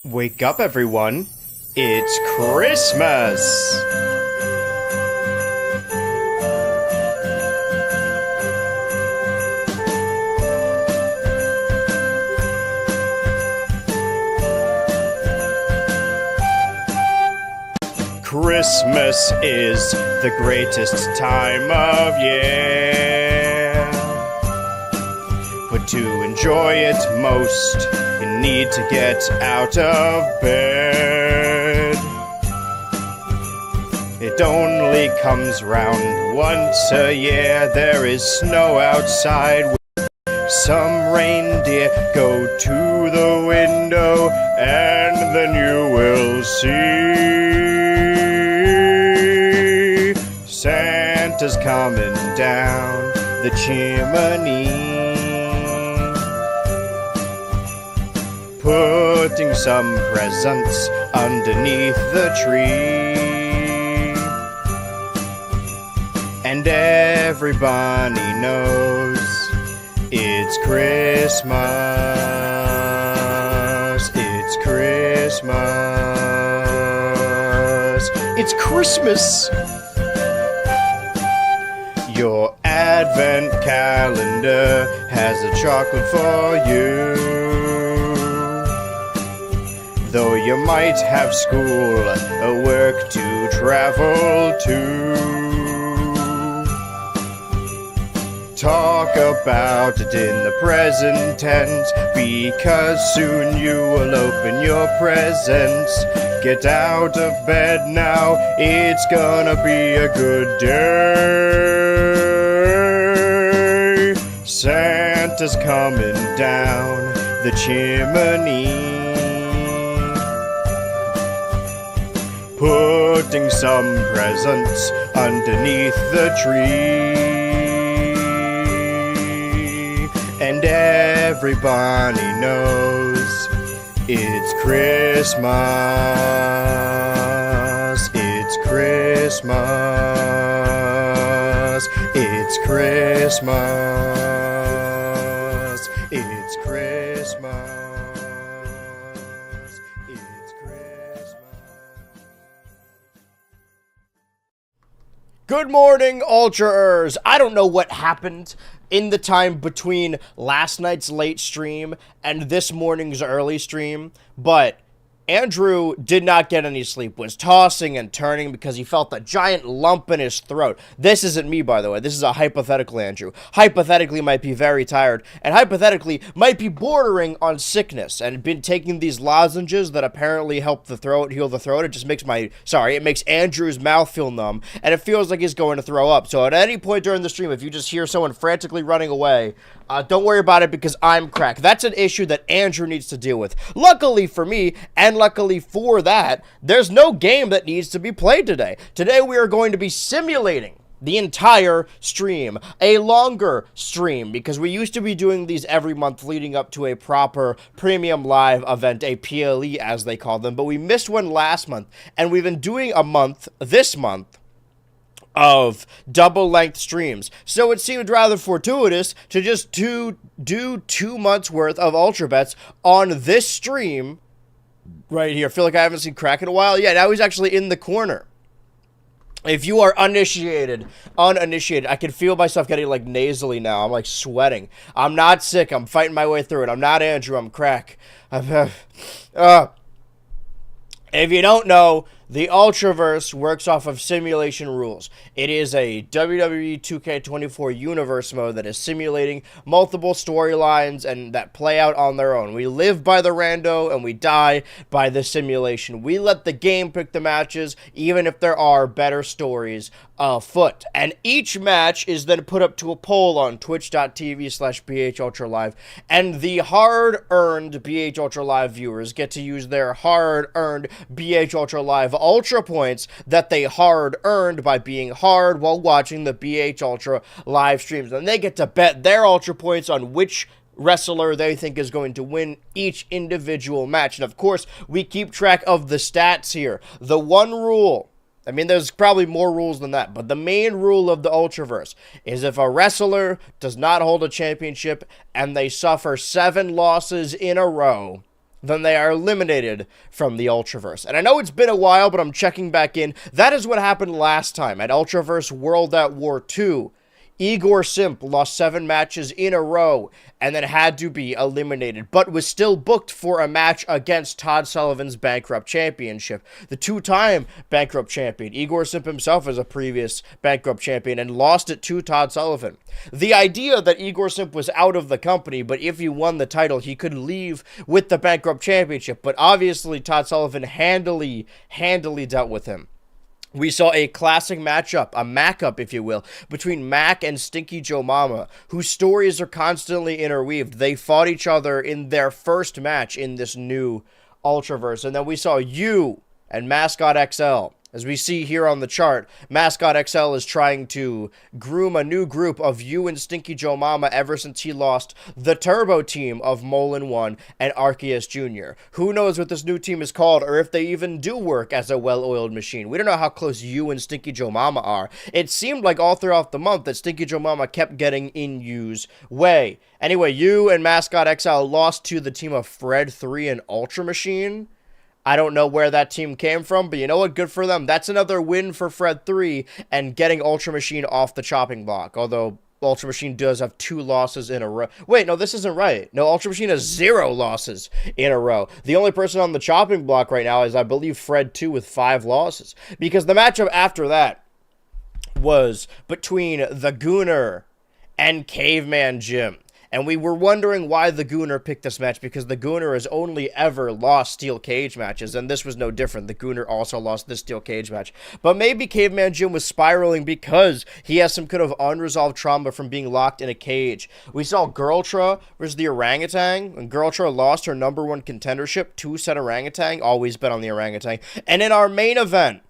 Wake up, everyone. It's Christmas! Christmas is the greatest time of year. But to enjoy it most, you need to get out of bed. It only comes round once a year. There is snow outside with some reindeer. Go to the window and then you will see Santa's coming down the chimney, putting some presents underneath the tree. And everybody knows it's Christmas. It's Christmas. It's Christmas. Your advent calendar has a chocolate for you. Though you might have school or work to travel to, talk about it in the present tense, because soon you will open your presents. Get out of bed now, it's gonna be a good day. Santa's coming down the chimney, putting some presents underneath the tree. And everybody knows it's Christmas. It's Christmas. It's Christmas. It's Christmas. It's Christmas. Good morning, Ultraers. I don't know what happened in the time between last night's late stream and this morning's early stream, but Andrew did not get any sleep, was tossing and turning because he felt a giant lump in his throat. This isn't me, by the way. This is a hypothetical Andrew. Hypothetically might be very tired, and hypothetically might be bordering on sickness, and been taking these lozenges that apparently help the throat, heal the throat. It just makes it makes Andrew's mouth feel numb, and it feels like he's going to throw up. So at any point during the stream, if you just hear someone frantically running away, don't worry about it because I'm cracked. That's an issue that Andrew needs to deal with. Luckily for me, and luckily for that, there's no game that needs to be played today. Today we are going to be simulating the entire stream, a longer stream, because we used to be doing these every month leading up to a proper premium live event, a PLE as they call them, but we missed one last month, and we've been doing a month, this month, of double-length streams. So it seemed rather fortuitous to just do 2 months worth of Ultra Bets on this stream right here. I feel like I haven't seen Crack in a while. Yeah, now he's actually in the corner. If you are uninitiated, I can feel myself getting like nasally now. I'm like sweating. I'm not sick. I'm fighting my way through it. I'm not Andrew. I'm Crack. If you don't know, the Ultraverse works off of simulation rules. It is a WWE 2K24 universe mode that is simulating multiple storylines and that play out on their own. We live by the rando and we die by the simulation. We let the game pick the matches, even if there are better stories afoot. And each match is then put up to a poll on twitch.tv/BHUltraLive, and the hard-earned BH Ultra Live viewers get to use their hard-earned BH Ultra Live Ultra points that they hard-earned by being hard while watching the BH Ultra live streams. And they get to bet their Ultra points on which wrestler they think is going to win each individual match. And of course, we keep track of the stats here. The one rule, I mean, there's probably more rules than that, but the main rule of the Ultraverse is if a wrestler does not hold a championship and they suffer 7 losses in a row, then they are eliminated from the Ultraverse. And I know it's been a while, but I'm checking back in. That is what happened last time at Ultraverse World at War 2. Igor Simp lost 7 matches in a row and then had to be eliminated, but was still booked for a match against Todd Sullivan's Bankrupt Championship. The 2-time Bankrupt Champion. Igor Simp himself is a previous Bankrupt Champion and lost it to Todd Sullivan. The idea that Igor Simp was out of the company, but if he won the title, he could leave with the Bankrupt Championship, but obviously Todd Sullivan handily dealt with him. We saw a classic matchup, a Mac-up, if you will, between Mac and Stinky Joe Mama, whose stories are constantly interweaved. They fought each other in their first match in this new Ultraverse. And then we saw you and Mascot XL. As we see here on the chart, Mascot XL is trying to groom a new group of you and Stinky Joe Mama ever since he lost the Turbo team of Molin 1 and Arceus Jr. Who knows what this new team is called or if they even do work as a well-oiled machine. We don't know how close you and Stinky Joe Mama are. It seemed like all throughout the month that Stinky Joe Mama kept getting in Yu's way. Anyway, you and Mascot XL lost to the team of Fred 3 and Ultra Machine. I don't know where that team came from, but you know what? Good for them. That's another win for Fred 3 and getting Ultra Machine off the chopping block. Although Ultra Machine does have 2 losses in a row. Wait, no, this isn't right. No, Ultra Machine has 0 losses in a row. The only person on the chopping block right now is, I believe, Fred 2 with 5 losses. Because the matchup after that was between the Gooner and Caveman Jim. And we were wondering why the Gooner picked this match, because the Gooner has only ever lost steel cage matches, and this was no different. The Gooner also lost this steel cage match. But maybe Caveman Jim was spiraling because he has some kind of unresolved trauma from being locked in a cage. We saw Girltra versus the Orangutan, and Girltra lost her #1 contendership to said Orangutan, always bet on the Orangutan. And in our main event,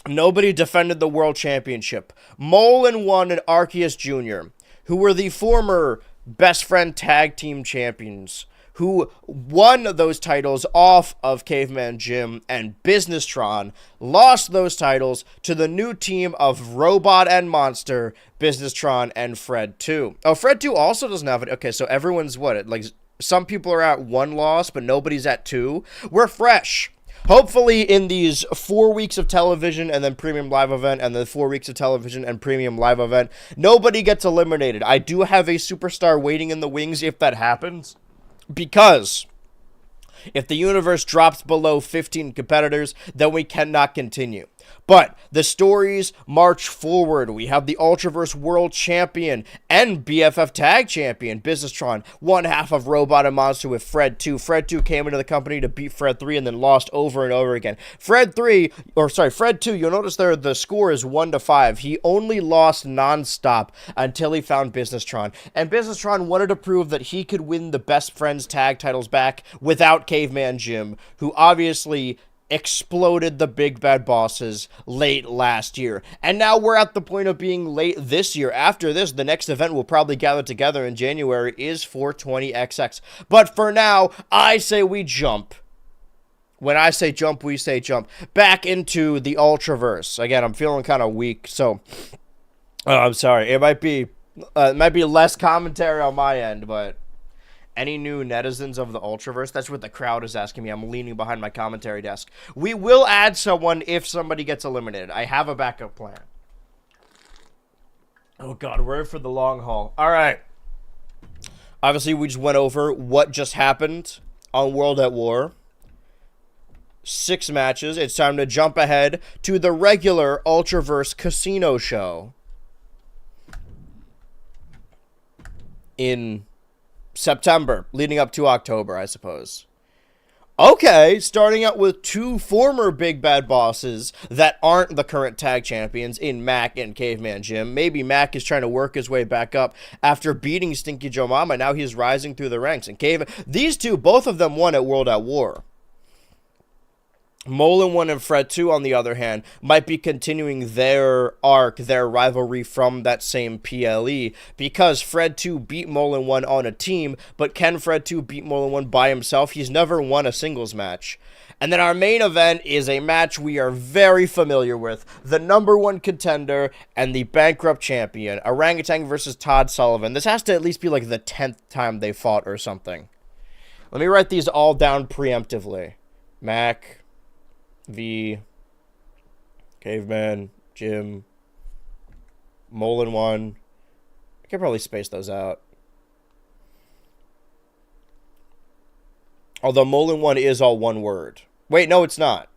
nobody defended the World Championship. Molin 1 and Arceus Jr., who were the former Best Friend Tag Team Champions, who won those titles off of Caveman Jim and Businesstron, lost those titles to the new team of Robot and Monster, Businesstron, and Fred 2. Oh, Fred 2 also doesn't have it. Okay, so everyone's what? Like, some people are at 1 loss, but nobody's at 2. We're fresh. Hopefully in these 4 weeks of television and then premium live event and then 4 weeks of television and premium live event, nobody gets eliminated. I do have a superstar waiting in the wings if that happens, because if the universe drops below 15 competitors, then we cannot continue. But the stories march forward. We have the Ultraverse World Champion and BFF Tag Champion, Businesstron, one half of Robot and Monster with Fred 2. Fred 2 came into the company to beat Fred 3 and then lost over and over again. Fred 2, you'll notice there the score is 1-5. He only lost nonstop until he found Businesstron. And Businesstron wanted to prove that he could win the Best Friends tag titles back without Caveman Jim, who obviously exploded the Big Bad Bosses late last year. And now we're at the point of being late this year. After this, the next event we'll probably gather together in January is 420XX. But for now, I say we jump. When I say jump, we say jump. Back into the Ultraverse. Again, I'm feeling kind of weak, so I'm sorry. It might be less commentary on my end, but any new netizens of the Ultraverse? That's what the crowd is asking me. I'm leaning behind my commentary desk. We will add someone if somebody gets eliminated. I have a backup plan. Oh, God, we're in for the long haul. All right. Obviously, we just went over what just happened on World at War. 6 matches. It's time to jump ahead to the regular Ultraverse Casino show in September, leading up to October, I suppose. Okay, starting out with 2 former Big Bad Bosses that aren't the current tag champions in Mac and Caveman Jim. Maybe Mac is trying to work his way back up after beating Stinky Joe Mama. Now he's rising through the ranks. And these 2, both of them won at World at War. Molin 1 and Fred 2, on the other hand, might be continuing their arc, their rivalry from that same PLE, because Fred 2 beat Molin 1 on a team, but can Fred 2 beat Molin 1 by himself? He's never won a singles match. And then our main event is a match we are very familiar with, the #1 contender and the bankrupt champion, Orangutan versus Todd Sullivan. This has to at least be like the 10th time they fought or something. Let me write these all down preemptively. Mac v. Caveman Jim. Molin 1. I could probably space those out. Although Molin 1 is all one word. Wait, no, it's not.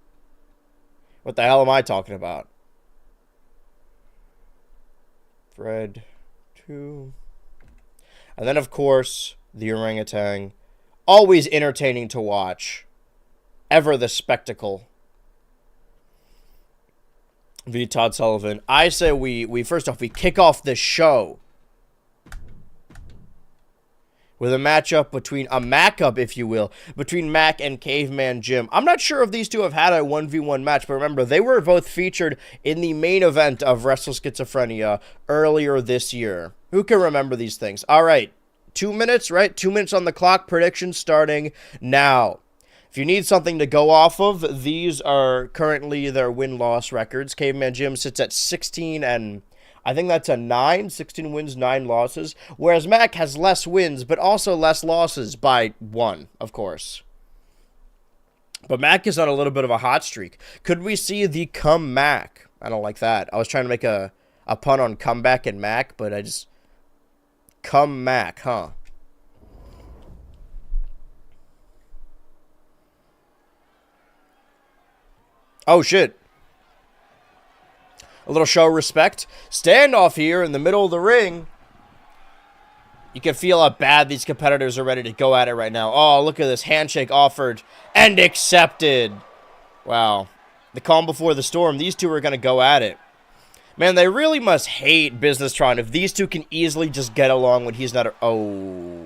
What the hell am I talking about? Fred 2. And then, of course, the orangutan. Always entertaining to watch. Ever the spectacle. V. Todd Sullivan. I say we first off, we kick off the show with a matchup between, a Mac-up, if you will, between Mac and Caveman Jim. I'm not sure if these two have had a 1v1 match, but remember, they were both featured in the main event of Wrestle Schizophrenia earlier this year. Who can remember these things? All right, 2 minutes, right? 2 minutes on the clock, predictions starting now. If you need something to go off of, these are currently their win-loss records. Caveman Jim sits at 16 and I think that's a 9, 16 wins, 9 losses, whereas Mac has less wins, but also less losses by 1, of course. But Mac is on a little bit of a hot streak. Could we see the come Mac? I don't like that. I was trying to make a pun on comeback and Mac, but I just... Come Mac, huh? Oh, shit. A little show of respect. Standoff here in the middle of the ring. You can feel how bad these competitors are ready to go at it right now. Oh, look at this. Handshake offered and accepted. Wow. The calm before the storm. These two are going to go at it. Man, they really must hate Businesstron if these two can easily just get along when he's not... Oh...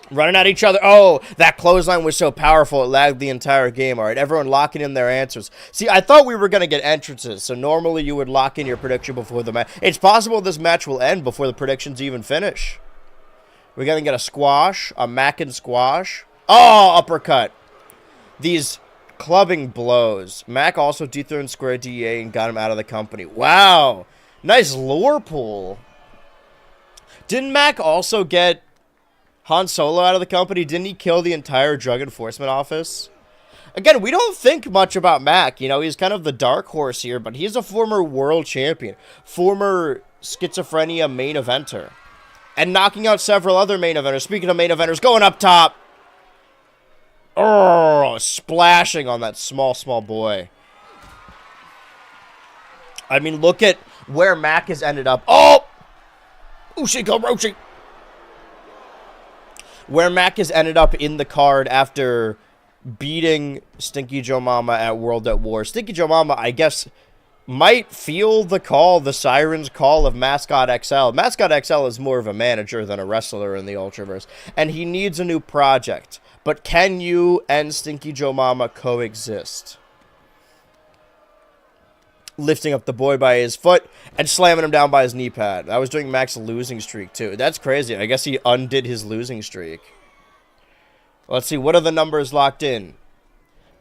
Running at each other. Oh, that clothesline was so powerful, it lagged the entire game. All right, everyone locking in their answers. See, I thought we were going to get entrances, so normally you would lock in your prediction before the match. It's possible this match will end before the predictions even finish. We're going to get a squash, a Mac and squash. Oh, uppercut. These clubbing blows. Mac also dethroned Square DEA and got him out of the company. Wow. Nice lore pull. Didn't Mac also get Han Solo out of the company? Didn't he kill the entire Drug Enforcement Office? Again, we don't think much about Mac. You know, he's kind of the dark horse here, but he's a former world champion, former Schizophrenia main eventer, and knocking out several other main eventers. Speaking of main eventers, going up top. Oh, splashing on that small boy. I mean, look at where Mac has ended up. Oh! Ushiko-roshi. Where Mac has ended up in the card after beating Stinky Joe Mama at World at War. Stinky Joe Mama, I guess, might feel the call, the siren's call of Mascot XL. Mascot XL is more of a manager than a wrestler in the Ultraverse, and he needs a new project. But can you and Stinky Joe Mama coexist? Lifting up the boy by his foot and slamming him down by his knee pad. That was during Mac's losing streak, too. That's crazy. I guess he undid his losing streak. Let's see. What are the numbers locked in?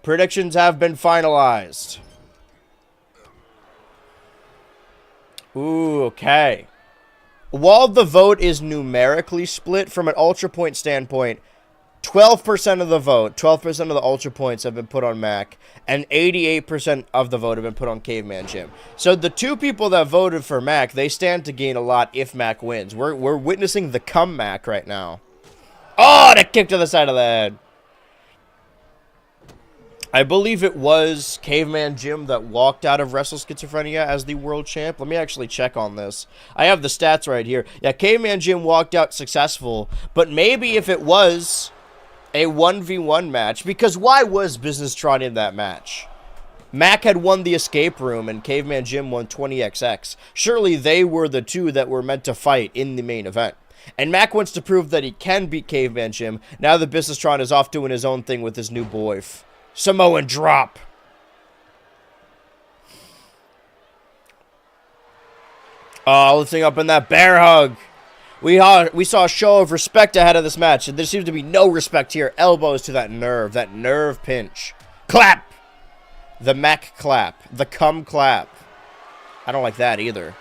Predictions have been finalized. Ooh, okay. While the vote is numerically split from an Ultra Point standpoint, 12% of the vote, 12% of the Ultra Points have been put on Mac, and 88% of the vote have been put on Caveman Jim. So the two people that voted for Mac, they stand to gain a lot if Mac wins. We're witnessing the come Mac right now. Oh, that kick to the side of the head. I believe it was Caveman Jim that walked out of Wrestle Schizophrenia as the world champ. Let me actually check on this. I have the stats right here. Yeah, Caveman Jim walked out successful, but maybe if it was a 1v1 match, because why was Businesstron in that match? Mac had won the escape room and Caveman Jim won 20XX. Surely they were the two that were meant to fight in the main event. And Mac wants to prove that he can beat Caveman Jim now that Businesstron is off doing his own thing with his new boy. Samoan drop. Oh, lifting up in that bear hug. We saw a show of respect ahead of this match, and there seems to be no respect here. Elbows to that nerve pinch. Clap! The Mac clap. The cum clap. I don't like that either.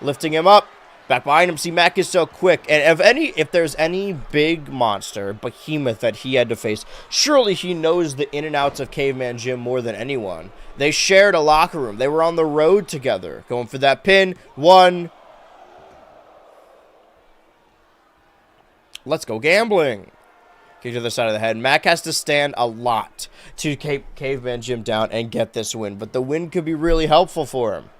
Lifting him up. Back behind him, see, Mac is so quick. And if there's any big monster, behemoth that he had to face, surely he knows the in and outs of Caveman Jim more than anyone. They shared a locker room. They were on the road together. Going for that pin. 1. Let's go gambling. Kick to the side of the head. Mac has to stand a lot to keep Caveman Jim down and get this win. But the win could be really helpful for him.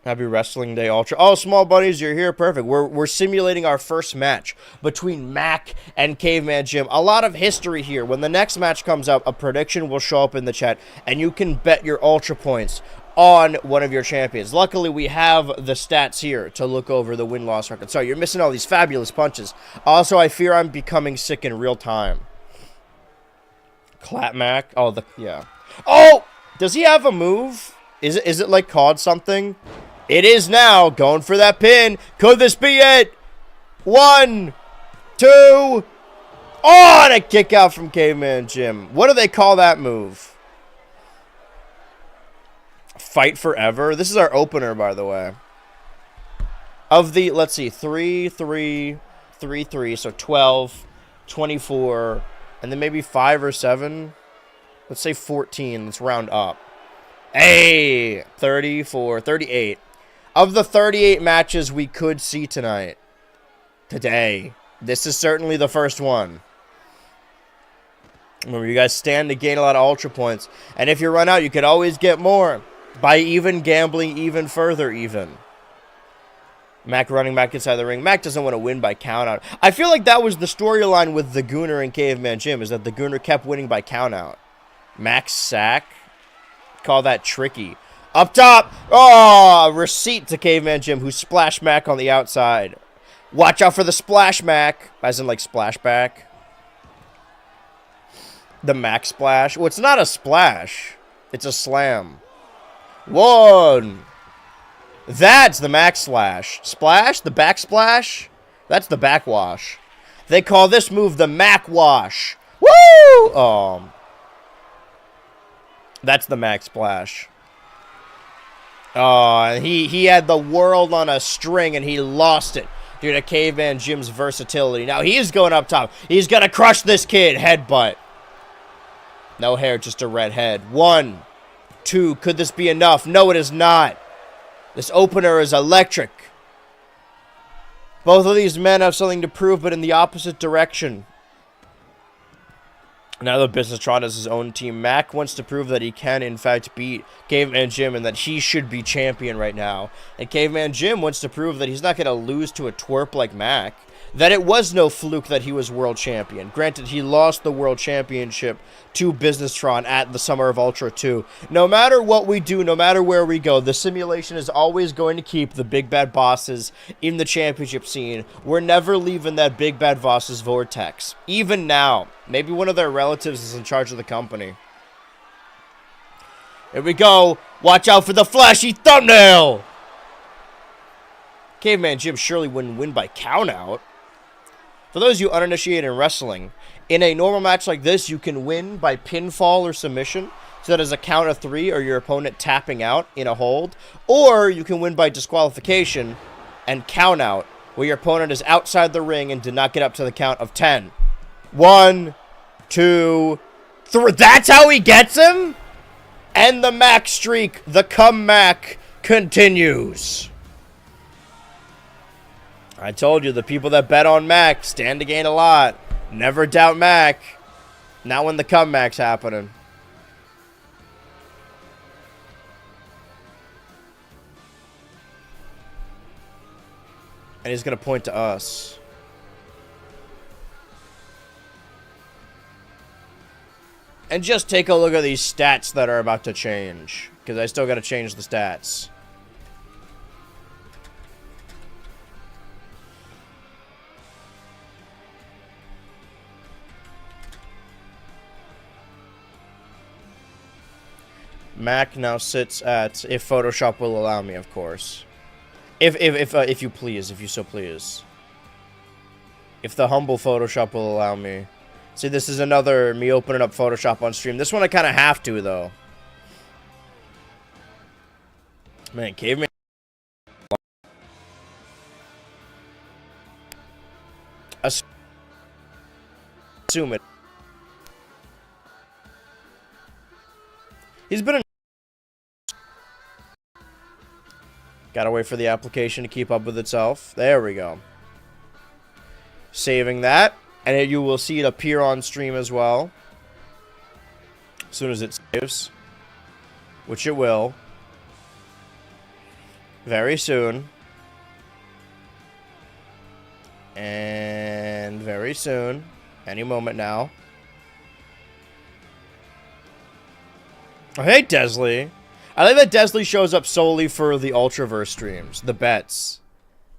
Happy Wrestling Day Ultra. Oh, small buddies, you're here. Perfect. We're simulating our first match between Mac and Caveman Jim. A lot of history here. When the next match comes up, a prediction will show up in the chat, and you can bet your Ultra points on one of your champions. Luckily, we have the stats here to look over the win-loss record. Sorry, you're missing all these fabulous punches. Also, I fear I'm becoming sick in real time. Clap Mac. Oh, yeah. Oh! Does he have a move? Is it like called something? It is now. Going for that pin. Could this be it? 1, 2. Oh, and a kick out from Caveman Jim. What do they call that move? Fight Forever. This is our opener, by the way. Of the, let's see, 3, 3, 3, 3. So 12, 24, and then maybe 5 or 7. Let's say 14. Let's round up. Hey, 34, 38. Of the 38 matches we could see today, this is certainly the first one. Remember, you guys stand to gain a lot of Ultra points. And if you run out, you could always get more by even gambling even further even. Mac running back inside the ring. Mac doesn't want to win by countout. I feel like that was the storyline with the Gooner and Caveman Jim, is that the Gooner kept winning by countout. Mac's sack. Call that tricky. Up top. Oh, receipt to Caveman Jim, who splashed Mac on the outside. Watch out for the splash Mac. As in, like, splashback. The Mac splash. Well, it's not a splash. It's a slam. 1. That's the Mac slash. Splash? The backsplash? That's the backwash. They call this move the Mac wash. Woo! Oh. That's the Mac splash. Oh, he had the world on a string, and he lost it due to Caveman Jim's versatility. Now he's going up top. He's going to crush this kid. Headbutt. No hair, just a red head. 1, 2. Could this be enough? No, it is not. This opener is electric. Both of these men have something to prove, but in the opposite direction. Now the Businessron has his own team. Mac wants to prove that he can, in fact, beat Caveman Jim and that he should be champion right now. And Caveman Jim wants to prove that he's not going to lose to a twerp like Mac. That it was no fluke that he was world champion. Granted, he lost the world championship to Businessron at the Summer of Ultra 2. No matter what we do, no matter where we go, the simulation is always going to keep the big bad bosses in the championship scene. We're never leaving that big bad bosses vortex. Even now. Maybe one of their relatives is in charge of the company. Here we go. Watch out for the flashy thumbnail. Caveman Jim surely wouldn't win by countout. For those of you uninitiated in wrestling, in a normal match like this, you can win by pinfall or submission. So that is a count of 3 or your opponent tapping out in a hold. Or you can win by disqualification and count out, where your opponent is outside the ring and did not get up to the count of 10. 1, 2, 3. That's how he gets him? And the Mac streak, the comeback, continues. I told you, the people that bet on Mac stand to gain a lot. Never doubt Mac. Not when the comeback's happening. And he's going to point to us. And just take a look at these stats that are about to change. Because I still got to change the stats. Mac now sits at, if Photoshop will allow me, of course. If you please, if you so please. If the humble Photoshop will allow me. See, this is another me opening up Photoshop on stream. This one I kind of have to, though. Man, caveman. Assume it. He's been. Gotta wait for the application to keep up with itself. There we go. Saving that, and you will see it appear on stream as well. As soon as it saves, which it will. Very soon. And very soon. Any moment now. Oh, hey, Desley. I like that Desley shows up solely for the Ultraverse streams. The bets.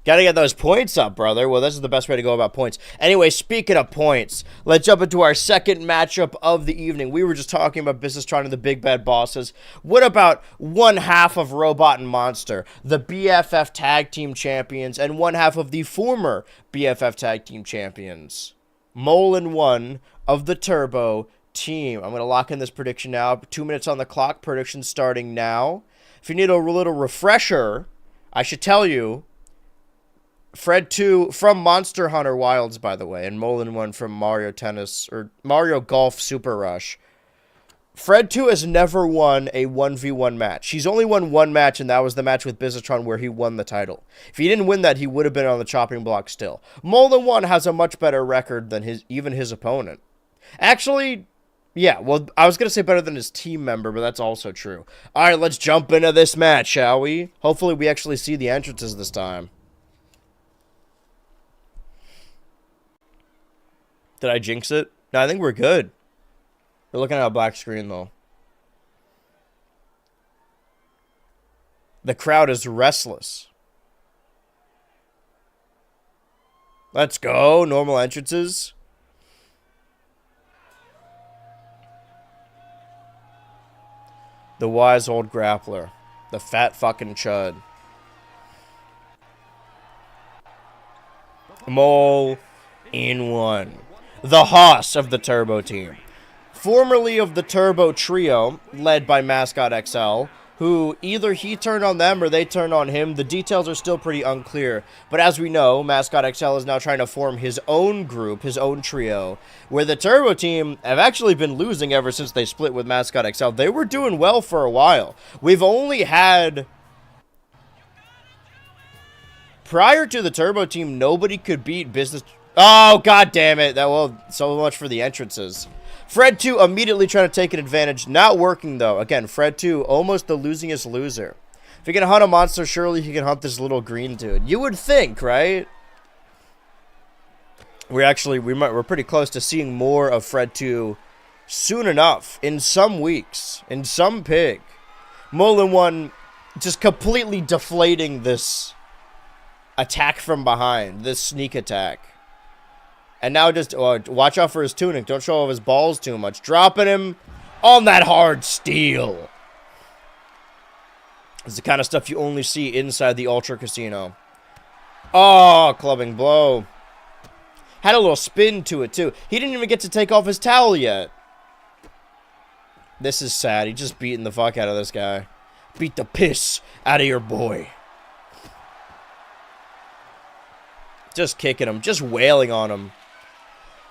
Gotta get those points up, brother. Well, this is the best way to go about points. Anyway, speaking of points, let's jump into our second matchup of the evening. We were just talking about Businessron and the Big Bad Bosses. What about one half of Robot and Monster, the BFF Tag Team Champions, and one half of the former BFF Tag Team Champions? Mole and one of the Turbo Team. I'm going to lock in this prediction now. 2 minutes on the clock. Prediction starting now. If you need a little refresher, I should tell you, Fred 2 from Monster Hunter Wilds, by the way, and Molin 1 from Mario Tennis, or Mario Golf Super Rush. Fred 2 has never won a 1v1 match. He's only won one match, and that was the match with Businessron where he won the title. If he didn't win that, he would have been on the chopping block still. Molin 1 has a much better record than even his opponent. Actually, yeah, well, I was going to say better than his team member, but that's also true. All right, let's jump into this match, shall we? Hopefully we actually see the entrances this time. Did I jinx it? No, I think we're good. We're looking at a black screen, though. The crowd is restless. Let's go. Normal entrances. The wise old grappler. The fat fucking chud. Mole in one. The Hoss of the Turbo Team. Formerly of the Turbo Trio, led by Mascot XL, who either he turned on them or they turned on him. The details are still pretty unclear. But as we know, Mascot XL is now trying to form his own group, his own trio, where the Turbo Team have actually been losing ever since they split with Mascot XL. They were doing well for a while. We've only had... Prior to the Turbo Team, nobody could beat Business... Oh, god damn it. Well, so much for the entrances. Fred 2 immediately trying to take an advantage. Not working, though. Again, Fred 2, almost the losingest loser. If he can hunt a monster, surely he can hunt this little green dude. You would think, right? We're pretty close to seeing more of Fred 2 soon enough. In some weeks. In some pig. Molin 1 just completely deflating this attack from behind. This sneak attack. And now just watch out for his tunic. Don't show off his balls too much. Dropping him on that hard steel. It's the kind of stuff you only see inside the Ultra Casino. Oh, clubbing blow. Had a little spin to it, too. He didn't even get to take off his towel yet. This is sad. He just beating the fuck out of this guy. Beat the piss out of your boy. Just kicking him. Just wailing on him.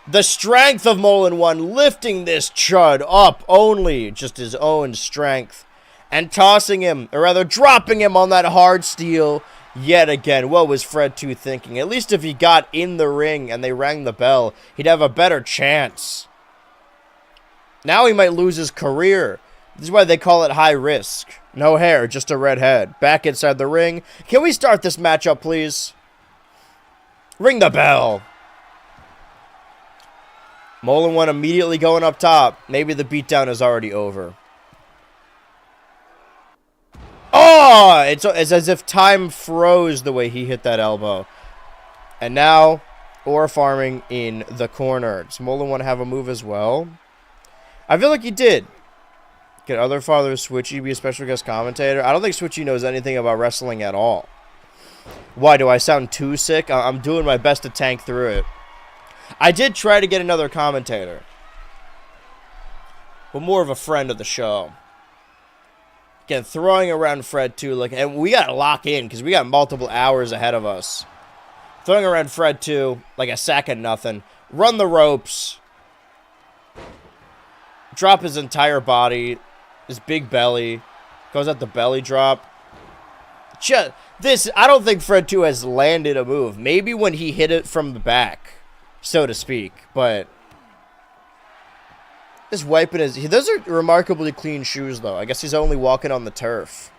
The strength of Molin 1 lifting this chud up only just his own strength and tossing him, or rather dropping him on that hard steel yet again. What was Fred 2 thinking? At least if he got in the ring and they rang the bell, he'd have a better chance. Now he might lose his career. This is why they call it high risk. No hair, just a red head. Back inside the ring. Can we start this matchup, please? Ring the bell. Molin 1 immediately going up top. Maybe the beatdown is already over. Oh! It's as if time froze the way he hit that elbow. And now, ore farming in the corner. Does Molin 1 have a move as well? I feel like he did. Can other father Switchy be a special guest commentator? I don't think Switchy knows anything about wrestling at all. Why, do I sound too sick? I'm doing my best to tank through it. I did try to get another commentator, but more of a friend of the show. Again, throwing around Fred, too. Like, and we got to lock in because we got multiple hours ahead of us. Throwing around Fred, too, like a sack of nothing. Run the ropes. Drop his entire body. His big belly. Goes at the belly drop. I don't think Fred 2 has landed a move. Maybe when he hit it from the back, so to speak. But just wiping those are remarkably clean shoes, though. I guess he's only walking on the turf.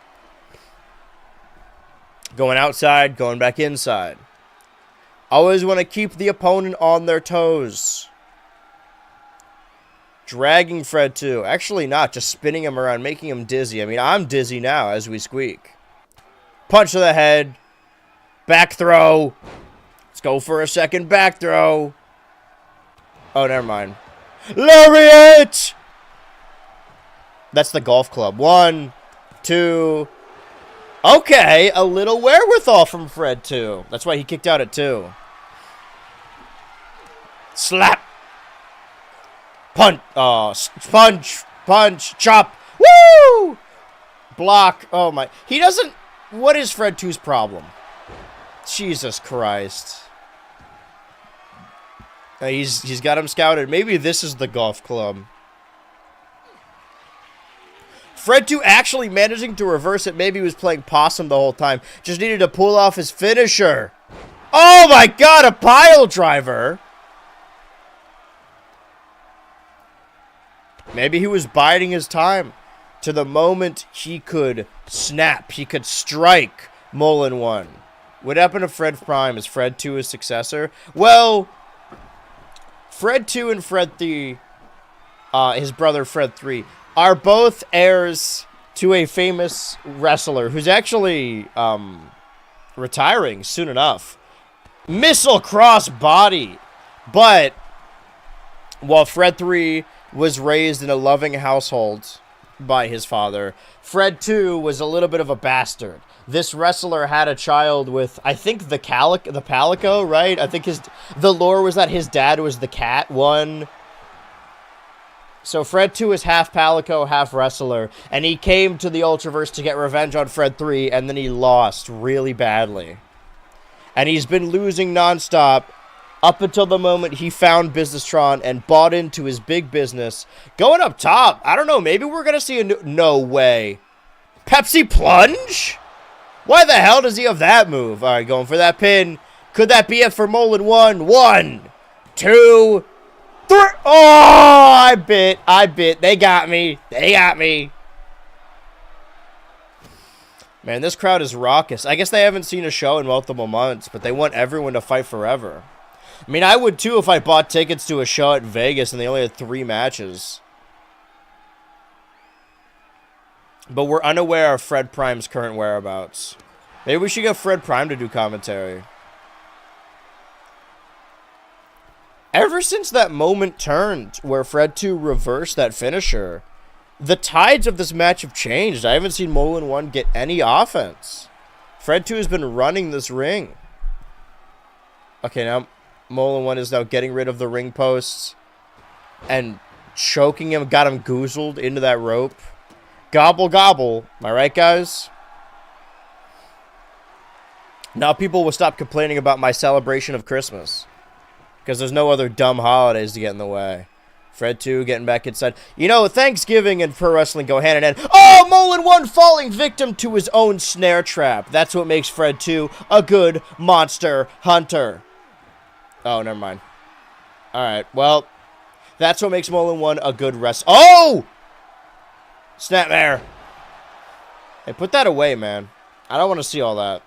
Going outside, going back inside. Always want to keep the opponent on their toes. Dragging Fred 2. Actually not, just spinning him around, making him dizzy. I mean, I'm dizzy now as we squeak. Punch to the head. Back throw. Let's go for a second back throw. Oh, never mind. Lariat! That's the golf club. 1, 2. Okay, a little wherewithal from Fred 2. That's why he kicked out at 2. Slap. Punch. Oh, punch, chop. Woo! Block. Oh, my. He doesn't... What is Fred 2's problem? Jesus Christ. He's got him scouted. Maybe this is the golf club. Fred 2 actually managing to reverse it. Maybe he was playing possum the whole time. Just needed to pull off his finisher. Oh my God, a pile driver. Maybe he was biding his time to the moment he could snap. He could strike Mullen 1. What happened to Fred Prime? Is Fred 2 his successor? Well, Fred 2 and Fred 3, his brother Fred 3, are both heirs to a famous wrestler who's actually retiring soon enough. Missile cross body. But while Fred 3 was raised in a loving household by his father, Fred 2 was a little bit of a bastard. This wrestler had a child with, I think, the Palico, right? I think the lore was that his dad was the Cat one. So Fred 2 is half Palico, half wrestler, and he came to the Ultraverse to get revenge on Fred 3, and then he lost really badly. And he's been losing nonstop up until the moment he found Businesstron and bought into his big business. Going up top, I don't know, maybe we're going to see a no way. Pepsi Plunge? Why the hell does he have that move? All right, going for that pin. Could that be it for Mullen 1? 1, 2, 3. Oh, I bit. They got me. Man, this crowd is raucous. I guess they haven't seen a show in multiple months, but they want everyone to fight forever. I mean, I would too if I bought tickets to a show at Vegas and they only had 3 matches. But we're unaware of Fred Prime's current whereabouts. Maybe we should get Fred Prime to do commentary. Ever since that moment turned where Fred 2 reversed that finisher, the tides of this match have changed. I haven't seen Mullen 1 get any offense. Fred 2 has been running this ring. Okay, now Mullen 1 is now getting rid of the ring posts and choking him, got him goozled into that rope. Gobble, gobble. Am I right, guys? Now people will stop complaining about my celebration of Christmas, because there's no other dumb holidays to get in the way. Fred 2 getting back inside. You know, Thanksgiving and pro wrestling go hand in hand. Oh, Mullen 1 falling victim to his own snare trap. That's what makes Fred 2 a good monster hunter. Oh, never mind. All right, well, that's what makes Mullen 1 a good wrestler. Oh! Snapmare. Hey, put that away, man. I don't want to see all that.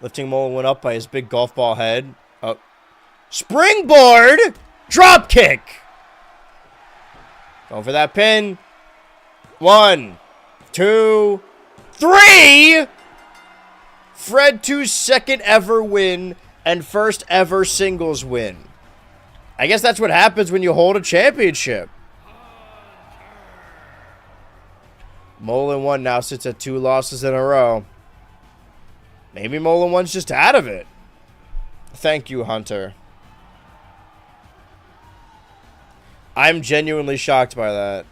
Lifting Mullen 1 up by his big golf ball head. Oh. Springboard! Drop kick! Going for that pin. 1, 2, 3! Fred 2's second ever win and first ever singles win. I guess that's what happens when you hold a championship. Mullen 1 now sits at 2 losses in a row. Maybe Mullen 1's just out of it. Thank you, Hunter. I'm genuinely shocked by that.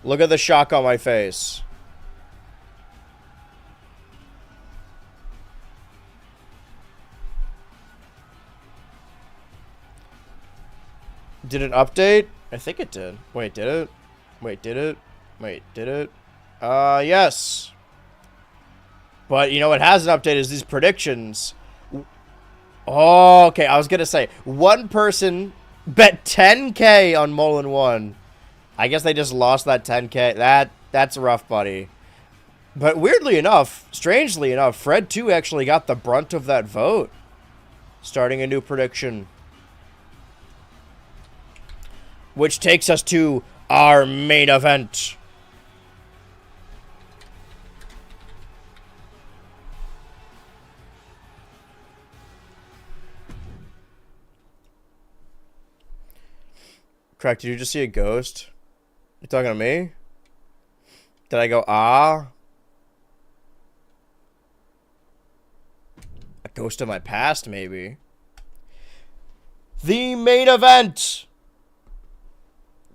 Look at the shock on my face. Did it update? I think it did. Wait, did it? Wait, did it? Wait, did it? Yes. But, you know what hasn't updated is these predictions. Oh, okay, I was gonna say, one person bet 10K on Mullen 1. I guess they just lost that 10K. That's rough, buddy. But weirdly enough, strangely enough, Fred 2 actually got the brunt of that vote. Starting a new prediction. Which takes us to our main event. Crack, did you just see a ghost? You talking to me? Did I go, ah? A ghost of my past, maybe. The main event!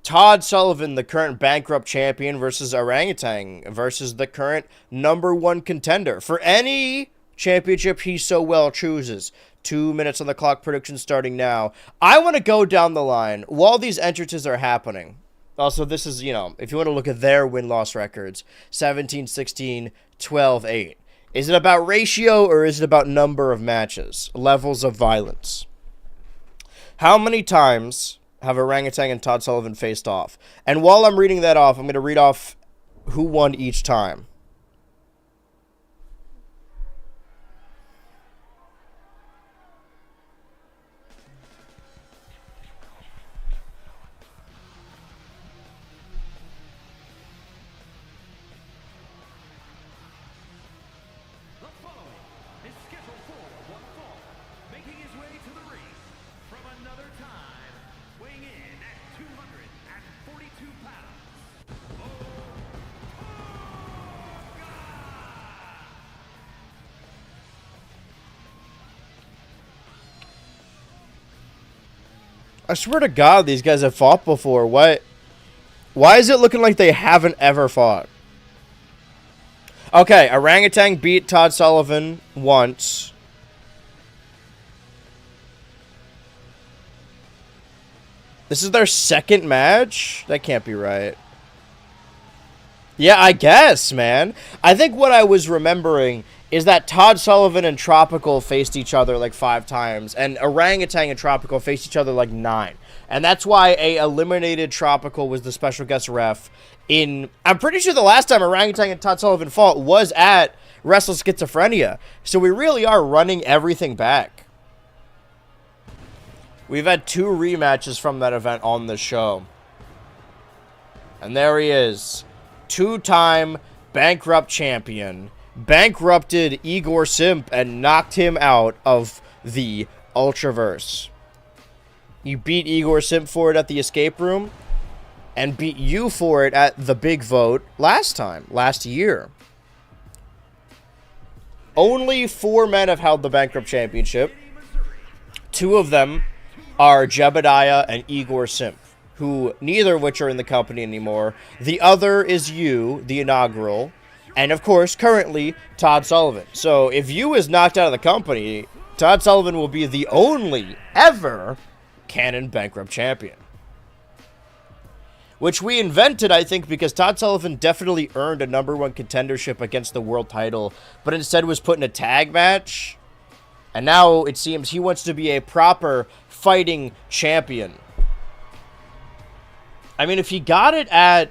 Todd Sullivan, the current bankrupt champion, versus Orangutan, versus the current #1 contender for any championship he so well chooses. 2 minutes on the clock, prediction starting now. I want to go down the line while these entrances are happening. Also, this is, you know, if you want to look at their win-loss records, 17-16, 12-8. Is it about ratio or is it about number of matches? Levels of violence. How many times have Orangutan and Todd Sullivan faced off? And while I'm reading that off, I'm going to read off who won each time. I swear to God, these guys have fought before. What? Why is it looking like they haven't ever fought? Okay, Orangutan beat Todd Sullivan once. This is their second match? That can't be right. Yeah, I guess, man. I think what I was remembering is that Todd Sullivan and Tropical faced each other like 5 times, and Orangutan and Tropical faced each other like 9. And that's why a eliminated Tropical was the special guest ref in... I'm pretty sure the last time Orangutan and Todd Sullivan fought was at Wrestle Schizophrenia. So we really are running everything back. We've had 2 rematches from that event on the show. And there he is. 2-time bankrupt champion. Bankrupted Igor Simp and knocked him out of the Ultraverse. You beat Igor Simp for it at the escape room and beat you for it at the big vote last year. Only 4 men have held the bankrupt championship. 2 of them are Jebediah and Igor Simp, who neither of which are in the company anymore. The other is you, the inaugural. And, of course, currently, Todd Sullivan. So, if you is knocked out of the company, Todd Sullivan will be the only ever canon bankrupt champion. Which we invented, I think, because Todd Sullivan definitely earned a #1 contendership against the world title, but instead was put in a tag match. And now, it seems, he wants to be a proper fighting champion. I mean, if he got it at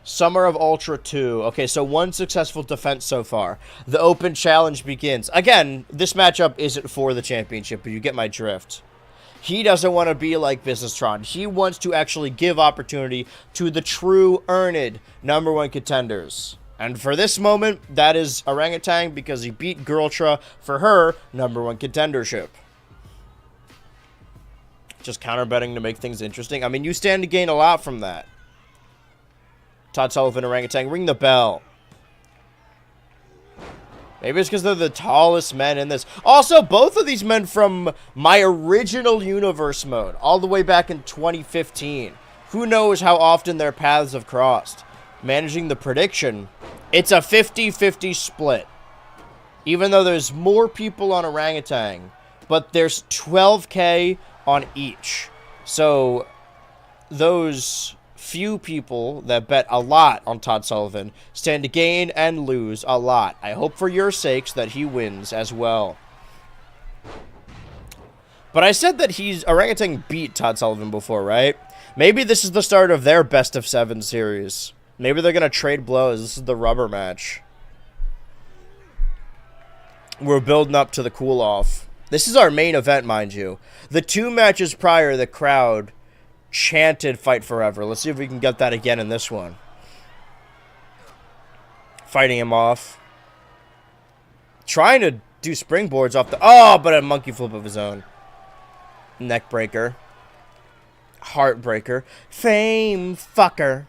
Summer of Ultra 2. Okay, so 1 successful defense so far. The open challenge begins. Again, this matchup isn't for the championship, but you get my drift. He doesn't want to be like Businesstron. He wants to actually give opportunity to the true earned #1 contenders. And for this moment, that is Orangutan because he beat Girltra for her #1 contendership. Just counter-betting to make things interesting. I mean, you stand to gain a lot from that. Todd Sullivan, Orangutan, ring the bell. Maybe it's because they're the tallest men in this. Also, both of these men from my original universe mode, all the way back in 2015. Who knows how often their paths have crossed? Managing the prediction, it's a 50-50 split. Even though there's more people on Orangutan, but there's 12K on each. So those few people that bet a lot on Todd Sullivan stand to gain and lose a lot. I hope for your sakes that he wins as well. But I said that Orangutan beat Todd Sullivan before, right? Maybe this is the start of their best of 7 series. Maybe they're going to trade blows. This is the rubber match. We're building up to the cool-off. This is our main event, mind you. The 2 matches prior, the crowd chanted Fight Forever. Let's see if we can get that again in this one. Fighting him off. Trying to do springboards off the... Oh, but a monkey flip of his own. Neck breaker. Heartbreaker. Fame fucker.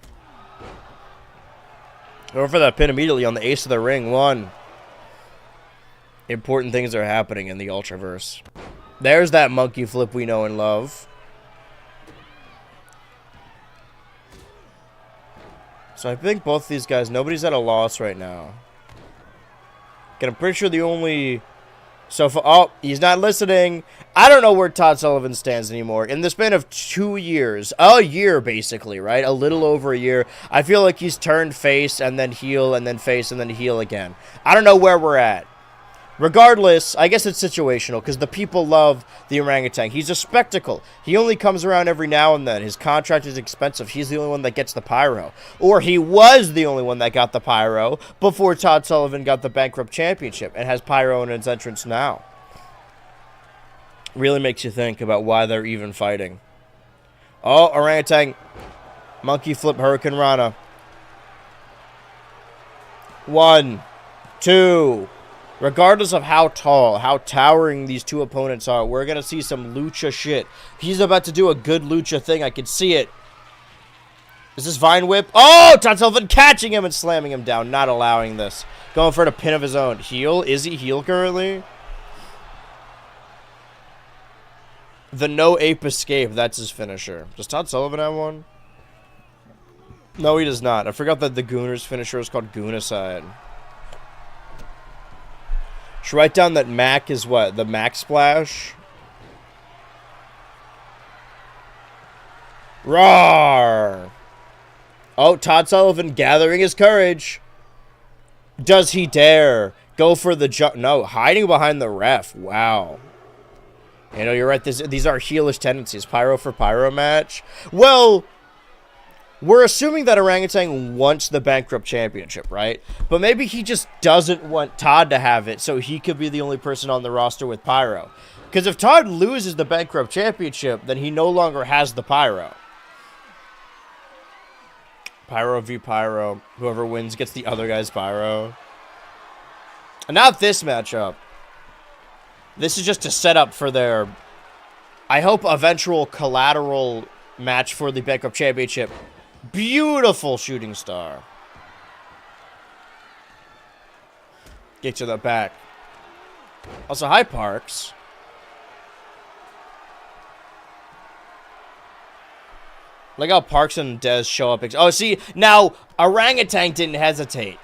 Go for that pin immediately on the ace of the ring. 1. Important things are happening in the Ultraverse. There's that monkey flip we know and love. So I think both these guys, nobody's at a loss right now. And I'm pretty sure the only... So far, oh, he's not listening. I don't know where Todd Sullivan stands anymore. In the span of 2 years, a year basically, right? A little over a year. I feel like he's turned face and then heel and then face and then heel again. I don't know where we're at. Regardless, I guess it's situational because the people love the orangutan. He's a spectacle. He only comes around every now and then. His contract is expensive. He's the only one that gets the pyro. Or he was the only one that got the pyro before Todd Sullivan got the Bankrupt Championship and has pyro in his entrance now. Really makes you think about why they're even fighting. Oh, orangutan. Monkey flip Hurricane Rana. 1, 2... Regardless of how tall, how towering these two opponents are, we're going to see some lucha shit. He's about to do a good lucha thing. I can see it. Is this Vine Whip? Oh, Todd Sullivan catching him and slamming him down. Not allowing this. Going for a pin of his own. Heel? Is he heel currently? The No Ape Escape. That's his finisher. Does Todd Sullivan have one? No, he does not. I forgot that the Gooner's finisher is called Goonicide. Should write down that Mac is what? The Mac Splash? Roar! Oh, Todd Sullivan gathering his courage. Does he dare go for the jump? No, hiding behind the ref. Wow. You know, you're right. These are heelish tendencies. Pyro for pyro match. Well... We're assuming that Orangutan wants the Bankrupt Championship, right? But maybe he just doesn't want Todd to have it, so he could be the only person on the roster with Pyro. Because if Todd loses the Bankrupt Championship, then he no longer has the Pyro. Pyro v Pyro. Whoever wins gets the other guy's Pyro. And not this matchup. This is just a setup for their, I hope, eventual collateral match for the Bankrupt Championship. Beautiful shooting star. Get to the back. Also, hi, Parks. Look how Parks and Dez show up. Oh, see, now, Orangutan didn't hesitate.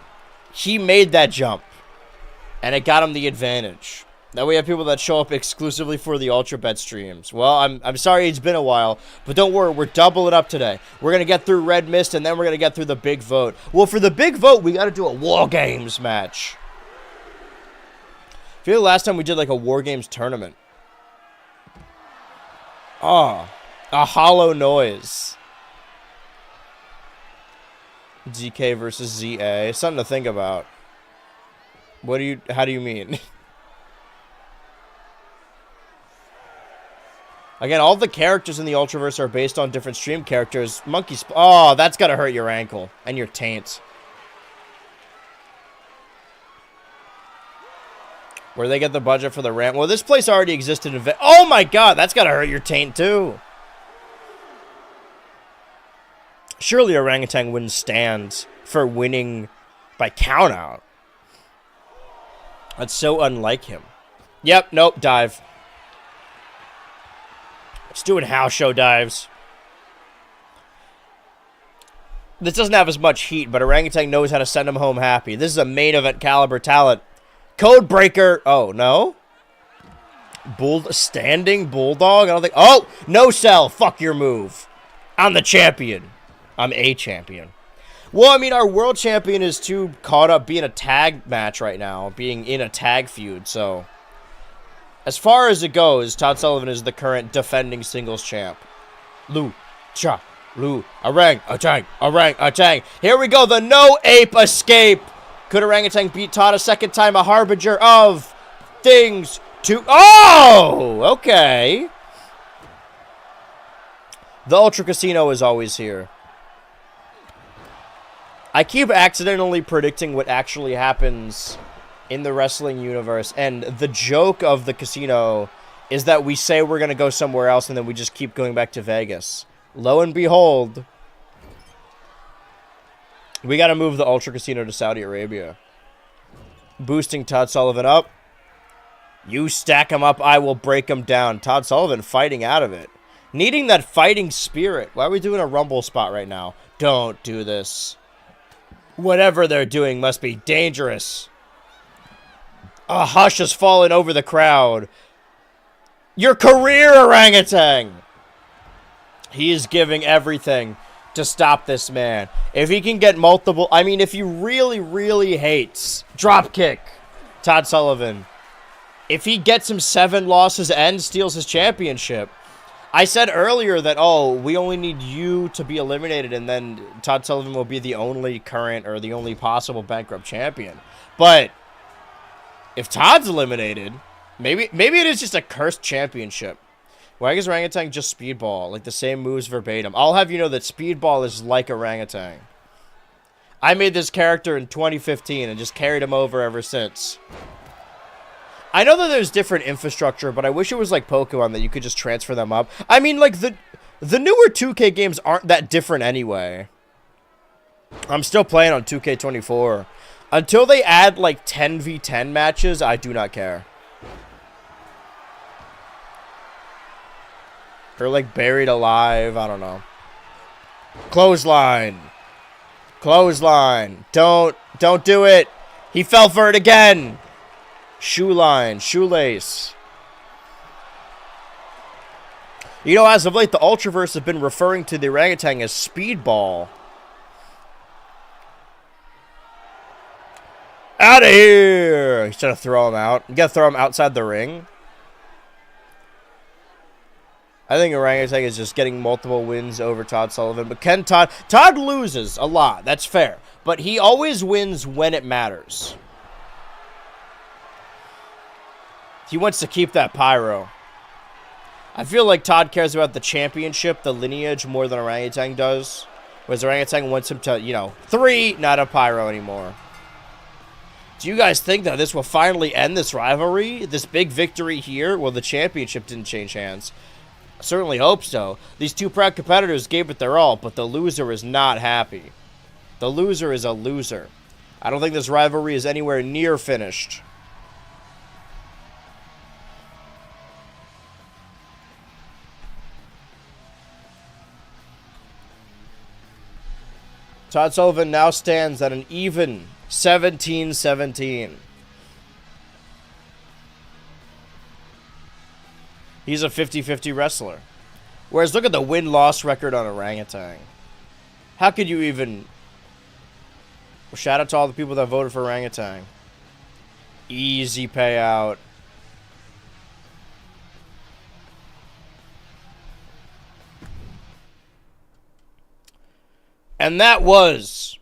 He made that jump. And it got him the advantage. Now we have people that show up exclusively for the Ultra Bet streams. Well, I'm sorry it's been a while, but don't worry, we're doubling up today. We're going to get through Red Mist, and then we're going to get through the big vote. Well, for the big vote, we got to do a War Games match. I feel the last time we did like a War Games tournament. Oh, a hollow noise. ZK versus ZA. Something to think about. How do you mean? Again, all the characters in the Ultraverse are based on different stream characters. Oh, that's gotta hurt your ankle and your taint. Where they get the budget for the ramp? Well, this place already existed in... Oh my god, that's gotta hurt your taint too. Surely Orangutan wouldn't stand for winning by countout. That's so unlike him. Yep, nope, dive. Just doing house show dives. This doesn't have as much heat, but Orangutan knows how to send him home happy. This is a main event caliber talent. Code breaker. Oh, no? Standing bulldog? I don't think... Oh! No sell. Fuck your move. I'm the champion. I'm a champion. Well, I mean, our world champion is too caught up being a tag match right now. Being in a tag feud, so... As far as it goes, Todd Sullivan is the current defending singles champ. Orangutan. Here we go, the no-ape escape. Could Orangutan beat Todd a second time? A harbinger of things to... Oh! Okay. The Ultra Casino is always here. I keep accidentally predicting what actually happens in the wrestling universe, and the joke of the casino is that we say we're going to go somewhere else, and then we just keep going back to Vegas. Lo and behold, we got to move the Ultra Casino to Saudi Arabia. Boosting Todd Sullivan up. You stack him up, I will break him down. Todd Sullivan fighting out of it. Needing that fighting spirit. Why are we doing a rumble spot right now? Don't do this. Whatever they're doing must be dangerous. A hush has fallen over the crowd. Your career, Orangutan! He is giving everything to stop this man. If he can get multiple... I mean, if he really, really hates dropkick Todd Sullivan, if he gets him 7 losses and steals his championship... I said earlier that, oh, we only need you to be eliminated, and then Todd Sullivan will be the only current or the only possible bankrupt champion. But... if Todd's eliminated, maybe it is just a cursed championship. Why is Orangutan just Speedball? Like the same moves verbatim. I'll have you know that Speedball is like Orangutan. I made this character in 2015 and just carried him over ever since. I know that there's different infrastructure, but I wish it was like Pokemon that you could just transfer them up. I mean, like, the newer 2K games aren't that different anyway. I'm still playing on 2K24. Until they add, like, 10v10 matches, I do not care. Or, like, buried alive. I don't know. Clothesline. Clothesline. Don't do it. He fell for it again. Shoe line. Shoelace. You know, as of late, the Ultraverse have been referring to the Orangutan as Speedball. Out of here! He's trying to throw him out. You gotta throw him outside the ring. I think Orangutan is just getting multiple wins over Todd Sullivan. But Todd loses a lot. That's fair. But he always wins when it matters. He wants to keep that pyro. I feel like Todd cares about the championship, the lineage, more than Orangutan does. Whereas Orangutan wants him to, you know, 3, not a pyro anymore. Do you guys think that this will finally end this rivalry? This big victory here? Well, the championship didn't change hands. I certainly hope so. These two proud competitors gave it their all, but the loser is not happy. The loser is a loser. I don't think this rivalry is anywhere near finished. Todd Sullivan now stands at an even 17-17. He's a 50-50 wrestler. Whereas look at the win-loss record on Orangutan. How could you even... Well, shout out to all the people that voted for Orangutan. Easy payout. And that was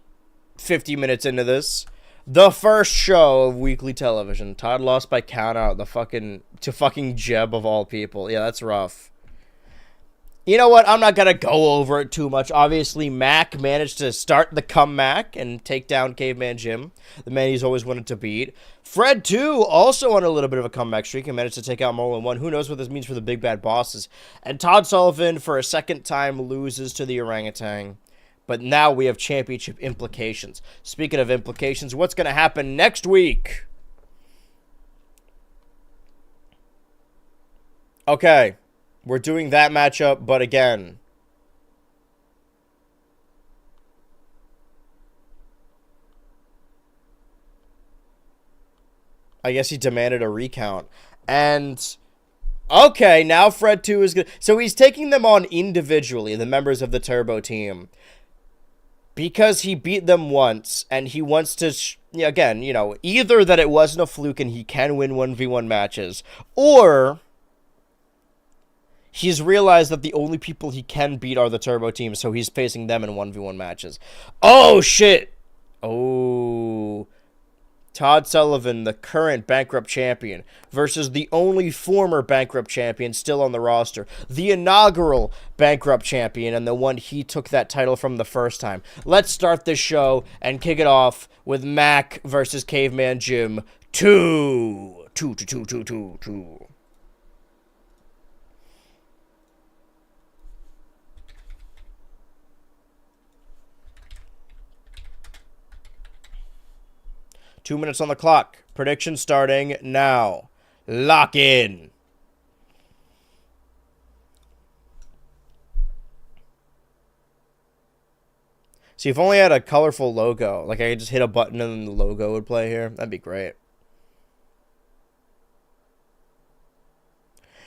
50 minutes into this. The first show of weekly television. Todd lost by countout to fucking Jeb of all people. Yeah, that's rough. You know what? I'm not going to go over it too much. Obviously, Mac managed to start the comeback and take down Caveman Jim, the man he's always wanted to beat. Fred, too, also on a little bit of a comeback streak and managed to take out Marlon 1. Who knows what this means for the big bad bosses. And Todd Sullivan, for a second time, loses to the Orangutan. But now we have championship implications. Speaking of implications, what's going to happen next week? Okay, we're doing that matchup, but again, I guess he demanded a recount. And okay, now Fred 2 is good. So he's taking them on individually, the members of the Turbo team, because he beat them once, and he wants to, again, you know, either that it wasn't a fluke and he can win 1v1 matches, or he's realized that the only people he can beat are the Turbo team, so he's facing them in 1v1 matches. Oh, shit! Oh. Todd Sullivan, the current bankrupt champion, versus the only former bankrupt champion still on the roster, the inaugural bankrupt champion, and the one he took that title from the first time. Let's start this show and kick it off with Mac versus Caveman Jim 2. 2. 2 minutes on the clock. Prediction starting now. Lock in. See, if only I had a colorful logo. Like, I could just hit a button and then the logo would play here. That'd be great.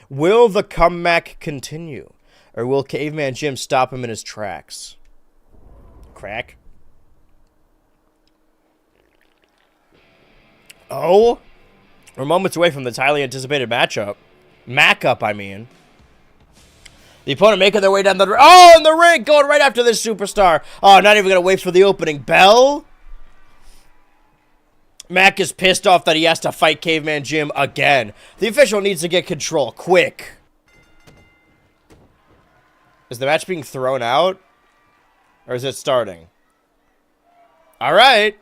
Will the comeback continue? Or will Caveman Jim stop him in his tracks? Crack. Oh, we're moments away from the highly anticipated matchup. Mac-up, I mean. The opponent making their way down the... Oh, in the ring! Going right after this superstar. Oh, not even going to wait for the opening bell. Mac is pissed off that he has to fight Caveman Jim again. The official needs to get control. Quick. Is the match being thrown out? Or is it starting? All right.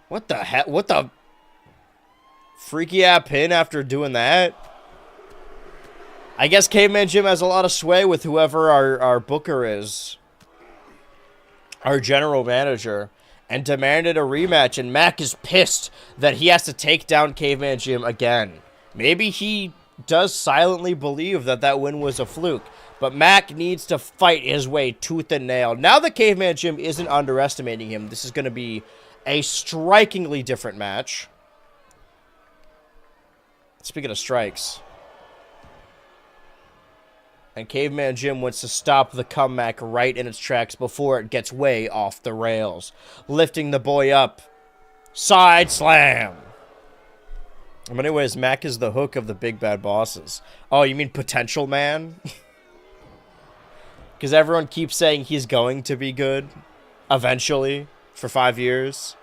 What the heck? What the freaky-ass pin after doing that? I guess Caveman Jim has a lot of sway with whoever our booker is. Our general manager. And demanded a rematch. And Mac is pissed that he has to take down Caveman Jim again. Maybe he does silently believe that that win was a fluke. But Mac needs to fight his way tooth and nail. Now that Caveman Jim isn't underestimating him, this is going to be a strikingly different match. Speaking of strikes. And Caveman Jim wants to stop the comeback right in its tracks before it gets way off the rails. Lifting the boy up. Side slam. But anyways, Mac is the hook of the big bad bosses. Oh, you mean potential man? Because everyone keeps saying he's going to be good. Eventually. For 5 years.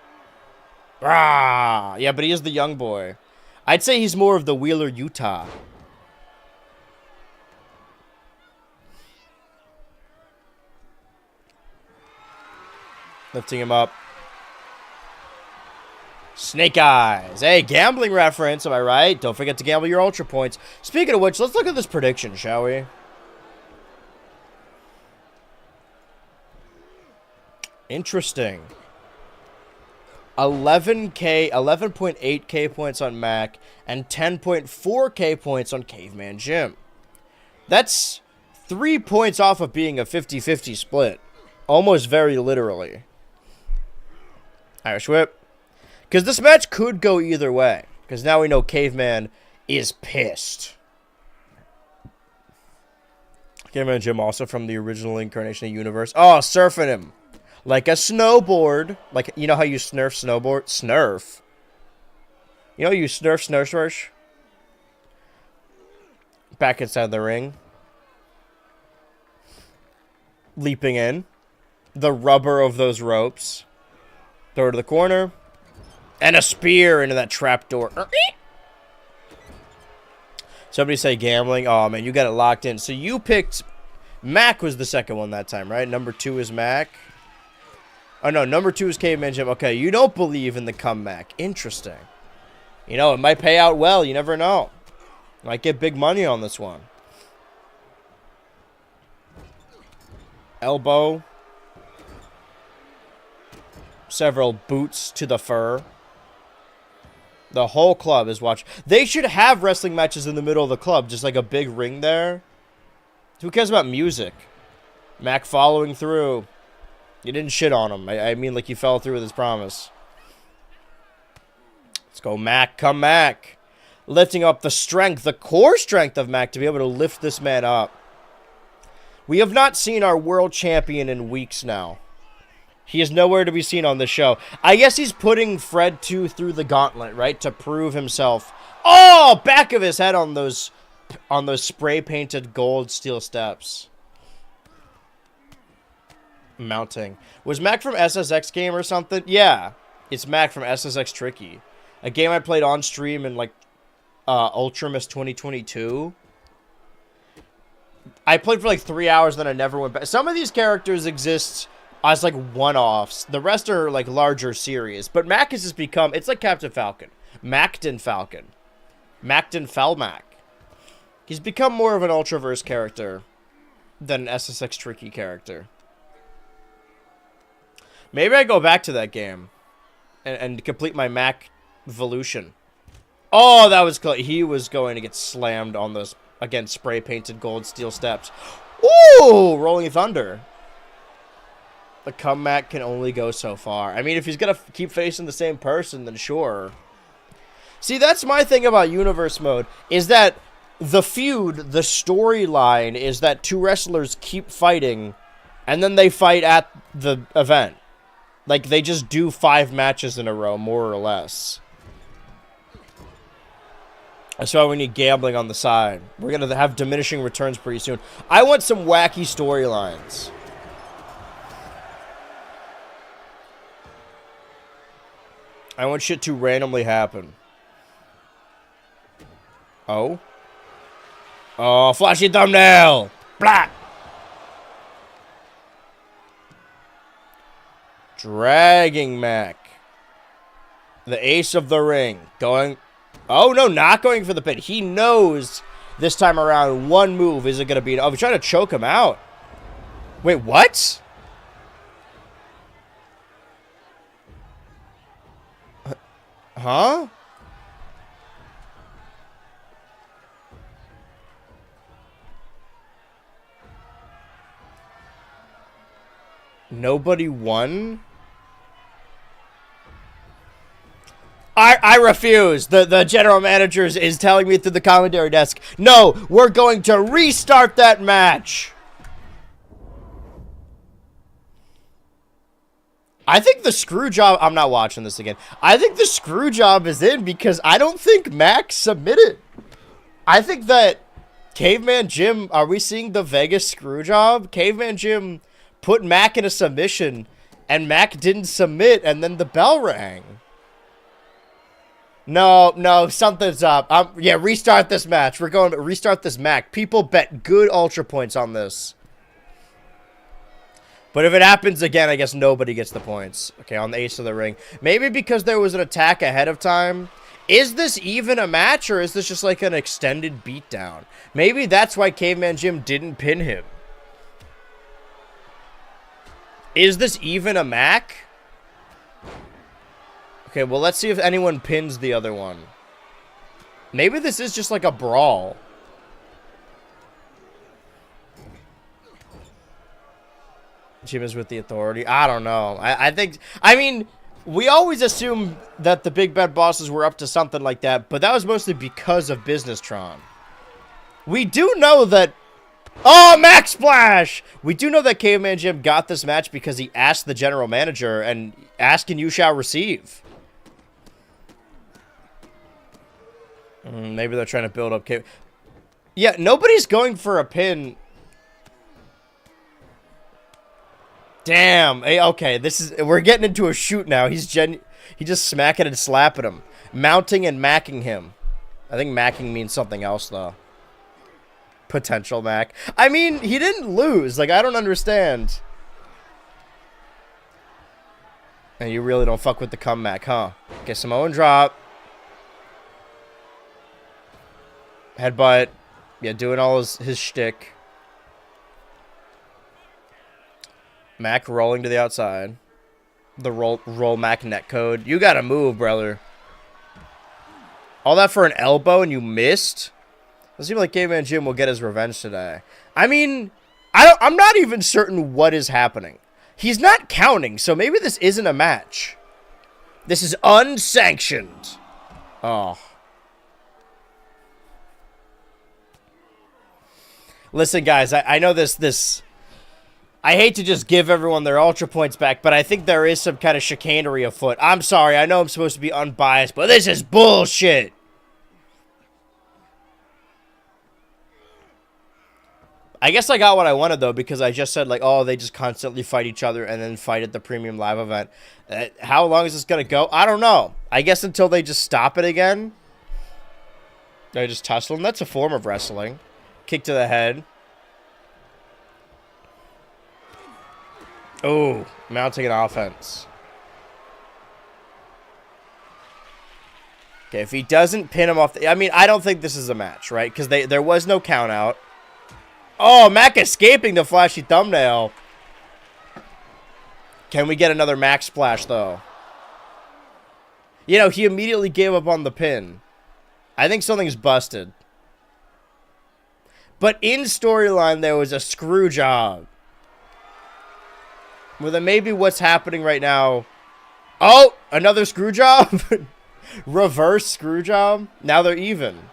Rah! Yeah, but he is the young boy. I'd say he's more of the Wheeler, Utah. Lifting him up. Snake Eyes. Hey, gambling reference, am I right? Don't forget to gamble your Ultra Points. Speaking of which, let's look at this prediction, shall we? Interesting. 11.8k points on Mac and 10.4k points on Caveman Jim. That's 3 points off of being a 50-50 split. Almost very literally. Irish Whip. Because this match could go either way. Because now we know Caveman is pissed. Caveman Jim also from the original incarnation of the universe. Oh, surfing him. Like a snowboard. Like, you know how you snurf snowboard? Snurf. You know you snurf. Back inside the ring. Leaping in. The rubber of those ropes. Throw it to the corner. And a spear into that trapdoor. Somebody say gambling. Oh, man, you got it locked in. So you picked... Mac was the second one that time, right? Number 2 is Mac. Oh, no, number 2 is Caveman Jim. Okay, you don't believe in the comeback. Interesting. You know, it might pay out well. You never know. Might get big money on this one. Elbow. Several boots to the fur. The whole club is watching. They should have wrestling matches in the middle of the club. Just like a big ring there. Who cares about music? Mac following through. You didn't shit on him. I mean, like, he fell through with his promise. Let's go, Mac. Come, Mac. Lifting up the strength, the core strength of Mac to be able to lift this man up. We have not seen our world champion in weeks now. He is nowhere to be seen on this show. I guess he's putting Fred 2 through the gauntlet, right? To prove himself. Oh, back of his head on those spray-painted gold steel steps. Mounting. Was Mac from SSX game or something? Yeah. It's Mac from SSX Tricky. A game I played on stream in, like, Ultramus 2022. I played for, like, 3 hours, then I never went back. Some of these characters exist as, like, one-offs. The rest are, like, larger series. But Mac has just become... It's like Captain Falcon. Macton Falcon. Macton Falmac. He's become more of an Ultraverse character than an SSX Tricky character. Maybe I go back to that game and complete my Mac evolution. Oh, that was close. He was going to get slammed on those, again, spray-painted gold steel steps. Ooh, Rolling Thunder. The comeback can only go so far. I mean, if he's going to keep facing the same person, then sure. See, that's my thing about Universe Mode, is that the feud, the storyline, is that two wrestlers keep fighting, and then they fight at the event. Like, they just do 5 matches in a row, more or less. That's why we need gambling on the side. We're going to have diminishing returns pretty soon. I want some wacky storylines. I want shit to randomly happen. Oh? Oh, flashy thumbnail! Blah! Dragging Mac. The ace of the ring. Going... Oh, no, not going for the pin. He knows this time around one move isn't going to be... Oh, he's trying to choke him out. Wait, what? Huh? Nobody won? I refuse. The general manager is telling me through the commentary desk, no, we're going to restart that match. I think the screw job... I'm not watching this again. I think the screw job is in because I don't think Max submitted. I think that Caveman Jim... Are we seeing the Vegas screw job? Caveman Jim put Mac in a submission and Mac didn't submit and then the bell rang. No, something's up. Yeah, restart this match. We're going to restart this Mac. People bet good Ultra points on this. But if it happens again, I guess nobody gets the points. Okay, on the ace of the ring. Maybe because there was an attack ahead of time. Is this even a match, or is this just like an extended beatdown? Maybe that's why Caveman Jim didn't pin him. Is this even a Mac? Okay, well, let's see if anyone pins the other one. Maybe this is just like a brawl. Jim is with the authority. I don't know. I think... I mean, we always assume that the Big Bad Bosses were up to something like that, but that was mostly because of Businesstron. We do know that... Oh, Max Splash! We do know that Caveman Jim got this match because he asked the general manager, and ask and you shall receive. Maybe they're trying to build up... Yeah, nobody's going for a pin... Damn. Hey, okay, this is... We're getting into a shoot now. He just smacking and slapping him. Mounting and macking him. I think macking means something else, though. Potential Mac. I mean, he didn't lose. Like, I don't understand. And you really don't fuck with the comeback, huh? Okay, Samoan drop. Headbutt. Yeah, doing all his shtick. Mac rolling to the outside. The roll Mac net code. You gotta move, brother. All that for an elbow and you missed? It seems like Caveman Jim will get his revenge today. I mean, I'm not even certain what is happening. He's not counting, so maybe this isn't a match. This is unsanctioned. Oh. Listen, guys, I know this... I hate to just give everyone their Ultra points back, but I think there is some kind of chicanery afoot. I'm sorry, I know I'm supposed to be unbiased, but this is bullshit! I guess I got what I wanted, though, because I just said, like, oh, they just constantly fight each other and then fight at the Premium Live event. How long is this going to go? I don't know. I guess until they just stop it again. They just tussle them. That's a form of wrestling. Kick to the head. Oh, mounting an offense. Okay, if he doesn't pin him off... I mean, I don't think this is a match, right? Because there was no count out. Oh, Mac escaping the flashy thumbnail. Can we get another Mac splash, though? You know, he immediately gave up on the pin. I think something's busted. But in storyline, there was a screw job. Well, then maybe what's happening right now... Oh, another screw job? Reverse screw job? Now they're even.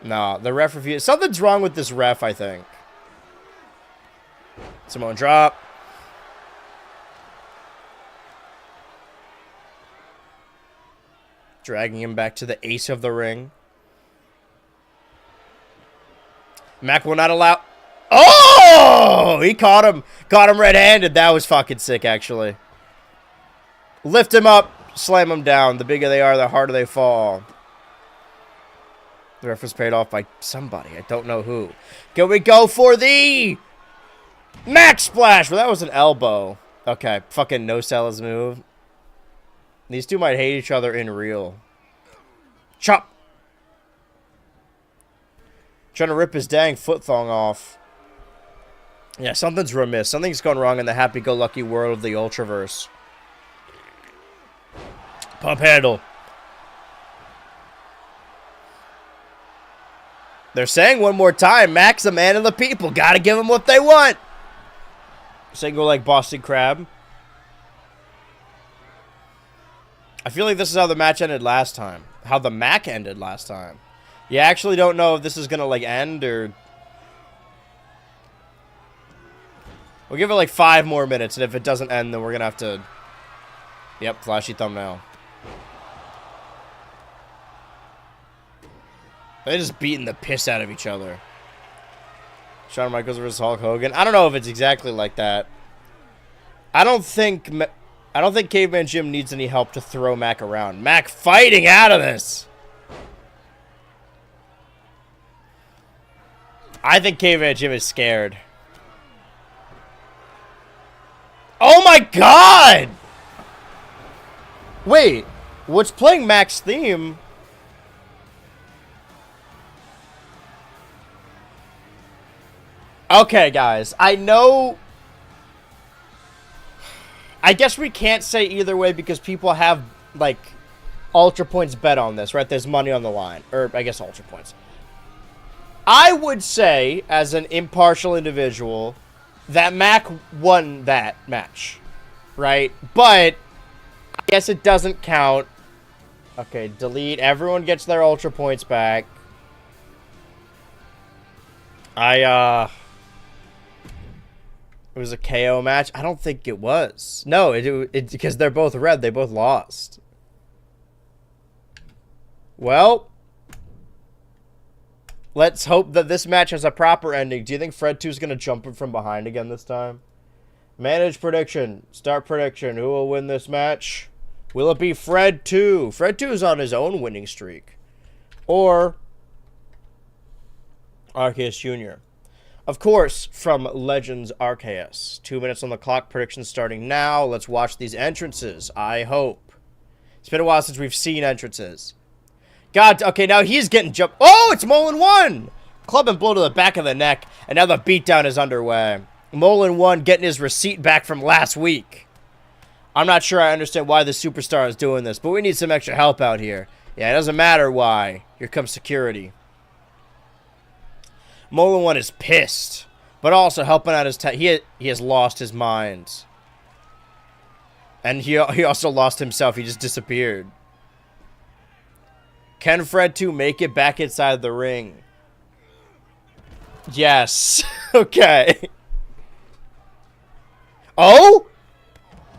No, the ref refused. Something's wrong with this ref, I think. Samoan drop. Dragging him back to the ace of the ring. Mac will not allow... Oh! He caught him. Caught him red-handed. That was fucking sick, actually. Lift him up. Slam him down. The bigger they are, the harder they fall. The ref was paid off by somebody. I don't know who. Can we go for the Mac Splash? Well, that was an elbow. Okay. Fucking no-sell his move. These two might hate each other in real. Chop. Trying to rip his dang foot thong off. Yeah, something's remiss. Something's gone wrong in the happy-go-lucky world of the Ultraverse. Pump handle. They're saying one more time, Mac's a man of the people. Gotta give them what they want. Single like Boston Crab. I feel like this is how the match ended last time. How the Mac ended last time. You actually don't know if this is gonna, like, end or... We'll give it, like, 5 more minutes, and if it doesn't end, then we're gonna have to... Yep, flashy thumbnail. They're just beating the piss out of each other. Shawn Michaels versus Hulk Hogan. I don't know if it's exactly like that. I don't think Caveman Jim needs any help to throw Mac around. Mac fighting out of this. I think Caveman Jim is scared. Oh my god! Wait, what's playing Mac's theme? Okay, guys, I know... I guess we can't say either way because people have, like, Ultra Points bet on this, right? There's money on the line. Or, I guess Ultra Points. I would say, as an impartial individual, that Mac won that match, right? But, I guess it doesn't count. Okay, delete. Everyone gets their Ultra Points back. It was a KO match? I don't think it was. No, it because they're both red. They both lost. Well, let's hope that this match has a proper ending. Do you think Fred 2 is going to jump him from behind again this time? Manage prediction. Start prediction. Who will win this match? Will it be Fred 2? Fred 2 is on his own winning streak. Or RKS Jr. Of course, from Legends RKS. 2 minutes on the clock. Predictions starting now. Let's watch these entrances. I hope. It's been a while since we've seen entrances. God, okay, now he's getting jumped. Oh, it's Mullen 1! Club and blow to the back of the neck. And now the beatdown is underway. Mullen 1 getting his receipt back from last week. I'm not sure I understand why the superstar is doing this, but we need some extra help out here. Yeah, it doesn't matter why. Here comes security. Mullen 1 is pissed, but also helping out his... He has lost his mind. And he also lost himself. He just disappeared. Can Fred 2 make it back inside the ring? Yes. Okay. Oh?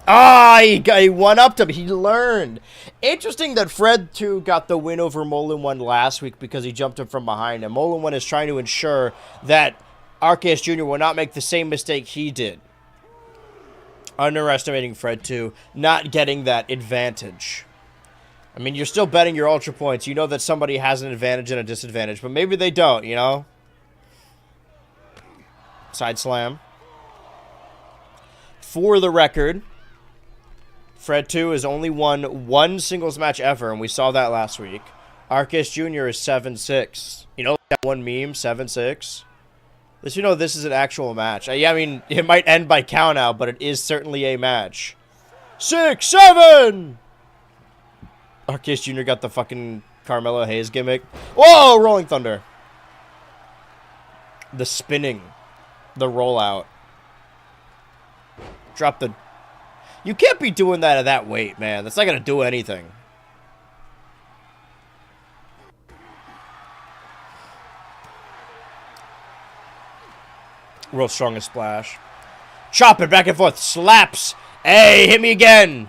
Ah, he one-upped him. He learned. Interesting that Fred 2 got the win over Molin 1 last week because he jumped him from behind him. Molin 1 is trying to ensure that Arceus Jr. will not make the same mistake he did. Underestimating Fred 2, not getting that advantage. I mean, you're still betting your Ultra points. You know that somebody has an advantage and a disadvantage, but maybe they don't, you know? Side slam. For the record, Fred 2 has only won one singles match ever, and we saw that last week. Arceus Jr. is 7-6. You know that one meme, 7-6? At least you know this is an actual match. Yeah, I mean, it might end by count out, but it is certainly a match. 6-7! Arceus Jr. got the fucking Carmelo Hayes gimmick. Whoa, Rolling Thunder. The spinning. The rollout. Drop the... You can't be doing that at that weight, man. That's not going to do anything. World's strongest splash. Chop it back and forth. Slaps. Hey, hit me again.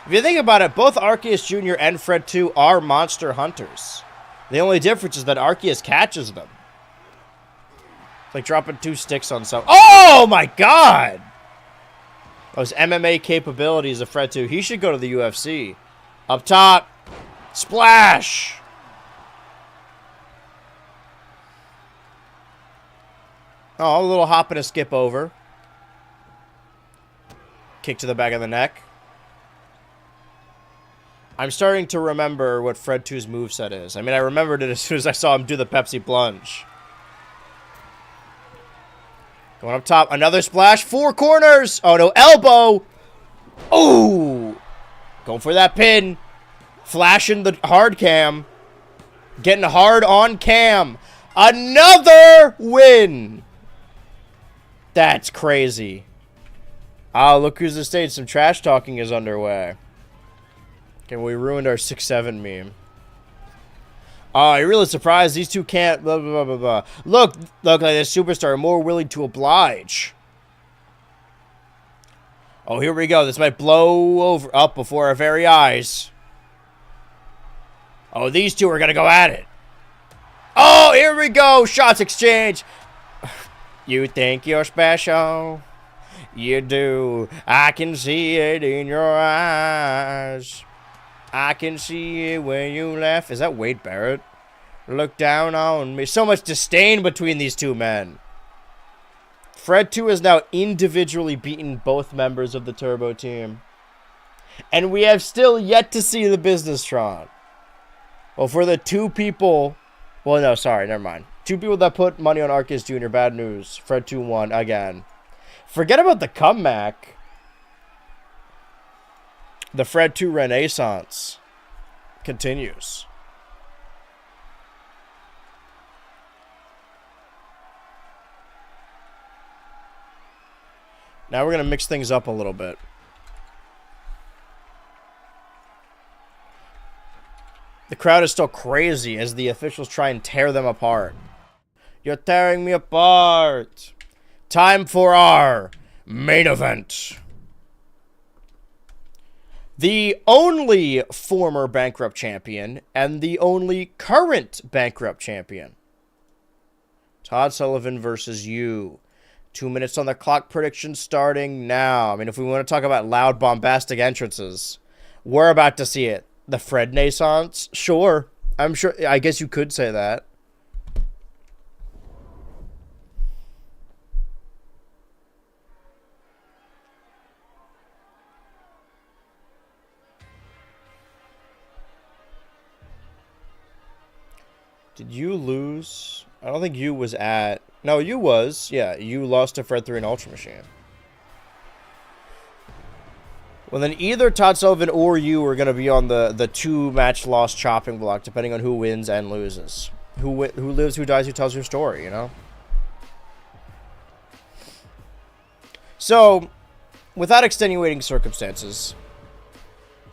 If you think about it, both Arceus Jr. and Fred 2 are monster hunters. The only difference is that Arceus catches them. It's like dropping 2 sticks on some... Oh, my God! Those MMA capabilities of Fred 2. He should go to the UFC. Up top. Splash! Oh, a little hop and a skip over. Kick to the back of the neck. I'm starting to remember what Fred 2's moveset is. I mean, I remembered it as soon as I saw him do the Pepsi plunge. Going up top. Another splash. 4 corners. Oh, no. Elbow. Oh. Going for that pin. Flashing the hard cam. Getting hard on cam. Another win. That's crazy. Oh, look who's the stage. Some trash talking is underway. Okay, we ruined our 6-7 meme. Oh, you're really surprised these two can't blah, blah, blah, blah. Look like this superstar more willing to oblige. Oh, here we go. This might blow up before our very eyes. Oh, these two are going to go at it. Oh, here we go. Shots exchange. You think you're special? You do. I can see it in your eyes. I can see it when you laugh. Is that Wade Barrett? Look down on me. So much disdain between these two men. Fred 2 has now individually beaten both members of the Turbo team. And we have still yet to see the Business-tron. Well, for the 2 people... Well, no, sorry, never mind. 2 people that put money on Arceus Jr., bad news. Fred 2 won again. Forget about the comeback. The Fred 2 Renaissance continues. Now we're going to mix things up a little bit. The crowd is still crazy as the officials try and tear them apart. You're tearing me apart. Time for our main event. The only former bankrupt champion and the only current bankrupt champion. Todd Sullivan versus you. 2 minutes on the clock, prediction starting now. I mean, if we want to talk about loud, bombastic entrances, we're about to see it. The Fred Renaissance? Sure. I'm sure. I guess you could say that. Did you lose? I don't think you was at... No, you was. Yeah, you lost to Fred 3 and Ultra Machine. Well, then either Todd Sullivan or you are going to be on the 2-match loss chopping block, depending on who wins and loses. Who lives, who dies, who tells your story, you know? So, without extenuating circumstances,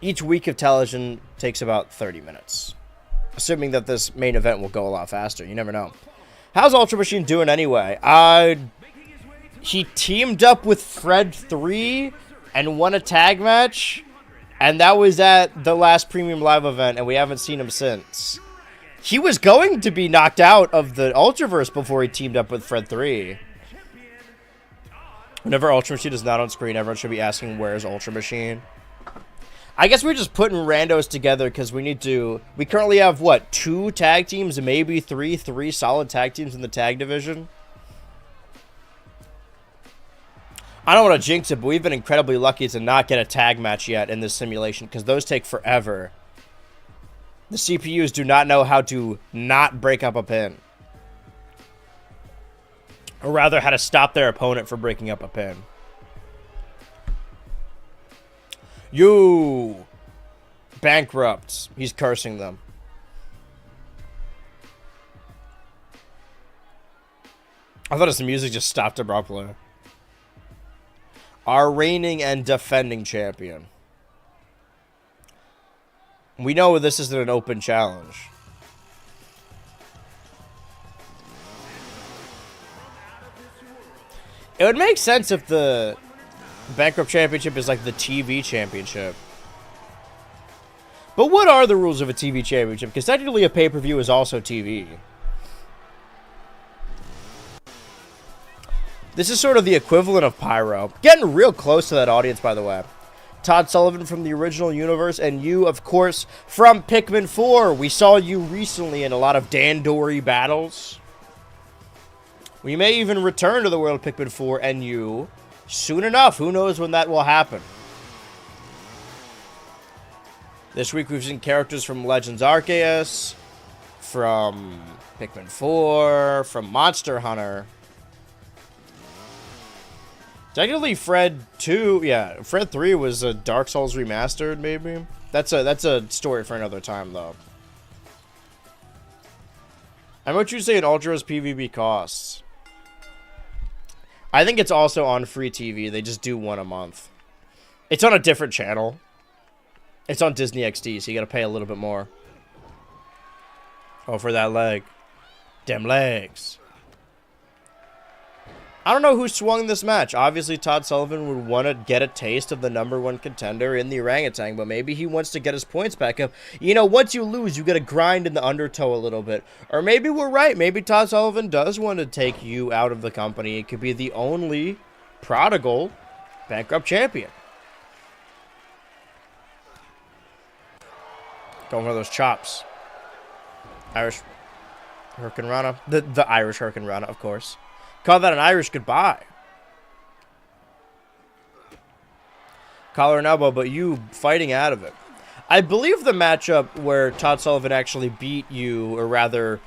each week of television takes about 30 minutes. Assuming that this main event will go a lot faster. You never know. How's Ultra Machine doing anyway? He teamed up with Fred 3 and won a tag match. And that was at the last Premium Live event, and we haven't seen him since. He was going to be knocked out of the Ultraverse before he teamed up with Fred 3. Whenever Ultra Machine is not on screen, everyone should be asking, where's Ultra Machine? I guess we're just putting randos together because we need to... We currently have, what, 2 tag teams, maybe 3 solid tag teams in the tag division? I don't want to jinx it, but we've been incredibly lucky to not get a tag match yet in this simulation because those take forever. The CPUs do not know how to not break up a pin. Or rather, how to stop their opponent from breaking up a pin. You! Bankrupts. He's cursing them. I thought his music just stopped abruptly. Our reigning and defending champion. We know this isn't an open challenge. It would make sense if the Bankrupt Championship is like the TV Championship. But what are the rules of a TV Championship? Because technically a pay-per-view is also TV. This is sort of the equivalent of Pyro. Getting real close to that audience, by the way. Todd Sullivan from the original universe, and you, of course, from Pikmin 4. We saw you recently in a lot of Dandori battles. We may even return to the world of Pikmin 4 and you soon enough. Who knows when that will happen? This week we've seen characters from Legends Arceus, from Pikmin 4, from Monster Hunter. Technically, Fred 2, yeah, Fred 3 was a Dark Souls remastered, maybe? That's a story for another time, though. And what you say an Ultra's PvP costs? I think it's also on free TV. They just do one a month. It's on a different channel. It's on Disney XD, so you gotta pay a little bit more. Oh, for that leg. Dem legs. I don't know who swung this match. Obviously, Todd Sullivan would want to get a taste of the #1 contender in the orangutan, but maybe he wants to get his points back up. You know, once you lose, you got to grind in the undertow a little bit. Or maybe we're right. Maybe Todd Sullivan does want to take you out of the company. It could be the only prodigal bankrupt champion. Going for those chops. Irish Hurricane Rana. The Irish Hurricane Rana, of course. Call that an Irish goodbye. Collar and elbow, but you fighting out of it. I believe the matchup where Todd Sullivan actually beat you, or rather,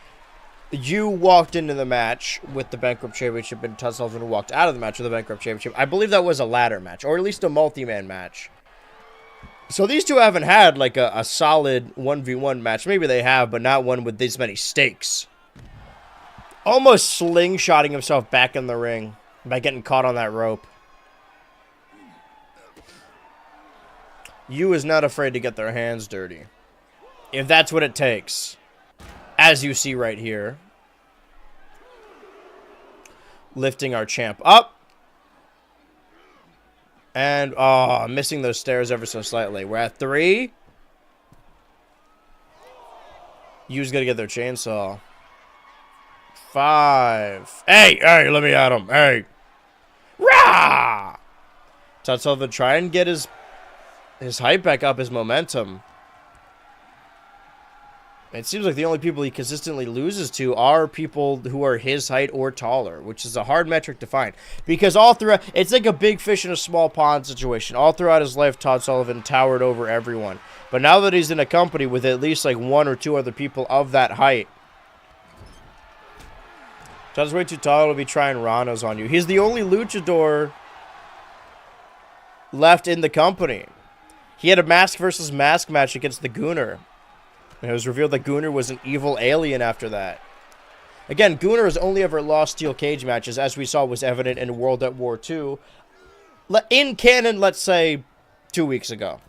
you walked into the match with the Bankrupt Championship and Todd Sullivan walked out of the match with the Bankrupt Championship. I believe that was a ladder match, or at least a multi-man match. So these two haven't had like a solid 1v1 match. Maybe they have, but not one with this many stakes. Almost slingshotting himself back in the ring by getting caught on that rope. You is not afraid to get their hands dirty. If that's what it takes. As you see right here. Lifting our champ up. And, oh, missing those stairs ever so slightly. We're at 3. You's gonna get their chainsaw. 5. Hey, let me at him. Hey. Rah! Todd Sullivan try and get his hype back up, his momentum. It seems like the only people he consistently loses to are people who are his height or taller, which is a hard metric to find. Because all throughout, it's like a big fish in a small pond situation. All throughout his life, Todd Sullivan towered over everyone. But now that he's in a company with at least like 1 or 2 other people of that height, Todd's way too tall to be trying Ranos on you. He's the only luchador left in the company. He had a mask versus mask match against the Gooner. And it was revealed that Gooner was an evil alien after that. Again, Gooner has only ever lost steel cage matches, as we saw was evident in World at War II. In canon, let's say, 2 weeks ago.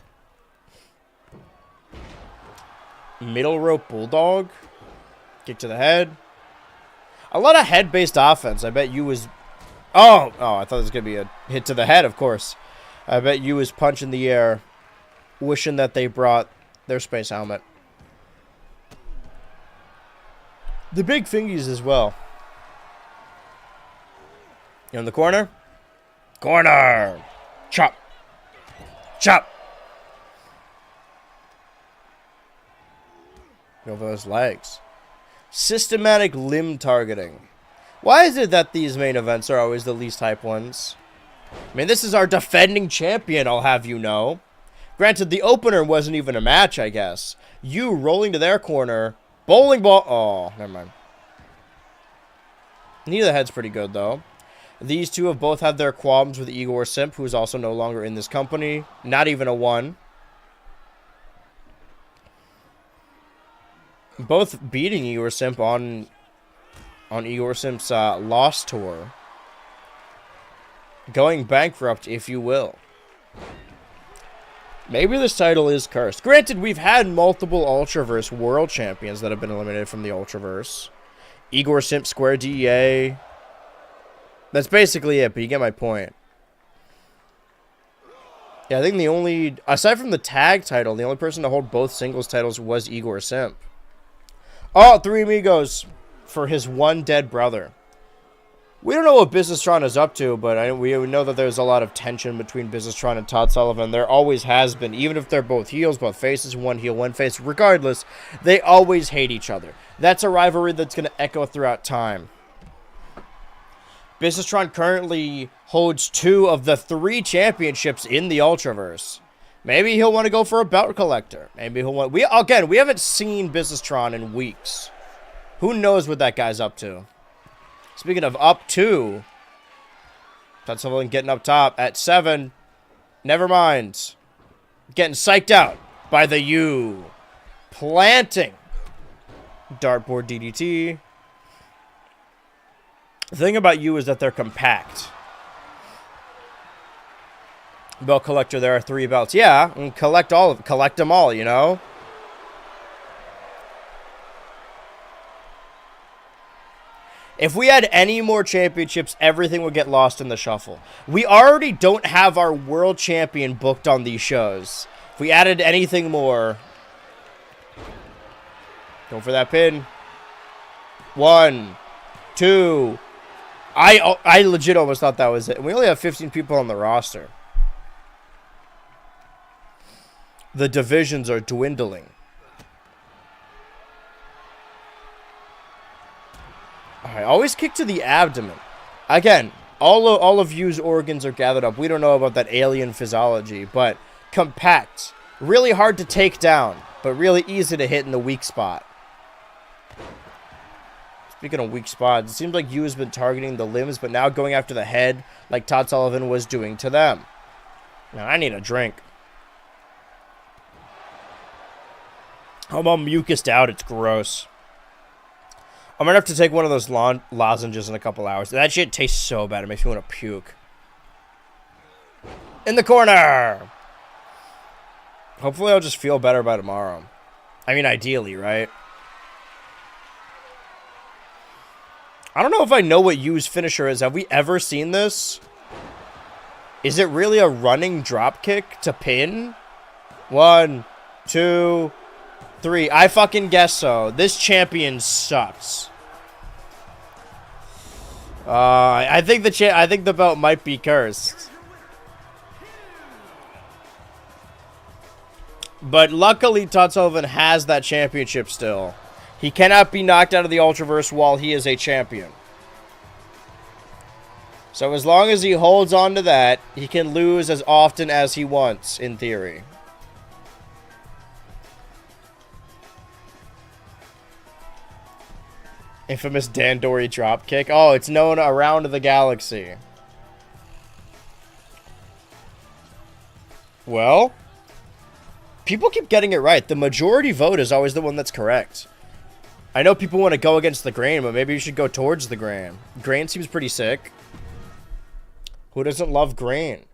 Middle rope bulldog. Kick to the head. A lot of head-based offense. I bet you was... Oh, I thought it was going to be a hit to the head, of course. I bet you was punching the air, wishing that they brought their space helmet. The big fingies as well. In the corner. Corner. Chop. Chop. Go for those legs. Systematic limb targeting. Why is it that these main events are always the least hype ones? I mean, this is our defending champion, I'll have you know. Granted, the opener wasn't even a match, I guess. You rolling to their corner. Bowling ball. Oh, never mind. Neither head's pretty good, though. These two have both had their qualms with Igor Simp, who is also no longer in this company. Not even a 1. Both beating Igor Simp on Igor Simp's Lost Tour. Going bankrupt, if you will. Maybe this title is cursed. Granted, we've had multiple Ultraverse world champions that have been eliminated from the Ultraverse. Igor Simp, Square DEA. That's basically it, but you get my point. Yeah, I think the only... Aside from the tag title, the only person to hold both singles titles was Igor Simp. Oh, 3 Amigos for his one dead brother. We don't know what Businesstron is up to, but we know that there's a lot of tension between Businesstron and Todd Sullivan. There always has been. Even if they're both heels, both faces, one heel, one face. Regardless, they always hate each other. That's a rivalry that's going to echo throughout time. Businesstron currently holds 2 of the 3 championships in the Ultraverse. Maybe he'll want to go for a belt collector. Maybe he'll want... we haven't seen Businesstron in weeks. Who knows what that guy's up to? Speaking of up to... Todd Sullivan getting up top at 7. Never mind. Getting psyched out by the U. Planting. Dartboard DDT. The thing about U is that they're compact. Belt collector, there are 3 belts. Yeah, and collect them all, you know? If we had any more championships, everything would get lost in the shuffle. We already don't have our world champion booked on these shows. If we added anything more... Go for that pin. 1, 2... I legit almost thought that was it. We only have 15 people on the roster. The divisions are dwindling. Alright, always kick to the abdomen. Again, all of you's organs are gathered up. We don't know about that alien physiology, but compact. Really hard to take down, but really easy to hit in the weak spot. Speaking of weak spots, it seems like you has been targeting the limbs, but now going after the head like Todd Sullivan was doing to them. Now, I need a drink. I'm all mucused out. It's gross. I'm going to have to take one of those lozenges in a couple hours. That shit tastes so bad. It makes me want to puke. In the corner! Hopefully I'll just feel better by tomorrow. I mean, ideally, right? I don't know if I know what Yu's finisher is. Have we ever seen this? Is it really a running drop kick to pin? 1, 2, 3. I fucking guess so. This champion sucks. I think the belt might be cursed. But luckily, Todd Sullivan has that championship still. He cannot be knocked out of the Ultraverse while he is a champion. So as long as he holds on to that, he can lose as often as he wants, in theory. Infamous Dandori dropkick. Oh, it's known around the galaxy. Well, people keep getting it right. The majority vote is always the one that's correct. I know people want to go against the grain, but maybe you should go towards the grain. Grain seems pretty sick. Who doesn't love grain?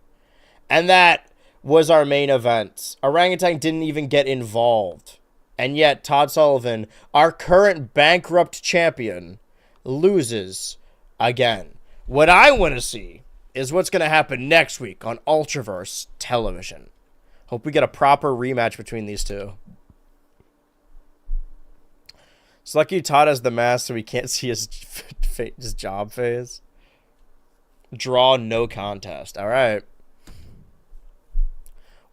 And that was our main event. Orangutan didn't even get involved. And yet, Todd Sullivan, our current bankrupt champion, loses again. What I want to see is what's going to happen next week on Ultraverse television. Hope we get a proper rematch between these two. It's lucky Todd has the mask so we can't see his job phase. Draw no contest. All right.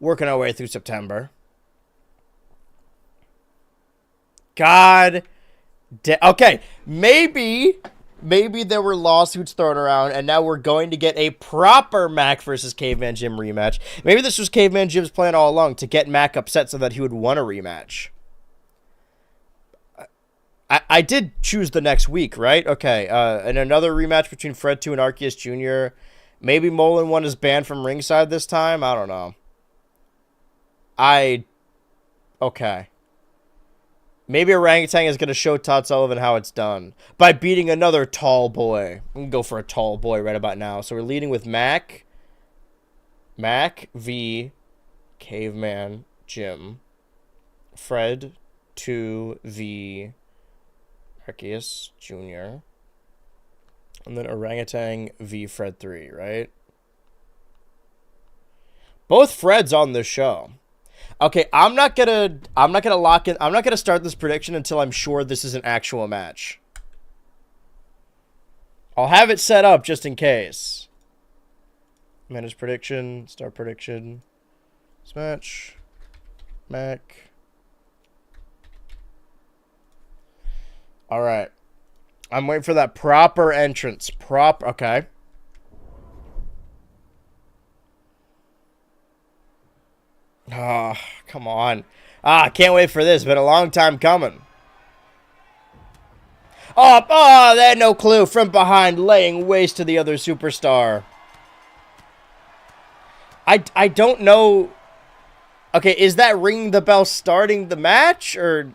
Working our way through September. God. Okay. Maybe there were lawsuits thrown around, and now we're going to get a proper Mac versus Caveman Jim rematch. Maybe this was Caveman Jim's plan all along, to get Mac upset so that he would want a rematch. I did choose the next week, right? Okay, and another rematch between Fred 2 and Arceus Jr. Maybe Molin 1 is banned from ringside this time? I don't know. Okay. Maybe Orangutan is going to show Todd Sullivan how it's done by beating another tall boy. We can go for a tall boy right about now. So we're leading with Mac v. Caveman Jim. Fred 2 v. Arceus Jr. And then Orangutan v. Fred 3, right? Both Freds on this show. Okay, I'm not gonna lock in. I'm not gonna start this prediction until I'm sure this is an actual match. I'll have it set up just in case. Manage prediction, start prediction, match, Mac. All right, I'm waiting for that proper entrance. Okay. Oh, come on. Can't wait for this. Been a long time coming. Oh, they had no clue. From behind, laying waste to the other superstar. I don't know. Okay, is that ringing the bell starting the match, or...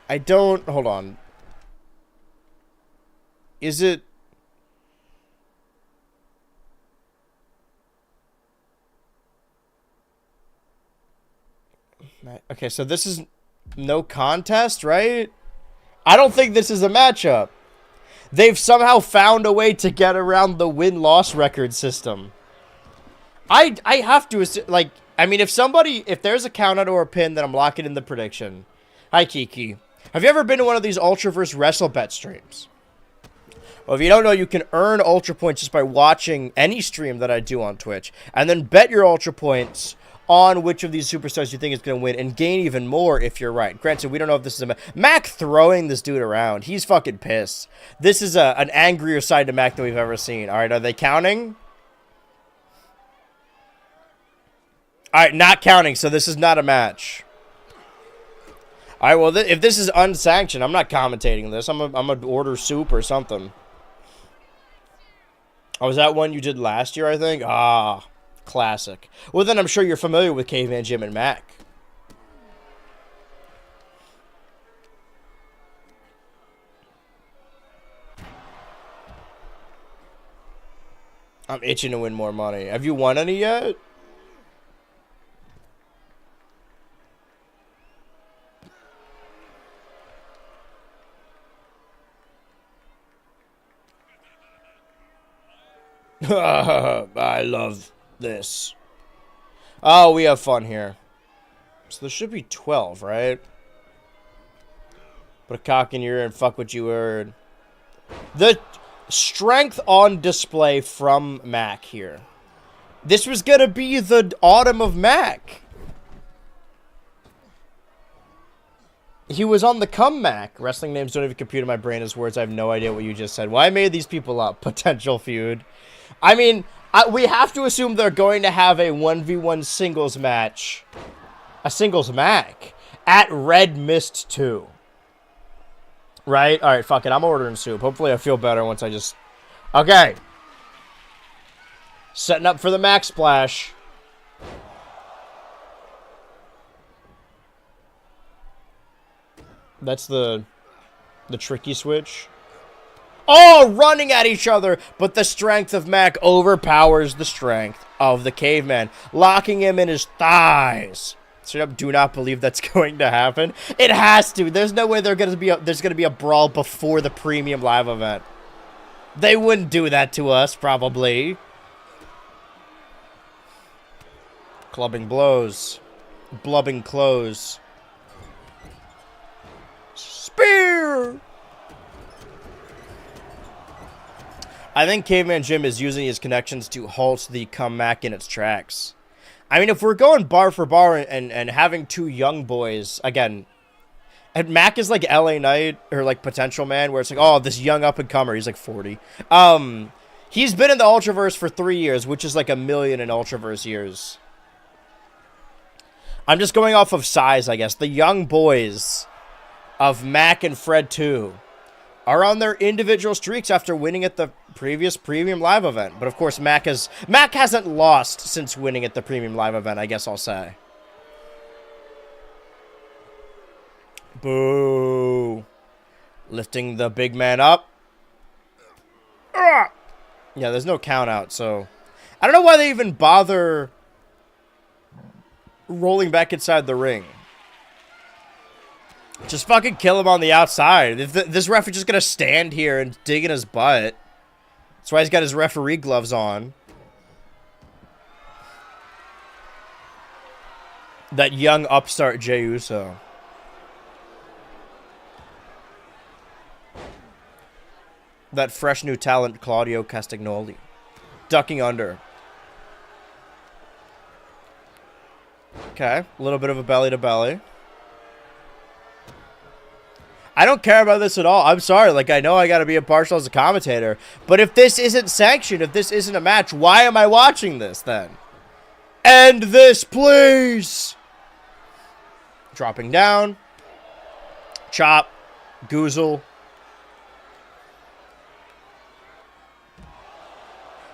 I don't... Hold on. Is it... Okay, so this is no contest, right? I don't think this is a matchup. They've somehow found a way to get around the win-loss record system. I have to assume, like, I mean, if there's a count out or a pin, then I'm locking in the prediction. Hi, Kiki. Have you ever been to one of these Ultraverse WrestleBet streams? Well, if you don't know, you can earn Ultra Points just by watching any stream that I do on Twitch, and then bet your Ultra Points on which of these superstars you think is going to win, and gain even more if you're right. Granted, we don't know if this is a... Mac throwing this dude around. He's fucking pissed. This is an angrier side to Mac than we've ever seen. All right, are they counting? All right, not counting, so this is not a match. All right, well, if this is unsanctioned, I'm not commentating this. I'm gonna order soup or something. Oh, was that one you did last year, I think? Classic. Well, then I'm sure you're familiar with Caveman Jim and Mac. I'm itching to win more money. Have you won any yet? I love this. Oh, we have fun here. So there should be 12, right? Put a cock in your ear and fuck what you heard. The strength on display from Mac here. This was gonna be the autumn of Mac. He was on the comeback. Wrestling names don't even compute in my brain as words. I have no idea what you just said. Well, I made these people up. Potential feud. I mean, we have to assume they're going to have a 1v1 singles match. A singles Mac. At Red Mist 2. Right? Alright, fuck it. I'm ordering soup. Hopefully I feel better once I just... Okay. Setting up for the Mac Splash. That's the tricky switch. all running at each other, but the strength of Mac overpowers the strength of the caveman, locking him in his thighs. Straight up, do not believe that's going to happen. It has to. There's no way there's going to be a brawl before the premium live event. They wouldn't do that to us, probably. Clubbing blows. Blubbing close. Spear! I think Caveman Jim is using his connections to halt the comeback in its tracks. I mean, if we're going bar for bar and having two young boys, again, and Mac is like LA Knight or like Potential Man, where it's like, oh, this young up-and-comer, he's like 40. He's been in the Ultraverse for 3 years, which is like 1 million in Ultraverse years. I'm just going off of size, I guess. The young boys of Mac and Fred 2 are on their individual streaks after winning at the previous Premium Live event. But of course, Mac hasn't lost since winning at the Premium Live event, I guess I'll say. Boo. Lifting the big man up. Yeah, there's no count out, so I don't know why they even bother rolling back inside the ring. Just fucking kill him on the outside. This ref is just gonna stand here and dig in his butt. That's why he's got his referee gloves on. That young upstart Jey Uso. That fresh new talent Claudio Castagnoli. Ducking under. Okay, a little bit of a belly to belly. I don't care about this at all. I'm sorry. Like, I know I got to be impartial as a commentator. But if this isn't sanctioned, if this isn't a match, why am I watching this then? End this, please. Dropping down. Chop. Goozle.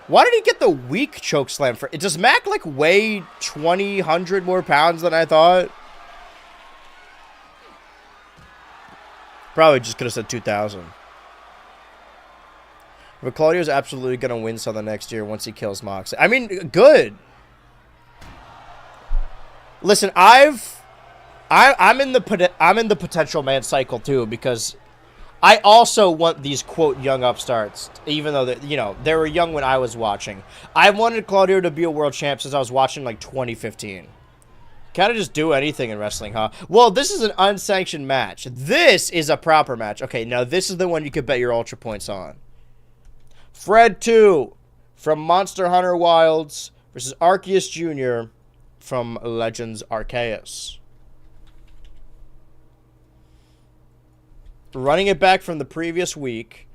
Why did he get the weak choke slam for? Does Mac like weigh 100 more pounds than I thought? Probably just could have said 2,000. But Claudio's absolutely going to win Southern next year once he kills Mox. I mean, good. Listen, I'm in the potential man cycle too, because I also want these quote young upstarts, even though they were young when I was watching. I wanted Claudio to be a world champ since I was watching like 2015. Kind of just do anything in wrestling, huh? Well, this is an unsanctioned match. This is a proper match. Okay, now this is the one you could bet your ultra points on. Fred 2 from Monster Hunter Wilds versus Arceus Jr. from Legends Arceus. Running it back from the previous week.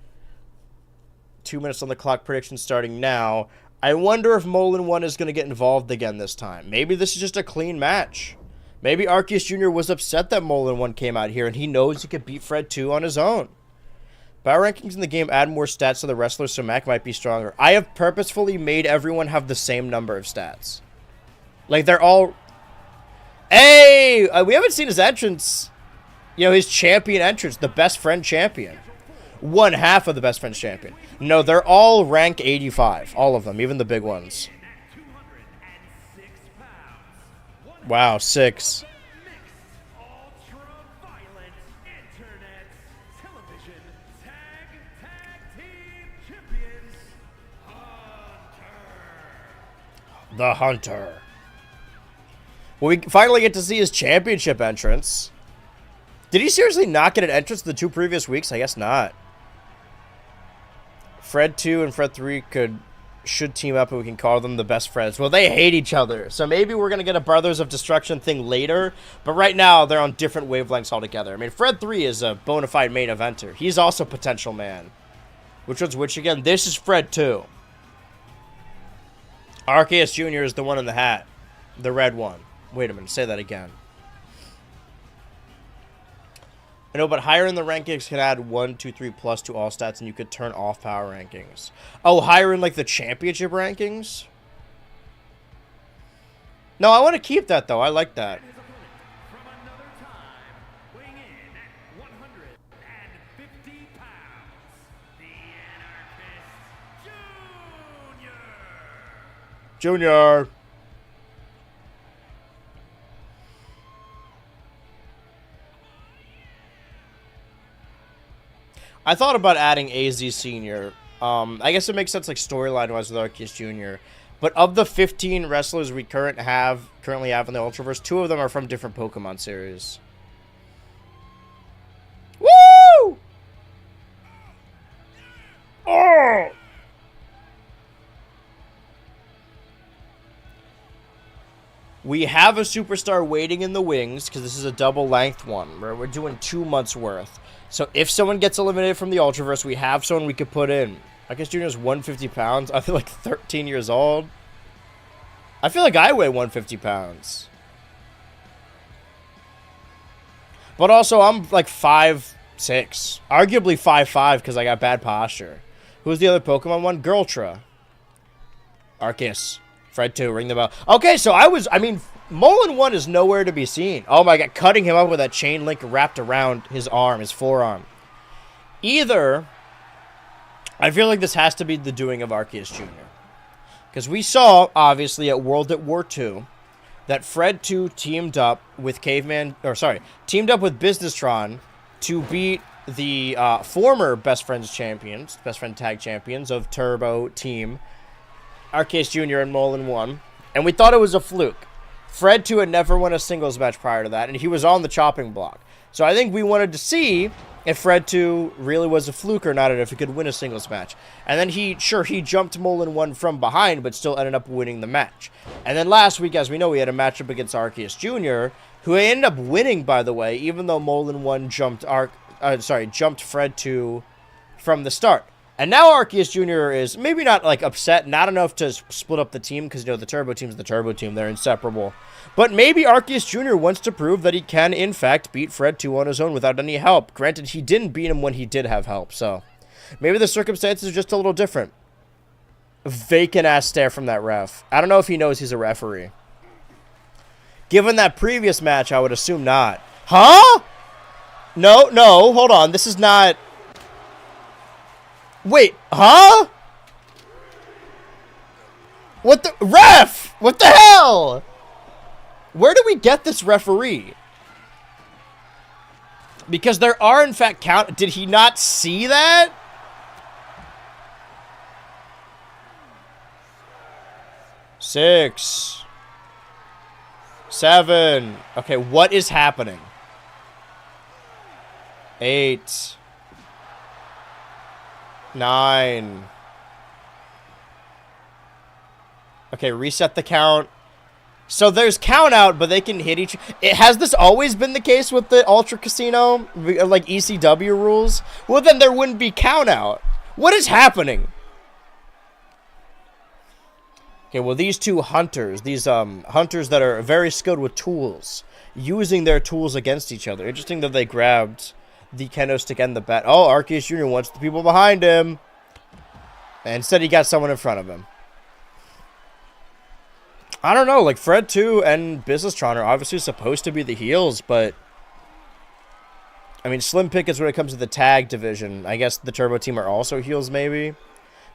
2 minutes on the clock, prediction starting now. I wonder if Molin 1 is going to get involved again this time. Maybe this is just a clean match. Maybe Arceus Jr. was upset that Molin 1 came out here and he knows he could beat Fred 2 on his own. Power rankings in the game add more stats to the wrestlers, so Mac might be stronger. I have purposefully made everyone have the same number of stats. Like, they're all... Hey! We haven't seen his entrance. You know, his champion entrance, the best friend champion. One half of the best friends champion. No, they're all rank 85. All of them, even the big ones. Wow, 6. The Hunter. Well, we finally get to see his championship entrance. Did he seriously not get an entrance the 2 previous weeks? I guess not. Fred 2 and Fred 3 should team up and we can call them the best friends. Well, they hate each other. So maybe we're going to get a Brothers of Destruction thing later. But right now, they're on different wavelengths altogether. I mean, Fred 3 is a bona fide main eventer. He's also Potential Man. Which one's which again? This is Fred 2. Arceus Jr. is the one in the hat. The red one. Wait a minute. Say that again. I know, but higher in the rankings can add 1, 2, 3 plus to all stats, and you could turn off power rankings. Oh, higher in, like, the championship rankings? No, I want to keep that, though. I like that. Junior. I thought about adding AZ Senior. I guess it makes sense, like, storyline-wise with Arceus Jr. But of the 15 wrestlers we currently have in the Ultraverse, 2 of them are from different Pokemon series. Woo! Oh! We have a superstar waiting in the wings, because this is a double-length one, where we're doing 2 months' worth. So if someone gets eliminated from the Ultraverse, we have someone we could put in. I guess Junior's 150 pounds. I feel like 13 years old. I feel like I weigh 150 pounds. But also, I'm like 5'6". Arguably 5'5", because I got bad posture. Who's the other Pokemon one? Girltra. Arceus. Fred 2, ring the bell. Okay, so I mean, Mullen 1 is nowhere to be seen. Oh my god, cutting him up with that chain link wrapped around his arm, his forearm. Either, I feel like this has to be the doing of Arceus Jr. Because we saw, obviously, at World at War 2, that Fred 2 teamed up with teamed up with Businesstron to beat the former Best Friend Tag Champions of Turbo Team, Arceus Jr. and Mullen 1, and we thought it was a fluke. Fred 2 had never won a singles match prior to that, and he was on the chopping block. So I think we wanted to see if Fred 2 really was a fluke or not, and if he could win a singles match. And then he jumped Mullen 1 from behind, but still ended up winning the match. And then last week, as we know, we had a matchup against Arceus Jr., who ended up winning, by the way, even though Mullen 1 jumped Fred 2 from the start. And now Arceus Jr. is maybe not, like, upset, not enough to split up the team, because, you know, the Turbo Team's the Turbo Team. They're inseparable. But maybe Arceus Jr. wants to prove that he can, in fact, beat Fred 2 on his own without any help. Granted, he didn't beat him when he did have help, so maybe the circumstances are just a little different. Vacant-ass stare from that ref. I don't know if he knows he's a referee. Given that previous match, I would assume not. Huh? No, hold on. This is not... Wait, huh? What the... Ref! What the hell? Where do we get this referee? Because there are, in fact, count... Did he not see that? Six. 7. Okay, what is happening? 8. 9. Okay, reset the count. So there's count out, but they can hit each... Has this always been the case with the Ultra Casino? Like ECW rules? Well, then there wouldn't be count out. What is happening? Okay, well, these two hunters, hunters that are very skilled with tools, using their tools against each other. Interesting that they grabbed the kendo stick and the bat. Oh, Arceus Jr. wants the people behind him. And instead he got someone in front of him. I don't know, like Fred 2 and Businesstron are obviously supposed to be the heels, but I mean, slim pickings when it comes to the tag division. I guess the Turbo Team are also heels, maybe.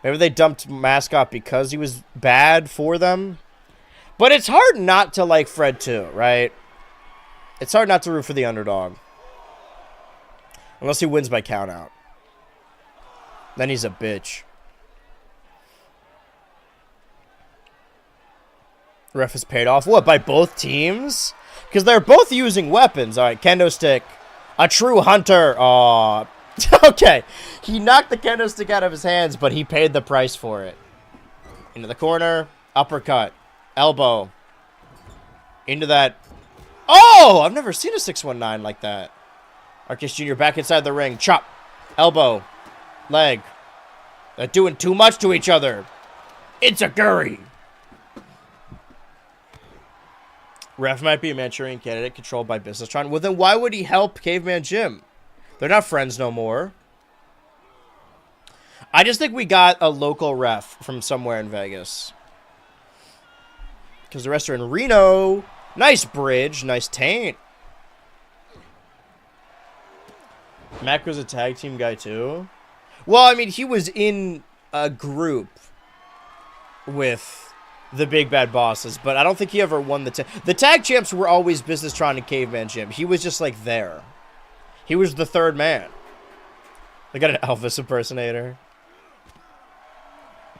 Maybe they dumped Mascot because he was bad for them. But it's hard not to like Fred 2, right? It's hard not to root for the underdog. Unless he wins by countout. Then he's a bitch. Ref is paid off. What, by both teams? Because they're both using weapons. All right, kendo stick. A true hunter. Aw. Okay. He knocked the kendo stick out of his hands, but he paid the price for it. Into the corner. Uppercut. Elbow. Into that. Oh! I've never seen a 619 like that. Arceus Jr. back inside the ring. Chop. Elbow. Leg. They're doing too much to each other. It's a curry. Ref might be a Manchurian candidate controlled by Businesstron. Well, then why would he help Caveman Jim? They're not friends no more. I just think we got a local ref from somewhere in Vegas. Because the rest are in Reno. Nice bridge. Nice taint. Mac was a tag team guy too. Well, I mean, he was in a group with the big bad bosses, but I don't think he ever won the tag champs were always Business-Tron and Caveman Jim. He was just like there. He was the third man. They got an Elvis impersonator.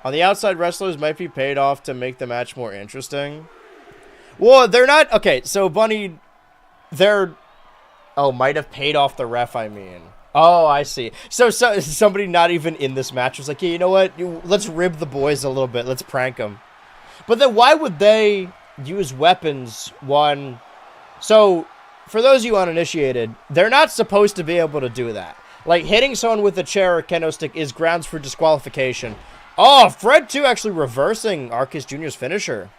On the outside, wrestlers might be paid off to make the match more interesting. Well, they're not. Okay, so Bunny, they're. Oh, might have paid off the ref, I mean. Oh, I see. So somebody not even in this match was like, yeah, you know what? Let's rib the boys a little bit. Let's prank them. But then why would they use weapons one? So, for those of you uninitiated, they're not supposed to be able to do that. Like, hitting someone with a chair or kendo stick is grounds for disqualification. Oh, Fred 2 actually reversing Arceus Jr.'s finisher.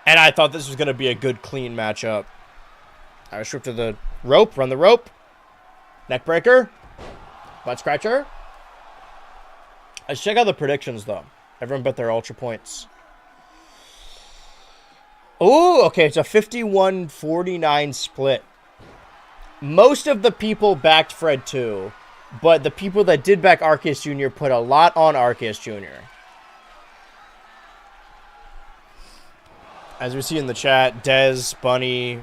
And I thought this was going to be a good, clean matchup. I was stripped to the rope, run the rope. Neck breaker. Butt scratcher. Let's check out the predictions, though. Everyone bet their Ultra points. Oh, okay, it's a 51-49 split. Most of the people backed Fred 2, but the people that did back Arceus Jr. put a lot on Arceus Jr. As we see in the chat, Dez, Bunny,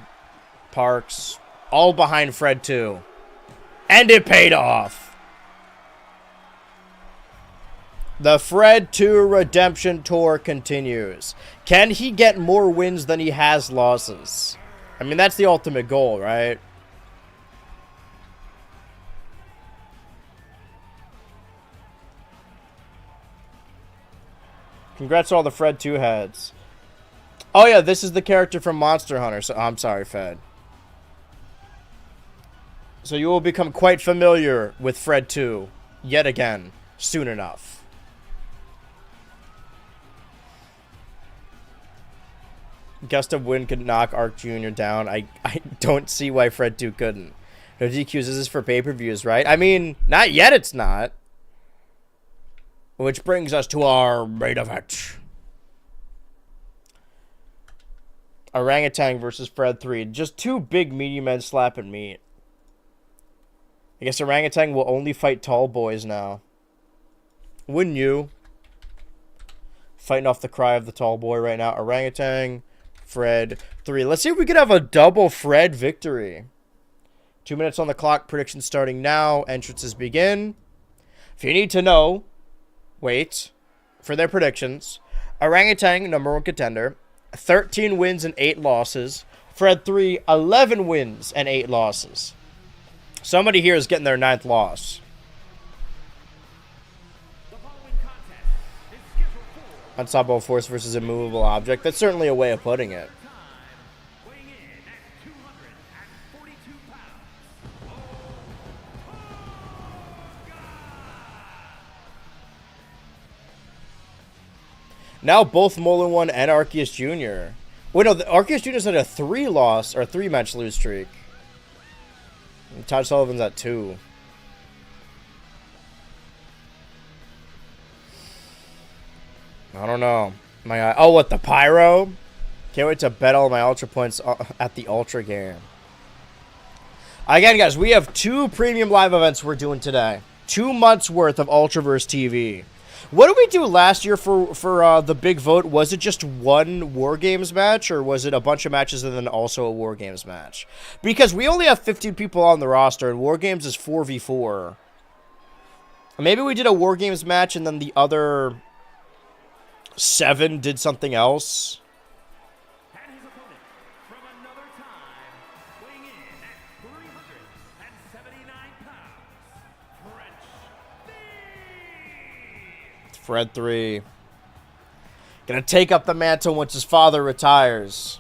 Parks, all behind Fred 2. And it paid off. The Fred 2 Redemption Tour continues. Can he get more wins than he has losses? I mean, that's the ultimate goal, right? Congrats to all the Fred 2 heads. Oh, yeah, this is the character from Monster Hunter. So I'm sorry, Fed. So you will become quite familiar with Fred 2 yet again soon enough. Gust of wind could knock Arc Jr. down. I don't see why Fred 2 couldn't. No DQs. This is for pay-per-views, right? I mean, not yet it's not. Which brings us to our main event. Orangutan versus Fred 3. Just two big meaty men slapping meat. I guess Orangutan will only fight tall boys now. Wouldn't you? Fighting off the cry of the tall boy right now. Orangutan, Fred 3. Let's see if we could have a double Fred victory. 2 minutes on the clock. Predictions starting now. Entrances begin. If you need to know, wait for their predictions. Orangutan, number 1 contender. 13 wins and 8 losses. Fred 3, 11 wins and 8 losses. Somebody here is getting their 9th loss. Unstoppable force versus immovable object. That's certainly a way of putting it. Now both Mullen 1 and Arceus Jr. Wait, no, Arceus Jr.'s had a 3-loss or 3-match lose streak. And Todd Sullivan's at 2. I don't know. Oh, what, the Pyro? Can't wait to bet all my Ultra points at the Ultra game. Again, guys, we have 2 premium live events we're doing today. 2 months worth of Ultraverse TV. What did we do last year for the big vote? Was it just one War Games match, or was it a bunch of matches and then also a War Games match? Because we only have 15 people on the roster, and War Games is 4v4. Maybe we did a War Games match, and then the other 7 did something else. Fred 3. Gonna take up the mantle once his father retires.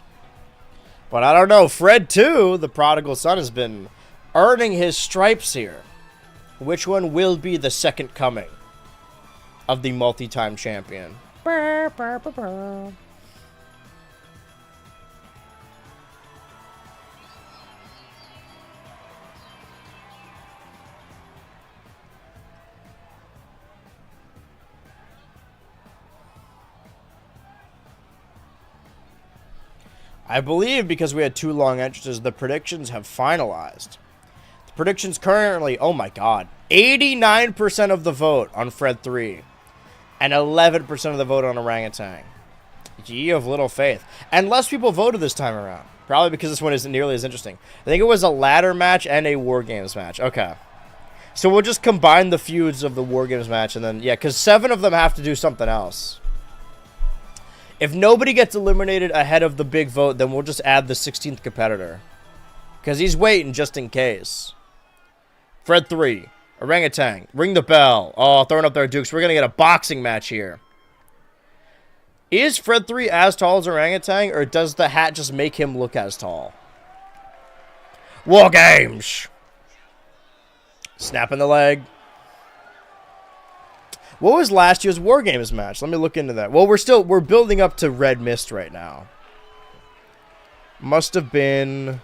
But I don't know. Fred 2, the prodigal son, has been earning his stripes here. Which one will be the second coming of the multi-time champion? Burr, burr, burr, burr. I believe because we had 2 long entrances, the predictions have finalized. The predictions currently, oh my god, 89% of the vote on Fred 3. and 11% of the vote on orangutan. Ye of little faith. And less people voted this time around. Probably because this one isn't nearly as interesting. I think it was a ladder match and a War Games match. Okay. So we'll just combine the feuds of the War Games match and then, yeah, because 7 of them have to do something else. If nobody gets eliminated ahead of the big vote, then we'll just add the 16th competitor. Because he's waiting just in case. Fred 3. Orangutan. Ring the bell. Oh, throwing up their dukes. We're going to get a boxing match here. Is Fred 3 as tall as Orangutan, or does the hat just make him look as tall? War Games! Snapping the leg. What was last year's War Games match? Let me look into that. Well, we're building up to Red Mist right now. Must have been...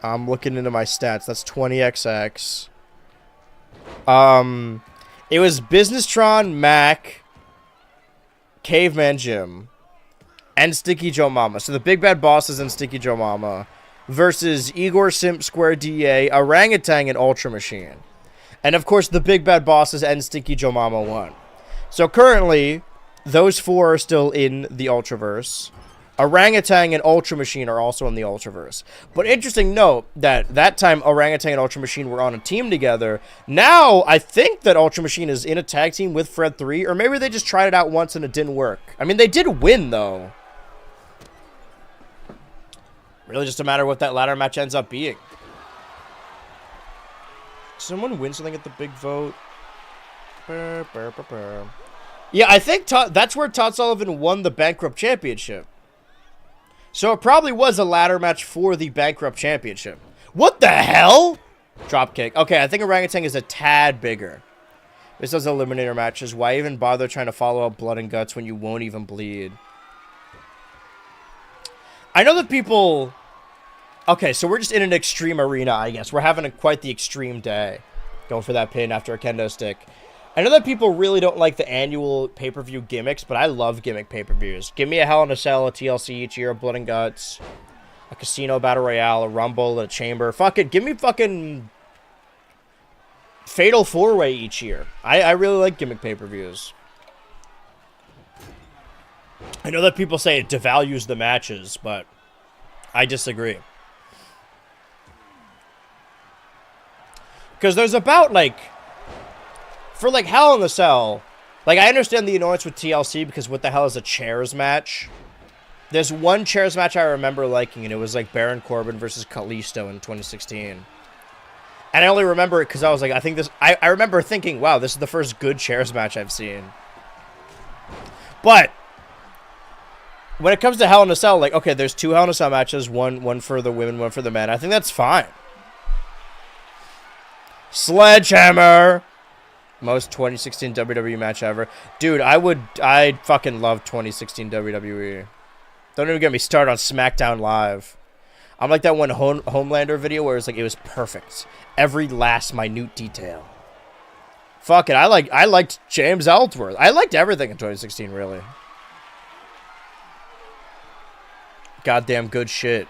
I'm looking into my stats. That's 20XX. It was Businesstron, Mac, Caveman Jim, and Sticky Joe Mama. So the Big Bad Bosses and Sticky Joe Mama versus Igor Simp, Square DA, Orangutan, and Ultra Machine. And of course, the Big Bad Bosses and Sticky Joe Mama won. So currently, those 4 are still in the Ultraverse. Orangutan and Ultra Machine are also in the Ultraverse. But interesting note that time Orangutan and Ultra Machine were on a team together. Now, I think that Ultra Machine is in a tag team with Fred 3, or maybe they just tried it out once and it didn't work. I mean, they did win, though. Really just a matter of what that ladder match ends up being. Someone win something at the big vote. Yeah, I think that's where Todd Sullivan won the Bankrupt Championship. So it probably was a ladder match for the Bankrupt Championship. What the hell? Dropkick. Okay, I think Orangutan is a tad bigger. This does eliminator matches. Why even bother trying to follow up Blood and Guts when you won't even bleed? I know that people... Okay, so we're just in an extreme arena, I guess. We're having quite the extreme day. Going for that pin after a kendo stick. I know that people really don't like the annual pay-per-view gimmicks, but I love gimmick pay-per-views. Give me a Hell in a Cell, a TLC each year, a Blood and Guts, a Casino Battle Royale, a Rumble, a Chamber. Fuck it, give me fucking Fatal 4-Way each year. I really like gimmick pay-per-views. I know that people say it devalues the matches, but I disagree. Because there's about, like... For, like, Hell in the Cell, like, I understand the annoyance with TLC because what the hell is a chairs match? There's one chairs match I remember liking, and it was, like, Baron Corbin versus Kalisto in 2016. And I only remember it because I was like, I think this... I remember thinking, wow, this is the first good chairs match I've seen. But, when it comes to Hell in a Cell, like, okay, there's 2 Hell in a Cell matches, one for the women, one for the men. I think that's fine. Sledgehammer! Most 2016 WWE match ever. Dude, I'd fucking love 2016 WWE. Don't even get me started on SmackDown Live. I'm like that one Homelander video where it's like, it was perfect. Every last minute detail. Fuck it, I liked James Ellsworth. I liked everything in 2016, really. Goddamn good shit.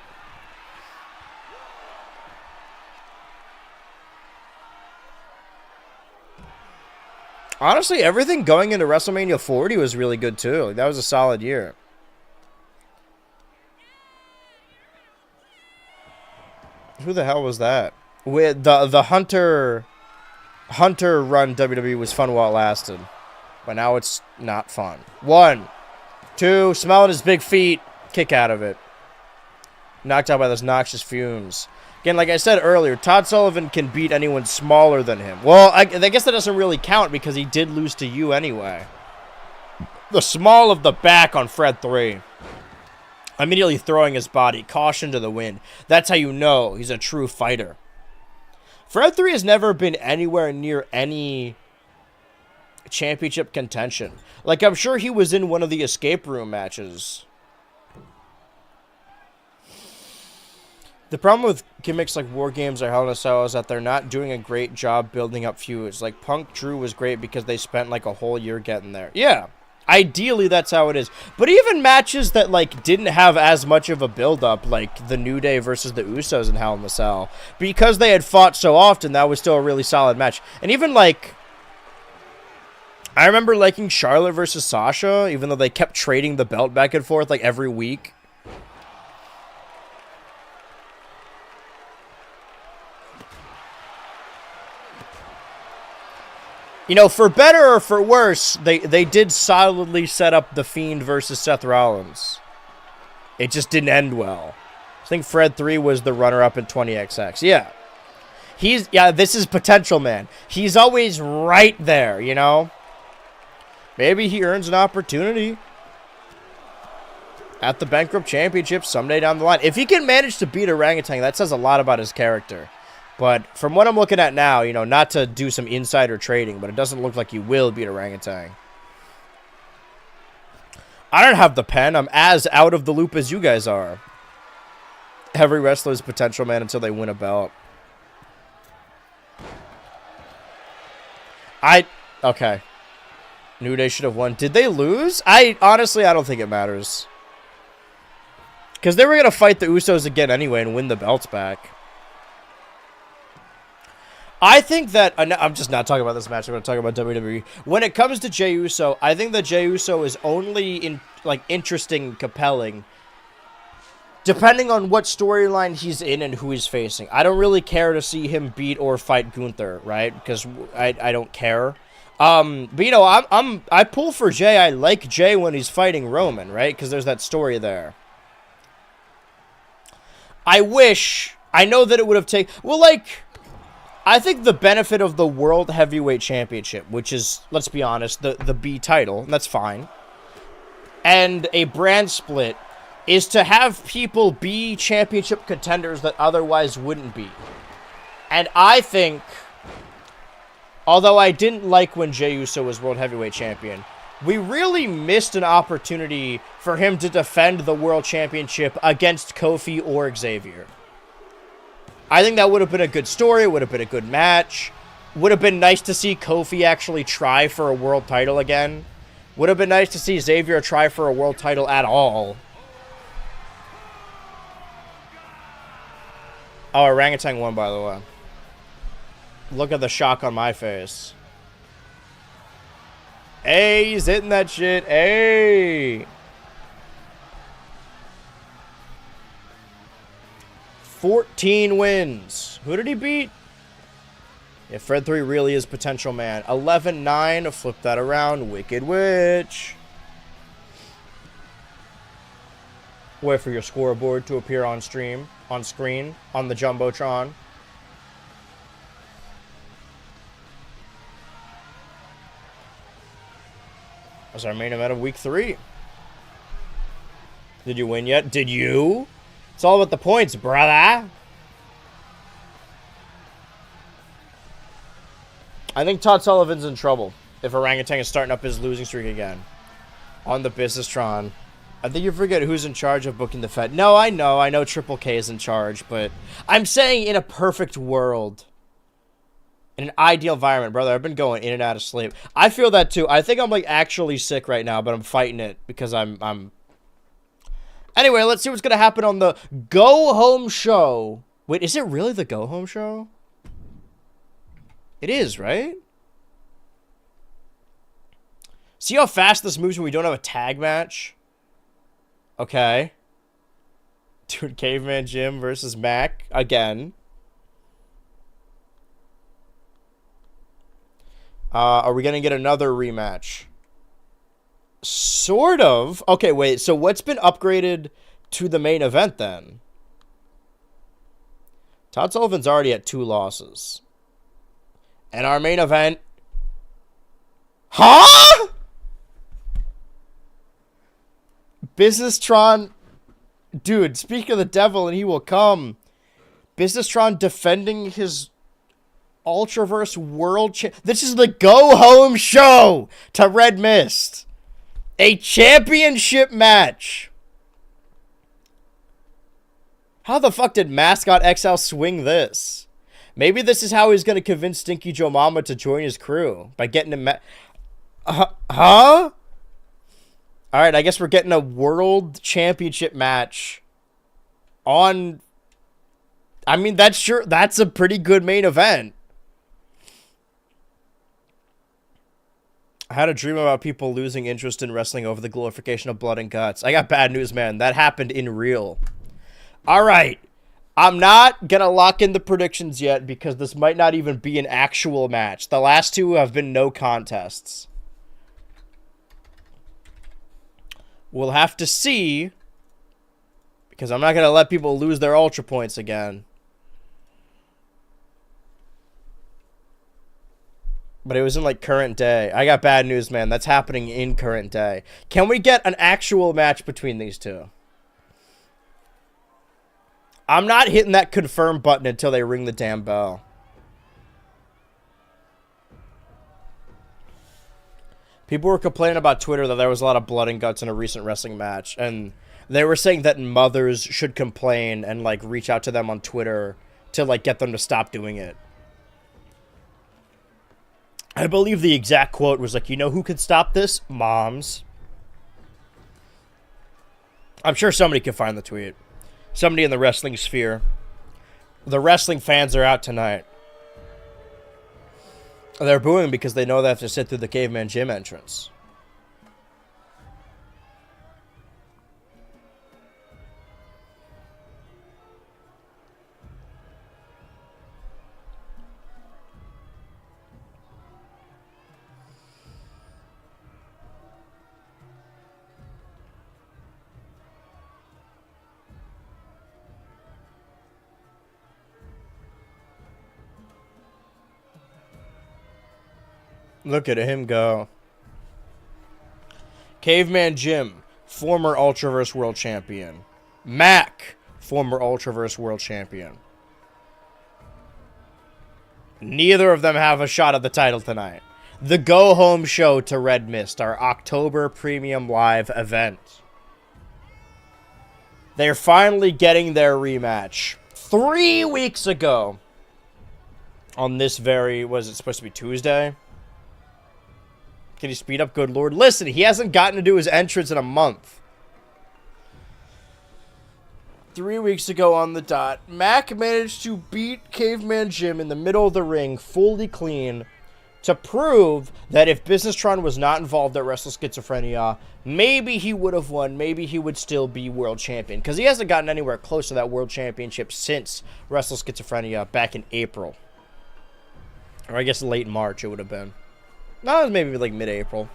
Honestly, everything going into WrestleMania 40 was really good, too. Like, that was a solid year. Who the hell was that? With the Hunter run WWE was fun while it lasted. But now it's not fun. 1, 2, smelling his big feet. Kick out of it. Knocked out by those noxious fumes. Again, like I said earlier, Todd Sullivan can beat anyone smaller than him. Well, I guess that doesn't really count because he did lose to you anyway. The small of the back on Fred 3. Immediately throwing his body. Caution to the wind. That's how you know he's a true fighter. Fred 3 has never been anywhere near any championship contention. Like, I'm sure he was in one of the escape room matches. The problem with gimmicks like War Games or Hell in a Cell is that they're not doing a great job building up feuds. Like, Punk Drew was great because they spent, like, a whole year getting there. Yeah. Ideally, that's how it is. But even matches that, like, didn't have as much of a build-up, like the New Day versus the Usos in Hell in a Cell, because they had fought so often, that was still a really solid match. And even, like, I remember liking Charlotte versus Sasha, even though they kept trading the belt back and forth, like, every week. You know, for better or for worse, they did solidly set up The Fiend versus Seth Rollins. It just didn't end well. I think Fred 3 was the runner-up in 20XX. Yeah. This is potential, man. He's always right there, you know? Maybe he earns an opportunity at the Bankrupt Championship someday down the line. If he can manage to beat Orangutan, that says a lot about his character. But from what I'm looking at now, you know, not to do some insider trading, but it doesn't look like he will beat Orangutan. I don't have the pen. I'm as out of the loop as you guys are. Every wrestler is potential, man, until they win a belt. Okay. New Day should have won. Did they lose? Honestly, I don't think it matters. Because they were going to fight the Usos again anyway and win the belts back. I think that, I'm just not talking about this match, I'm going to talk about WWE. When it comes to Jey Uso, I think that Jey Uso is only, interesting, compelling, depending on what storyline he's in and who he's facing. I don't really care to see him beat or fight Gunther, right? Because I don't care. But, you know, I pull for Jey. I like Jey when he's fighting Roman, right? Because there's that story there. I know that it would have taken, I think the benefit of the World Heavyweight Championship, which is, let's be honest, the B title, and that's fine, and a brand split, is to have people be championship contenders that otherwise wouldn't be. And I think, although I didn't like when Jey Uso was World Heavyweight Champion, we really missed an opportunity for him to defend the World Championship against Kofi or Xavier. I think that would have been a good story. It would have been a good match. Would have been nice to see Kofi actually try for a world title again. Would have been nice to see Xavier try for a world title at all. Oh, Orangutan won, by the way. Look at the shock on my face. Hey, he's hitting that shit. Hey. 14 wins. Who did he beat? Yeah, Fred 3 really is potential, man. 11-9. Flip that around. Wicked Witch. Wait for your scoreboard to appear on screen, on the Jumbotron. That's our main event of week 3. Did you win yet? Did you? It's all about the points, brother. I think Todd Sullivan's in trouble if Orangutan is starting up his losing streak again. On the Business-tron. I think you forget who's in charge of booking the Fed. No, I know Triple K is in charge, but I'm saying in a perfect world. In an ideal environment, brother. I've been going in and out of sleep. I feel that too. I think I'm actually sick right now, but I'm fighting it because I'm Anyway, let's see what's going to happen on the Go Home Show. Wait, is it really the Go Home Show? It is, right? See how fast this moves when we don't have a tag match? Okay. Dude, Caveman Jim versus Mac again. Are we going to get another rematch? Sort of. Okay, wait. So what's been upgraded to the main event then? Todd Sullivan's already at 2 losses. And our main event... Huh? Business-tron... Dude, speak of the devil and he will come. Business-tron defending his Ultraverse World... This is the Go Home Show to Red Mist. A championship match. How the fuck did Mascot XL swing this? Maybe this is how he's going to convince Stinky Joe Mama to join his crew. By getting him... Huh? All right, I guess we're getting a world championship match on. I mean, that's a pretty good main event. I had a dream about people losing interest in wrestling over the glorification of blood and guts. I got bad news, man. That happened in real. All right. I'm not going to lock in the predictions yet because this might not even be an actual match. The last two have been no contests. We'll have to see because I'm not going to let people lose their Ultra points again. But it was in, like, current day. I got bad news, man. That's happening in current day. Can we get an actual match between these two? I'm not hitting that confirm button until they ring the damn bell. People were complaining about Twitter that there was a lot of blood and guts in a recent wrestling match. And they were saying that mothers should complain and, like, reach out to them on Twitter to, like, get them to stop doing it. I believe the exact quote was like, you know who could stop this? Moms. I'm sure somebody can find the tweet. Somebody in the wrestling sphere. The wrestling fans are out tonight. They're booing because they know they have to sit through the Caveman Gym entrance. Look at him go. Caveman Jim, former Ultraverse World Champion. Mac, former Ultraverse World Champion. Neither of them have a shot at the title tonight. The go-home show to Red Mist, our October Premium Live event. They're finally getting their rematch. 3 weeks ago. On this very, was it supposed to be Tuesday? Can you speed up, good lord? Listen, he hasn't gotten to do his entrance in a month. 3 weeks ago on the dot, Mac managed to beat Caveman Jim in the middle of the ring, fully clean, to prove that if Business-Tron was not involved at Wrestle Schizophrenia, maybe he would have won, maybe he would still be world champion. Because he hasn't gotten anywhere close to that world championship since Wrestle Schizophrenia back in April. Or I guess late March it would have been. No, it was maybe like mid-April.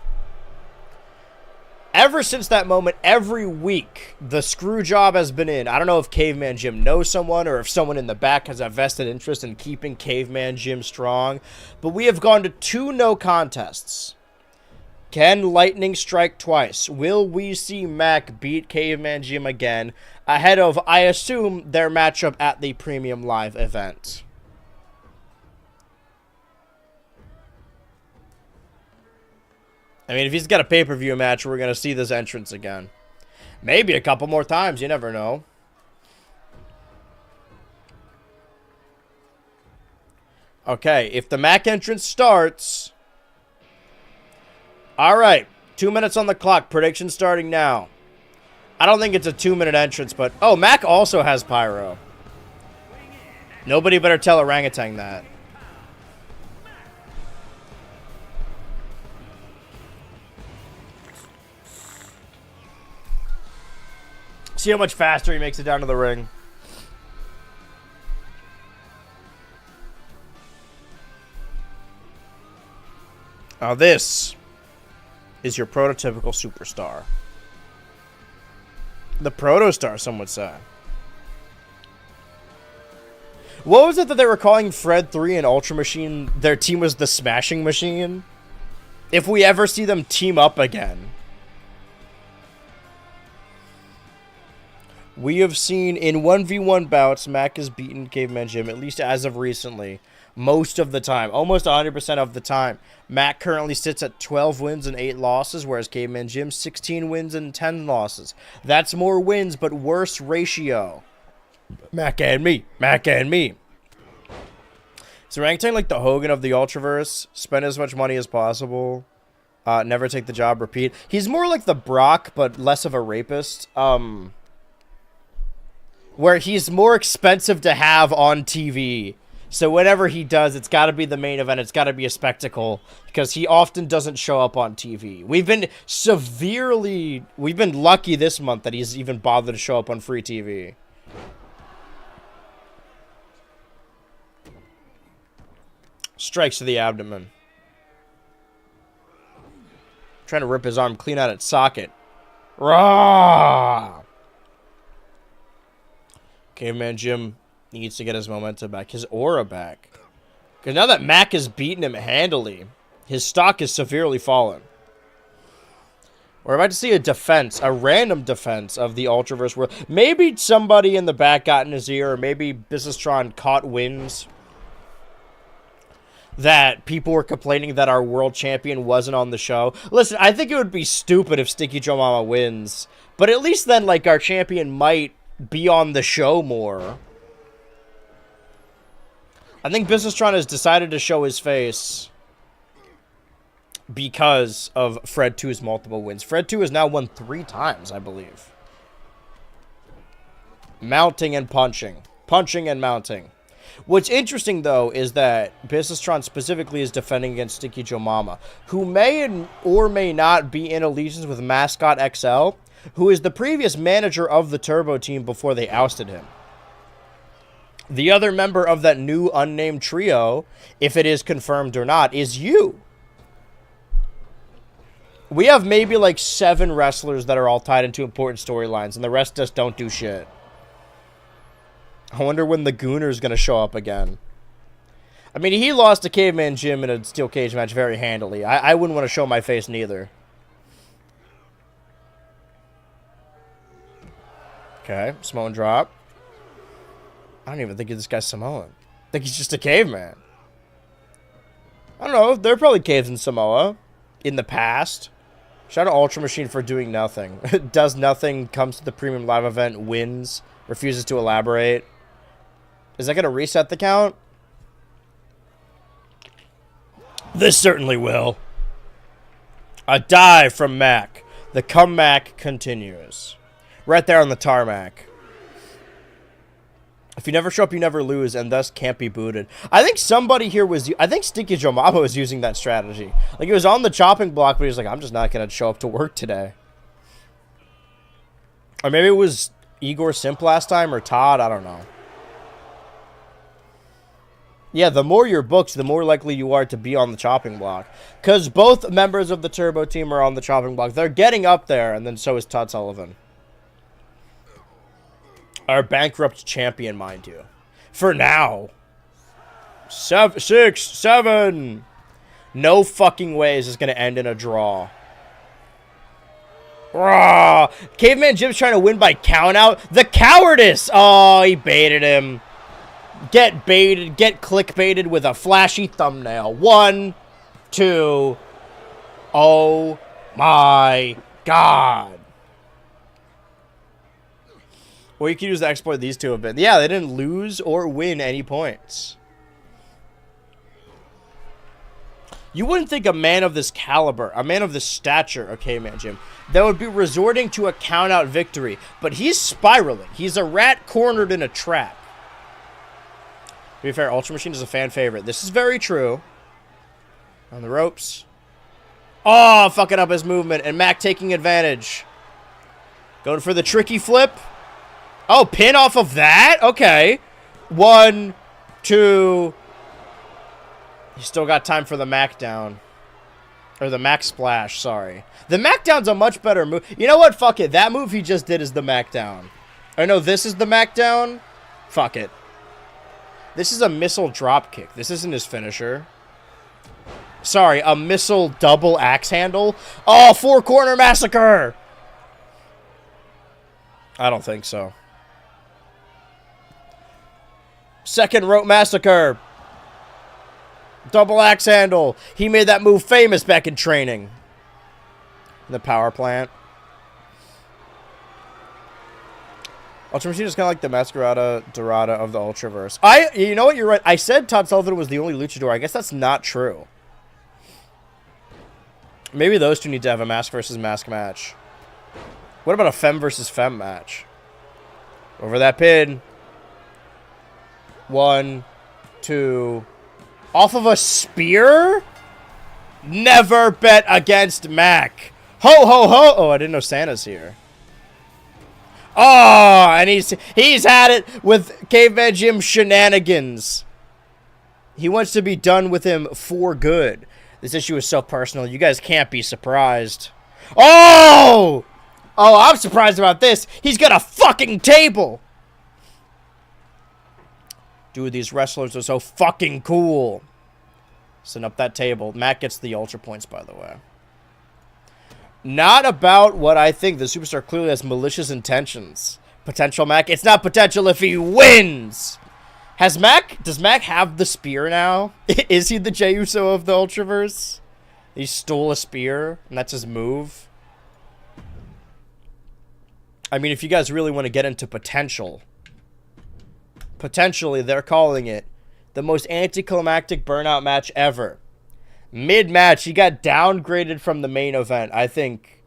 Ever since that moment, every week, the screw job has been in. I don't know if Caveman Jim knows someone or if someone in the back has a vested interest in keeping Caveman Jim strong. But we have gone to 2 no contests. Can lightning strike twice? Will we see Mac beat Caveman Jim again ahead of, I assume, their matchup at the Premium Live event? I mean, if he's got a pay-per-view match, we're going to see this entrance again. Maybe a couple more times. You never know. Okay, if the Mac entrance starts... All right, 2 minutes on the clock. Prediction starting now. I don't think it's a 2-minute entrance, but... Oh, Mac also has pyro. Nobody better tell Orangutan that. See how much faster he makes it down to the ring. Now this is your prototypical superstar. The protostar, some would say. What was it that they were calling Fred 3 and Ultra Machine? Their team was the Smashing Machine? If we ever see them team up again. We have seen in 1v1 bouts, Mac has beaten Caveman Jim, at least as of recently, most of the time. Almost 100% of the time. Mac currently sits at 12 wins and 8 losses, whereas Caveman Jim, 16 wins and 10 losses. That's more wins, but worse ratio. Mac and me. Mac and me. Is Orangutan like the Hogan of the Ultraverse? Spend as much money as possible. Never take the job, repeat. He's more like the Brock, but less of a rapist. Where he's more expensive to have on TV. So whatever he does, it's got to be the main event. It's got to be a spectacle because he often doesn't show up on TV. We've been lucky this month that he's even bothered to show up on free TV. Strikes to the abdomen. Trying to rip his arm clean out its socket. Rah! Caveman Jim needs to get his momentum back, his aura back. Because now that Mac has beaten him handily, his stock is severely fallen. We're about to see a defense, a random defense of the Ultraverse world. Maybe somebody in the back got in his ear, or maybe Businesstron caught winds that people were complaining that our world champion wasn't on the show. Listen, I think it would be stupid if Sticky Joe Mama wins, but at least then, like, our champion might be on the show more. I think Businesstron has decided to show his face because of Fred 2's multiple wins. Fred 2 has now won 3 times, I believe. Mounting and punching. Punching and mounting. What's interesting, though, is that Businesstron specifically is defending against Sticky Joe Mama, who may or may not be in allegiance with Mascot XL, who is the previous manager of the Turbo team before they ousted him. The other member of that new unnamed trio, if it is confirmed or not, is you. We have maybe like 7 wrestlers that are all tied into important storylines, and the rest just don't do shit. I wonder when the Gooner's going to show up again. I mean, he lost to Caveman Jim in a steel cage match very handily. I wouldn't want to show my face neither. Okay, Samoan drop. I don't even think this guy's Samoan. I think he's just a caveman. I don't know. There are probably caves in Samoa in the past. Shout out Ultra Machine for doing nothing. Does nothing, comes to the premium live event, wins, refuses to elaborate. Is that going to reset the count? This certainly will. A dive from Mac. The comeback continues. Right there on the tarmac. If you never show up, you never lose, and thus can't be booted. I think somebody here was... I think Sticky Joe Mama was using that strategy. Like, he was on the chopping block, but he was like, I'm just not going to show up to work today. Or maybe it was Igor Simp last time, or Todd, I don't know. Yeah, the more you're booked, the more likely you are to be on the chopping block. Because both members of the Turbo team are on the chopping block. They're getting up there, and then so is Todd Sullivan. Our bankrupt champion, mind you. For now. 6, 7. No fucking way is this going to end in a draw. Rah! Caveman Jim's trying to win by count out. The cowardice! Oh, he baited him. Get baited. Get clickbaited with a flashy thumbnail. 1, 2. Oh my god. Or you can use the exploit these two have been. Yeah, they didn't lose or win any points. You wouldn't think a man of this caliber, a man of this stature, okay, man, Jim, that would be resorting to a count-out victory. But he's spiraling. He's a rat cornered in a trap. To be fair, Ultra Machine is a fan favorite. This is very true. On the ropes. Oh, fucking up his movement. And Mac taking advantage. Going for the tricky flip. Oh, pin off of that? Okay. 1, 2. You still got time for the Mac down. Or the Mac splash, sorry. The Mac down's a much better move. You know what? Fuck it. That move he just did is the Mac down. Or no, this is the Mac down? Fuck it. This is a missile drop kick. This isn't his finisher. Sorry, a missile double axe handle? Oh, 4-corner massacre! I don't think so. Second rope massacre. Double axe handle. He made that move famous back in training. The power plant. Ultra Machine is kind of like the Masquerada Dorada of the Ultraverse. You know what? You're right. I said Todd Sullivan was the only luchador. I guess that's not true. Maybe those two need to have a mask versus mask match. What about a femme versus femme match? Over that pin. 1, 2. Off of a spear? Never bet against Mac. Ho, ho, ho. Oh, I didn't know Santa's here. Oh, and he's had it with Caveman Jim shenanigans. He wants to be done with him for good. This issue is so personal. You guys can't be surprised. Oh! Oh, I'm surprised about this. He's got a fucking table. Dude, these wrestlers are so fucking cool. Setting up that table. Matt gets the ultra points, by the way. Not about what I think. The superstar clearly has malicious intentions. Potential Mac. It's not potential if he wins. Does Mac have the spear now? Is he the Jey Uso of the Ultraverse? He stole a spear, and that's his move. I mean, if you guys really want to get into potentially, they're calling it the most anticlimactic burnout match ever. Mid-match, he got downgraded from the main event. I think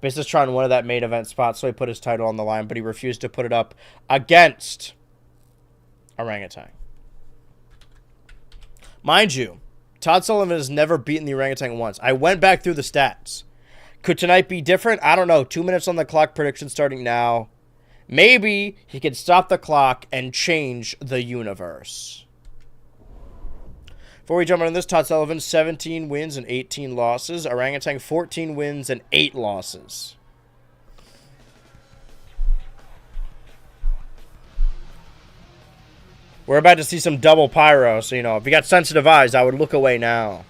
Businessron wanted that main event spot, so he put his title on the line, but he refused to put it up against Orangutan. Mind you, Todd Sullivan has never beaten the Orangutan once. I went back through the stats. Could tonight be different? I don't know. 2 minutes on the clock, prediction starting now. Maybe he could stop the clock and change the universe. Before we jump on this, Todd Sullivan, 17 wins and 18 losses. Orangutan, 14 wins and 8 losses. We're about to see some double pyro, so, you know, if you got sensitive eyes, I would look away now.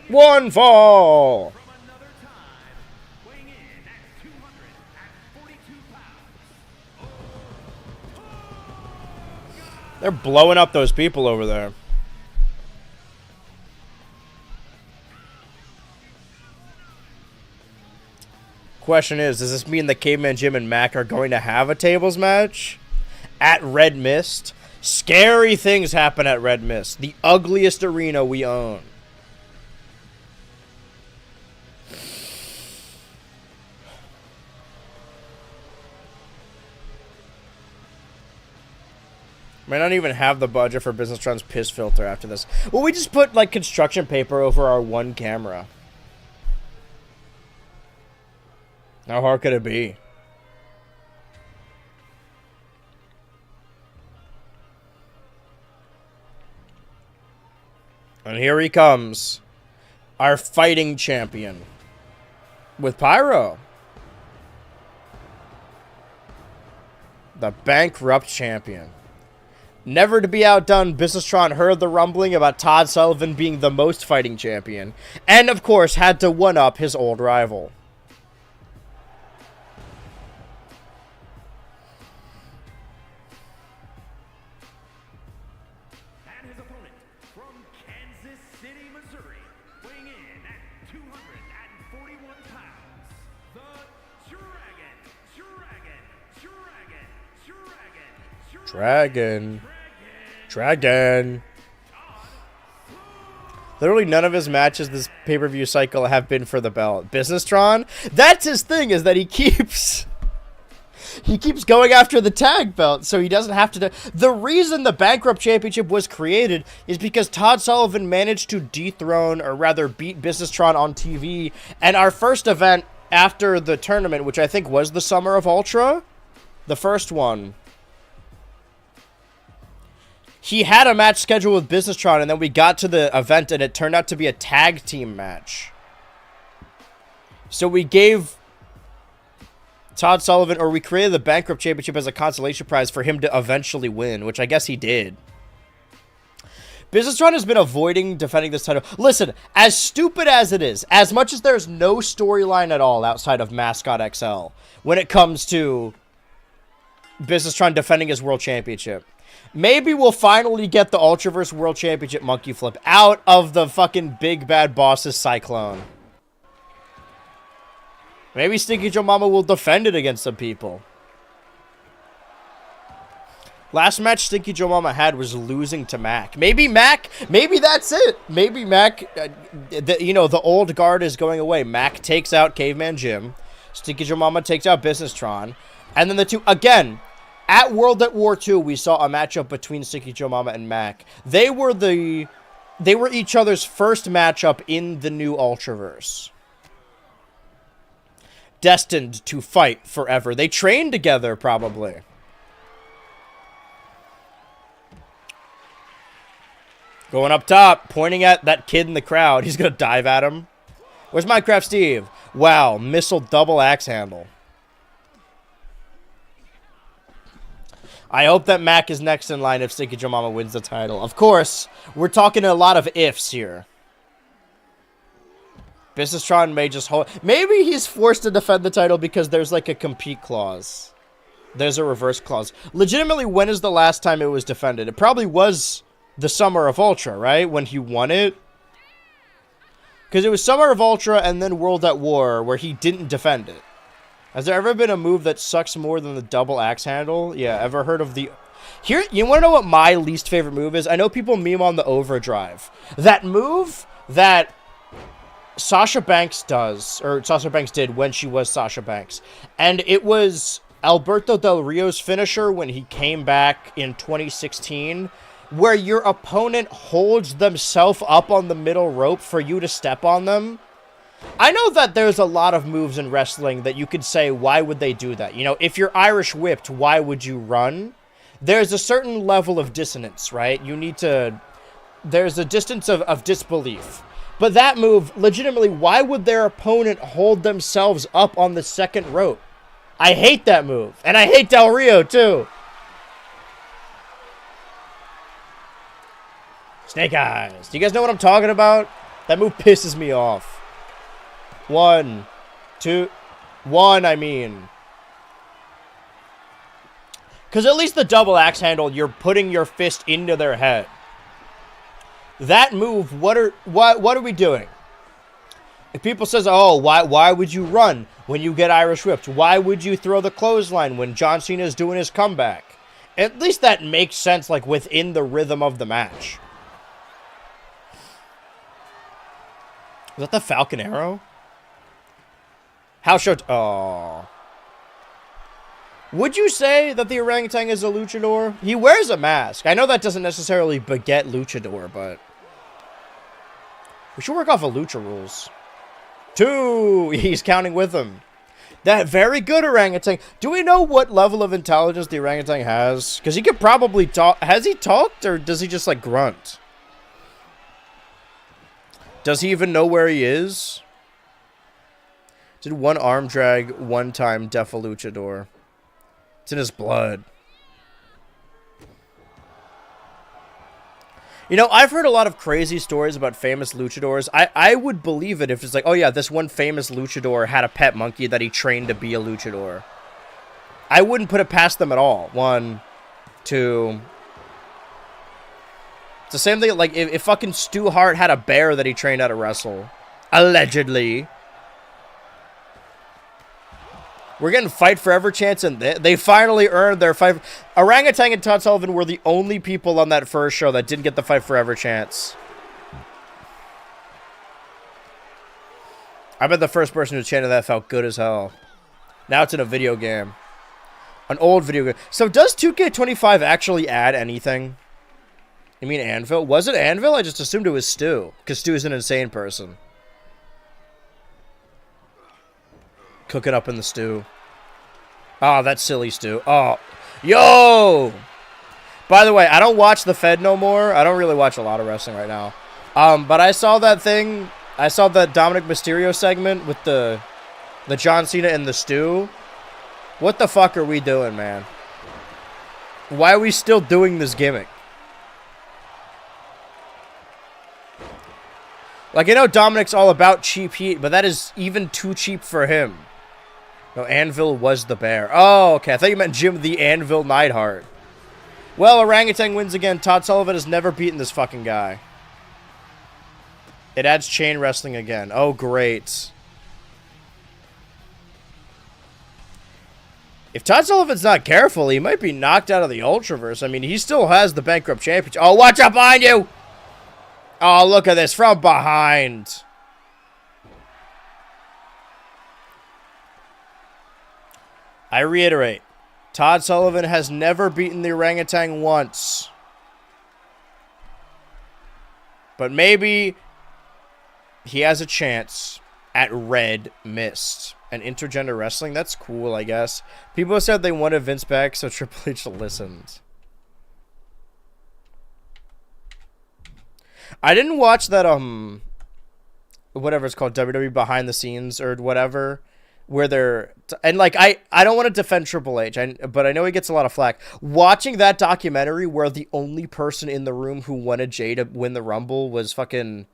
One fall! They're blowing up those people over there. Question is, does this mean that Caveman Jim and Mac are going to have a tables match at Red Mist? Scary things happen at Red Mist, the ugliest arena we own. Might not even have the budget for Businessron's piss filter after this. Well, we just put, like, construction paper over our one camera. How hard could it be? And here he comes. Our fighting champion. With Pyro. The bankrupt champion. Never to be outdone, Businessron heard the rumbling about Todd Sullivan being the most fighting champion. And, of course, had to one-up his old rival. And his opponent, from Kansas City, Missouri, weighing in at 241 pounds, the Dragon. Literally none of his matches this pay-per-view cycle have been for the belt. Businessron, that's his thing, is that he keeps going after the tag belt, so he doesn't have to do. The reason the Bankrupt Championship was created is because Todd Sullivan managed to dethrone, or rather beat Businessron on TV, and our first event after the tournament, which I think was the Summer of Ultra, the first one, he had a match scheduled with Businessron, and then we got to the event, and it turned out to be a tag team match. So we gave Todd Sullivan, or we created the Bankrupt Championship as a consolation prize for him to eventually win, which I guess he did. Businessron has been avoiding defending this title. Listen, as stupid as it is, as much as there's no storyline at all outside of Mascot XL when it comes to Businessron defending his world championship, maybe we'll finally get the Ultraverse World Championship monkey flip out of the fucking big bad boss's cyclone. Maybe Stinky Joe Mama will defend it against some people. Last match Stinky Joe Mama had was losing to Mac. Maybe that's it. Maybe Mac, the old guard is going away. Mac takes out Caveman Jim. Stinky Joe Mama takes out Business Tron. And then the two, again, at World at War II, we saw a matchup between Stinky Joe Mama and Mac. They were each other's first matchup in the new Ultraverse. Destined to fight forever. They trained together, probably. Going up top, pointing at that kid in the crowd. He's going to dive at him. Where's Minecraft Steve? Wow, missile double axe handle. I hope that Mac is next in line if Stinky Joe Mama wins the title. Of course, we're talking a lot of ifs here. Businesstron may just hold... Maybe he's forced to defend the title because there's like a compete clause. There's a reverse clause. Legitimately, when is the last time it was defended? It probably was the Summer of Ultra, right? When he won it. Because it was Summer of Ultra and then World at War where he didn't defend it. Has there ever been a move that sucks more than the double axe handle? Yeah, ever heard of the... Here, you want to know what my least favorite move is? I know people meme on the overdrive. That move that Sasha Banks does, or Sasha Banks did when she was Sasha Banks. And it was Alberto Del Rio's finisher when he came back in 2016, where your opponent holds themselves up on the middle rope for you to step on them. I know that there's a lot of moves in wrestling that you could say, why would they do that? You know, if you're Irish whipped, why would you run? There's a certain level of dissonance, right? You need to... There's a distance of disbelief. But that move, legitimately, why would their opponent hold themselves up on the second rope? I hate that move. And I hate Del Rio, too. Snake Eyes. Do you guys know what I'm talking about? That move pisses me off. One, I mean. Because at least the double axe handle, you're putting your fist into their head. That move, what are we doing? If people says, oh, why would you run when you get Irish whipped? Why would you throw the clothesline when John Cena is doing his comeback? At least that makes sense, like, within the rhythm of the match. Is that the Falcon Arrow? House show... Oh. Would you say that the orangutan is a luchador? He wears a mask. I know that doesn't necessarily beget luchador, but... we should work off of lucha rules. 2! He's counting with them. That very good orangutan. Do we know what level of intelligence the orangutan has? Because he could probably talk... Has he talked, or does he just, like, grunt? Does he even know where he is? Did one arm drag one time def a luchador. It's in his blood. You know, I've heard a lot of crazy stories about famous luchadors. I would believe it if it's like, oh yeah, this one famous luchador had a pet monkey that he trained to be a luchador. I wouldn't put it past them at all. 1, 2... It's the same thing, like, if fucking Stu Hart had a bear that he trained how to wrestle. Allegedly. We're getting Fight Forever chants, and they finally earned their fight. Orangutan and Todd Sullivan were the only people on that first show that didn't get the Fight Forever chants. I bet the first person who chanted that felt good as hell. Now it's in a video game. An old video game. So does 2K25 actually add anything? You mean Anvil? Was it Anvil? I just assumed it was Stu. Because Stu is an insane person. Cooking up in the stew. Oh, that silly Stu. Oh. Yo! By the way, I don't watch The Fed no more. I don't really watch a lot of wrestling right now. But I saw that thing. I saw the Dominic Mysterio segment with the John Cena and the Stu. What the fuck are we doing, man? Why are we still doing this gimmick? Like, I know Dominic's all about cheap heat, but that is even too cheap for him. No, Anvil was the bear. Oh, okay. I thought you meant Jim the Anvil Neidhart. Well, Orangutan wins again. Todd Sullivan has never beaten this fucking guy. It adds chain wrestling again. Oh, great. If Todd Sullivan's not careful, he might be knocked out of the Ultraverse. I mean, he still has the Bankrupt Championship. Oh, watch out behind you! Oh, look at this from behind. I reiterate, Todd Sullivan has never beaten the orangutan once. But maybe he has a chance at Red Mist. And intergender wrestling, that's cool, I guess. People said they wanted Vince back, so Triple H listened. I didn't watch that, whatever it's called, WWE Behind the Scenes or whatever, where they're, and like, I don't want to defend Triple H, but I know he gets a lot of flack. Watching that documentary where the only person in the room who wanted Jay to win the Rumble was fucking,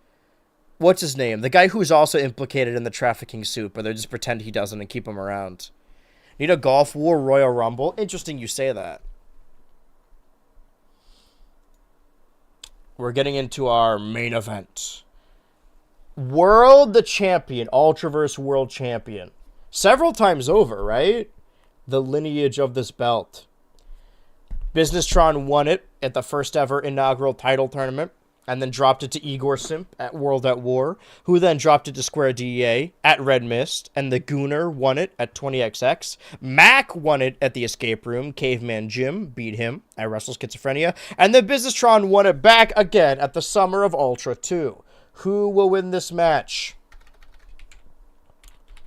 what's his name? The guy who's also implicated in the trafficking suit, but they just pretend he doesn't and keep him around. Need a Golf War Royal Rumble? Interesting you say that. We're getting into our main event. World the Champion, Ultraverse World Champion. Several times over, right? The lineage of this belt. Businesstron won it at the first ever inaugural title tournament, and then dropped it to Igor Simp at World at War, who then dropped it to Square DEA at Red Mist, and the Gooner won it at 20XX. Mac won it at the Escape Room. Caveman Jim beat him at Wrestle Schizophrenia, and the Businesstron won it back again at the Summer of Ultra 2. Who will win this match?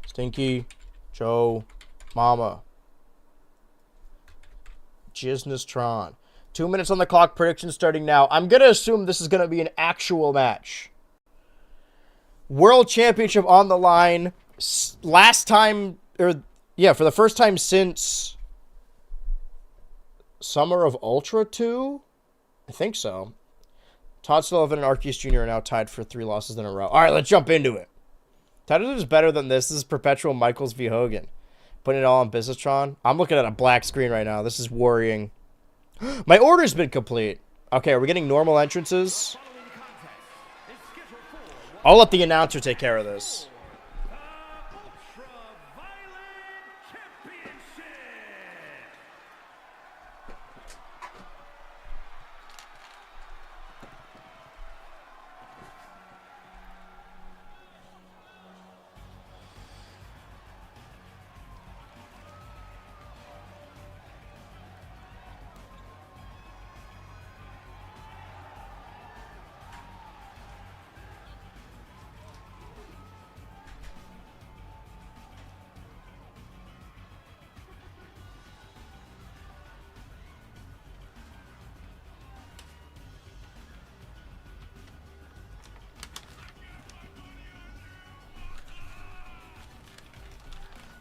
Stinky, Joe, Mama. Jiznestron. 2 minutes on the clock, prediction starting now. I'm going to assume this is going to be an actual match. World Championship on the line. Last time, for the first time since Summer of Ultra 2? I think so. Todd Sullivan and Arceus Jr. are now tied for 3 losses in a row. All right, let's jump into it. Title is better than this. This is Perpetual Michaels v. Hogan. Putting it all on Businesstron. I'm looking at a black screen right now. This is worrying. My order's been complete. Okay, are we getting normal entrances? I'll let the announcer take care of this.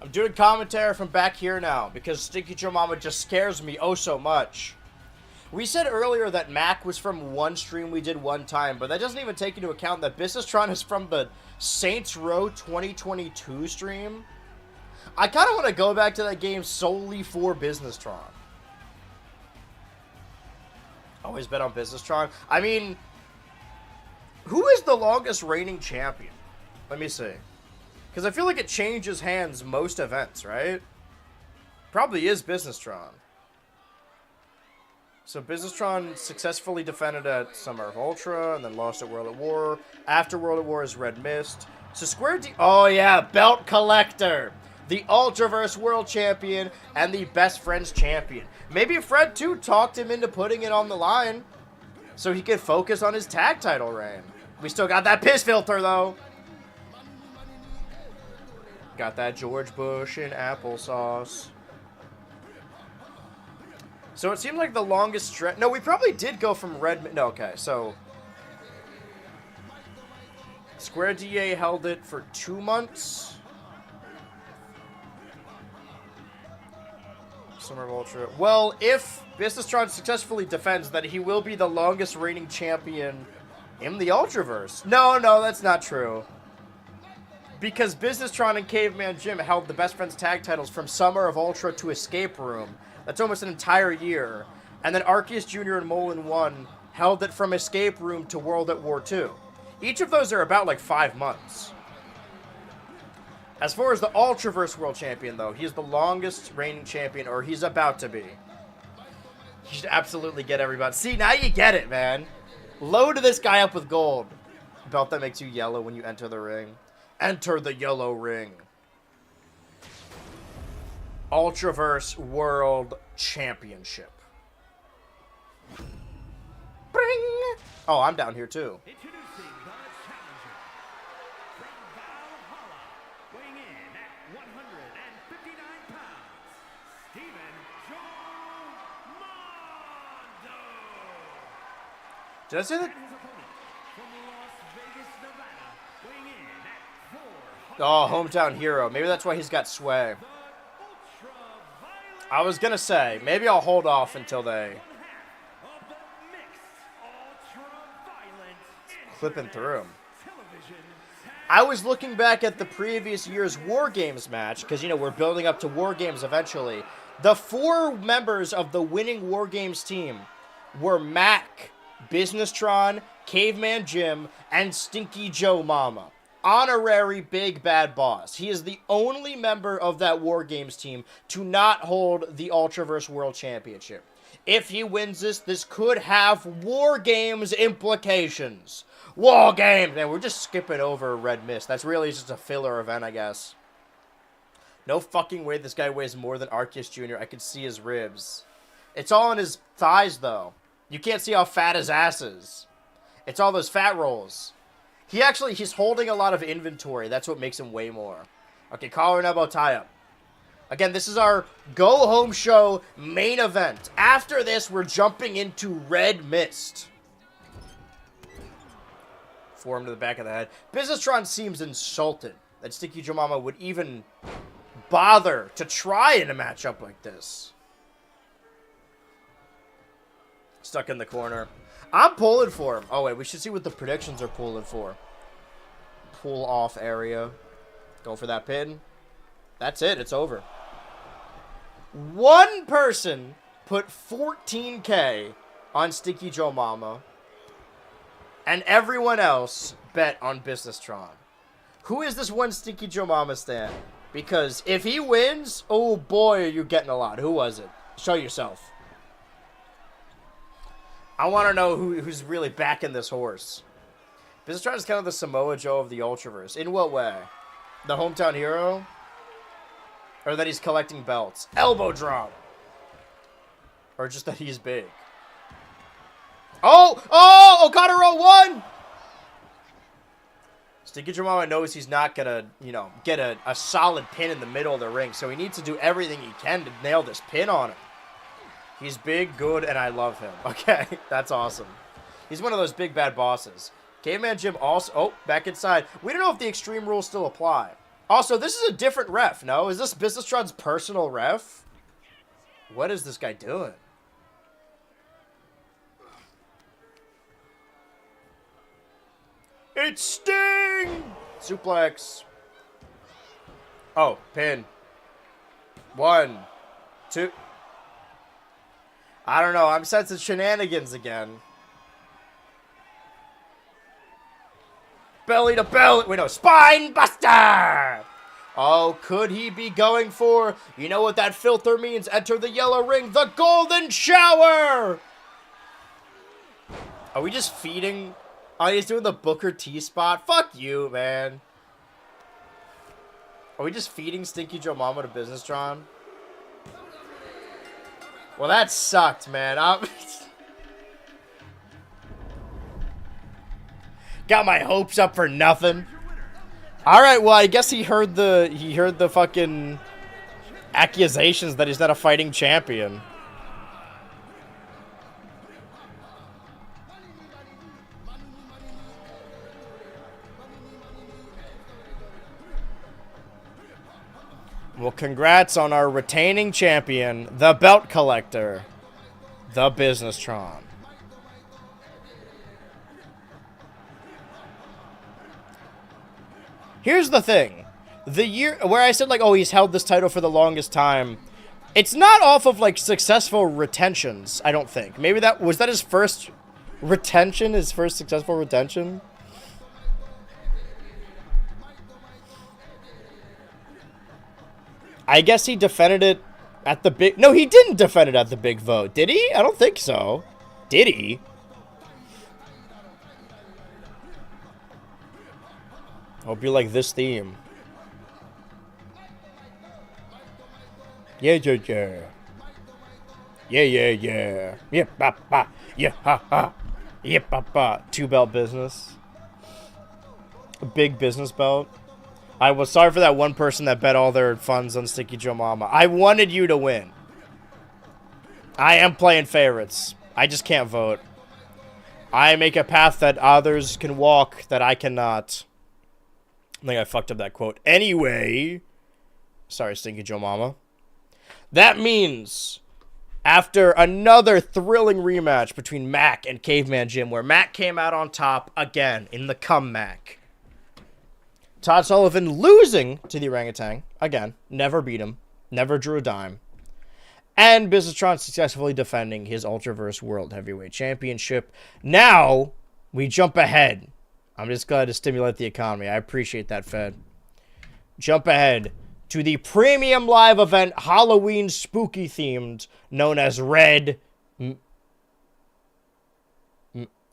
I'm doing commentary from back here now because Stinky Joe Mama just scares me oh so much. We said earlier that Mac was from one stream we did one time, but that doesn't even take into account that Businesstron is from the Saints Row 2022 stream. I kind of want to go back to that game solely for Businesstron. Always bet on Businesstron. I mean, who is the longest reigning champion? Let me see. Because I feel like it changes hands most events, right? Probably is Businesstron. So Businesstron successfully defended at Summer of Ultra and then lost at World at War. After World at War is Red Mist. So oh yeah, Belt Collector. The Ultraverse World Champion and the Best Friends Champion. Maybe Fred too talked him into putting it on the line so he could focus on his tag title reign. We still got that piss filter though. Got that George Bush and applesauce. So it seemed like the longest stretch. No, we probably did go from Red. No, okay, so Square DA held it for 2 months. Summer of Ultra. Well, if Businesstron successfully defends that he will be the longest reigning champion in the Ultraverse. No, that's not true. Because Businesstron and Caveman Jim held the Best Friends tag titles from Summer of Ultra to Escape Room. That's almost an entire year. And then Arceus Jr. and Mullen 1 held it from Escape Room to World at War 2. Each of those are about like 5 months. As far as the Ultraverse World Champion, though, he's the longest reigning champion, or he's about to be. He should absolutely get everybody. See, now you get it, man. Load this guy up with gold. Belt that makes you yellow when you enter the ring. Enter the yellow ring. Ultraverse World Championship. Bring! Oh, I'm down here, too. Introducing the challenger from Valhalla, weighing in at 159 pounds, Stephen Joe Mondo. Did I say that? And his opponent from Las Vegas, Nevada, weighing in at 400. Oh, hometown hero. Maybe that's why he's got sway. I was gonna say, maybe I'll hold off until they... Flipping through him. I was looking back at the previous year's War Games match, because, you know, we're building up to War Games eventually. The 4 members of the winning War Games team were Mac, Businesstron, Caveman Jim, and Stinky Joe Mama. Honorary Big Bad Boss. He is the only member of that War Games team to not hold the Ultraverse World Championship. If he wins this, this could have War Games implications. War Games! Man, we're just skipping over Red Mist. That's really just a filler event, I guess. No fucking way this guy weighs more than Arceus Jr. I can see his ribs. It's all in his thighs, though. You can't see how fat his ass is. It's all those fat rolls. He's holding a lot of inventory. That's what makes him weigh more. Okay, collar and elbow tie-up. Again, this is our go-home show main event. After this, we're jumping into Red Mist. Forearm to the back of the head. Businesstron seems insulted that Sticky Joe Mama would even bother to try in a matchup like this. Stuck in the corner. I'm pulling for him. Oh, wait, we should see what the predictions are pulling for. Pull off area. Go for that pin. That's it. It's over. One person put 14K on Sticky Joe Mama, and everyone else bet on Businesstron. Who is this one Sticky Joe Mama stand? Because if he wins, oh boy, are you getting a lot. Who was it? Show yourself. I want to know who's really backing this horse. Businesstron is kind of the Samoa Joe of the Ultraverse. In what way? The hometown hero? Or that he's collecting belts? Elbow drop. Or just that he's big. Oh! Oh! Okada won! Sticky Joe Mama knows he's not going to, you know, get a solid pin in the middle of the ring. So he needs to do everything he can to nail this pin on him. He's big, good, and I love him. Okay, that's awesome. He's one of those big bad bosses. Caveman Jim also... Oh, back inside. We don't know if the Extreme Rules still apply. Also, this is a different ref, no? Is this Businesstron's personal ref? What is this guy doing? It's Sting! Suplex. Oh, pin. 1, 2... I don't know. I'm sensing shenanigans again. Belly to belly. Wait, no. Spine buster. Oh, could he be going for... You know what that filter means? Enter the yellow ring. The golden shower. Are we just feeding... Oh, he's doing the Booker T spot? Fuck you, man. Are we just feeding Stinky Joe Mama to Businesstron? Well, that sucked, man. Got my hopes up for nothing. All right, well, I guess he heard the fucking accusations that he's not a fighting champion. Well, congrats on our retaining champion, the belt collector, the Businesstron. Here's the thing. The year where I said, like, oh, he's held this title for the longest time, it's not off of, like, successful retentions, I don't think. Maybe was that his first retention, his first successful retention? I guess he defended it at the big... No, he didn't defend it at the big vote. Did he? I don't think so. Did he? Hope you like this theme. Yeah, yeah, yeah. Yeah, yeah, yeah. Yeah, ba, ba. Yeah, ha, ha. Yeah, ba, ba. Two belt business. A big business belt. I was sorry for that one person that bet all their funds on Stinky Joe Mama. I wanted you to win. I am playing favorites. I just can't vote. I make a path that others can walk that I cannot. I think I fucked up that quote. Anyway. Sorry, Stinky Joe Mama. That means after another thrilling rematch between Mac and Caveman Jim, where Mac came out on top again in the comeback. Todd Sullivan losing to the orangutan. Again, never beat him. Never drew a dime. And Businessron successfully defending his Ultraverse World Heavyweight Championship. Now, we jump ahead. I'm just glad to stimulate the economy. I appreciate that, Fed. Jump ahead to the premium live event, Halloween spooky themed, known as Red...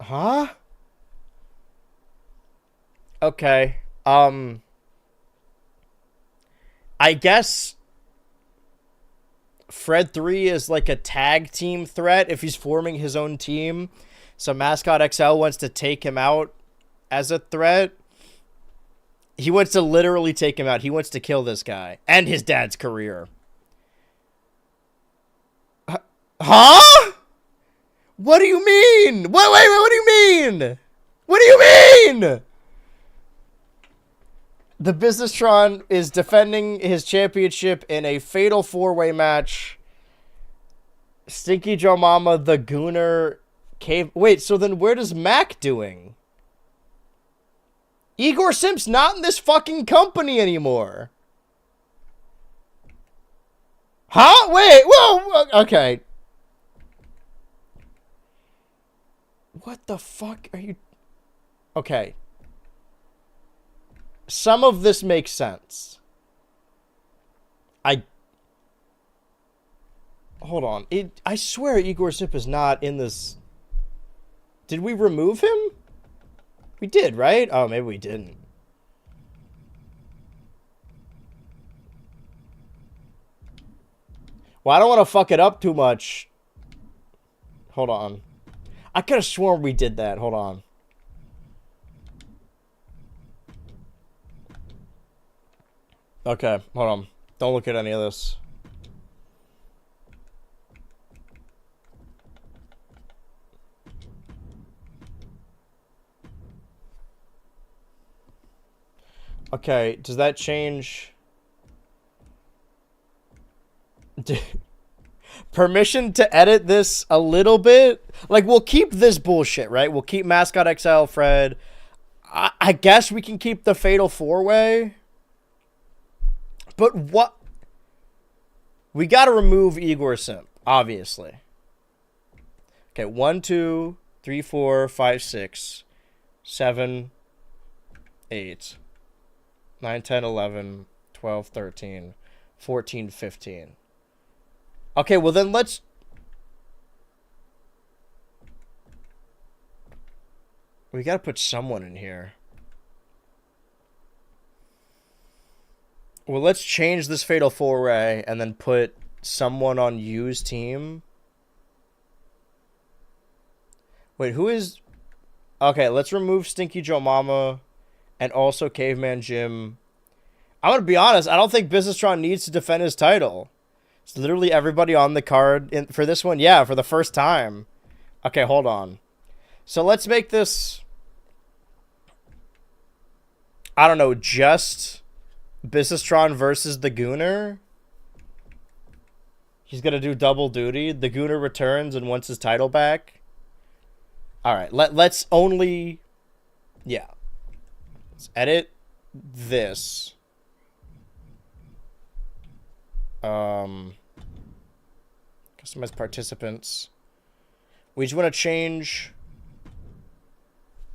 Huh? Okay. I guess Fred 3 is like a tag team threat if he's forming his own team. So Mascot XL wants to take him out as a threat. He wants to literally take him out. He wants to kill this guy and his dad's career. Huh? What do you mean? Wait, what do you mean? What do you mean? The Businessron is defending his championship in a fatal four-way match. Stinky Joe Mama, the Gooner, Cave... Wait, so then where does Mac doing? Igor Simp's not in this fucking company anymore. Huh? Wait, whoa, okay. What the fuck are you... Okay. Some of this makes sense. Hold on. I swear Igor Sip is not in this... Did we remove him? We did, right? Oh, maybe we didn't. Well, I don't want to fuck it up too much. Hold on. I could have sworn we did that. Hold on. Okay, hold on. Don't look at any of this. Okay, does that change? Permission to edit this a little bit? Like, we'll keep this bullshit, right? We'll keep Mascot XL, Fred. I guess we can keep the Fatal 4-Way. But what? We got to remove Igor Simp, obviously. Okay, 1, 2, 3, 4, 5, 6, 7, 8, 9, 10, 11, 12, 13, 14, 15. Okay, well then let's... We got to put someone in here. Well, let's change this Fatal 4-Way and then put someone on Yu's team. Wait, who is... Okay, let's remove Stinky Joe Mama and also Caveman Jim. I'm going to be honest, I don't think Businessron needs to defend his title. It's literally everybody on the card for this one. Yeah, for the first time. Okay, hold on. So let's make this... I don't know, just... Businessron versus the Gooner. He's going to do double duty. The Gooner returns and wants his title back. All right, let's only... Yeah. Let's edit this. Customize participants. We just want to change...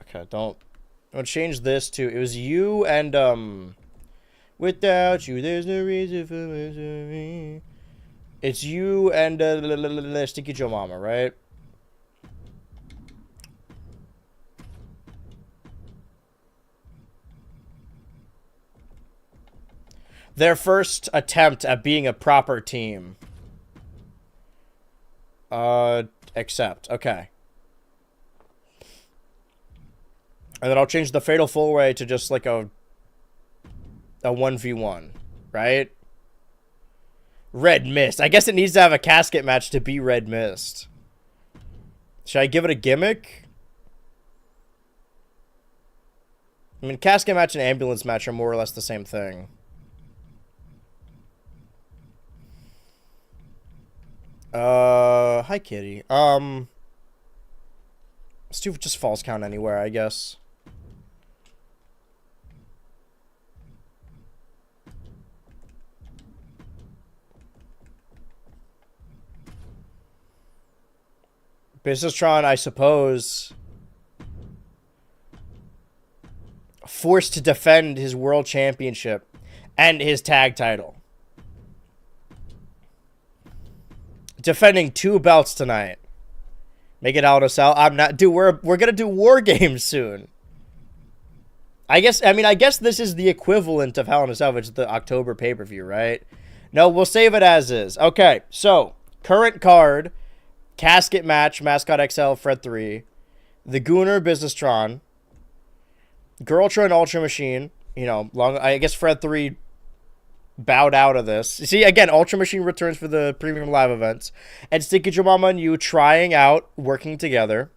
Okay, don't change this to... It was you and... Without you, there's no reason for misery. It's you and Sticky Joe Mama, right? Their first attempt at being a proper team. Accept. Okay. And then I'll change the Fatal 4-Way to just like a 1v1, right? Red Mist. I guess it needs to have a casket match to be Red Mist. Should I give it a gimmick? I mean, casket match and ambulance match are more or less the same thing. Hi, kitty. Let's do just false count anywhere, I guess. Businessron, I suppose, forced to defend his world championship and his tag title. Defending 2 belts tonight. Make it out of cell. I'm not. Dude, we're gonna do War Games soon. I guess this is the equivalent of Hell in a Cell, which is the October pay-per-view, right? No, we'll save it as is. Okay, so current card. Casket match, Mascot XL, Fred 3. The Gooner, Businesstron. Girltra and Ultra Machine. You know, I guess Fred 3 bowed out of this. See, again, Ultra Machine returns for the premium live events. And Sticky Joe Mama and you trying out, working together.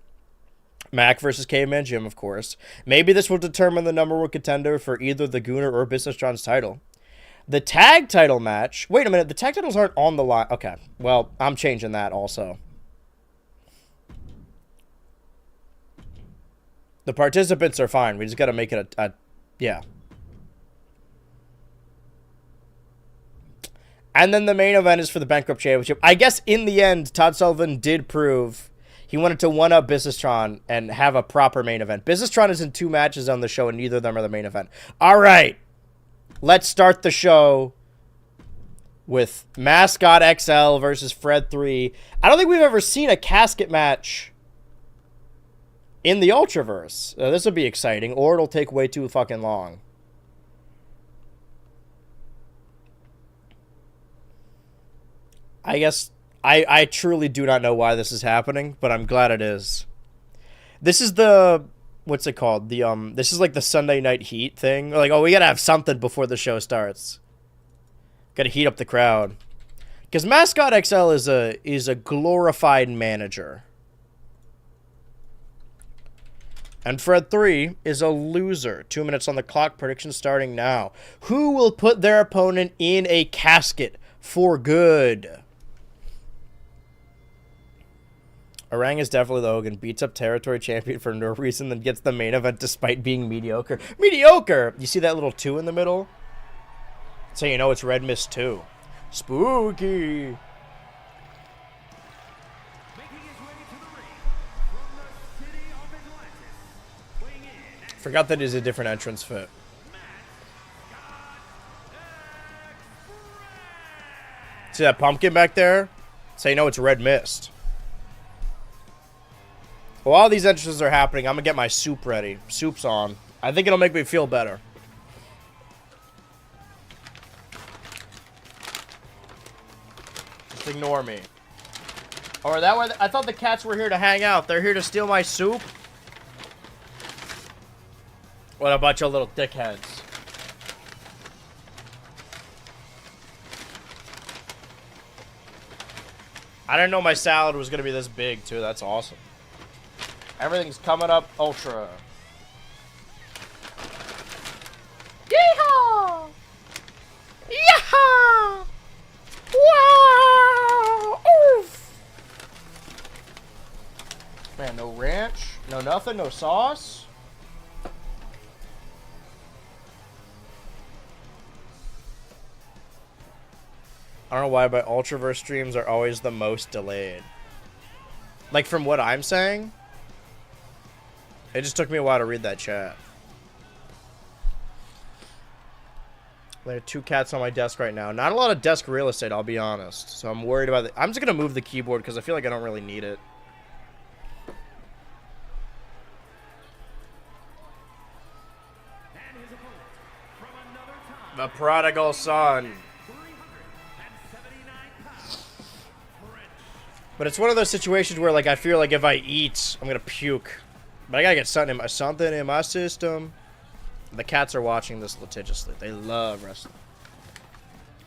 Mac versus Caveman Jim, of course. Maybe this will determine the number 1 contender for either the Gooner or Businesstron's title. The tag title match. Wait a minute, the tag titles aren't on the line. Okay, well, I'm changing that also. The participants are fine. We just got to make it yeah. And then the main event is for the Bankrupt Championship. I guess in the end, Todd Sullivan did prove he wanted to one-up Businesstron and have a proper main event. Businesstron is in 2 matches on the show, and neither of them are the main event. All right. Let's start the show with Mascot XL versus Fred 3. I don't think we've ever seen a casket match in the Ultraverse. This will be exciting, or it'll take way too fucking long. I guess I truly do not know why this is happening, but I'm glad it is. This is the, what's it called? The this is like the Sunday Night Heat thing. Like, oh, we gotta have something before the show starts. Gotta heat up the crowd. Because Mascot XL is a glorified manager. And Fred 3 is a loser. 2 minutes on the clock. Prediction starting now. Who will put their opponent in a casket for good? Orang is definitely the Hogan. Beats up territory champion for no reason, then gets the main event despite being mediocre. Mediocre! You see that little 2 in the middle? So you know it's Red Mist 2. Spooky! Forgot that is a different entrance fit. See that pumpkin back there? So you know it's Red Mist. While these entrances are happening, I'm going to get my soup ready. Soup's on. I think it'll make me feel better. Just ignore me. Or that way, I thought the cats were here to hang out. They're here to steal my soup? What a bunch of little dickheads. I didn't know my salad was going to be this big, too. That's awesome. Everything's coming up ultra. Yeehaw! Yeehaw! Wow! Oof! Man, no ranch, no nothing, no sauce. I don't know why, but Ultraverse streams are always the most delayed. Like, from what I'm saying, it just took me a while to read that chat. There are 2 cats on my desk right now. Not a lot of desk real estate, I'll be honest. So I'm worried about it. I'm just going to move the keyboard because I feel like I don't really need it. And his opponent from another time, The prodigal son. 379 pounds, French. But it's one of those situations where, like, I feel like if I eat, I'm going to puke. But I got to get something in my system. The cats are watching this litigiously. They love wrestling.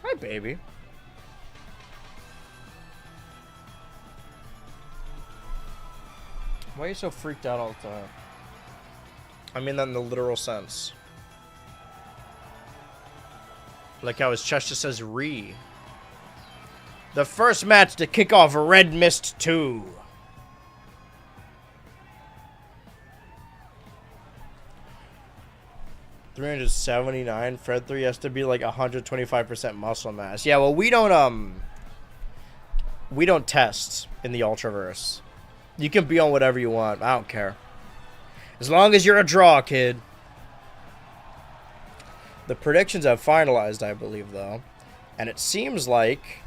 Hi, baby. Why are you so freaked out all the time? I mean that in the literal sense. Like how his chest just says "re." The first match to kick off Red Mist 2. $379. Fred 3 has to be like 125% muscle mass. Yeah, well, we don't test in the Ultraverse. You can be on whatever you want. I don't care. As long as you're a draw, kid. The predictions have finalized, I believe, though. And it seems like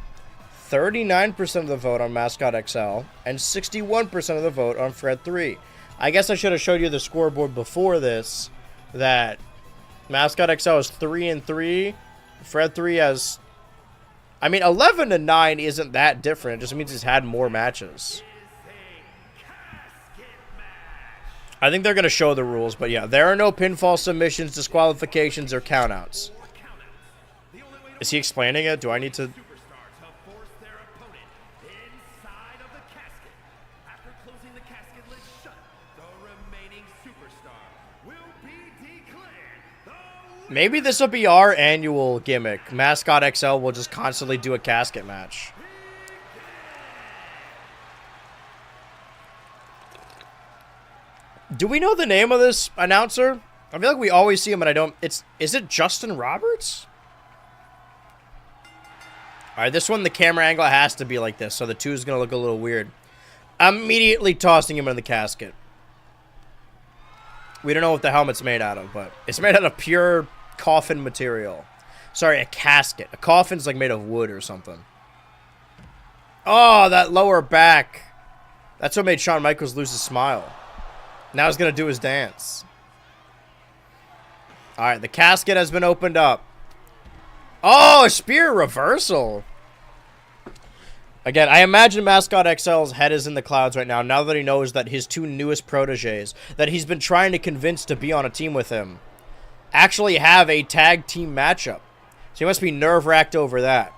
39% of the vote on Mascot XL and 61% of the vote on Fred 3. I guess I should have showed you the scoreboard before this. That Mascot XL is 3-3. Fred 3 has... I mean, 11-9 isn't that different. It just means he's had more matches. I think they're going to show the rules, but yeah, there are no pinfall submissions, disqualifications, or countouts. Is he explaining it? Do I need to... Superstar to force their opponent inside of the casket. After closing the casket lid shut, the remaining superstar will be declared the winner. Maybe this will be our annual gimmick. Mascot XL will just constantly do a casket match. Do we know the name of this announcer? I feel like we always see him, and I don't... Is it Justin Roberts? Alright, this one, the camera angle has to be like this, so the 2 is going to look a little weird. Immediately tossing him in the casket. We don't know what the helmet's made out of, but it's made out of pure coffin material. Sorry, a casket. A coffin's like made of wood or something. Oh, that lower back. That's what made Shawn Michaels lose his smile. Now he's going to do his dance. Alright, the casket has been opened up. Oh, a spear reversal. Again, I imagine Mascot XL's head is in the clouds right now that he knows that his 2 newest proteges that he's been trying to convince to be on a team with him actually have a tag team matchup. So he must be nerve-wracked over that.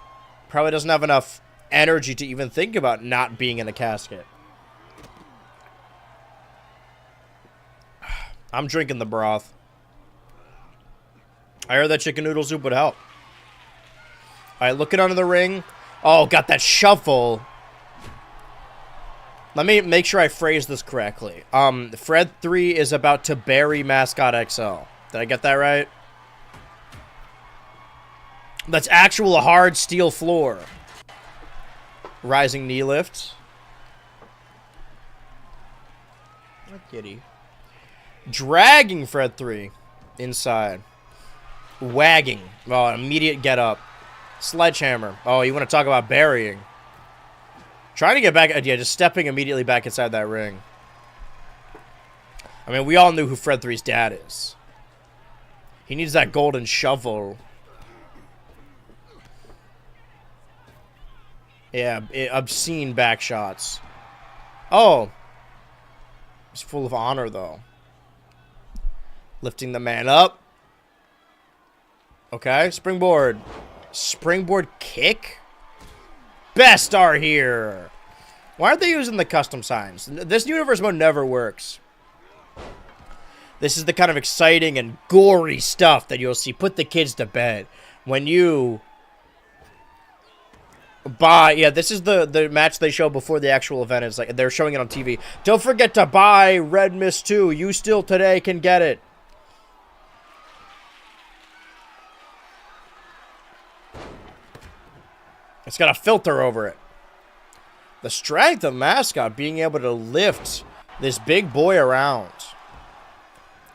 Probably doesn't have enough energy to even think about not being in a casket. I'm drinking the broth. I heard that chicken noodle soup would help. Alright, looking under the ring. Oh, got that shuffle. Let me make sure I phrase this correctly. Fred 3 is about to bury Mascot XL. Did I get that right? That's actual hard steel floor. Rising knee lift. Oh, kitty. Dragging Fred 3 inside. Wagging. Oh, immediate get up. Sledgehammer. Oh, you want to talk about burying. Trying to get back. Yeah, just stepping immediately back inside that ring. I mean, we all knew who Fred 3's dad is. He needs that golden shovel. Yeah, obscene back shots. Oh. He's full of honor, though. Lifting the man up. Okay, springboard. Springboard kick? Best star here. Why aren't they using the custom signs? This universe mode never works. This is the kind of exciting and gory stuff that you'll see put the kids to bed. When you buy... Yeah, this is the match they show before the actual event. It's like they're showing it on TV. Don't forget to buy Red Mist 2. You still today can get it. It's got a filter over it. The strength of Mascot being able to lift this big boy around.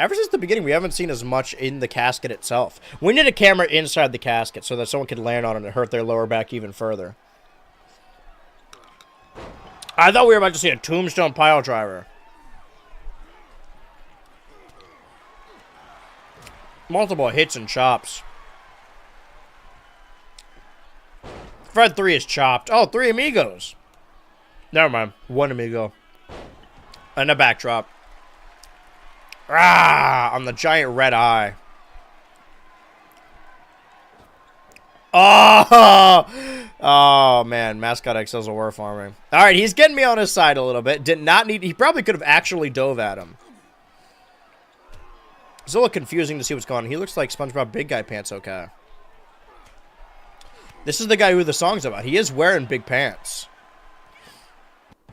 Ever since the beginning, we haven't seen as much in the casket itself. We need a camera inside the casket so that someone could land on it and hurt their lower back even further. I thought we were about to see a tombstone pile driver. Multiple hits and chops. Fred 3 is chopped. Oh, 3 amigos. Never mind. 1 amigo. And a backdrop. Ah, on the giant red eye. Oh, man. Mascot XL's a war farming. All right, he's getting me on his side a little bit. Did not need... He probably could have actually dove at him. It's a little confusing to see what's going on. He looks like SpongeBob Big Guy Pants okay. This is the guy who the song's about. He is wearing big pants.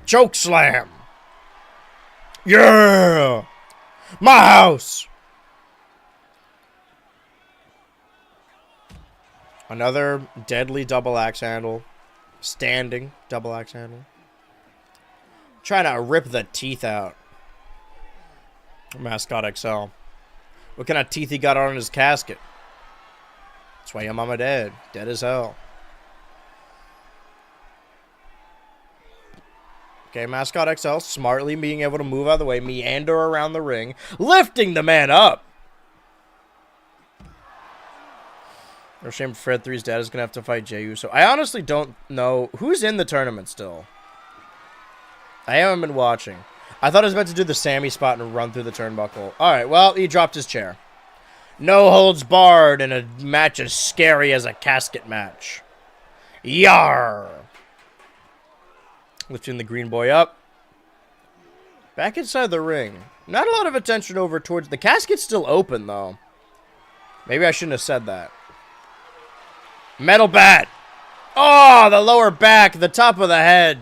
Choke slam. Yeah. My house. Another deadly double axe handle. Standing double axe handle. Trying to rip the teeth out. Mascot XL. What kind of teeth he got on his casket? That's why your mama dead. Dead as hell. Okay, Mascot XL smartly being able to move out of the way, meander around the ring, lifting the man up. No shame Fred 3's dad is going to have to fight Jey Uso. I honestly don't know who's in the tournament still. I haven't been watching. I thought I was about to do the Sammy spot and run through the turnbuckle. All right, well, he dropped his chair. No holds barred in a match as scary as a casket match. Yar! Lifting the green boy up. Back inside the ring. Not a lot of attention over towards... The casket's still open, though. Maybe I shouldn't have said that. Metal bat. Oh, the lower back, the top of the head.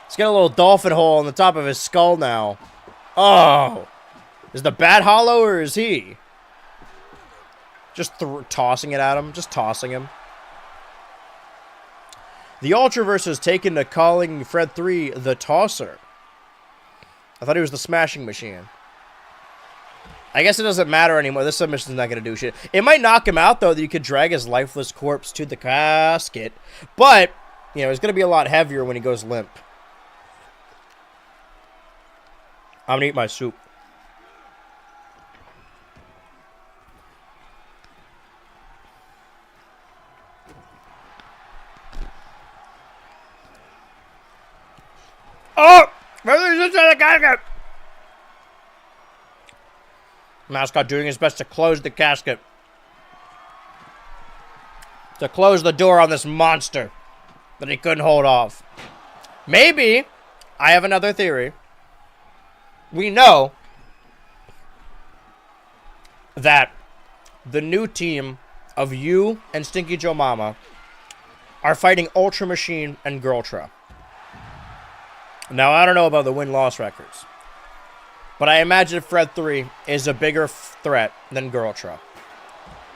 He's got a little dolphin hole on the top of his skull now. Oh. Is the bat hollow or is he? Just tossing it at him. Just tossing him. The Ultraverse has taken to calling Fred 3 the Tosser. I thought he was the Smashing Machine. I guess it doesn't matter anymore. This submission's not going to do shit. It might knock him out, though, that you could drag his lifeless corpse to the casket. But, you know, it's going to be a lot heavier when he goes limp. I'm going to eat my soup. Oh! Mascot doing his best to close the casket. To close the door on this monster that he couldn't hold off. Maybe, I have another theory. We know that the new team of you and Stinky Joe Mama are fighting Ultra Machine and Girltra. Now, I don't know about the win-loss records, but I imagine Fred 3 is a bigger threat than Girltra.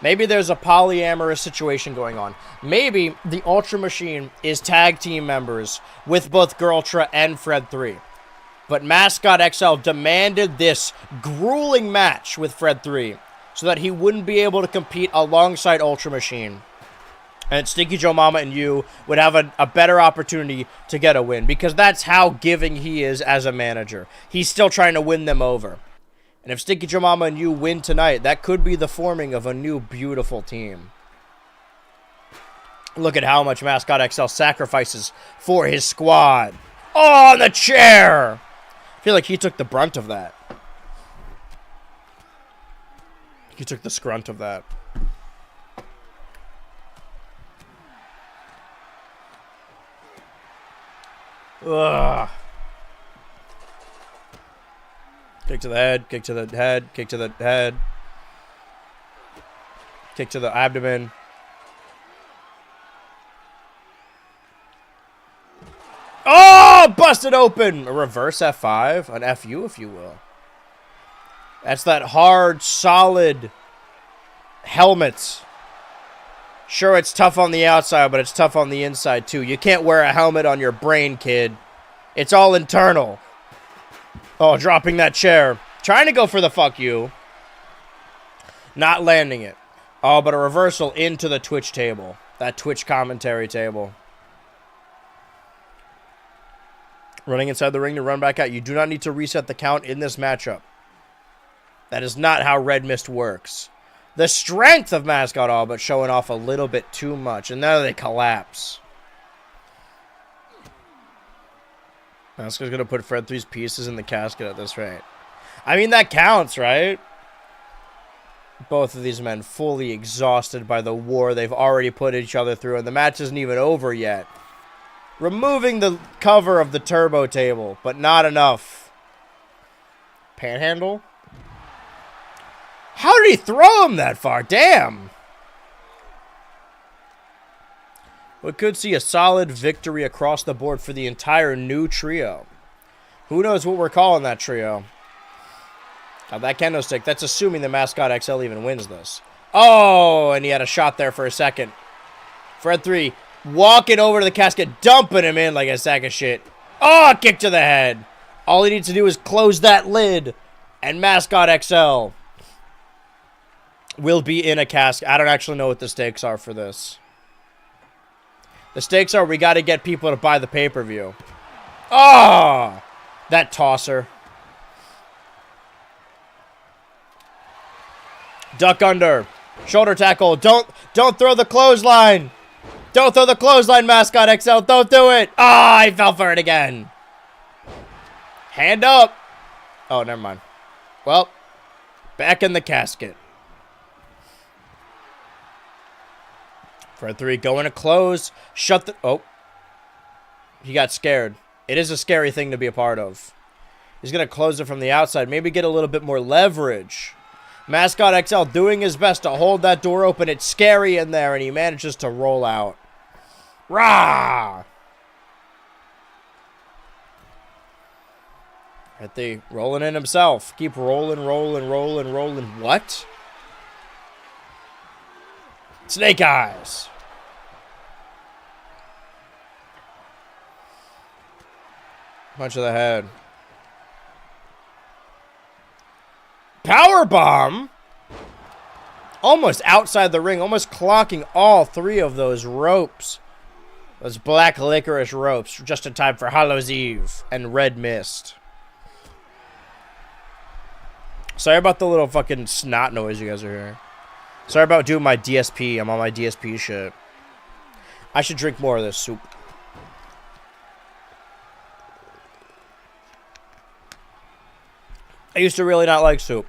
Maybe there's a polyamorous situation going on. Maybe the Ultra Machine is tag team members with both Girltra and Fred 3. But Mascot XL demanded this grueling match with Fred 3 so that he wouldn't be able to compete alongside Ultra Machine. And Stinky Joe Mama and you would have a better opportunity to get a win. Because that's how giving he is as a manager. He's still trying to win them over. And if Stinky Joe Mama and you win tonight, that could be the forming of a new beautiful team. Look at how much Mascot XL sacrifices for his squad. Oh, on the chair! I feel like he took the brunt of that. He took the scrunt of that. Ugh. Kick to the head, kick to the head, kick to the head. Kick to the abdomen. Oh, busted open. A reverse F5, an FU if you will. That's that hard, solid helmet. Sure, it's tough on the outside, but it's tough on the inside, too. You can't wear a helmet on your brain, kid. It's all internal. Oh, dropping that chair. Trying to go for the fuck you. Not landing it. Oh, but a reversal into the Twitch table. That Twitch commentary table. Running inside the ring to run back out. You do not need to reset the count in this matchup. That is not how Red Mist works. The strength of Mascot all but showing off a little bit too much. And now they collapse. Mascot's going to put Fred 3's pieces in the casket at this rate. I mean, that counts, right? Both of these men fully exhausted by the war they've already put each other through. And the match isn't even over yet. Removing the cover of the turbo table, but not enough. Panhandle? How did he throw him that far? Damn. We could see a solid victory across the board for the entire new trio. Who knows what we're calling that trio? Now that kendo stick, that's assuming the Mascot XL even wins this. Oh, and he had a shot there for a second. Fred 3 walking over to the casket, dumping him in like a sack of shit. Oh, kick to the head. All he needs to do is close that lid, and Mascot XL will be in a casket. I don't actually know what the stakes are for this. The stakes are we got to get people to buy the pay-per-view. Oh, that tosser. Duck under. Shoulder tackle. Don't throw the clothesline. Don't throw the clothesline, Mascot XL. Don't do it. Ah, I fell for it again. Hand up. Oh, never mind. Well, back in the casket. Fred 3 going to close. Shut the... Oh. He got scared. It is a scary thing to be a part of. He's going to close it from the outside. Maybe get a little bit more leverage. Mascot XL doing his best to hold that door open. It's scary in there, and he manages to roll out. Rah! Fred 3 rolling in himself. Keep rolling. What? Snake eyes. Punch of the head. Power bomb. Almost outside the ring. Almost clocking all three of those ropes. Those black licorice ropes. Just in time for Hallows Eve and Red Mist. Sorry about the little fucking snot noise you guys are hearing. Sorry about doing my DSP. I'm on my DSP shit. I should drink more of this soup. I used to really not like soup.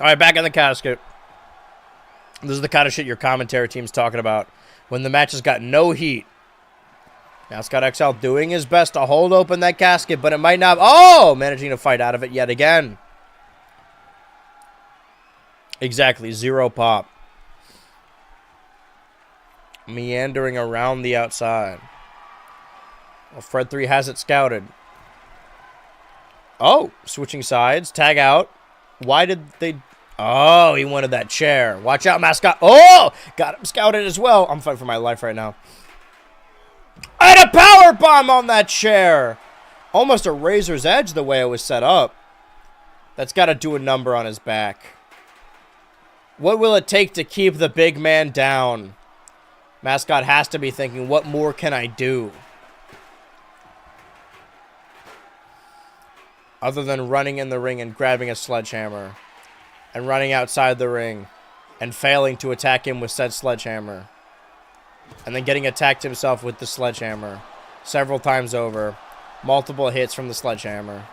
Alright, back in the casket. This is the kind of shit your commentary team's talking about. When the match has got no heat. Mascot XL doing his best to hold open that casket, but it might not... Oh! Managing to fight out of it yet again. Exactly, 0 pop. Meandering around the outside. Well, Fred 3 has it scouted. Oh, switching sides. Tag out. Why did they... Oh, he wanted that chair. Watch out, Mascot. Oh, got him scouted as well. I'm fighting for my life right now. And a power bomb on that chair. Almost a razor's edge the way it was set up. That's got to do a number on his back. What will it take to keep the big man down? Mascot has to be thinking, what more can I do? Other than running in the ring and grabbing a sledgehammer. And running outside the ring. And failing to attack him with said sledgehammer. And then getting attacked himself with the sledgehammer. Several times over. Multiple hits from the sledgehammer.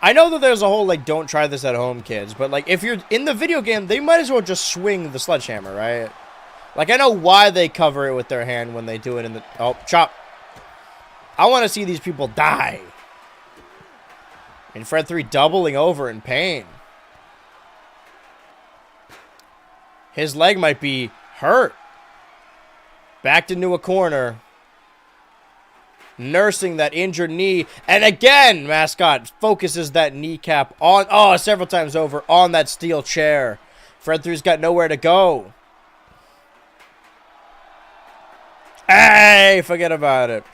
I know that there's a whole, like, don't try this at home, kids. But, like, if you're in the video game, they might as well just swing the sledgehammer, right? Like, I know why they cover it with their hand when they do it in the... Oh, chop. I want to see these people die. And Fred 3 doubling over in pain. His leg might be hurt. Backed into a corner. Nursing that injured knee. And again, Mascot focuses that kneecap on... Oh, several times over on that steel chair. Fred 3's got nowhere to go. Hey, forget about it.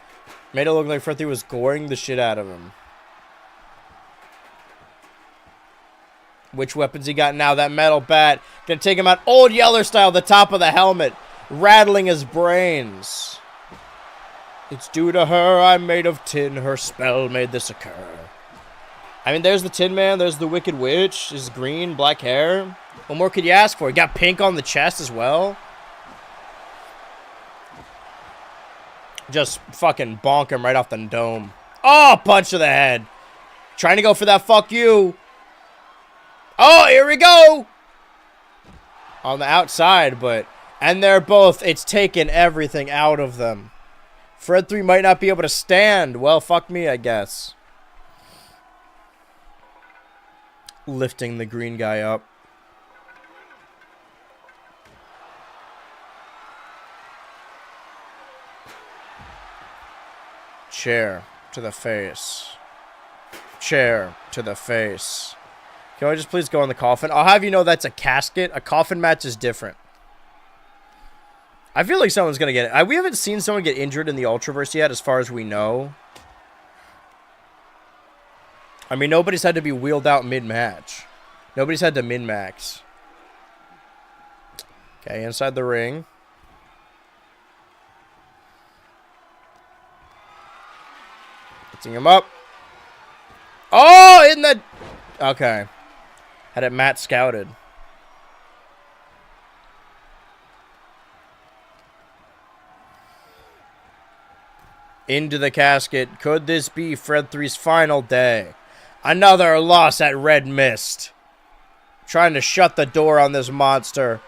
Made it look like Fred 3 was goring the shit out of him. Which weapons he got now? That metal bat. Gonna take him out Old Yeller style, the top of the helmet. Rattling his brains. It's due to her, I'm made of tin. Her spell made this occur. I mean, there's the Tin Man. There's the Wicked Witch. His green, black hair. What more could you ask for? He got pink on the chest as well. Just fucking bonk him right off the dome. Oh, punch to the head. Trying to go for that fuck you. Oh, here we go. On the outside, but... And they're both... It's taken everything out of them. Fred 3 might not be able to stand. Well, fuck me, I guess. Lifting the green guy up. Chair to the face. Chair to the face. Can I just please go in the coffin? I'll have you know that's a casket. A coffin match is different. I feel like someone's going to get it. We haven't seen someone get injured in the Ultraverse yet, as far as we know. I mean, nobody's had to be wheeled out mid-match. Nobody's had to min-max. Okay, inside the ring. Lifting him up. Oh, in the... Okay. Had it Matt scouted. Into the casket. Could this be Fred 3's final day? Another loss at Red Mist. Trying to shut the door on this monster.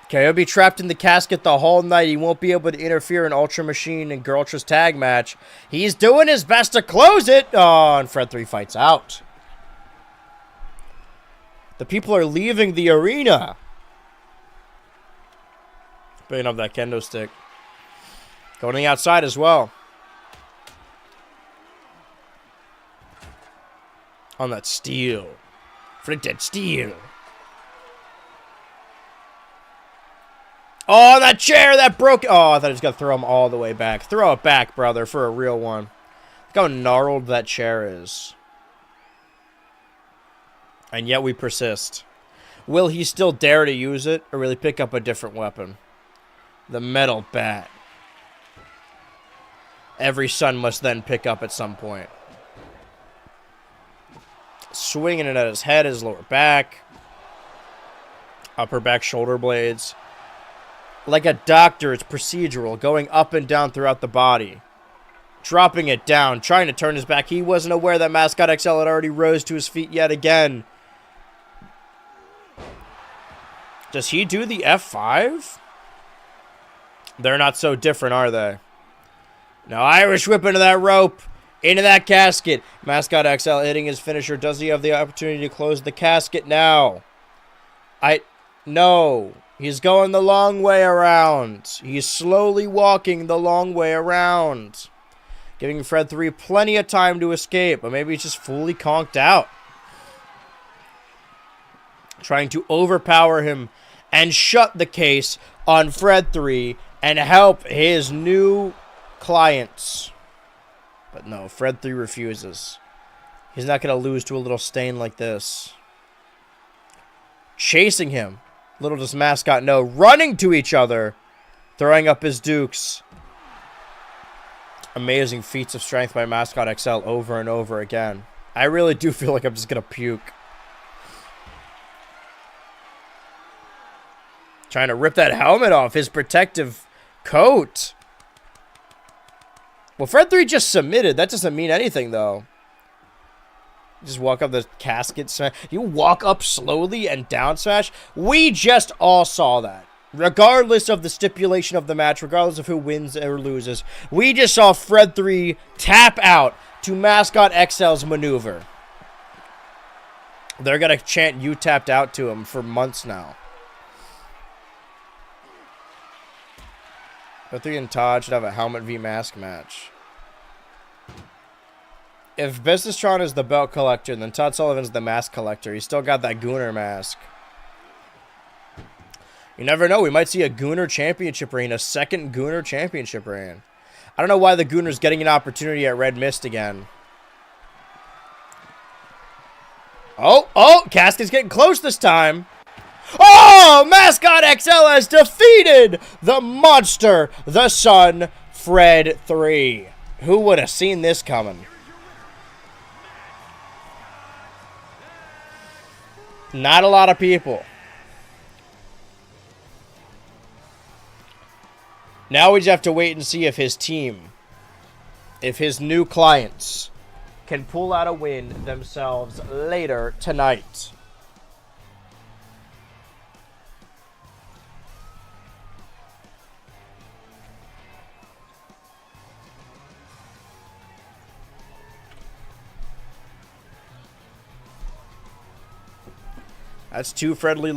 Okay, he'll be trapped in the casket the whole night. He won't be able to interfere in Ultra Machine and Girltra's tag match. He's doing his best to close it. Oh, and Fred 3 fights out. The people are leaving the arena. Picking up that kendo stick. Going to the outside as well. On that steel. Flinted steel. Oh, that chair that broke. Oh, I thought he was going to throw him all the way back. Throw it back, brother, for a real one. Look how gnarled that chair is. And yet we persist. Will he still dare to use it, or will he pick up a different weapon? The metal bat. Every son must then pick up at some point. Swinging it at his head, his lower back. Upper back shoulder blades. Like a doctor, it's procedural, going up and down throughout the body. Dropping it down, trying to turn his back. He wasn't aware that Mascot XL had already rose to his feet yet again. Does he do the F5? They're not so different, are they? Now Irish whip into that rope. Into that casket. Mascot XL hitting his finisher. Does he have the opportunity to close the casket now? No. He's going the long way around. He's slowly walking the long way around. Giving Fred 3 plenty of time to escape. But maybe he's just fully conked out. Trying to overpower him and shut the case on Fred 3 and help his new clients. But no, Fred 3 refuses. He's not going to lose to a little stain like this. Chasing him. Little does Mascot know. Running to each other. Throwing up his dukes. Amazing feats of strength by Mascot XL over and over again. I really do feel like I'm just going to puke. Trying to rip that helmet off. His protective coat. Well, Fred 3 just submitted. That doesn't mean anything, though. Just walk up the casket smash. You walk up slowly and down smash. We just all saw that. Regardless of the stipulation of the match, regardless of who wins or loses, we just saw Fred 3 tap out to Mascot XL's maneuver. They're going to chant "You tapped out" to him for months now. Fred 3 and Todd should have a helmet v mask match. If Businesstron is the belt collector, then Todd Sullivan's the mask collector. He's still got that Gooner mask. You never know. We might see a Gooner championship reign, a second Gooner championship reign. I don't know why the Gooner's getting an opportunity at Red Mist again. Oh, Casket's getting close this time. Oh, Mascot XL has defeated the monster, the Sun, Fred 3. Who would have seen this coming? Not a lot of people. Now we just have to wait and see if his team, if his new clients, can pull out a win themselves later tonight. That's two Fred 3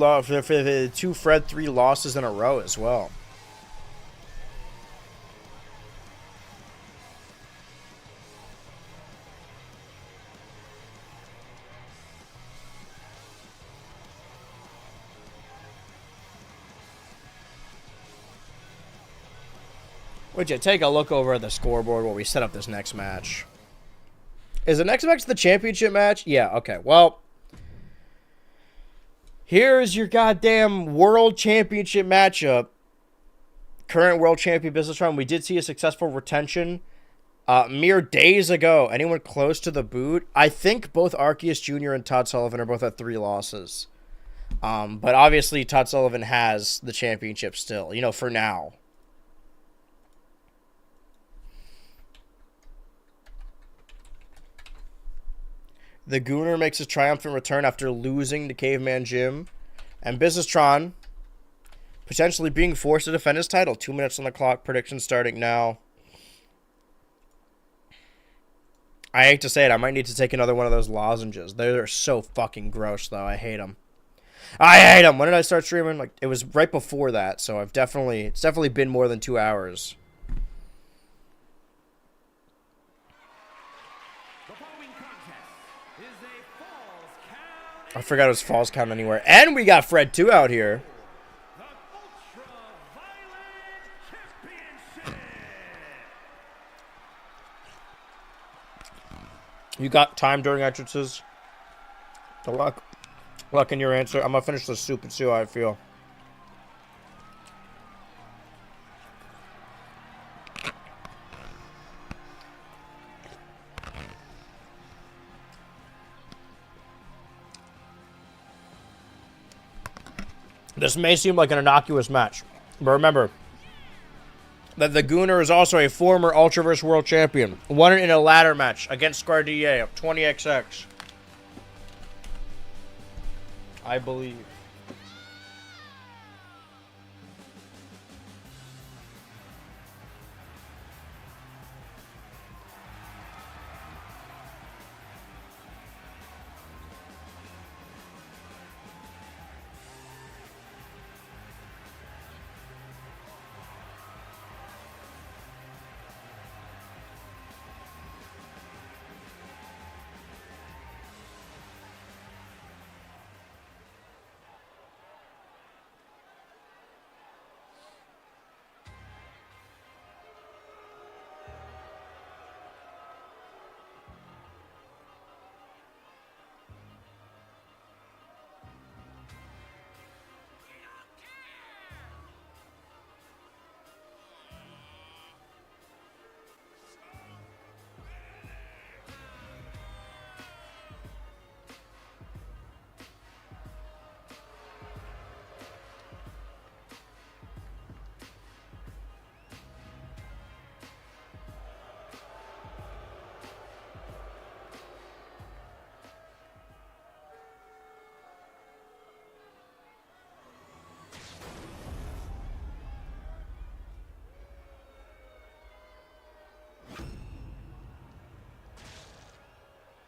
losses in a row as well. Would you take a look over at the scoreboard while we set up this next match? Is the next match the championship match? Yeah, okay. Well, here's your goddamn world championship matchup. Current world champion Business Run. We did see a successful retention mere days ago. Anyone close to the boot? I think both Arceus Jr. and Todd Sullivan are both at 3 losses. But obviously Todd Sullivan has the championship still, you know, for now. The Gooner makes his triumphant return after losing to Caveman Jim. And Businesstron potentially being forced to defend his title. 2 minutes on the clock. Prediction starting now. I hate to say it. I might need to take another one of those lozenges. They're so fucking gross, though. I hate them. I hate them. When did I start streaming? Like, it was right before that. So it's definitely been more than 2 hours. I forgot it was Falls Count Anywhere. And we got Fred 2 out here. You got time during entrances? The luck in your answer. I'm going to finish the soup and see how I feel. This may seem like an innocuous match, but remember that the Gooner is also a former Ultraverse World Champion. Won it in a ladder match against Scardia of 20XX. I believe.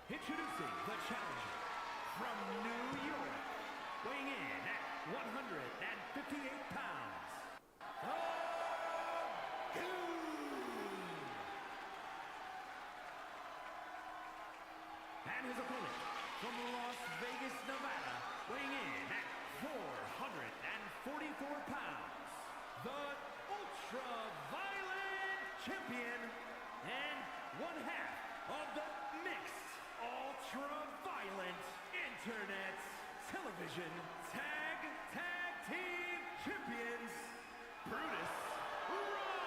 Introducing the challenger from New York, weighing in at 158 pounds, the Goon. And his opponent from Las Vegas, Nevada, weighing in at 444 pounds, the Ultra-Violent Champion and one half of the mixed Ultra-Violent Internet's television tag team champions, Brutus Raw!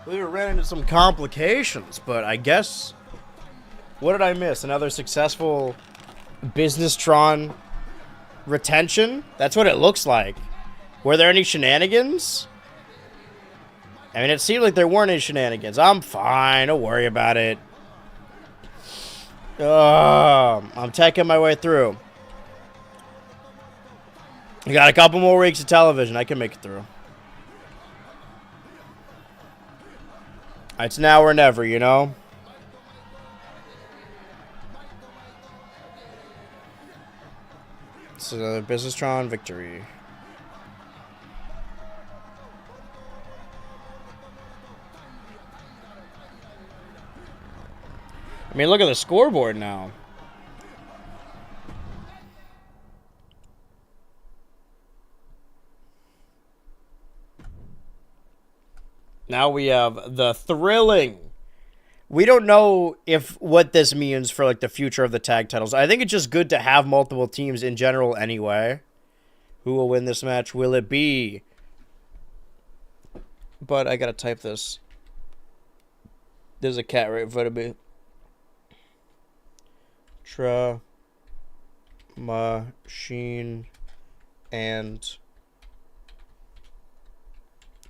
We ran into some complications, but I guess... What did I miss? Another successful Business-tron retention? That's what it looks like. Were there any shenanigans? I mean, it seemed like there weren't any shenanigans. I'm fine. Don't worry about it. I'm taking my way through. I got a couple more weeks of television. I can make it through. It's now or never, you know? It's another Business-tron victory. I mean, look at the scoreboard now. Now we have the thrilling. We don't know if what this means for like the future of the tag titles. I think it's just good to have multiple teams in general anyway. Who will win this match? Will it be? But I gotta type this. There's a cat right in front of me. Machine and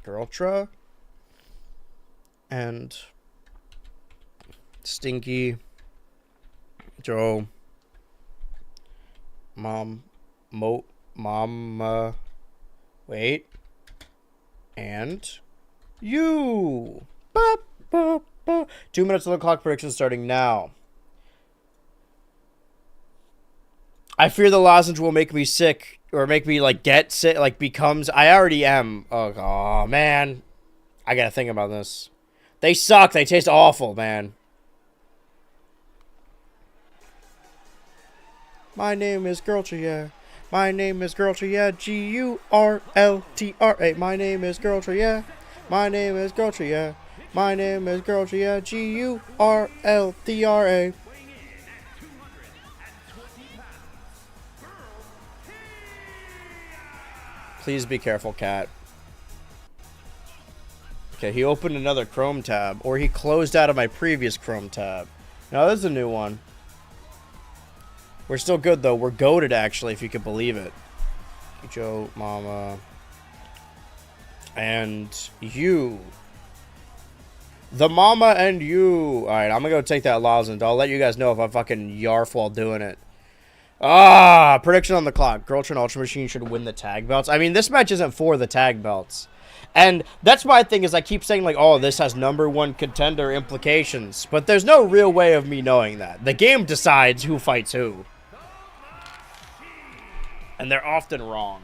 Girltra and Stinky Joe Mama wait and you 2 minutes on the clock. Prediction starting now. I fear the lozenge will make me sick, or make me, like, get sick, like, becomes... I already am. Oh, man. I gotta think about this. They suck. They taste awful, man. My name is Girltra, yeah. My name is Girltra, yeah. G-U-R-L-T-R-A. My name is Girltra, yeah. My name is Girltra, yeah. My name is Girltra, yeah. G-U-R-L-T-R-A. Please be careful, cat. Okay, he opened another Chrome tab. Or he closed out of my previous Chrome tab. No, this is a new one. We're still good, though. We're goated, actually, if you can believe it. Joe, Mama. And you. The Mama and you. Alright, I'm gonna go take that lozenge. I'll let you guys know if I fucking yarf while doing it. Prediction on the clock. Girltra and Ultra Machine should win the tag belts. I mean, this match isn't for the tag belts. And that's my thing, is I keep saying, like, oh, this has #1 contender implications. But there's no real way of me knowing that. The game decides who fights who. And they're often wrong.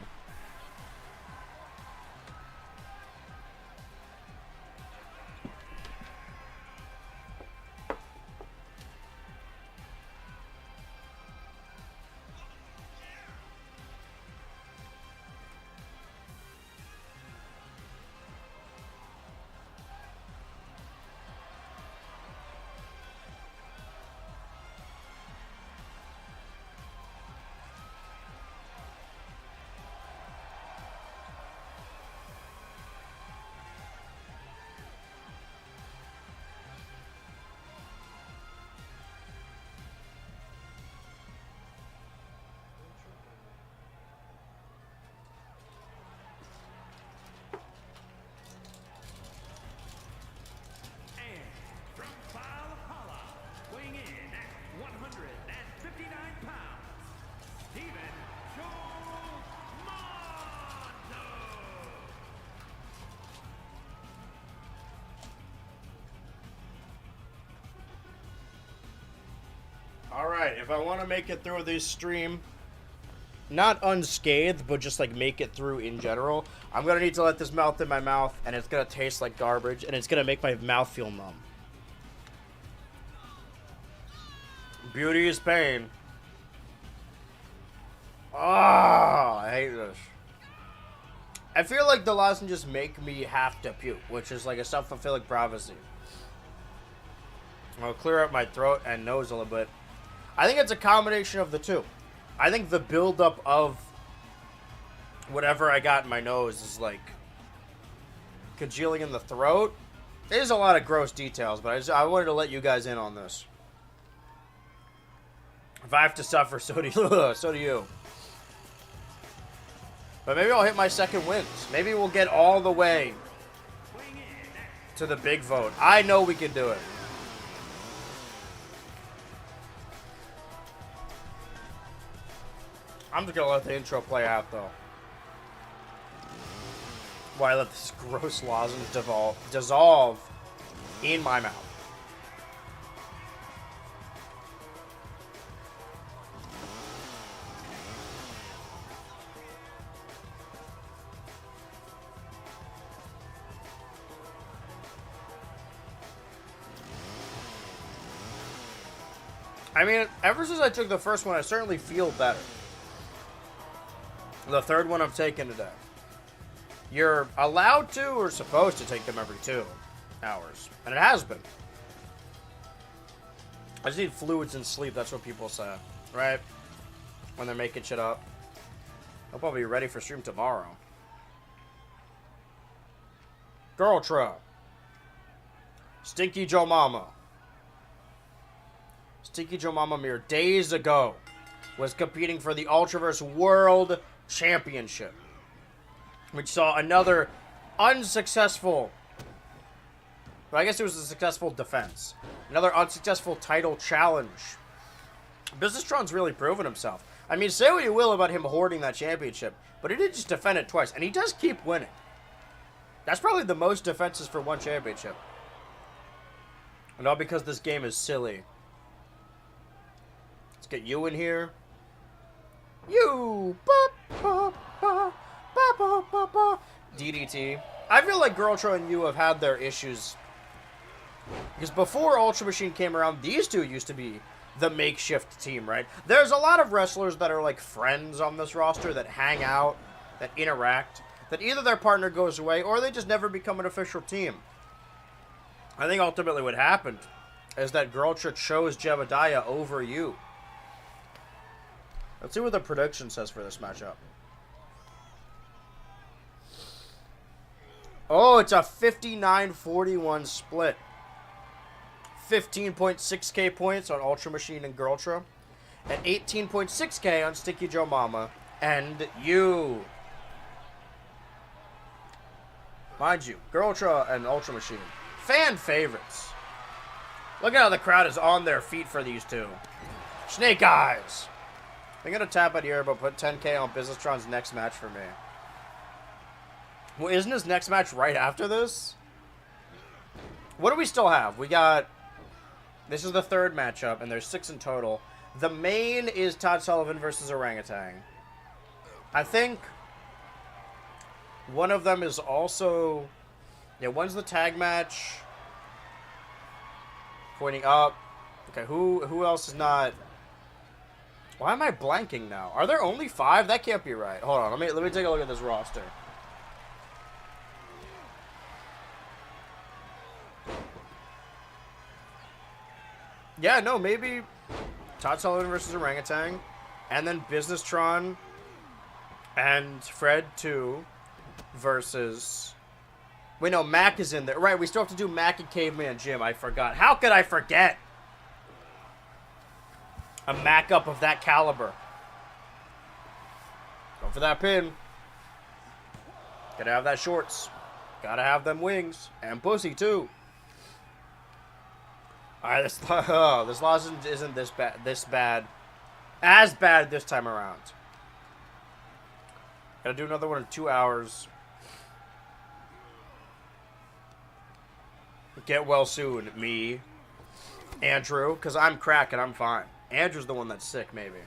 Alright, if I want to make it through this stream, not unscathed, but just like make it through in general, I'm going to need to let this melt in my mouth, and it's going to taste like garbage, and it's going to make my mouth feel numb. Beauty is pain. I hate this. I feel like the lozenges make me have to puke, which is like a self-fulfilling prophecy. I'll clear up my throat and nose a little bit. I think it's a combination of the two. I think the buildup of whatever I got in my nose is like congealing in the throat, There's a lot of gross details, but I wanted to let you guys in on this. If I have to suffer, so do you. So do you. But maybe I'll hit my second wins. Maybe we'll get all the way to the big vote. I know we can do it. I'm just gonna let the intro play out, though. Why let this gross lozenge dissolve in my mouth. I mean, ever since I took the first one, I certainly feel better. The third one I'm taking today. You're allowed to or supposed to take them every 2 hours. And it has been. I just need fluids and sleep, that's what people say. Right? When they're making shit up. I'll probably be ready for stream tomorrow. Girl Truck. Stinky Joe Mama. Stinky Joe Mama mere days ago was competing for the Ultraverse World Championship, which saw another unsuccessful, well, I guess it was a successful defense, another unsuccessful title challenge. Businesstron's really proven himself. I mean, say what you will about him hoarding that championship, but he did just defend it twice, and he does keep winning. That's probably the most defenses for one championship. And all because this game is silly. Let's get you in here. You! DDT. I feel like Girltro and you have had their issues. Because before Ultra Machine came around, these two used to be the makeshift team, right? There's a lot of wrestlers that are like friends on this roster that hang out, that interact, that either their partner goes away or they just never become an official team. I think ultimately what happened is that Girltra chose Jebediah over you. Let's see what the prediction says for this matchup. Oh, it's a 59-41 split. 15.6k points on Ultra Machine and Girltra, and 18.6k on Sticky Joe Mama and you. Mind you, Girltra and Ultra Machine, fan favorites. Look at how the crowd is on their feet for these two. Snake Eyes. I'm going to tap out here, but put 10k on Businesstron's next match for me. Well, isn't his next match right after this? What do we still have? We got... This is the third matchup, and there's 6 in total. The main is Todd Sullivan versus Orangutan. I think one of them is also... Yeah, one's the tag match. Pointing up. Okay, who else is not... Why am I blanking now? Are there only 5? That can't be right. Hold on, let me take a look at this roster. Yeah, no, maybe Todd Sullivan versus Orangutan, and then Businesstron and Fred 2 versus... Wait, no, Mac is in there. Right, we still have to do Mac and Caveman Jim. I forgot. How could I forget? A Mac up of that caliber. Go for that pin. Gotta have that shorts. Gotta have them wings. And pussy, too. Alright, this lozenge isn't this bad. As bad this time around. Gotta do another one in 2 hours. Get well soon, me. Andrew, because I'm crack and I'm fine. Andrew's the one that's sick, maybe.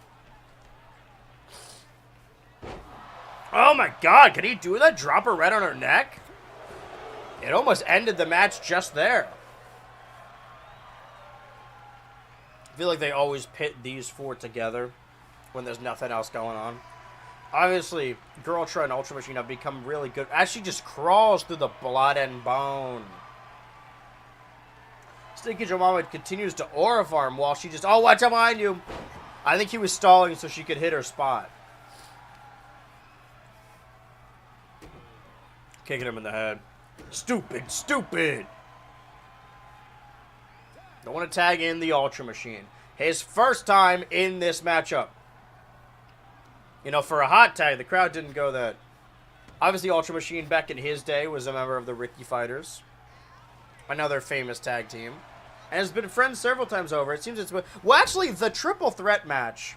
Oh my god, can he do that? Drop her right on her neck? It almost ended the match just there. I feel like they always pit these 4 together when there's nothing else going on. Obviously, Girltra and Ultra Machine have become really good. As she just crawls through the blood and bone. Stinky Joe Mama continues to aura farm while she just... Oh, watch out behind you! I think he was stalling so she could hit her spot. Kicking him in the head. Stupid, stupid! Going to tag in the Ultra Machine. His first time in this matchup. You know, for a hot tag, the crowd didn't go that. Obviously, Ultra Machine back in his day was a member of the Ricky Fighters. Another famous tag team. And has been friends several times over. It seems it's been... Well, actually, the triple threat match.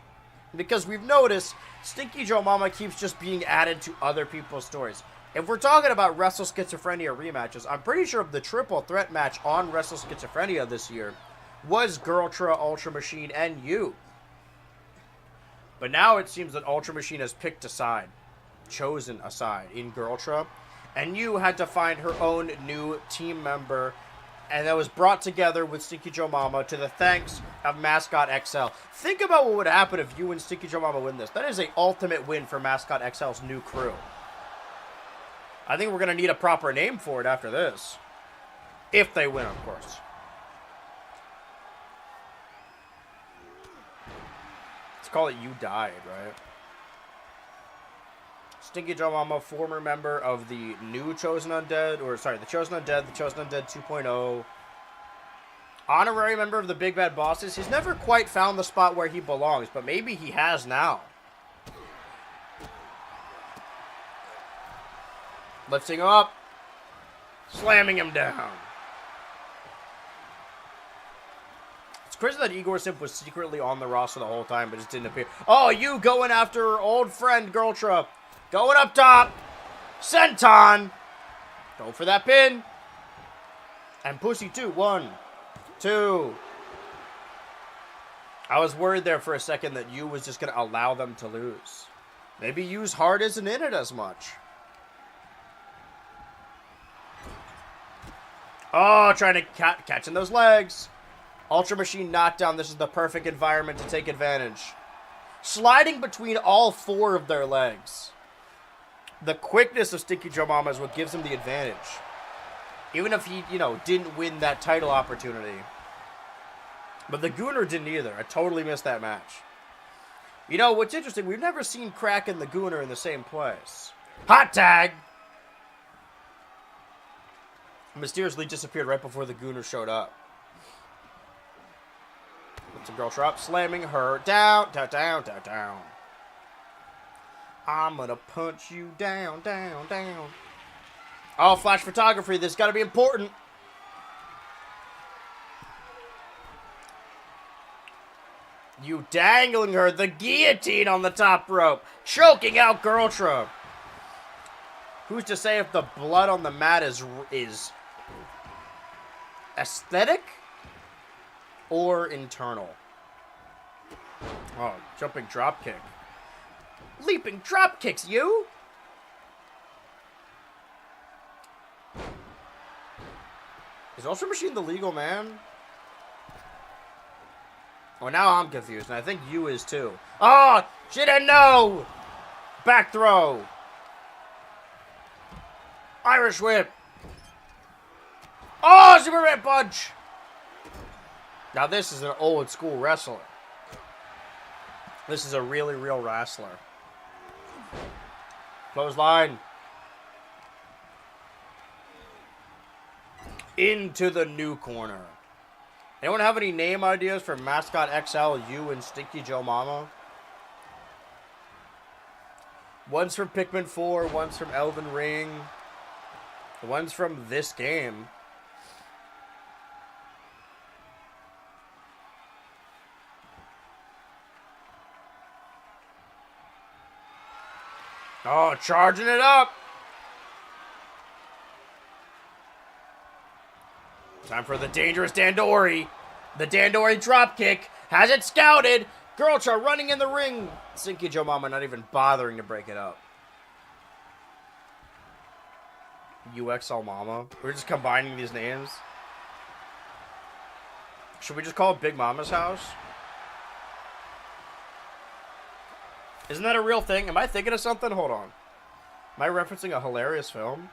Because we've noticed Stinky Joe Mama keeps just being added to other people's stories. If we're talking about Wrestle Schizophrenia rematches, I'm pretty sure the triple threat match on Wrestle Schizophrenia this year was Girltra, Ultra Machine, and you. But now it seems that Ultra Machine has picked a side, chosen a side in Girltra, and you had to find her own new team member, and that was brought together with Stinky Joe Mama to the thanks of Mascot XL. Think about what would happen if you and Stinky Joe Mama win this. That is an ultimate win for Mascot XL's new crew. I think we're going to need a proper name for it after this. If they win, of course. Let's call it You Died, right? Stinky Joe Mama, former member of the new Chosen Undead, or sorry, the Chosen Undead 2.0. Honorary member of the Big Bad Bosses. He's never quite found the spot where he belongs, but maybe he has now. Lifting him up. Slamming him down. It's crazy that Igor Simp was secretly on the roster the whole time, but just didn't appear. Oh, you going after old friend Girltra. Going up top. Senton. Go for that pin. And Pussy 2. 1, 2. I was worried there for a second that you was just going to allow them to lose. Maybe You's heart isn't in it as much. Oh, trying to catching those legs. Ultra Machine knockdown. This is the perfect environment to take advantage. Sliding between all 4 of their legs. The quickness of Stinky Joe Mama is what gives him the advantage. Even if he, didn't win that title opportunity. But the Gooner didn't either. I totally missed that match. You know, what's interesting, we've never seen Crack and the Gooner in the same place. Hot tag! Mysteriously disappeared right before the Gooner showed up. It's a girl drop, slamming her down, down, down, down, down. I'm gonna punch you down, down, down. Oh, flash photography. This gotta be important. You dangling her, the guillotine on the top rope, choking out Girltra. Who's to say if the blood on the mat is aesthetic or internal? Oh, jumping drop kick. Leaping drop kicks, you! Is Ultra Machine the legal man? Oh, now I'm confused, and I think you is too. Oh, she didn't know! Back throw. Irish whip. Oh, Superman punch! Now this is an old school wrestler. This is a really real wrestler. Clothesline. Into the new corner. Anyone have any name ideas for Mascot XL, you, and Stinky Joe Mama? One's from Pikmin 4, one's from Elden Ring, one's from this game. Oh, charging it up. Time for the dangerous Dandori. The Dandori dropkick. Has it scouted. Girltra running in the ring. Stinky Joe Mama not even bothering to break it up. UXL Mama. We're just combining these names. Should we just call it Big Mama's house? Isn't that a real thing? Am I thinking of something? Hold on. Am I referencing a hilarious film?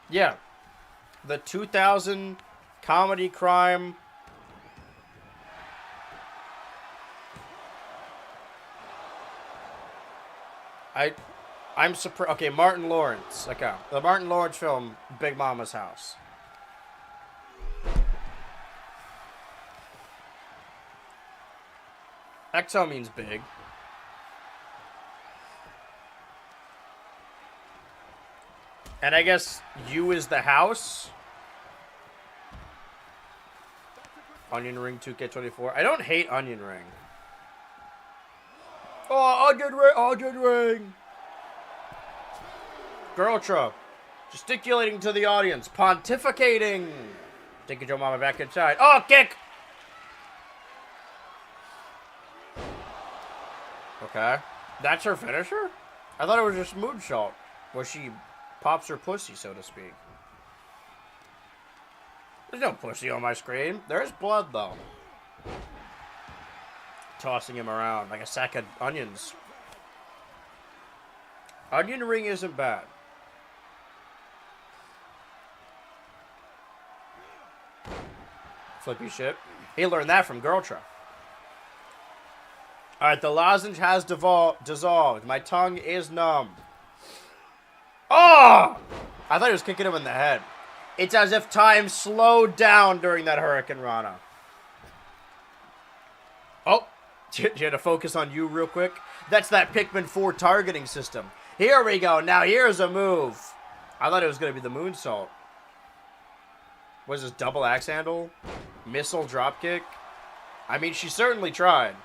Yeah. The 2000 comedy crime. I'm surprised. Okay, Martin Lawrence. Okay. The Martin Lawrence film, Big Mama's House. XL means big. And I guess U is the house. Onion Ring 2K24. I don't hate Onion Ring. Oh, Onion Ring, Onion Ring. Girltra. Gesticulating to the audience. Pontificating. Taking your mama back inside. Oh, kick. Okay. That's her finisher? I thought it was just moonsault. Where she pops her pussy, so to speak. There's no pussy on my screen. There's blood, though. Tossing him around like a sack of onions. Onion Ring isn't bad. Flippy shit. He learned that from Girltra. Alright, the lozenge has dissolved. My tongue is numb. Oh! I thought he was kicking him in the head. It's as if time slowed down during that Hurricane Rana. Oh, you had to focus on you real quick. That's that Pikmin 4 targeting system. Here we go. Now here's a move. I thought it was going to be the moonsault. Was this double axe handle? Missile dropkick? I mean, she certainly tried.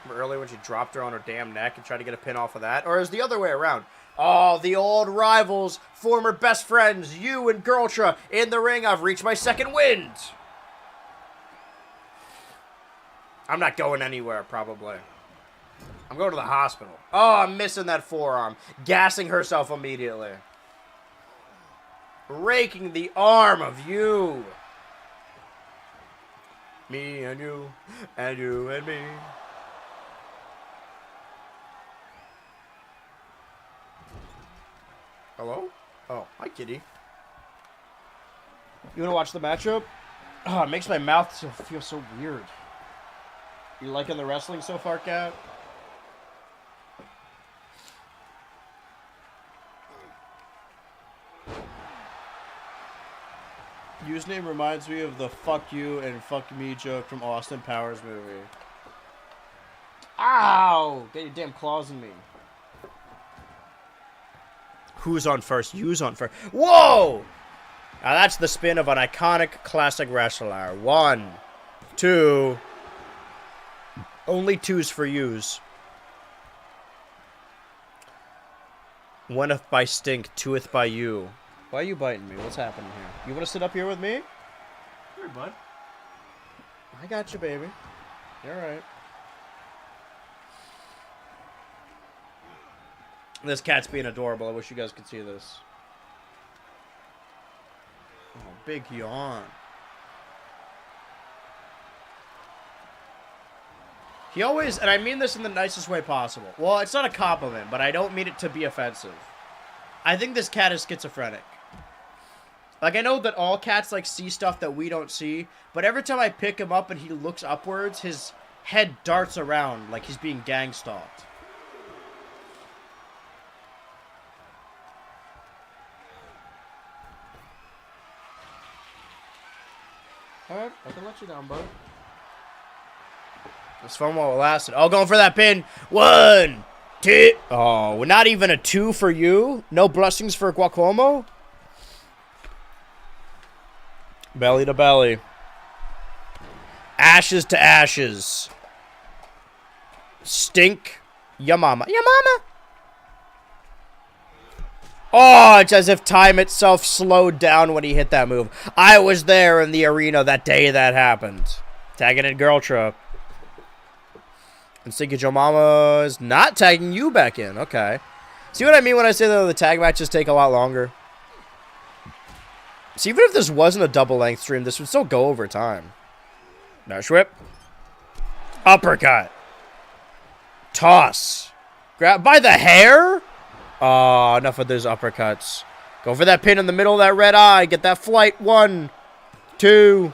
Remember earlier when she dropped her on her damn neck and tried to get a pin off of that? Or is the other way around? Oh, the old rivals, former best friends, you and Girltra in the ring. I've reached my second wind. I'm not going anywhere, probably. I'm going to the hospital. Oh, I'm missing that forearm. Gassing herself immediately. Raking the arm of you. Me and you, and you and me. Hello? Oh, hi, kitty. You want to watch the matchup? Oh, it makes my mouth feel so weird. You liking the wrestling so far, Cat? Username reminds me of the fuck you and fuck me joke from Austin Powers movie. Ow! Get your damn claws in me. Who's on first? You's on first. Whoa! Now that's the spin of an iconic classic wrestler. 1, 2. Only 2s for yous. 1th by stink, 2th by you. Why are you biting me? What's happening here? You want to sit up here with me? Sure, bud. I got you, baby. You're right. This cat's being adorable. I wish you guys could see this. Oh, big yawn. He always, and I mean this in the nicest way possible. Well, it's not a compliment, but I don't mean it to be offensive. I think this cat is schizophrenic. Like, I know that all cats, like, see stuff that we don't see, but every time I pick him up and he looks upwards, his head darts around like he's being gang stalked. Alright, I can let you down, bud. It was fun while it lasted. Oh, going for that pin. 1, 2. Oh, not even a 2 for you? No blessings for Guacomo? Belly to belly. Ashes to ashes. Stink. Ya mama. Ya mama. Oh, it's as if time itself slowed down when he hit that move. I was there in the arena that day that happened. Tagging in Girltra. And Stinky Joe Mama is not tagging you back in. Okay. See what I mean when I say that the tag matches take a lot longer? See, even if this wasn't a double-length stream, this would still go over time. Dash whip. Uppercut. Toss. Grab by the hair? Oh, enough of those uppercuts. Go for that pin in the middle of that red eye. Get that flight. 1, 2.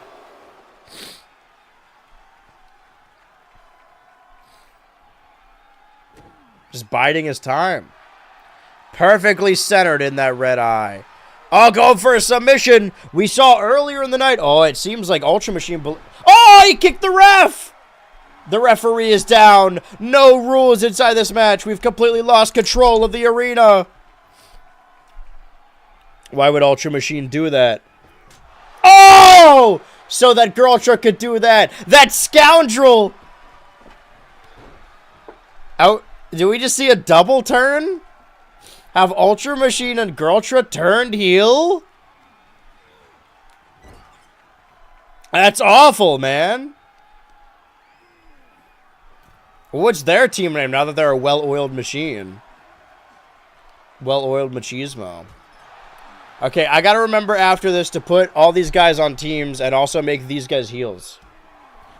Just biding his time. Perfectly centered in that red eye. Oh, going for a submission. We saw earlier in the night. Oh, it seems like Ultra Machine. Oh, he kicked the ref. The referee is down. No rules inside this match. We've completely lost control of the arena. Why would Ultra Machine do that? Oh! So that Girl Truck could do that. That scoundrel. Out. Do we just see a double turn? Have Ultra Machine and Girl Truck turned heel? That's awful, man. What's their team name now that they're a well-oiled machine? Well-oiled machismo. Okay, I gotta remember after this to put all these guys on teams and also make these guys heels.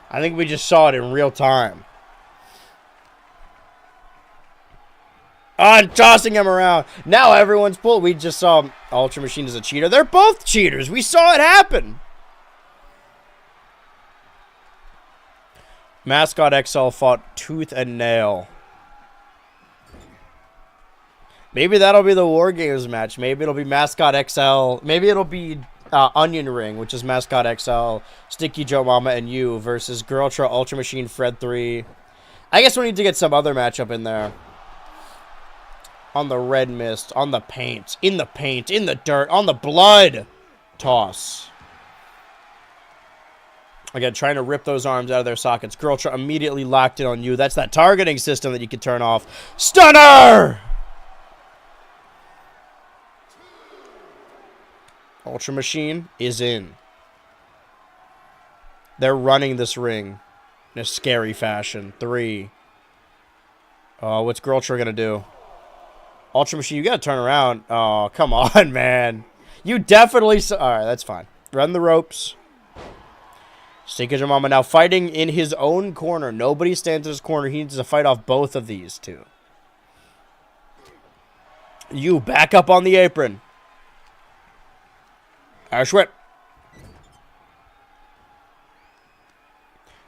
I think we just saw it in real time. Oh, I'm tossing him around. Now everyone's pulled. We just saw Ultra Machine as a cheater. They're both cheaters. We saw it happen. Mascot XL fought tooth and nail. Maybe that'll be the War Games match. Maybe it'll be Mascot XL. Maybe it'll be Onion Ring, which is Mascot XL, Sticky Joe Mama, and you versus Girl Truck, Ultra Machine, Fred 3. I guess we need to get some other matchup in there. On the red mist, on the paint, in the dirt, on the blood. Toss. Again, trying to rip those arms out of their sockets. Girl Truck immediately locked in on you. That's that targeting system that you can turn off. Stunner! Ultra Machine is in. They're running this ring in a scary fashion. 3. Oh, what's Girl Truck gonna do? Ultra Machine, you gotta turn around. Oh, come on, man. You definitely... Alright, that's fine. Run the ropes. Sticky Joe Mama now fighting in his own corner. Nobody stands in his corner. He needs to fight off both of these two. You back up on the apron. Irish whip.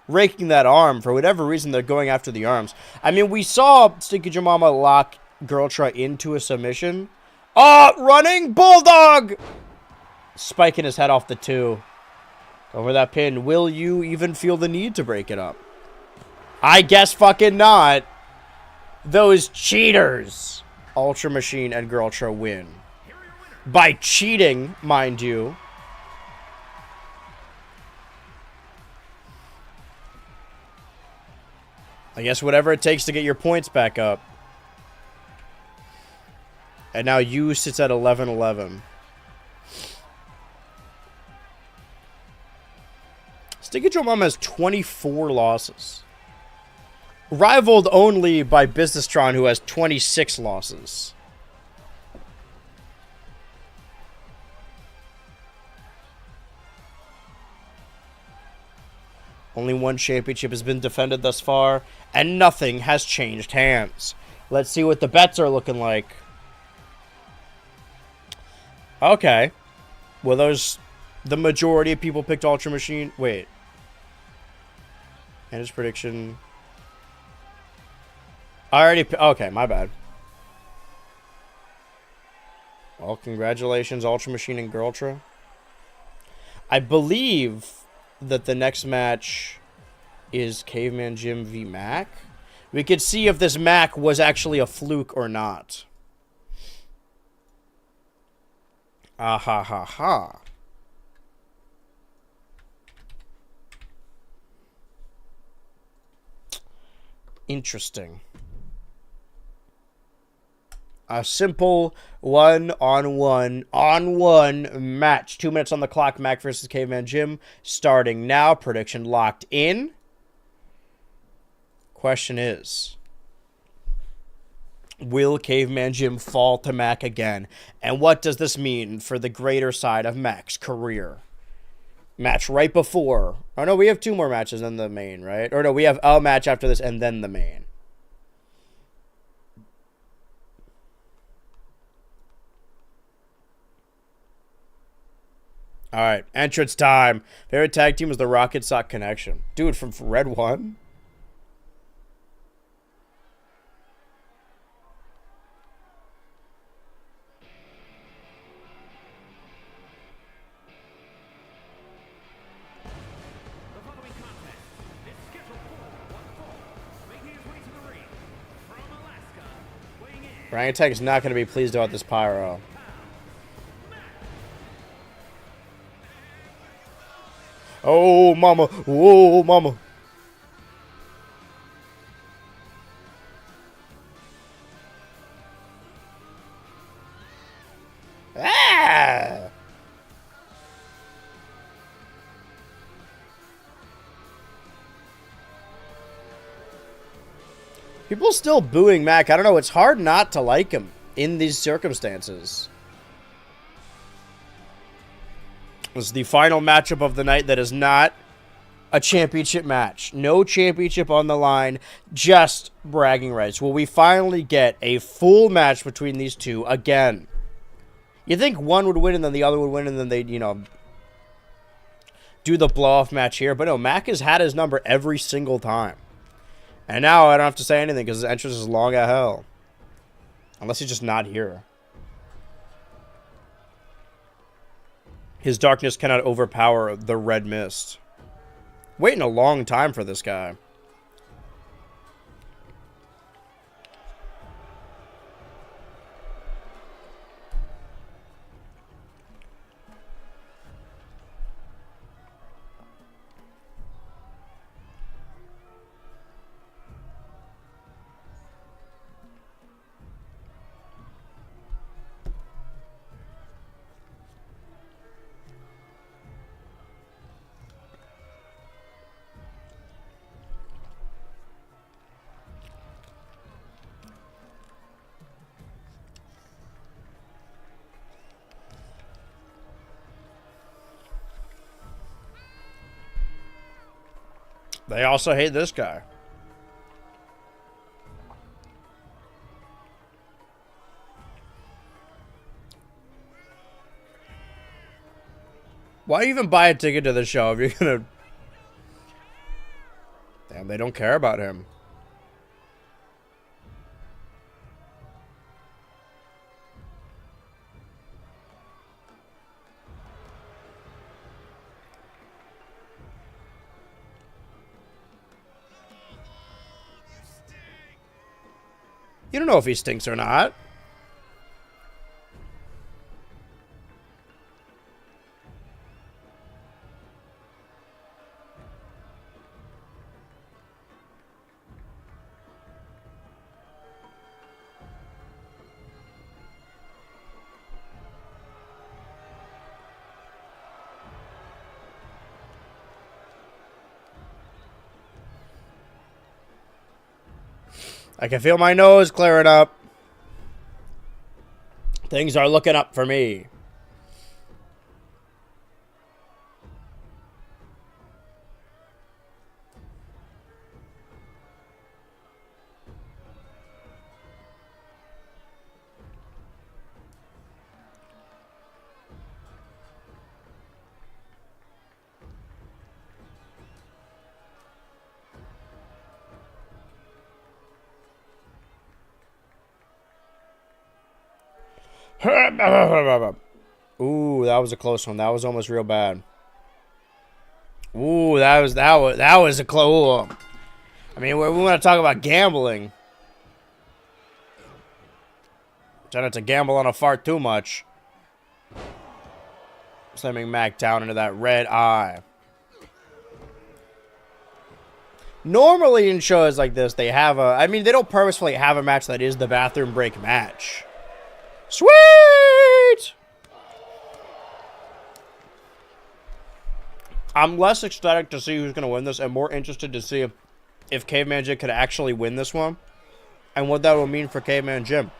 Raking that arm. For whatever reason, they're going after the arms. I mean, we saw Sticky Joe Mama lock Girl Truck into a submission. Oh, running Bulldog! Spiking his head off the 2. Over that pin. Will you even feel the need to break it up? I guess fucking not. Those cheaters. Ultra Machine and Girl Truck win. By cheating, mind you. I guess whatever it takes to get your points back up. And now you sits at 11-11. Sticky Joe Mama has 24 losses. Rivaled only by Businesstron, who has 26 losses. Only one championship has been defended thus far, and nothing has changed hands. Let's see what the bets are looking like. Okay. Well, the majority of people picked Ultra Machine. Wait. And his prediction. I already... Okay, my bad. Well, congratulations, Ultra Machine and Girl Truck. I believe that the next match is Caveman Jim v. Mac. We could see if this Mac was actually a fluke or not. Ah ha ha ha. Interesting. A simple one-on-one match. 2 minutes on the clock. Mac versus Caveman Jim. Starting now. Prediction locked in. Question is, will Caveman Jim fall to Mac again? And what does this mean for the greater side of Mac's career? Match right before. Oh, no, we have 2 more matches than the main, right? Or no, we have a match after this and then the main. All right, entrance time. Favorite tag team is the Rocket Sock Connection. Dude, from Red 1? Orangutan's not going to be pleased about this pyro. Oh, mama. Whoa, mama. Ah! People still booing Mac. I don't know. It's hard not to like him in these circumstances. This is the final matchup of the night that is not a championship match. No championship on the line, just bragging rights. Will we finally get a full match between these two again? You think one would win and then the other would win and then they'd, you know, do the blow-off match here. But no, Mac has had his number every single time. And now I don't have to say anything because his entrance is long as hell. Unless he's just not here. His darkness cannot overpower the red mist. Waiting a long time for this guy. They also hate this guy. Why even buy a ticket to the show if you're gonna... Damn, they don't care about him. You don't know if he stinks or not. I can feel my nose clearing up. Things are looking up for me. Ooh, that was a close one. That was almost real bad. Ooh, that was a close. I mean, we want to talk about gambling. Try not to gamble on a fart too much. Slamming Mac down into that red eye. Normally in shows like this, they have a... I mean, they don't purposefully have a match that is the bathroom break match. Sweet! I'm less ecstatic to see who's going to win this and more interested to see if Caveman Jim could actually win this one and what that will mean for Caveman Jim.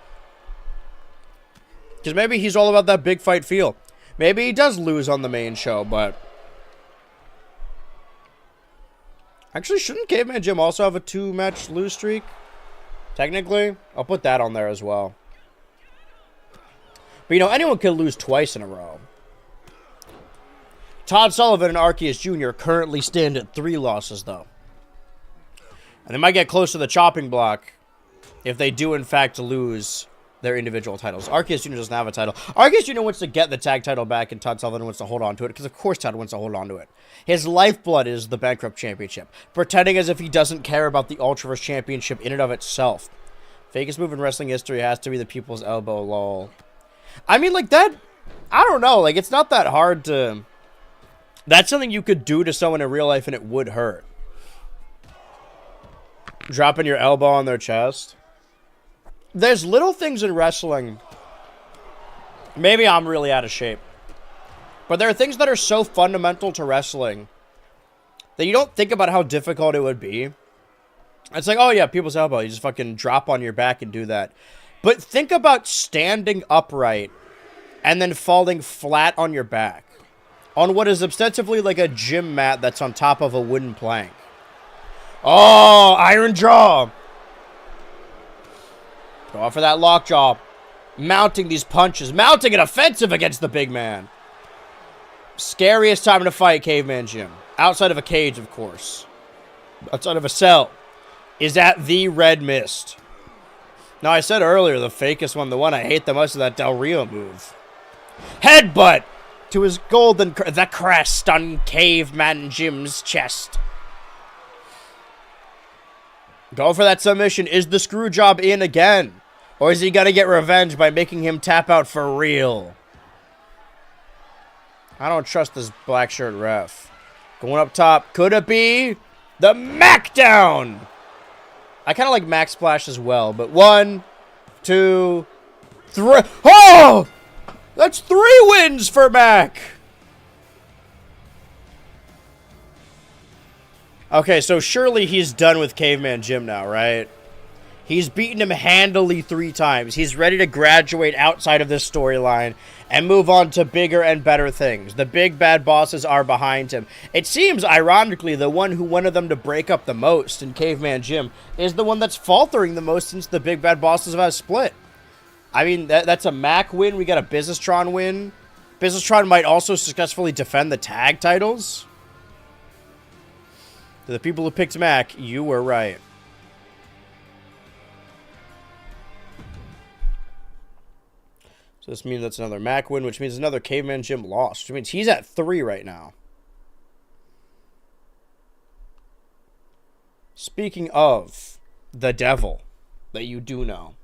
Because maybe he's all about that big fight feel. Maybe he does lose on the main show, but... Actually, shouldn't Caveman Jim also have a 2-match lose streak? Technically, I'll put that on there as well. But, you know, anyone can lose twice in a row. Todd Sullivan and Arceus Jr. currently stand at 3 losses, though. And they might get close to the chopping block if they do, in fact, lose their individual titles. Arceus Jr. doesn't have a title. Arceus Jr. wants to get the tag title back, and Todd Sullivan wants to hold on to it, because of course Todd wants to hold on to it. His lifeblood is the Bankrupt Championship, pretending as if he doesn't care about the Ultraverse Championship in and of itself. Fakest move in wrestling history has to be the people's elbow, lol. I mean, like, that... I don't know. Like, it's not that hard to... That's something you could do to someone in real life and it would hurt. Dropping your elbow on their chest. There's little things in wrestling. Maybe I'm really out of shape. But there are things that are so fundamental to wrestling that you don't think about how difficult it would be. It's like, oh yeah, people's elbow. You just fucking drop on your back and do that. But think about standing upright and then falling flat on your back. On what is ostensibly like a gym mat that's on top of a wooden plank. Oh, iron jaw. Go for that lockjaw. Mounting these punches. Mounting an offensive against the big man. Scariest time to fight, Caveman Jim. Outside of a cage, of course. Outside of a cell. Is at the Red Mist. Now, I said earlier, the fakest one, the one I hate the most is that Del Rio move. Headbutt to his golden... The crest on Caveman Jim's chest. Go for that submission. Is the screw job in again? Or is he going to get revenge by making him tap out for real? I don't trust this black shirt ref. Going up top. Could it be the Mac down? I kind of like Mac Splash as well. But 1, 2, 3. Oh! That's 3 wins for Mac. Okay, so surely he's done with Caveman Jim now, right? He's beaten him handily 3 times. He's ready to graduate outside of this storyline and move on to bigger and better things. The big bad bosses are behind him. It seems, ironically, the one who wanted them to break up the most in Caveman Jim is the one that's faltering the most since the big bad bosses have split. I mean, that's a Mac win. We got a Businessstron win. Businessstron might also successfully defend the tag titles. To the people who picked Mac, you were right. So this means that's another Mac win, which means another Caveman Jim loss, which means he's at 3 right now. Speaking of the devil that you do know,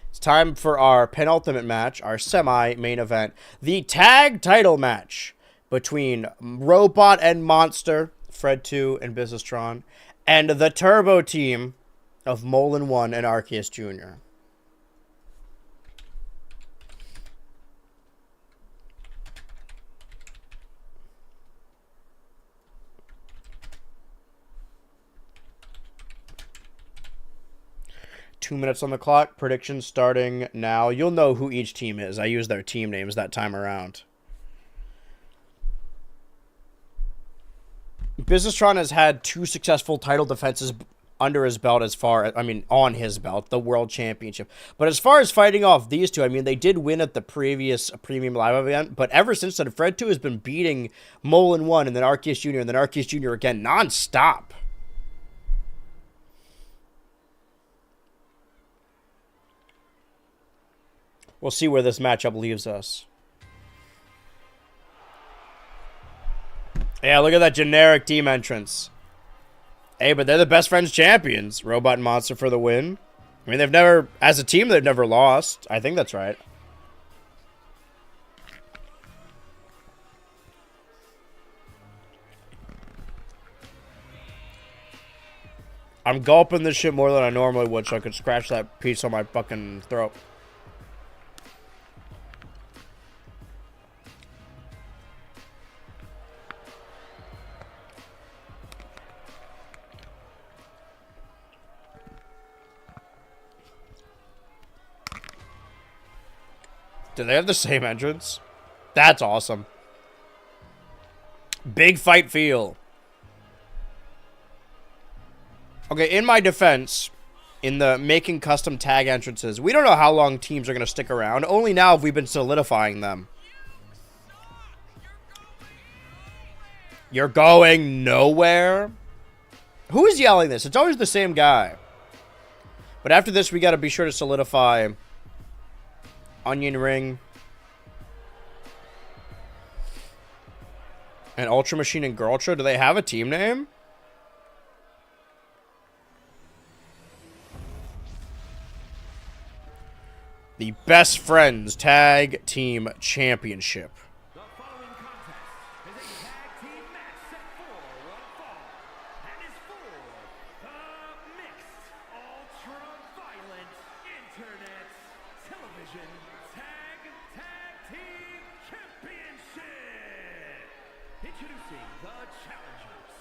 it's time for our penultimate match, our semi-main event, the tag title match between Robot and Monster, Fred 2 and Businessstron, and the Turbo team of Molin 1 and Arceus Jr. Two minutes on the clock. Predictions starting now. You'll know who each team is. I used their team names that time around. Businessstron has had 2 successful title defenses under his belt on his belt, the World Championship. But as far as fighting off these 2, I mean, they did win at the previous Premium Live event, but ever since then, Fred 2 has been beating Molin 1 and then Arceus Jr. and then Arceus Jr. again, non-stop. We'll see where this matchup leaves us. Yeah, look at that generic team entrance. Hey, but they're the best friends champions. Robot and Monster for the win. I mean, as a team, they've never lost. I think that's right. I'm gulping this shit more than I normally would so I could scratch that piece on my fucking throat. Do they have the same entrance? That's awesome. Big fight feel. Okay, in my defense, in the making custom tag entrances, we don't know how long teams are going to stick around. Only now have we been solidifying them. You're going nowhere? Who is yelling this? It's always the same guy. But after this, we got to be sure to solidify Onion Ring and Ultra Machine and Girltra. Do they have a team name? the Best Friends Tag Team Championship. The following contest is a tag team match set for one fall and is for the Mixed Ultra-Violent Internet Television Tag Team Championship. Introducing the challengers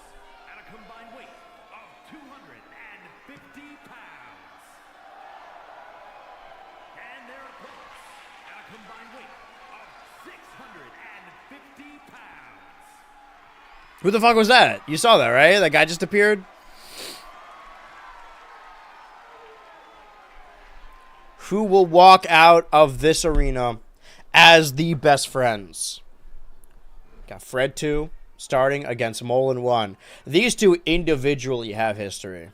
at a combined weight of 250 pounds. And their opponents at a combined weight of 650 pounds. Who the fuck was that? You saw that, right? That guy just appeared? Who will walk out of this arena as the Best Friends? Got Fred 2 starting against Molin 1. These two individually have history.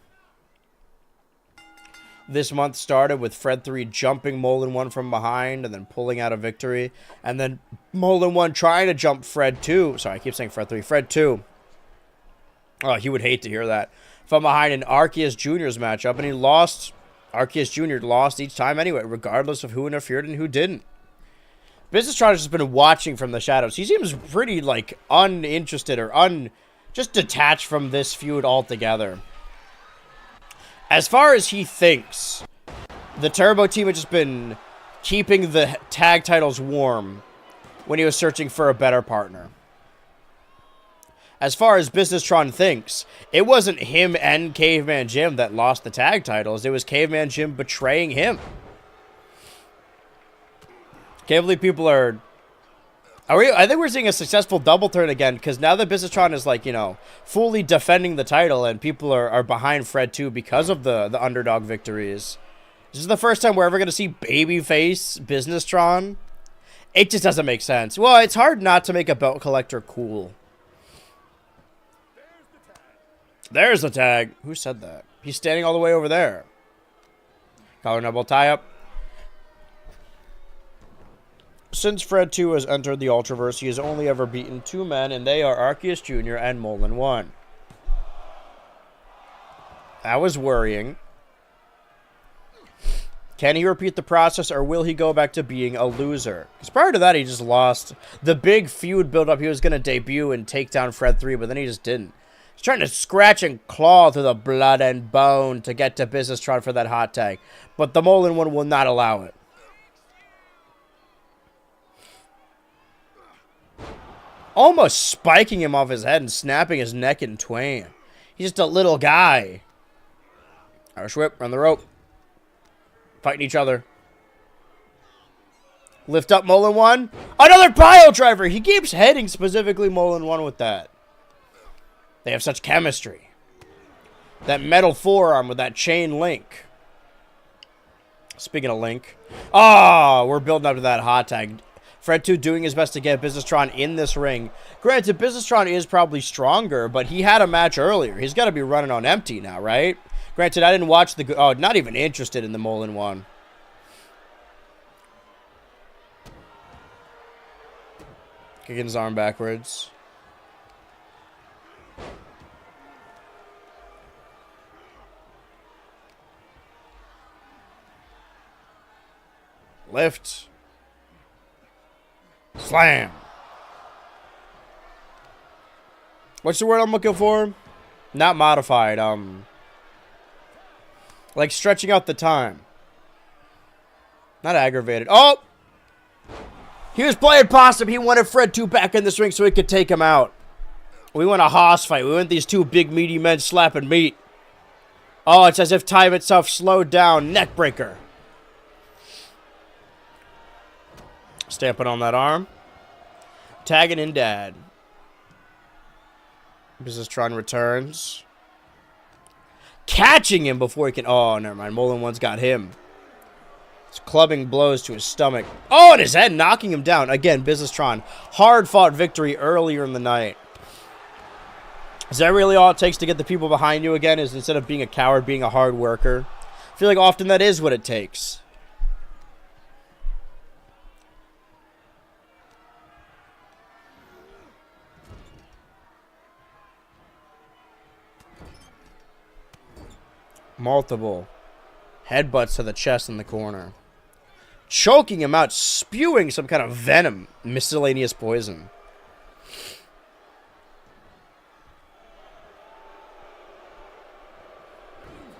This month started with Fred 3 jumping Molin 1 from behind and then pulling out a victory. And then Molin 1 trying to jump Fred 2. Sorry, I keep saying Fred 3. Fred 2. Oh, he would hate to hear that. From behind in Arceus Jr.'s matchup. And he lost. Arceus Jr. lost each time anyway, regardless of who interfered and who didn't. Business has just been watching from the shadows. He seems pretty, like, uninterested or just detached from this feud altogether. As far as he thinks, the Turbo team had just been keeping the tag titles warm when he was searching for a better partner. As far as Businesstron thinks, it wasn't him and Caveman Jim that lost the tag titles. It was Caveman Jim betraying him. Can't believe people are... I think we're seeing a successful double turn again, because now that Businesstron is, like, you know, fully defending the title, and people are behind Fred 2 because of the underdog victories. This is the first time we're ever going to see babyface Businesstron. It just doesn't make sense. Well, it's hard not to make a belt collector cool. There's the tag. Who said that? He's standing all the way over there. Collar double tie-up. Since Fred 2 has entered the Ultraverse, he has only ever beaten two men, and they are Arceus Jr. and Molin 1. That was worrying. Can he repeat the process, or will he go back to being a loser? Because prior to that, he just lost. The big feud build-up, he was going to debut and take down Fred 3, but then he just didn't. He's trying to scratch and claw through the blood and bone to get to Businesstron for that hot tag, but the Molin 1 will not allow it. Almost spiking him off his head and snapping his neck in twain. He's just a little guy. Irish whip, run the rope. Fighting each other. Lift up Molin 1. Another pile driver. He keeps hitting specifically Molin 1 with that. They have such chemistry. That metal forearm with that chain link. Speaking of link. Oh, we're building up to that hot tag. Fred 2 doing his best to get Businesstron in this ring. Granted, Businesstron is probably stronger, but he had a match earlier. He's got to be running on empty now, right? Granted, I didn't watch the... Oh, not even interested in the Molin 1. Kicking his arm backwards. Lift. Slam. What's the word I'm looking for? Not modified. Like stretching out the time. Not aggravated. Oh! He was playing possum. He wanted Fred 2 back in this ring so he could take him out. We want a hoss fight. We want these two big meaty men slapping meat. Oh, it's as if time itself slowed down. Neck breaker. Stamping on that arm. Tagging in Dad. Businesstron returns. Catching him before he can... Oh, never mind. Molin 1's got him. It's clubbing blows to his stomach. Oh, and his head, knocking him down. Again, Businesstron. Hard-fought victory earlier in the night. Is that really all it takes to get the people behind you again? Is instead of being a coward, being a hard worker? I feel like often that is what it takes. Multiple headbutts to the chest in the corner. choking him out, spewing some kind of venom, miscellaneous poison.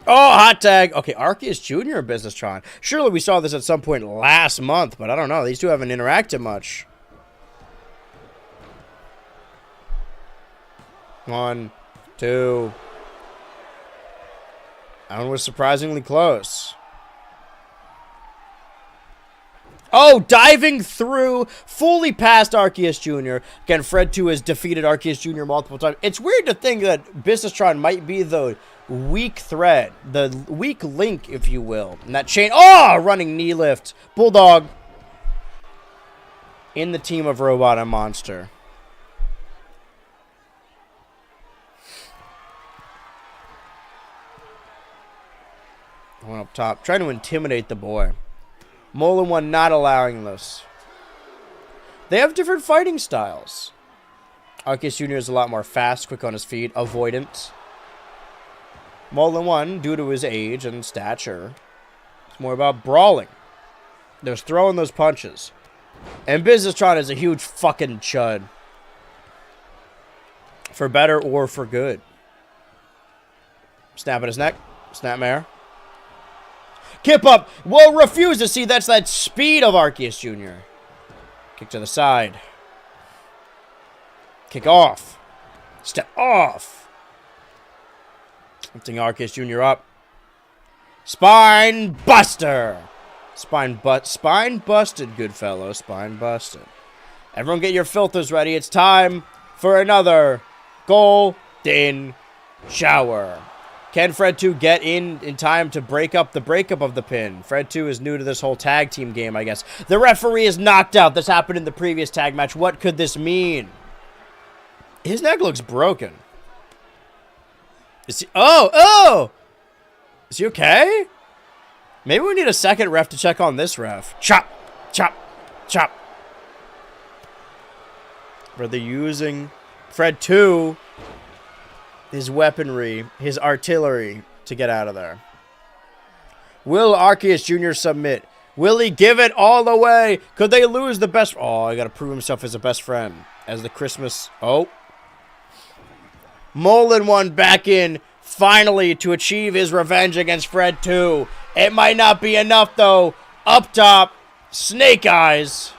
Oh, hot tag. Okay, Arceus Jr. and Businesstron. Surely we saw this at some point last month, but I don't know. These two haven't interacted much. 1, 2. That one was surprisingly close. Oh, diving through, fully past Arceus Jr. Again, Fred 2 has defeated Arceus Jr. multiple times. It's weird to think that Businesstron might be the weak thread, the weak link, if you will. And that chain, oh, running knee lift. Bulldog in the team of Robot and Monster. One up top, trying to intimidate the boy. Molin one not allowing this. They have different fighting styles. Arceus Jr. is a lot more fast, quick on his feet, avoidant. Molin one, due to his age and stature, it's more about brawling. There's throwing those punches. And Businesstron is a huge fucking chud. For better or for good. Snap at his neck. Snapmare. Kip up. Will refuse to see that's that speed of Arceus Jr. Kick to the side. Kick off. Step off. Lifting Arceus Jr. up. Spine buster. Spine busted, good fellow. Spine busted. Everyone get your filters ready. It's time for another golden shower. Can Fred 2 get in time to break up the breakup of the pin? Fred 2 is new to this whole tag team game, I guess. The referee is knocked out. This happened in the previous tag match. What could this mean? His neck looks broken. Is he... Oh! Is he okay? Maybe we need a second ref to check on this ref. Chop! Chop! Chop! Where they're using Fred 2... his weaponry, his artillery, to get out of there. Will Arceus Jr. submit? Will he give it all away? Could they lose the best... Oh, I gotta prove himself as a best friend. As the Christmas... Oh. Molin one back in, finally, to achieve his revenge against Fred 2. It might not be enough, though. Up top, Snake Eyes.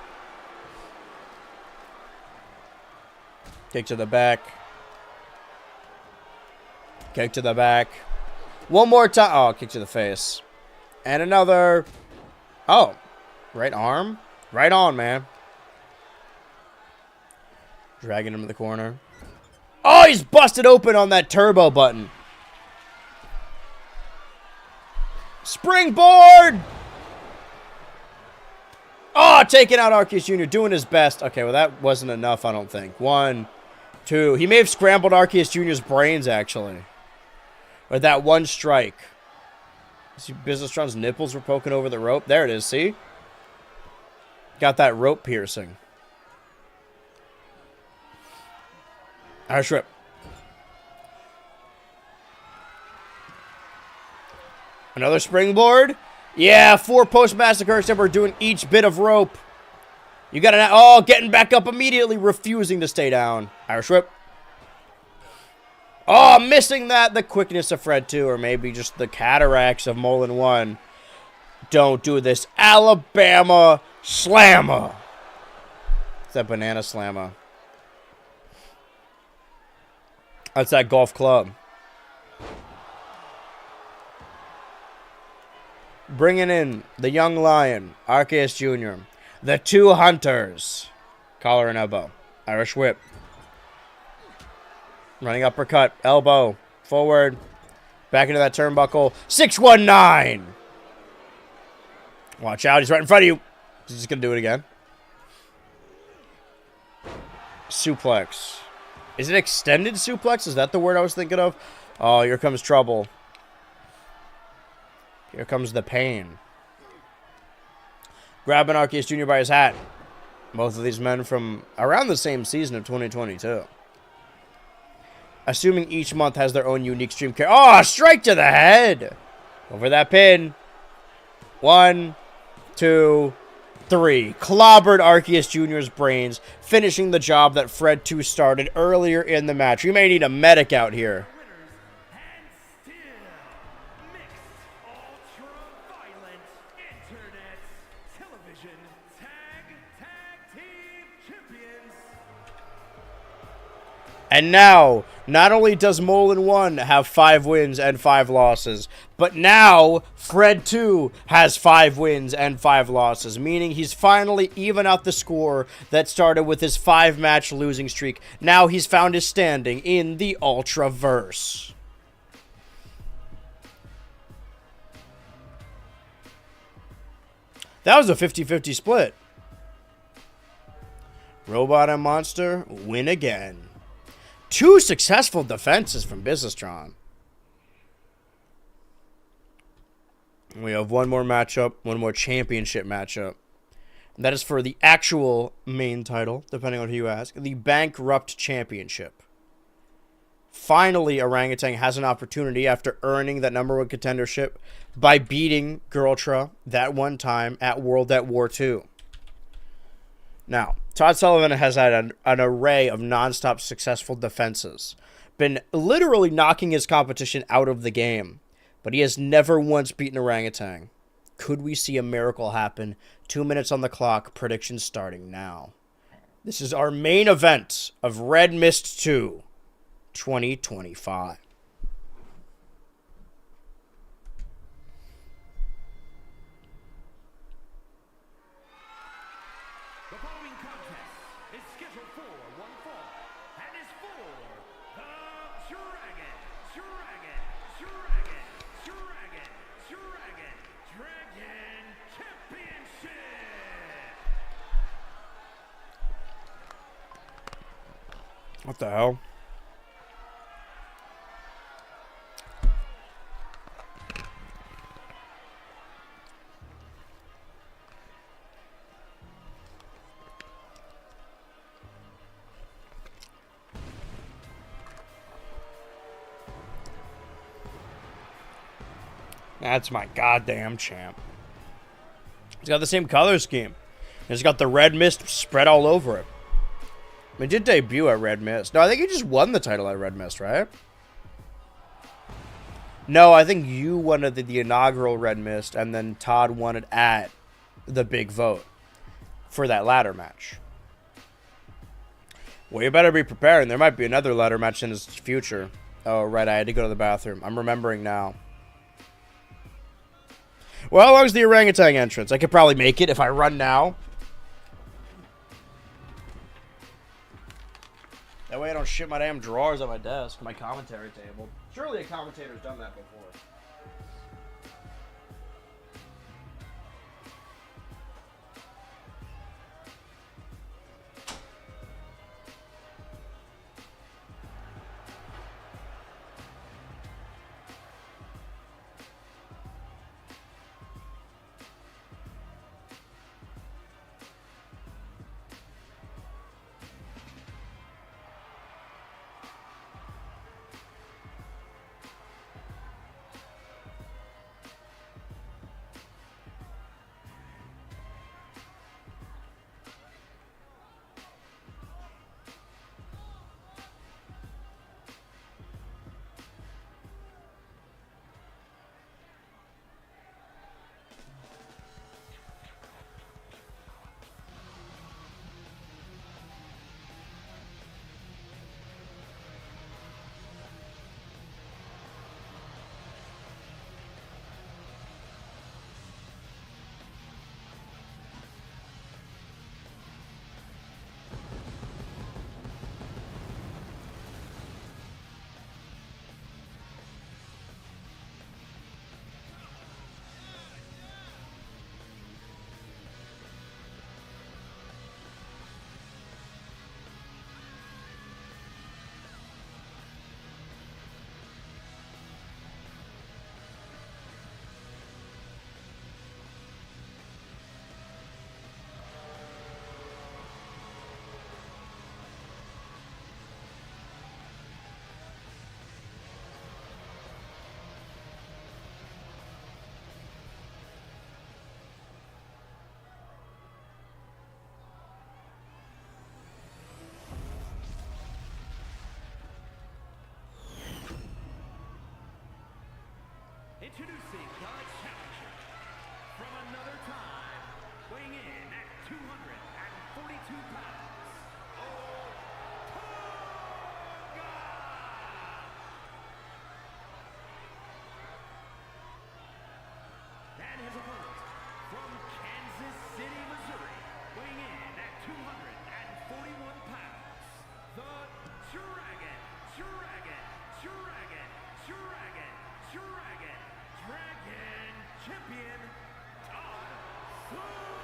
Kick to the back. Kick to the back. One more time. Oh, kick to the face. And another. Oh. Right arm. Right on, man. Dragging him to the corner. Oh, he's busted open on that turbo button. Springboard! Oh, taking out Arceus Jr. Doing his best. Okay, well, that wasn't enough, I don't think. 1, 2. He may have scrambled Arceus Jr.'s brains, actually. Or that one strike. See, Businesstron's nipples were poking over the rope. There it is, see? Got that rope piercing. Irish whip. Another springboard. Yeah, 4 post-massacre, except we're doing each bit of rope. You got an... Oh, getting back up immediately, refusing to stay down. Irish whip. Oh, missing that. The quickness of Fred 2, or maybe just the cataracts of Molin 1. Don't do this. Alabama Slammer. It's that banana slammer. That's that golf club. Bringing in the young lion, Arceus Jr. The 2 hunters. Collar and elbow. Irish whip. Running uppercut. Elbow. Forward. Back into that turnbuckle. 619. Watch out. He's right in front of you. He's just going to do it again. Suplex. Is it extended suplex? Is that the word I was thinking of? Oh, here comes trouble. Here comes the pain. Grabbing Arceus Jr. by his hat. Both of these men from around the same season of 2022. Assuming each month has their own unique stream character. Oh, strike to the head. Over that pin. 1, 2, 3. Clobbered Arceus Jr.'s brains, finishing the job that Fred 2 started earlier in the match. We may need a medic out here. And still mixed ultra-violent internet television tag team champions. And now, not only does Molin 1 have 5 wins and 5 losses, but now Fred 2 has 5 wins and 5 losses, meaning he's finally even out the score that started with his 5-match losing streak. Now he's found his standing in the Ultraverse. That was a 50-50 split. Robot and Monster win again. 2 successful defenses from Businessstron. We have one more matchup, one more championship matchup. That is for the actual main title, depending on who you ask. The Bankrupt Championship. Finally, Orangutan has an opportunity after earning that #1 contendership by beating Girltra that one time at World at War II. Now, Todd Sullivan has had an array of nonstop successful defenses. Been literally knocking his competition out of the game. But he has never once beaten Orangutan. Could we see a miracle happen? 2 minutes on the clock. Predictions starting now. This is our main event of Red Mist 2 2025. The following contest is scheduled for one fall and is for the Dragon Championship. What the hell? That's my goddamn champ. He's got the same color scheme. He's got the red mist spread all over it. He did debut at Red Mist. No, I think he just won the title at Red Mist, right? No, I think you won it at the inaugural Red Mist, and then Todd won it at the big vote for that ladder match. Well, you better be preparing. There might be another ladder match in his future. Oh, right, I had to go to the bathroom. I'm remembering now. Well, how long is the orangutan entrance? I could probably make it if I run now. That way I don't shit my damn drawers on my desk, my commentary table. Surely a commentator's done that before. Introducing the challenger from another time, weighing in at 242 pounds, Otunga! And his opponent from Kansas City, Missouri, weighing in at 241 pounds, the Dragon, Dragon Champion, Todd Sullivan!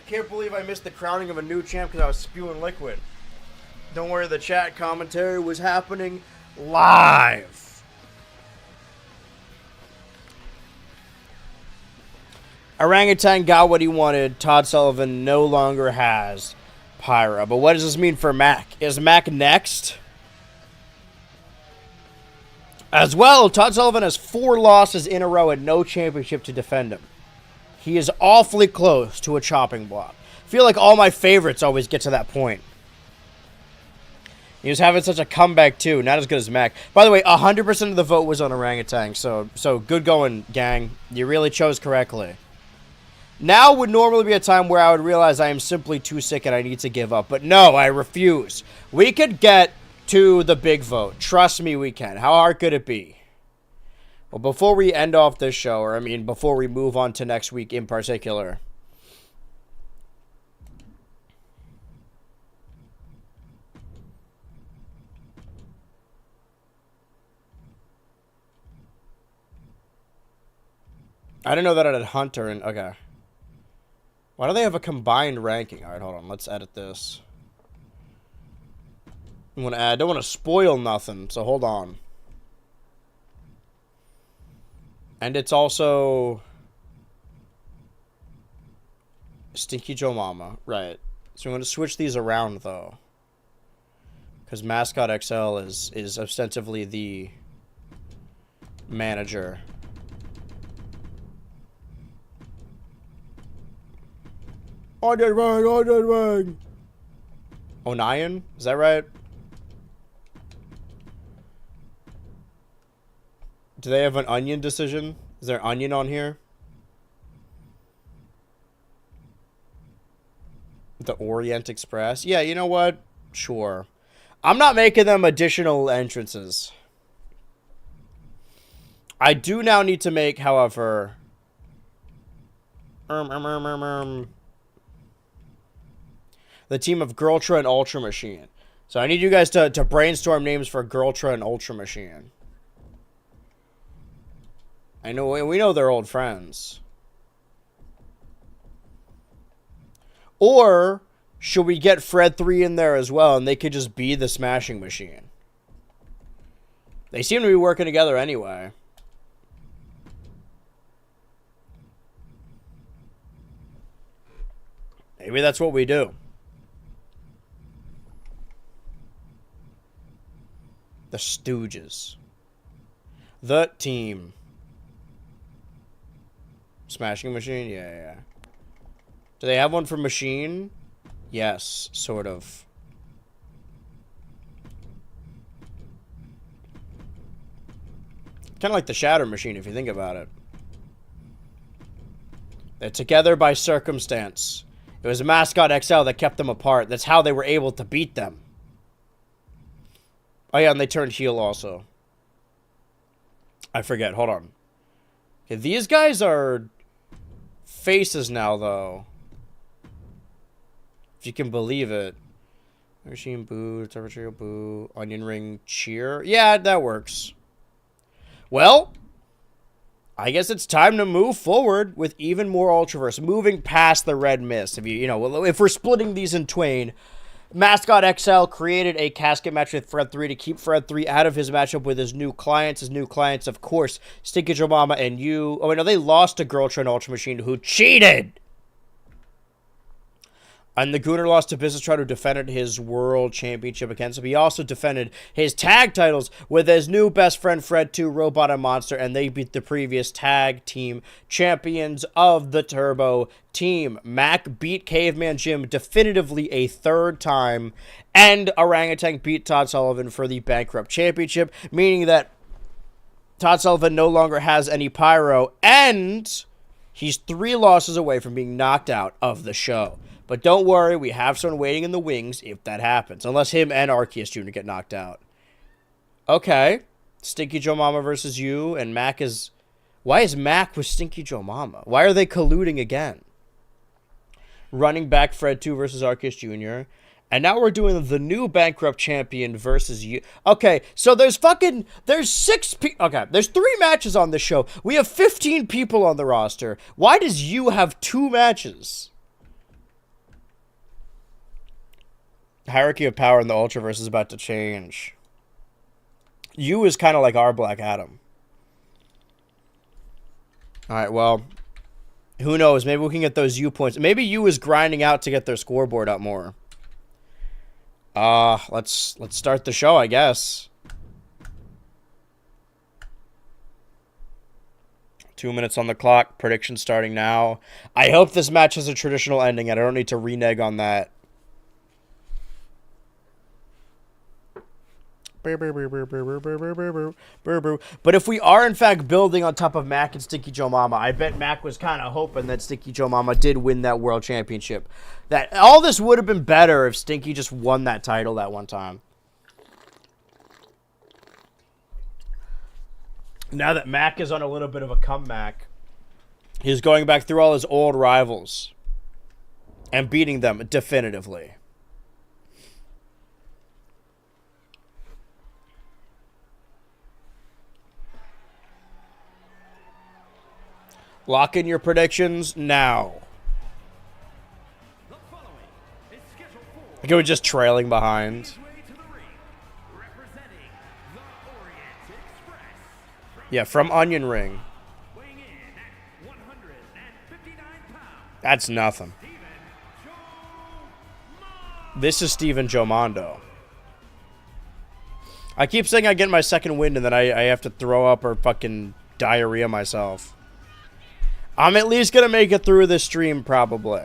Can't believe I missed the crowning of a new champ because I was spewing liquid. Don't worry, the chat commentary was happening live. Orangutan got what he wanted. Todd Sullivan no longer has Pyro. But what does this mean for Mac? Is Mac next? As well, Todd Sullivan has 4 losses in a row and no championship to defend him. He is awfully close to a chopping block. I feel like all my favorites always get to that point. He was having such a comeback, too. Not as good as Mac. By the way, 100% of the vote was on Orangutan, so good going, gang. You really chose correctly. Now would normally be a time where I would realize I am simply too sick and I need to give up. But no, I refuse. We could get to the big vote. Trust me, we can. How hard could it be? Well, before we end off this show, or I mean, before we move on to next week in particular, I didn't know that it had Hunter and okay. Why do they have a combined ranking? All right, hold on. Let's edit this. I don't want to spoil nothing, so hold on. And it's also Stinky Joe Mama. Right. So I'm going to switch these around, though. Because Mascot XL is ostensibly the manager. I did wrong. Onion? Is that right? Do they have an onion decision? Is there onion on here? The Orient Express? Yeah, you know what? Sure. I'm not making them additional entrances. I do now need to make, however... the team of Girltra and Ultra Machine. So I need you guys to brainstorm names for Girltra and Ultra Machine. I know, we know they're old friends. Or should we get Fred 3 in there as well and they could just be the Smashing Machine? They seem to be working together anyway. Maybe that's what we do. The Stooges. The team. Smashing Machine? Yeah. Do they have one for Machine? Yes, sort of. Kind of like the Shatter Machine, if you think about it. They're together by circumstance. It was Mascot XL that kept them apart. That's how they were able to beat them. Oh, yeah, and they turned heel also. I forget. Hold on. Okay, these guys are faces now, though. If you can believe it. Machine Boo, Temperature Boo, Onion Ring Cheer. Yeah, that works. Well, I guess it's time to move forward with even more Ultraverse. Moving past the Red Mist. If we're splitting these in twain, Mascot XL created a casket match with Fred 3 to keep Fred 3 out of his matchup with his new clients. His new clients, of course, Stinky Joe Mama and you. Oh, wait, no, they lost to Girltra and Ultra Machine, who cheated! And the Gooner lost to Business Try, who defended his world championship against him. He also defended his tag titles with his new best friend, Fred 2, Robot and Monster, and they beat the previous tag team champions of the Turbo team. Mac beat Caveman Jim definitively a third time, and Orangutan beat Todd Sullivan for the Bankrupt Championship, meaning that Todd Sullivan no longer has any Pyro, and he's 3 losses away from being knocked out of the show. But don't worry, we have someone waiting in the wings if that happens. Unless him and Arceus Jr. get knocked out. Okay. Stinky Joe Mama versus you, and Mac is... Why is Mac with Stinky Joe Mama? Why are they colluding again? Running back Fred 2 versus Arceus Jr. And now we're doing the new Bankrupt Champion versus you. Okay, so there's 6 people... Okay, there's 3 matches on this show. We have 15 people on the roster. Why does you have 2 matches? Hierarchy of power in the Ultraverse is about to change. You is kind of like our Black Adam. Alright, well, who knows? Maybe we can get those U points. Maybe U is grinding out to get their scoreboard up more. Let's start the show, I guess. 2 minutes on the clock. Prediction starting now. I hope this match has a traditional ending and I don't need to renege on that. But if we are in fact building on top of Mac and Stinky Joe Mama, I bet Mac was kind of hoping that Stinky Joe Mama did win that world championship. That all this would have been better if Stinky just won that title that one time. Now that Mac is on a little bit of a comeback, he's going back through all his old rivals and beating them definitively. Lock in your predictions now. Like, it was just trailing behind. Yeah, from Onion Ring. That's nothing. This is Steven Jomondo. I keep saying I get my second wind and then I have to throw up or fucking diarrhea myself. I'm at least going to make it through this stream, probably.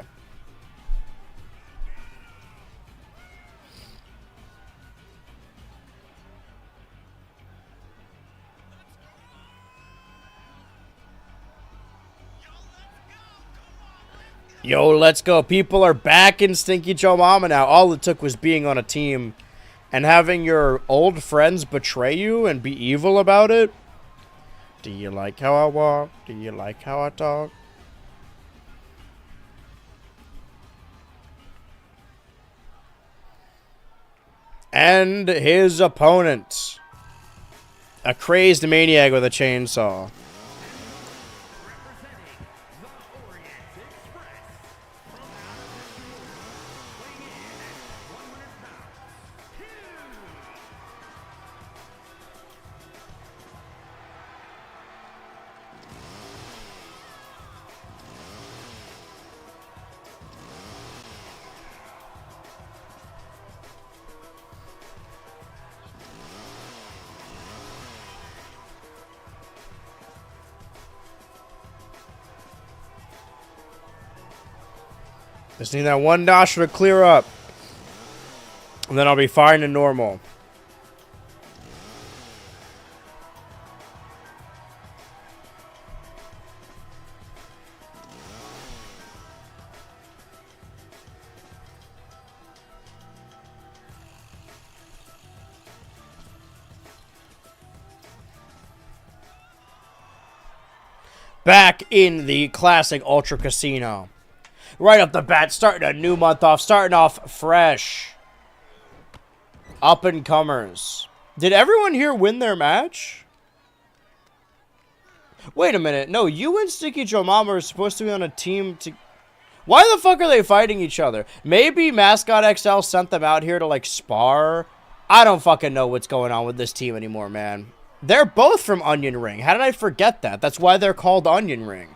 Yo, let's go. People are back in Stinky Joe Mama now. All it took was being on a team and having your old friends betray you and be evil about it. Do you like how I walk? Do you like how I talk? And his opponent, a crazed maniac with a chainsaw. Just need that one nostril to clear up. And then I'll be fine and normal. Back in the classic Ultra Casino. Right off the bat, starting a new month off, starting off fresh. Up and comers. Did everyone here win their match? Wait a minute. No, you and Sticky Joe Mama are supposed to be on a team to... Why the fuck are they fighting each other? Maybe Mascot XL sent them out here to, like, spar? I don't fucking know what's going on with this team anymore, man. They're both from Onion Ring. How did I forget that? That's why they're called Onion Ring.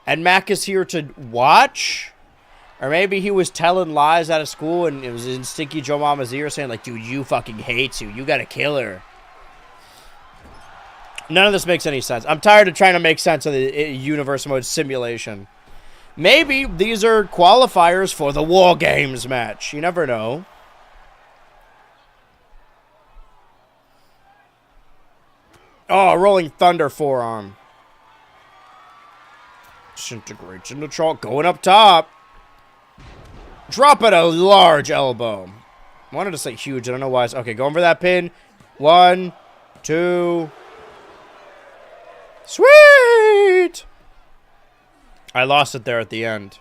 And Mac is here to watch? Or maybe he was telling lies out of school and it was in Stinky Joe Mama's ear saying, like, dude, you fucking hate you. You gotta kill her. None of this makes any sense. I'm tired of trying to make sense of the universe mode simulation. Maybe these are qualifiers for the War Games match. You never know. Oh, Rolling Thunder forearm. Disintegrates into chalk. Going up top. Dropping a large elbow. I wanted to say huge. I don't know why. Okay, going for that pin. 1, 2. Sweet! I lost it there at the end.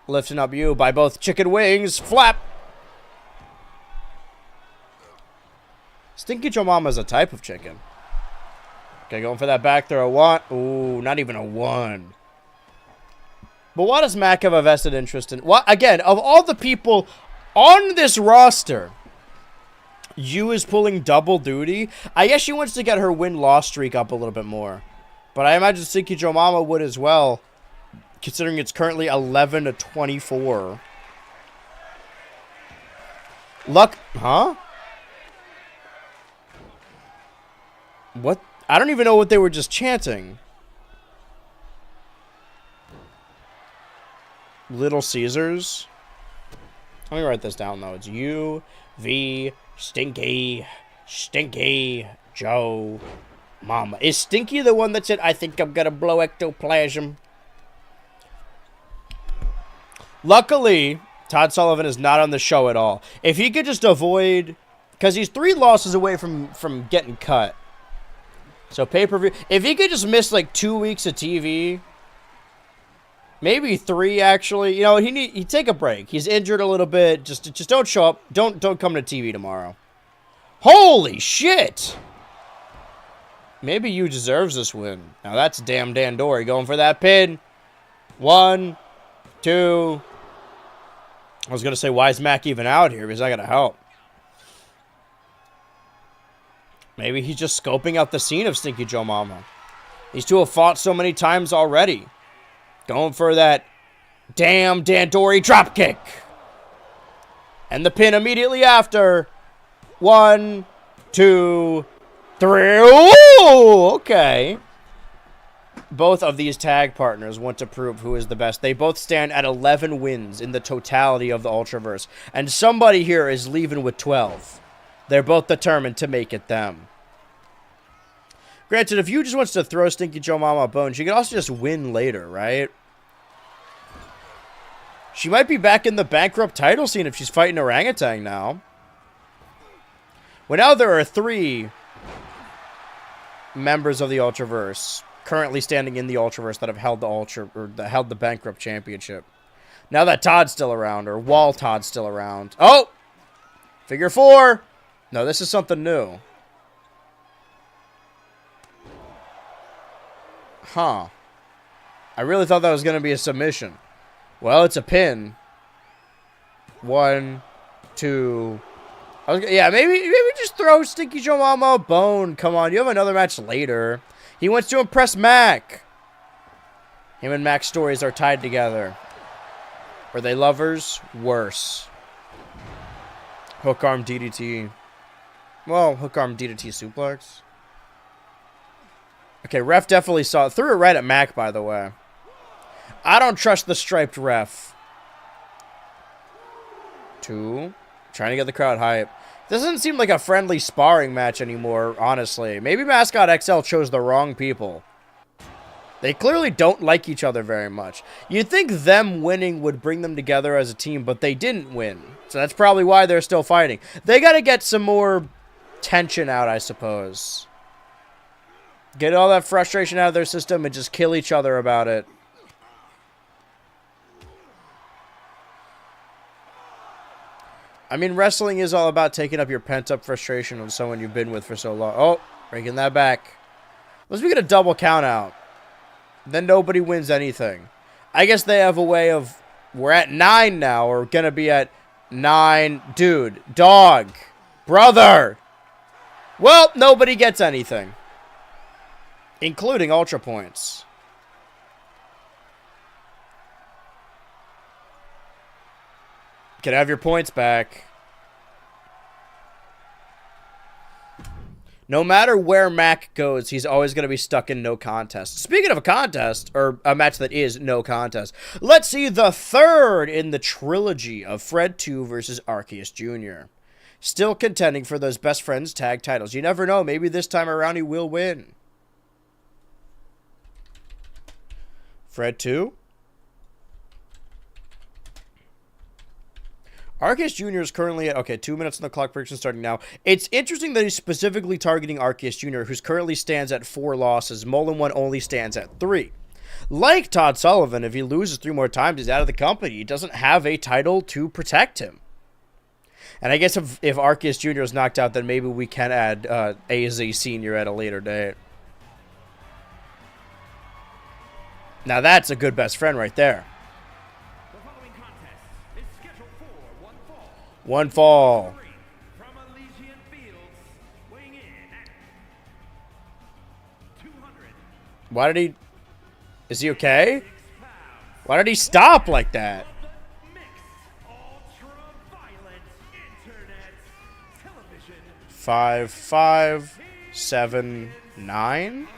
Lifting up you by both chicken wings. Flap! Stinky Joe Mama's a type of chicken. Okay, going for that back throw. One. Ooh, not even a one. But why does Mac have a vested interest in... What? Again, of all the people on this roster, Yu is pulling double duty. I guess she wants to get her win-loss streak up a little bit more. But I imagine Stinky Joe Mama would as well, considering it's currently 11-24. Luck... Huh? What? I don't even know what they were just chanting. Little Caesars. Let me write this down, though. It's U-V... Stinky Joe Mama. Is Stinky the one that said, I think I'm gonna blow ectoplasm? Luckily, Todd Sullivan is not on the show at all. If he could just avoid... Because he's 3 losses away from getting cut. So pay-per-view... If he could just miss like 2 weeks of TV... Maybe 3, actually. You know, he'd take a break. He's injured a little bit. Just don't show up. Don't come to TV tomorrow. Holy shit! Maybe you deserves this win. Now that's damn Dandori going for that pin. 1, 2. I was gonna say, why is Mac even out here? Because I gotta help. Maybe he's just scoping out the scene of Stinky Joe Mama. These two have fought so many times already. Going for that damn Dandori dropkick. And the pin immediately after. 1, 2, 3. Ooh, okay. Both of these tag partners want to prove who is the best. They both stand at 11 wins in the totality of the Ultraverse. And somebody here is leaving with 12. They're both determined to make it them. Granted, if you just wants to throw Stinky Joe Mama a bone, she could also just win later, right? She might be back in the bankrupt title scene if she's fighting Orangutan now. Well, now there are 3 members of the Ultraverse currently standing in the Ultraverse that have held the bankrupt championship. Now that Todd's still around, or while Todd's still around. Oh! Figure 4! No, this is something new. Huh. I really thought that was going to be a submission. Well, it's a pin. 1, 2. Yeah, maybe just throw Stinky Joe Mama a bone. Come on, you have another match later. He wants to impress Mac. Him and Mac's stories are tied together. Were they lovers? Worse. Hook arm DDT. Well, hook arm DDT suplex. Okay, ref definitely saw it. Threw it right at Mac, by the way. I don't trust the striped ref. 2. Trying to get the crowd hype. Doesn't seem like a friendly sparring match anymore, honestly. Maybe Mascot XL chose the wrong people. They clearly don't like each other very much. You'd think them winning would bring them together as a team, but they didn't win. So that's probably why they're still fighting. They got to get some more tension out, I suppose. Get all that frustration out of their system and just kill each other about it. I mean, wrestling is all about taking up your pent-up frustration with someone you've been with for so long. Oh, breaking that back. Unless we get a double count out, then nobody wins anything. I guess they have a way of... We're at 9 now. We're going to be at 9. Dude, dog, brother. Well, nobody gets anything. Including Ultra points. Can have your points back. No matter where Mac goes, he's always going to be stuck in no contest. Speaking of a contest, or a match that is no contest, let's see the third in the trilogy of Fred 2 versus Arceus Jr. Still contending for those best friends tag titles. You never know, maybe this time around he will win. Fred 2. Arceus Jr. is currently at, okay, 2 minutes on the clock, prediction starting now. It's interesting that he's specifically targeting Arceus Jr., who's currently stands at 4 losses. Mullen 1 only stands at 3. Like Todd Sullivan, if he loses 3 more times, he's out of the company. He doesn't have a title to protect him. And I guess if Arceus Jr. is knocked out, then maybe we can add AZ Senior at a later date. Now that's a good best friend right there. The following contest is scheduled for one fall. One fall. From Elysian Fields, weighing in at 200 Why did he... Is he okay? pounds. Why did he stop like that? Mixed ultra-violent internet television 5, 5, 7, 9.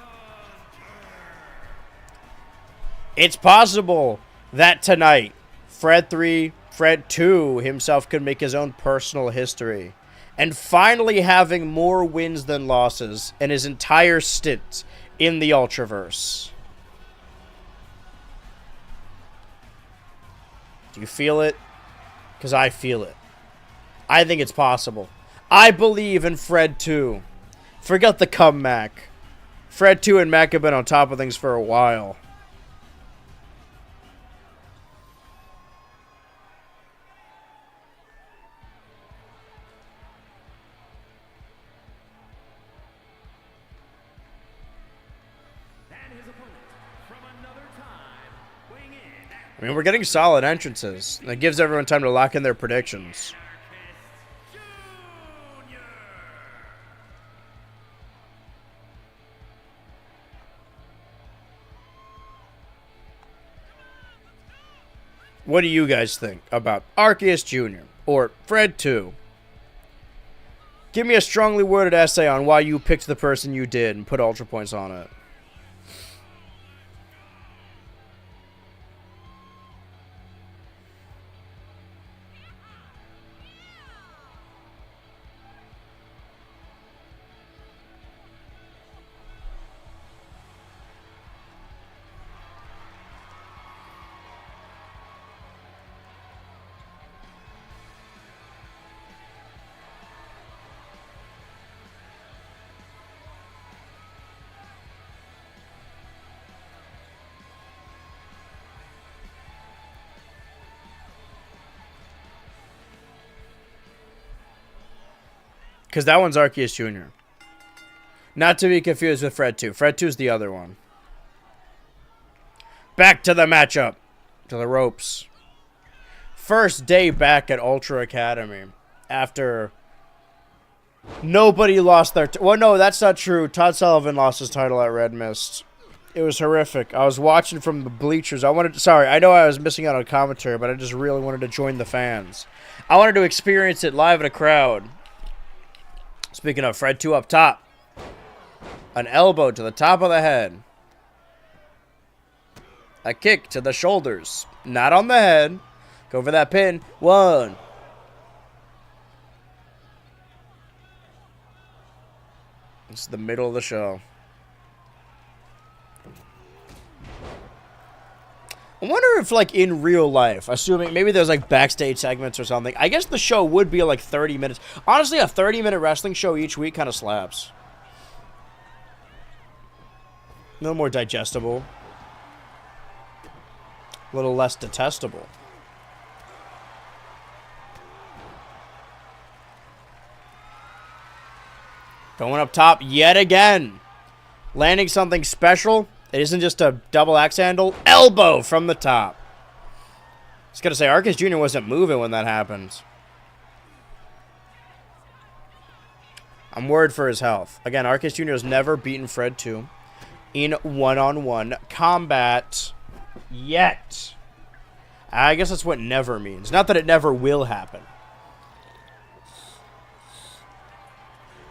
It's possible that tonight, Fred 3, Fred 2 himself could make his own personal history. And finally having more wins than losses in his entire stint in the Ultraverse. Do you feel it? Because I feel it. I think it's possible. I believe in Fred 2. Forget the comeback. Fred 2 and Mac have been on top of things for a while. and his opponent from another time, weighing in at I mean, we're getting solid entrances. That gives everyone time to lock in their predictions. Anarchist Jr. What do you guys think about Arceus Jr. or Fred 2? Give me a strongly worded essay on why you picked the person you did and put ultra points on it. Because that one's Arceus Jr. Not to be confused with Fred 2. Fred 2 is the other one. Back to the matchup. To the ropes. First day back at Ultra Academy. After nobody lost their... well, no, that's not true. Todd Sullivan lost his title at Red Mist. It was horrific. I was watching from the bleachers. Sorry, I know I was missing out on commentary, but I just really wanted to join the fans. I wanted to experience it live in a crowd. Speaking of, Fred 2 up top. An elbow to the top of the head. A kick to the shoulders. Not on the head. Go for that pin. 1. This is the middle of the show. I wonder if, like, in real life, assuming maybe there's, like, backstage segments or something, I guess the show would be, like, 30 minutes. Honestly, a 30-minute wrestling show each week kind of slaps. A little more digestible. A little less detestable. Going up top yet again. Landing something special. It isn't just a double axe handle. Elbow from the top. I was going to say, Arceus Jr. wasn't moving when that happened. I'm worried for his health. Again, Arceus Jr. has never beaten Fred 2 in one-on-one combat yet. I guess that's what never means. Not that it never will happen.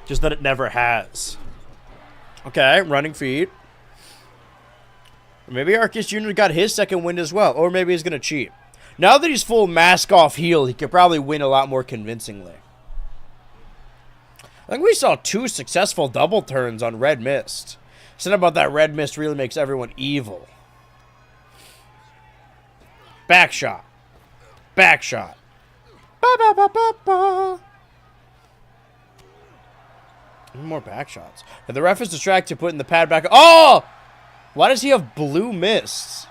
Just that it never has. Okay, running feet. Maybe Arceus Jr. got his second win as well. Or maybe he's going to cheat. Now that he's full mask off heel, he could probably win a lot more convincingly. I think we saw 2 successful double turns on Red Mist. Something about that Red Mist really makes everyone evil. Back shot. Back shot. Ba ba ba ba ba. More back shots. And the ref is distracted putting the pad back. Oh! Why does he have blue mists?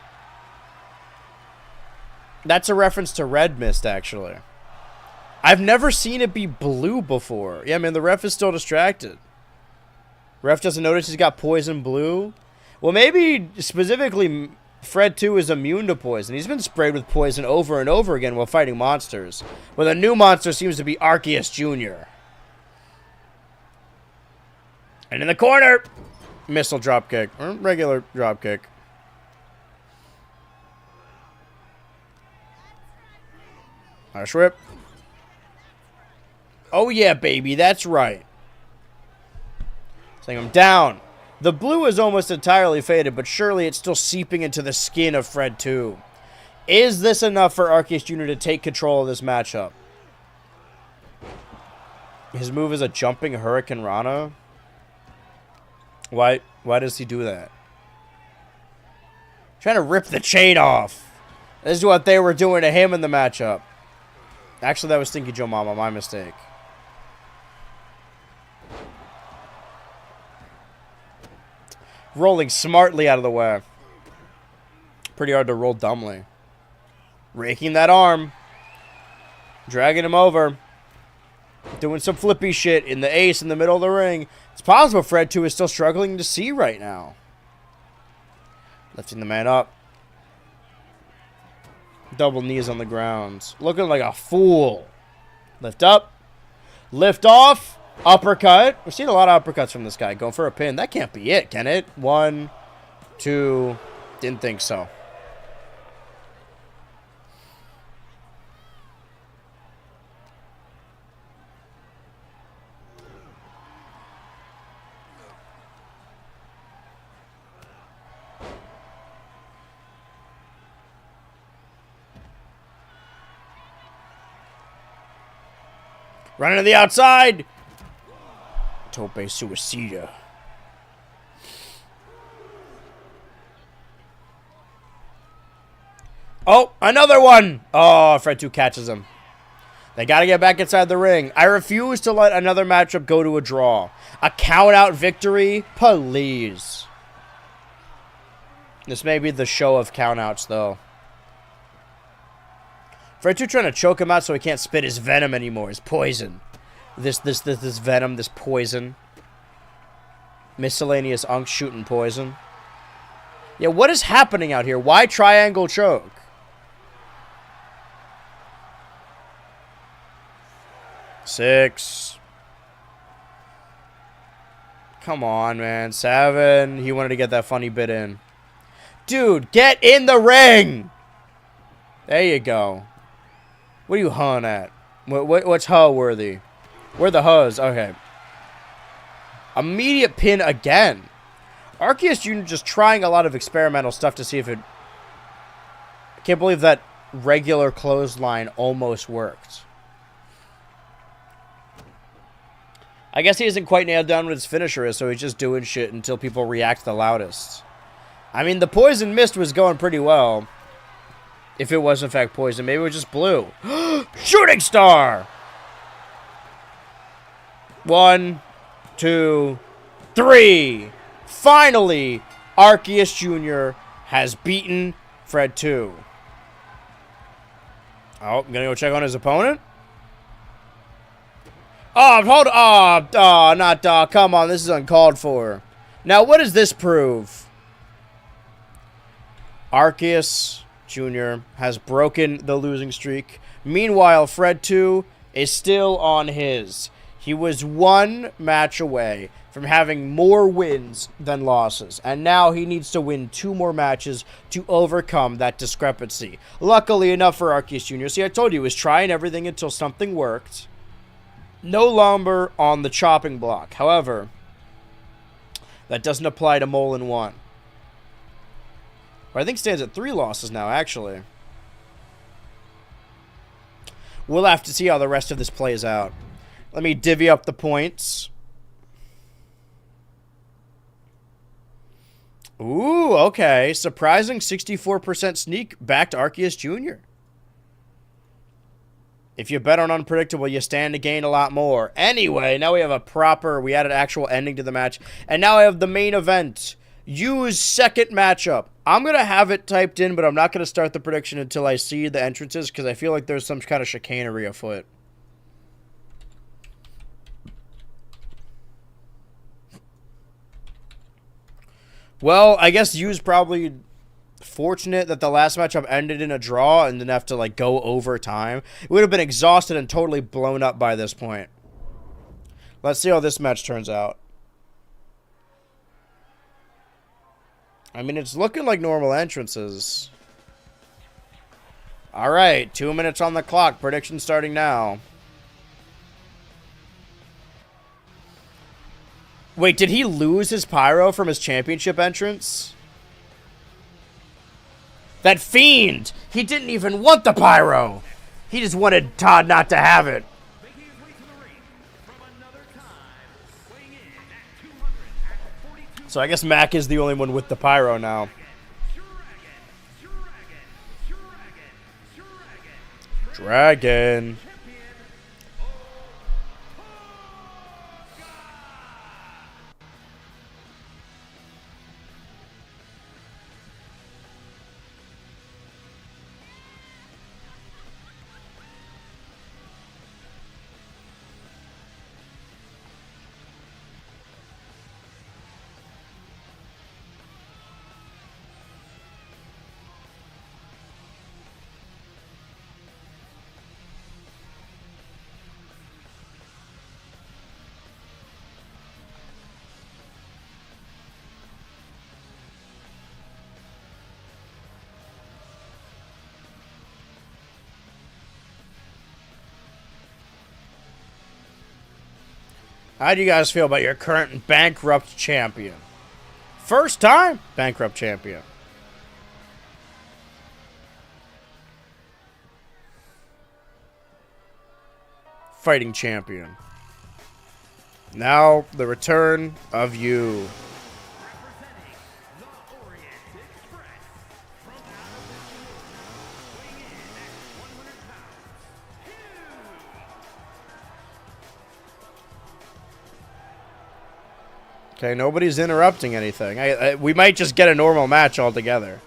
That's a reference to Red Mist, actually. I've never seen it be blue before. Yeah, man, the ref is still distracted. Ref doesn't notice he's got poison blue. Well, maybe specifically Fred 2 is immune to poison. He's been sprayed with poison over and over again while fighting monsters. Well, the new monster seems to be Arceus Jr. And in the corner, missile dropkick. Or regular dropkick. Irish whip. Oh yeah, baby, that's right. Saying him down. The blue is almost entirely faded, but surely it's still seeping into the skin of Fred 2. Is this enough for Arceus Jr. to take control of this matchup? His move is a jumping Hurricane Rana. Why does he do that? Trying to rip the chain off. This is what they were doing to him in the matchup. Actually, that was Stinky Joe Mama, my mistake. Rolling smartly out of the way. Pretty hard to roll dumbly. Raking that arm. Dragging him over. Doing some flippy shit in the ace in the middle of the ring. It's possible Fred 2 is still struggling to see right now. Lifting the man up. Double knees on the ground. Looking like a fool. Lift up. Lift off. Uppercut. We've seen a lot of uppercuts from this guy. Going for a pin. That can't be it, can it? 1, 2. Didn't think so. Running to the outside. Tope Suicida. Oh, another one. Oh, Fred 2 catches him. They got to get back inside the ring. I refuse to let another matchup go to a draw. A count-out victory? Please. This may be the show of count-outs, though. Fred 2 trying to choke him out so he can't spit his venom anymore. His poison. This venom, this poison. Miscellaneous unk shooting poison. Yeah, what is happening out here? Why triangle choke? Six. Come on, man. 7. He wanted to get that funny bit in. Dude, get in the ring! There you go. What are you hun at? What's huh worthy? Where the huhs? Okay. Immediate pin again. Arceus Jr. just trying a lot of experimental stuff to see if it... I can't believe that regular clothesline almost worked. I guess he isn't quite nailed down what his finisher is, so he's just doing shit until people react the loudest. I mean, the poison mist was going pretty well. If it was, in fact, poison. Maybe it was just blue. Shooting star! 1, 2, 3. Finally, Arceus Jr. has beaten Fred 2. Oh, I'm gonna go check on his opponent. Oh, hold on. Oh, not dog. Come on, this is uncalled for. Now, what does this prove? Arceus Jr. has broken the losing streak. Meanwhile, Fred 2 is still on his. He was 1 match away from having more wins than losses. And now he needs to win 2 more matches to overcome that discrepancy. Luckily enough for Arceus Jr. See, I told you, he was trying everything until something worked. No longer on the chopping block. However, that doesn't apply to Molin 1. Or I think stands at 3 losses now, actually. We'll have to see how the rest of this plays out. Let me divvy up the points. Ooh, okay. Surprising 64% sneak back to Arceus Jr. If you bet on unpredictable, you stand to gain a lot more. Anyway, now we have we had an actual ending to the match. And now I have the main event. Use second matchup. I'm going to have it typed in, but I'm not going to start the prediction until I see the entrances because I feel like there's some kind of chicanery afoot. Well, I guess Yu's probably fortunate that the last matchup ended in a draw and didn't have to, like, go overtime. It would have been exhausted and totally blown up by this point. Let's see how this match turns out. I mean, it's looking like normal entrances. All right, 2 minutes on the clock. Prediction starting now. Wait, did he lose his pyro from his championship entrance? That fiend! He didn't even want the pyro! He just wanted Todd not to have it. Making his way to the ring from another time, weighing in at 242. So I guess Mac is the only one with the pyro now. Dragon. How do you guys feel about your current bankrupt champion? First time bankrupt champion. Fighting champion. Now the return of you. Okay, nobody's interrupting anything. We might just get a normal match altogether.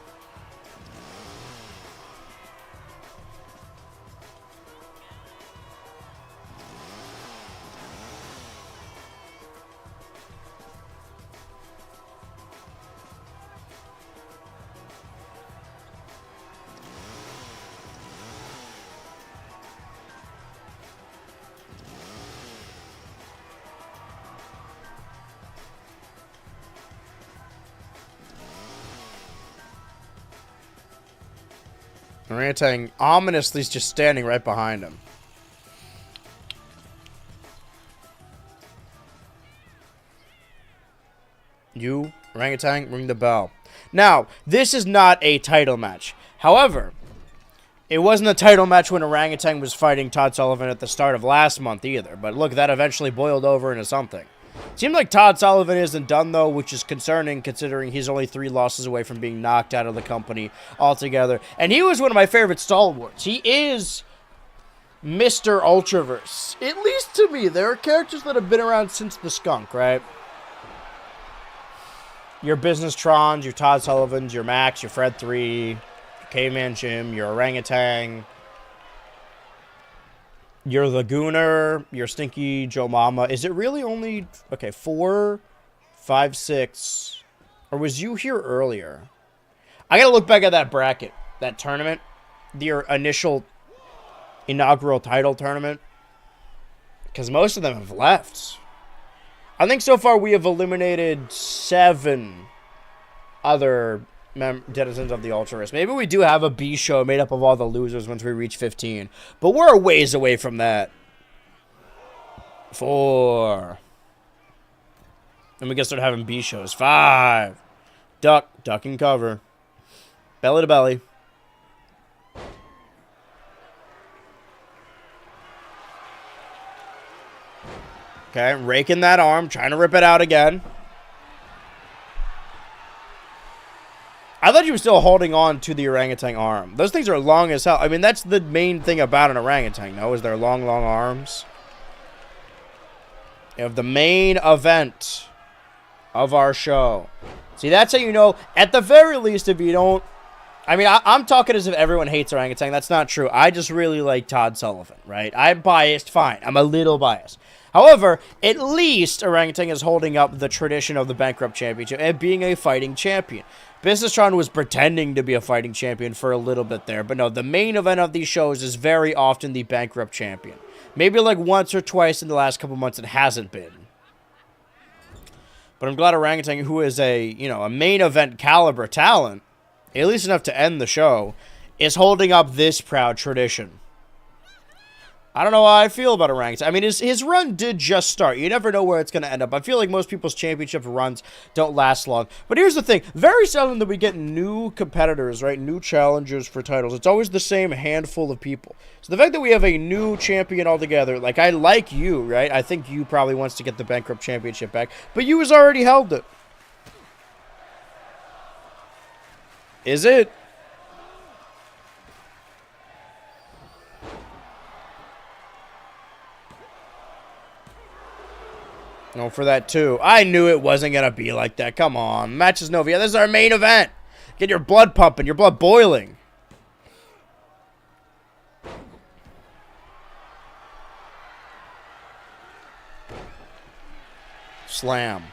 Orangutan ominously is just standing right behind him. You, Orangutan, ring the bell. Now, this is not a title match. However, it wasn't a title match when Orangutan was fighting Todd Sullivan at the start of last month either. But look, that eventually boiled over into something. Seems like Todd Sullivan isn't done, though, which is concerning considering he's only 3 losses away from being knocked out of the company altogether. And he was one of my favorite stalwarts. He is Mr. Ultraverse. At least to me. There are characters that have been around since the Skunk, right? Your Business Trons, your Todd Sullivans, your Max, your Fred 3, your Caveman Jim, your Orangutan, your Lagooner, your Stinky Joe Mama. Is it really only, okay, 4, 5, 6, or was you here earlier? I gotta look back at that bracket, that tournament, your initial inaugural title tournament, because most of them have left. I think so far we have eliminated 7 other denizens of the Ultraverse. Maybe we do have a B show made up of all the losers once we reach 15. But we're a ways away from that. 4. And we can start having B shows. 5. Duck and cover. Belly to belly. Okay, raking that arm, trying to rip it out again. I thought you were still holding on to the orangutan arm. Those things are long as hell. I mean, that's the main thing about an orangutan, no? Is their long, long arms. You have the main event of our show. See, that's how you know, at the very least, if you don't... I mean, I'm talking as if everyone hates orangutan. That's not true. I just really like Todd Sullivan, right? I'm biased, fine. I'm a little biased. However, at least Orangutan is holding up the tradition of the Bankrupt Championship and being a fighting champion. Businessron was pretending to be a fighting champion for a little bit there, but no, the main event of these shows is very often the Bankrupt Champion. Maybe like once or twice in the last couple months it hasn't been. But I'm glad Orangutan, who is a main event caliber talent, at least enough to end the show, is holding up this proud tradition. I don't know how I feel about Orangutan. I mean, his run did just start. You never know where it's going to end up. I feel like most people's championship runs don't last long. But here's the thing. Very seldom that we get new competitors, right? New challengers for titles. It's always the same handful of people. So the fact that we have a new champion altogether, like I like you, right? I think you probably wants to get the Bankrupt Championship back. But you has already held it. Is it? No, for that too. I knew it wasn't going to be like that. Come on. Match is Novia. This is our main event. Get your blood pumping. Your blood boiling. Slam.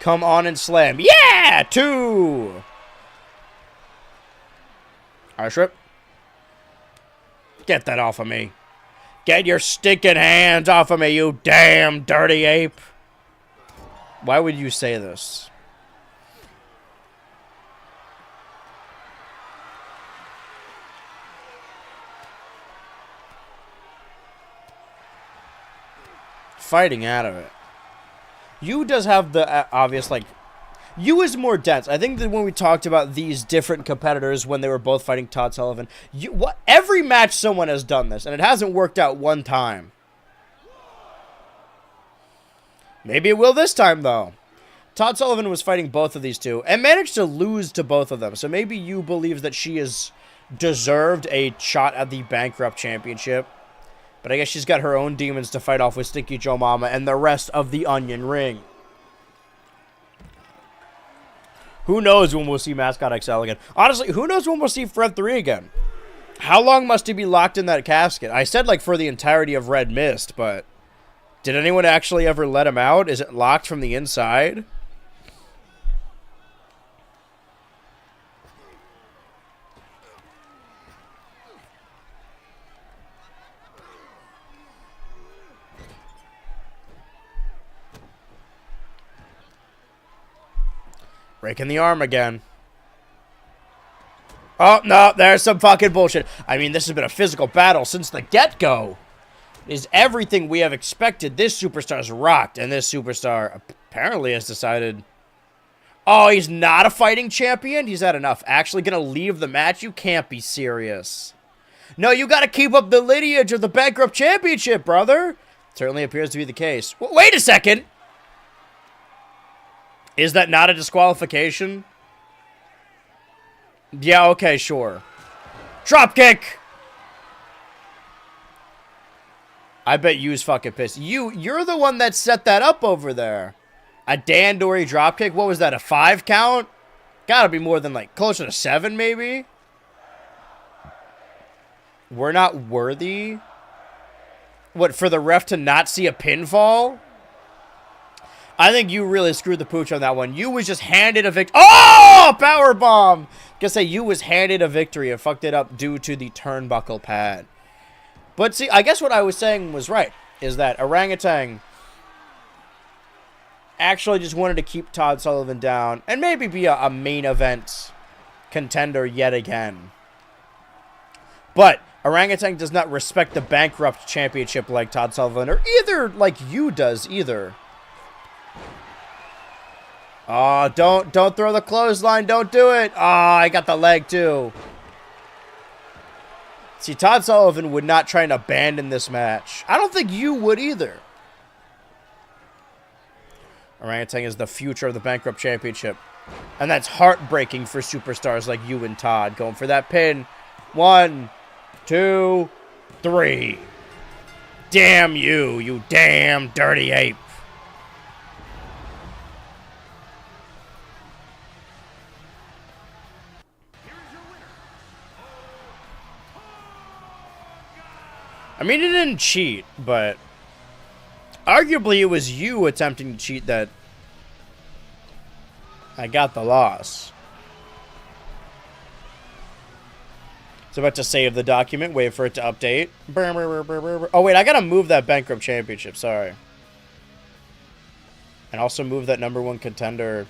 Come on and slam. Yeah! 2. Alright, Trip. Get that off of me. Get your stinking hands off of me, you damn dirty ape. Why would you say this? Fighting out of it. You does have the obvious, like... You is more dense. I think that when we talked about these different competitors when they were both fighting Todd Sullivan, every match someone has done this, and it hasn't worked out one time. Maybe it will this time, though. Todd Sullivan was fighting both of these two and managed to lose to both of them. So maybe you believes that she has deserved a shot at the Bankrupt Championship. But I guess she's got her own demons to fight off with Stinky Joe Mama and the rest of the Onion Ring. Who knows when we'll see Mascot XL again? Honestly, who knows when we'll see Fred 3 again? How long must he be locked in that casket? I said like for the entirety of Red Mist, but did anyone actually ever let him out? Is it locked from the inside? Breaking the arm again. Oh, no, there's some fucking bullshit. I mean, this has been a physical battle since the get-go. It is everything we have expected. This superstar's rocked, and this superstar apparently has decided... Oh, he's not a fighting champion? He's had enough. Actually gonna leave the match? You can't be serious. No, you gotta keep up the lineage of the Bankrupt Championship, brother. Certainly appears to be the case. Wait a second! Is that not a disqualification? Yeah, okay, sure. Dropkick! I bet you's fucking pissed. You're the one that set that up over there. A Dandori dropkick? What was that, a 5 count? Gotta be more than, like, closer to 7, maybe? We're not worthy? What, for the ref to not see a pinfall? I think you really screwed the pooch on that one. You was just handed a victory. Oh! Powerbomb! Guess say you was handed a victory and fucked it up due to the turnbuckle pad. But see, I guess what I was saying was right. Is that Orangutan actually just wanted to keep Todd Sullivan down and maybe be a main event contender yet again. But Orangutan does not respect the Bankrupt Championship like Todd Sullivan or either like you does either. Oh, don't throw the clothesline. Don't do it. Oh, I got the leg too. See, Todd Sullivan would not try and abandon this match. I don't think you would either. Orangutan is the future of the Bankrupt Championship. And that's heartbreaking for superstars like you and Todd. Going for that pin. 1, 2, 3. Damn you, you damn dirty ape. I mean, he didn't cheat, but... Arguably, it was you attempting to cheat that I got the loss. It's about to save the document. Wait for it to update. Oh, wait. I got to move that Bankrupt Championship. Sorry. And also move that #1 contender.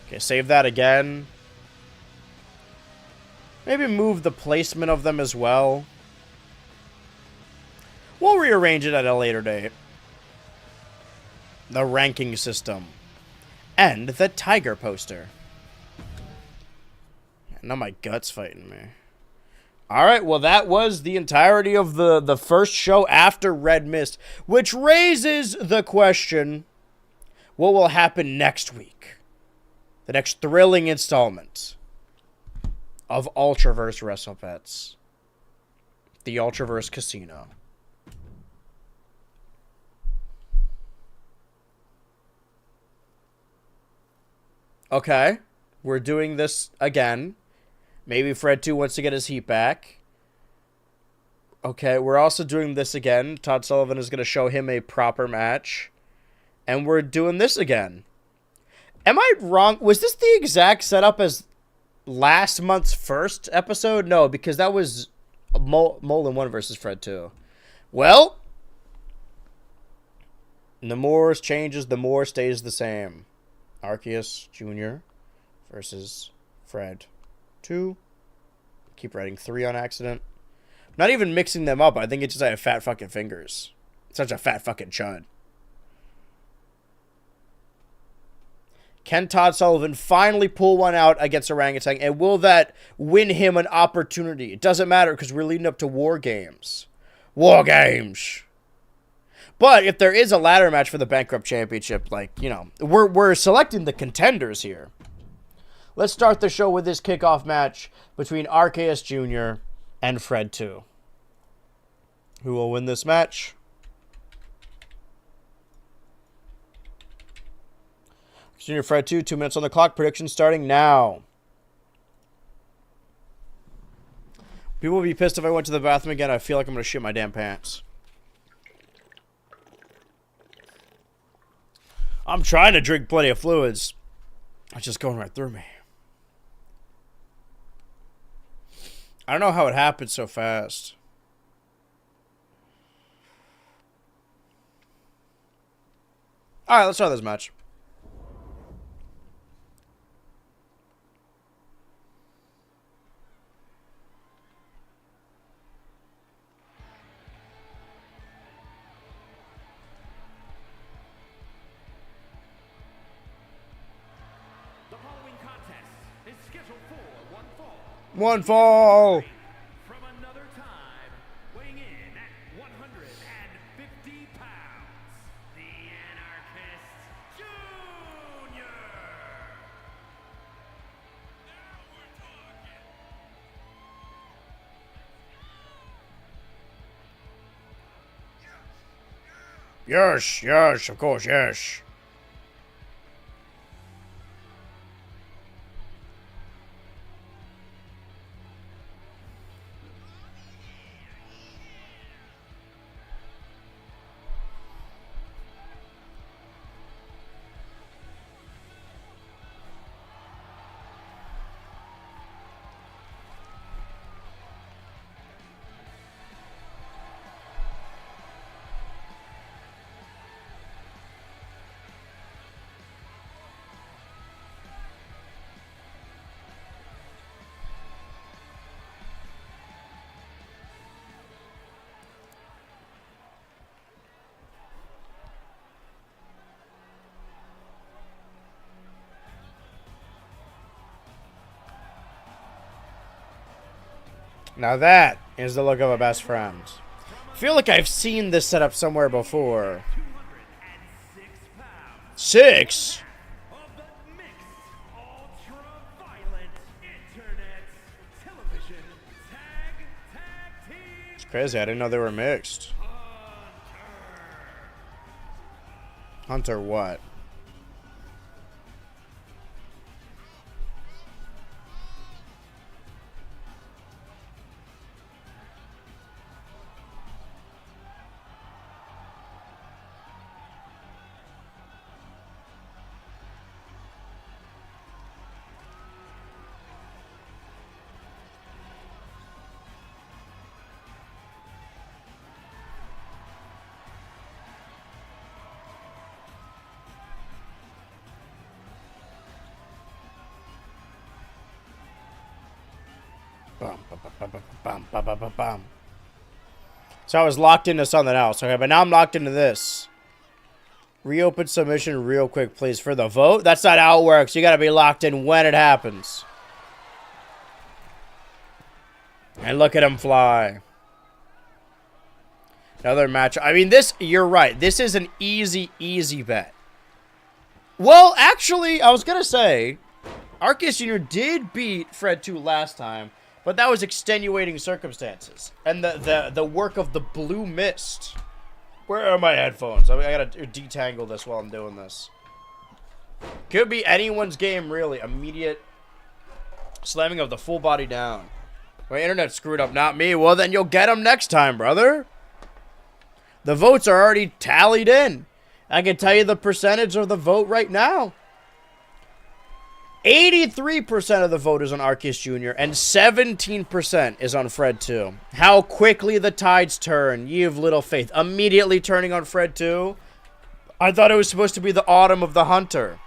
Okay, save that again. Maybe move the placement of them as well. We'll rearrange it at a later date. The ranking system. And the tiger poster. Now my gut's fighting me. Alright, well that was the entirety of the first show after Red Mist. Which raises the question, what will happen next week? The next thrilling installment of Ultraverse WrestleBets. The Ultraverse Casino. Okay, we're doing this again. Maybe Fred 2 wants to get his heat back. Okay, we're also doing this again. Todd Sullivan is going to show him a proper match. And we're doing this again. Am I wrong? Was this the exact setup as last month's first episode? No, because that was Molin 1 versus Fred 2. Well, the more changes, the more stays the same. Arceus Jr. versus Fred 2. Keep writing 3 on accident. Not even mixing them up. I think it's just I have fat fucking fingers. Such a fat fucking chud. Can Todd Sullivan finally pull one out against Orangutan? And will that win him an opportunity? It doesn't matter because we're leading up to War Games. War Games. But if there is a ladder match for the Bankrupt Championship, like, you know, we're selecting the contenders here. Let's start the show with this kickoff match between Arceus Jr. and Fred 2. Who will win this match? Jr. Fred 2, 2 minutes on the clock. Prediction starting now. People will be pissed if I went to the bathroom again. I feel like I'm going to shit my damn pants. I'm trying to drink plenty of fluids. It's just going right through me. I don't know how it happened so fast. Alright, let's start this match. One fall. From another time, weighing in at 150 pounds, the Anarchist Jr. Now we're talking. Yes, yes, of course, yes. Now that is the look of a best friend. I feel like I've seen this setup somewhere before. 206 pounds 6? of the mixed ultra-violent internet television tag team It's crazy. I didn't know they were mixed. Hunter what? Bum, bum, bum, bum, bum, bum, bum, bum, bum. So I was locked into something else. Okay, but now I'm locked into this. Reopen submission real quick, please, for the vote. That's not how it works. You gotta be locked in when it happens. And look at him fly. Another match. I mean, this, you're right. This is an easy, easy bet. Well, actually, I was gonna say, Arceus Jr. did beat Fred 2 last time, but that was extenuating circumstances. And the work of the blue mist. Where are my headphones? I gotta detangle this while I'm doing this. Could be anyone's game, really. Immediate slamming of the full body down. My internet screwed up, not me. Well, then you'll get them next time, brother. The votes are already tallied in. I can tell you the percentage of the vote right now. 83% of the vote is on Arceus Jr. and 17% is on Fred 2. How quickly the tides turn. You have little faith. Immediately turning on Fred 2. I thought it was supposed to be the autumn of the hunter.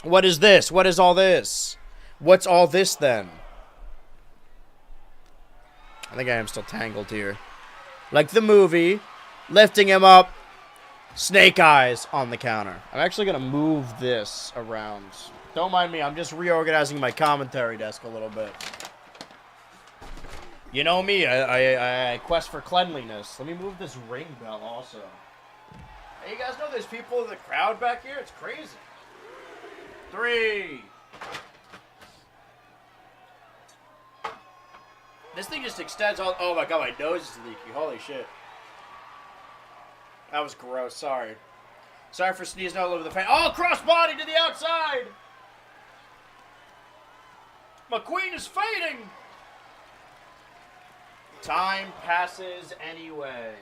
What is this? What is all this? What's all this then? I think I am still tangled here. Like the movie, lifting him up, snake eyes on the counter. I'm actually going to move this around. Don't mind me, I'm just reorganizing my commentary desk a little bit. You know me, I quest for cleanliness. Let me move this ring bell also. Hey, you guys know there's people in the crowd back here? It's crazy. 3. This thing just extends all... Oh my god, my nose is leaky. Holy shit. That was gross, sorry. Sorry for sneezing all over the fan. Oh, crossbody to the outside! McQueen is fading! Time passes anyway.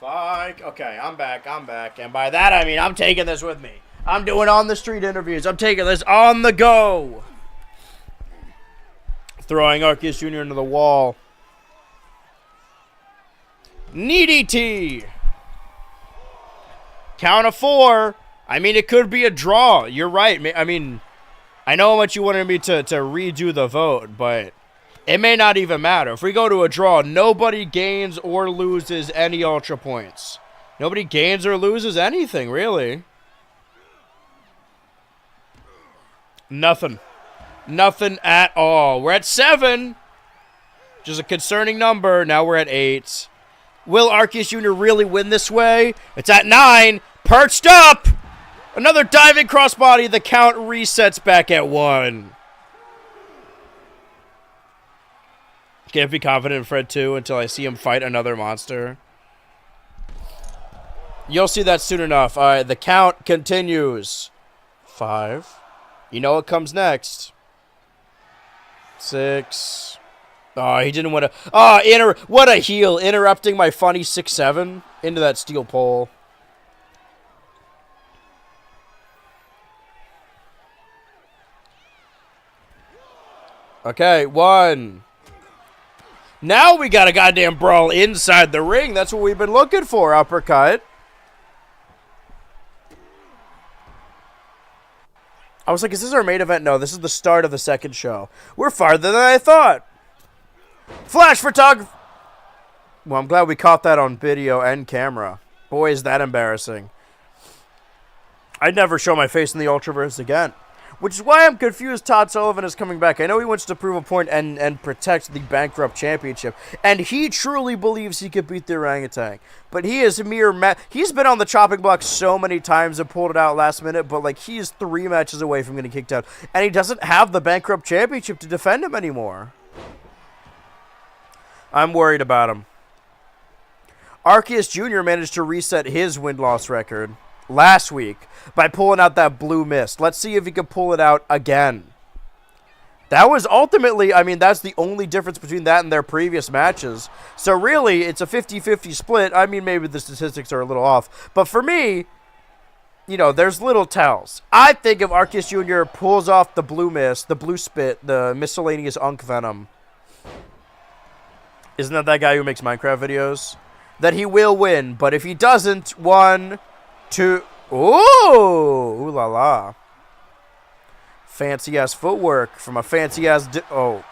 Fuck. Okay, I'm back. And by that, I mean I'm taking this with me. I'm doing on-the-street interviews. I'm taking this on the go. Throwing Arceus Jr. into the wall. Knee DT. Count of 4. I mean, it could be a draw. You're right. I mean... I know how much you wanted me to redo the vote, but it may not even matter. If we go to a draw, nobody gains or loses any Ultra points. Nobody gains or loses anything, really. Nothing. Nothing at all. We're at 7, which is a concerning number. Now we're at 8. Will Arceus Jr. really win this way? It's at 9. Perched up! Another diving crossbody. The count resets back at 1. Can't be confident in Fred 2 until I see him fight another monster. You'll see that soon enough. All right, the count continues. 5. You know what comes next. 6. Oh, he didn't want to. Oh, what a heel. Interrupting my funny 6-7 into that steel pole. Okay, 1. Now we got a goddamn brawl inside the ring. That's what we've been looking for. Uppercut. I was like, is this our main event? No, this is the start of the second show. We're farther than I thought. Flash photography. Well, I'm glad we caught that on video and camera. Boy, is that embarrassing. I'd never show my face in the Ultraverse again. Which is why I'm confused Todd Sullivan is coming back. I know he wants to prove a point and protect the Bankrupt Championship. And he truly believes he could beat the orangutan. But he is a mere... He's been on the chopping block so many times and pulled it out last minute. But, like, he is 3 matches away from getting kicked out. And he doesn't have the Bankrupt Championship to defend him anymore. I'm worried about him. Arceus Jr. managed to reset his win-loss record last week by pulling out that blue mist. Let's see if he can pull it out again. That was ultimately, I mean, that's the only difference between that and their previous matches. So really, it's a 50-50 split. I mean, maybe the statistics are a little off. But for me, you know, there's little tells. I think if Arceus Jr. pulls off the blue mist, the blue spit, the miscellaneous Unk Venom, isn't that that guy who makes Minecraft videos? That he will win. But if he doesn't, 1, 2... Ooh la la. Fancy-ass footwork from a fancy-ass... Oh.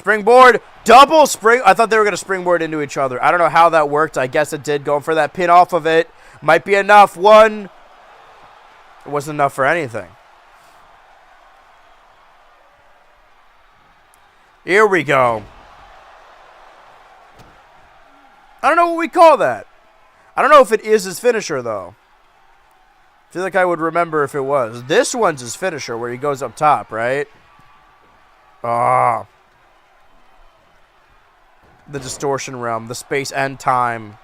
Springboard. Double spring. I thought they were going to springboard into each other. I don't know how that worked. I guess it did. Going for that pin off of it. Might be enough. One. It wasn't enough for anything. Here we go. I don't know what we call that. I don't know if it is his finisher, though. I feel like I would remember if it was. This one's his finisher, where he goes up top, right? Ah. The distortion realm, the space and time.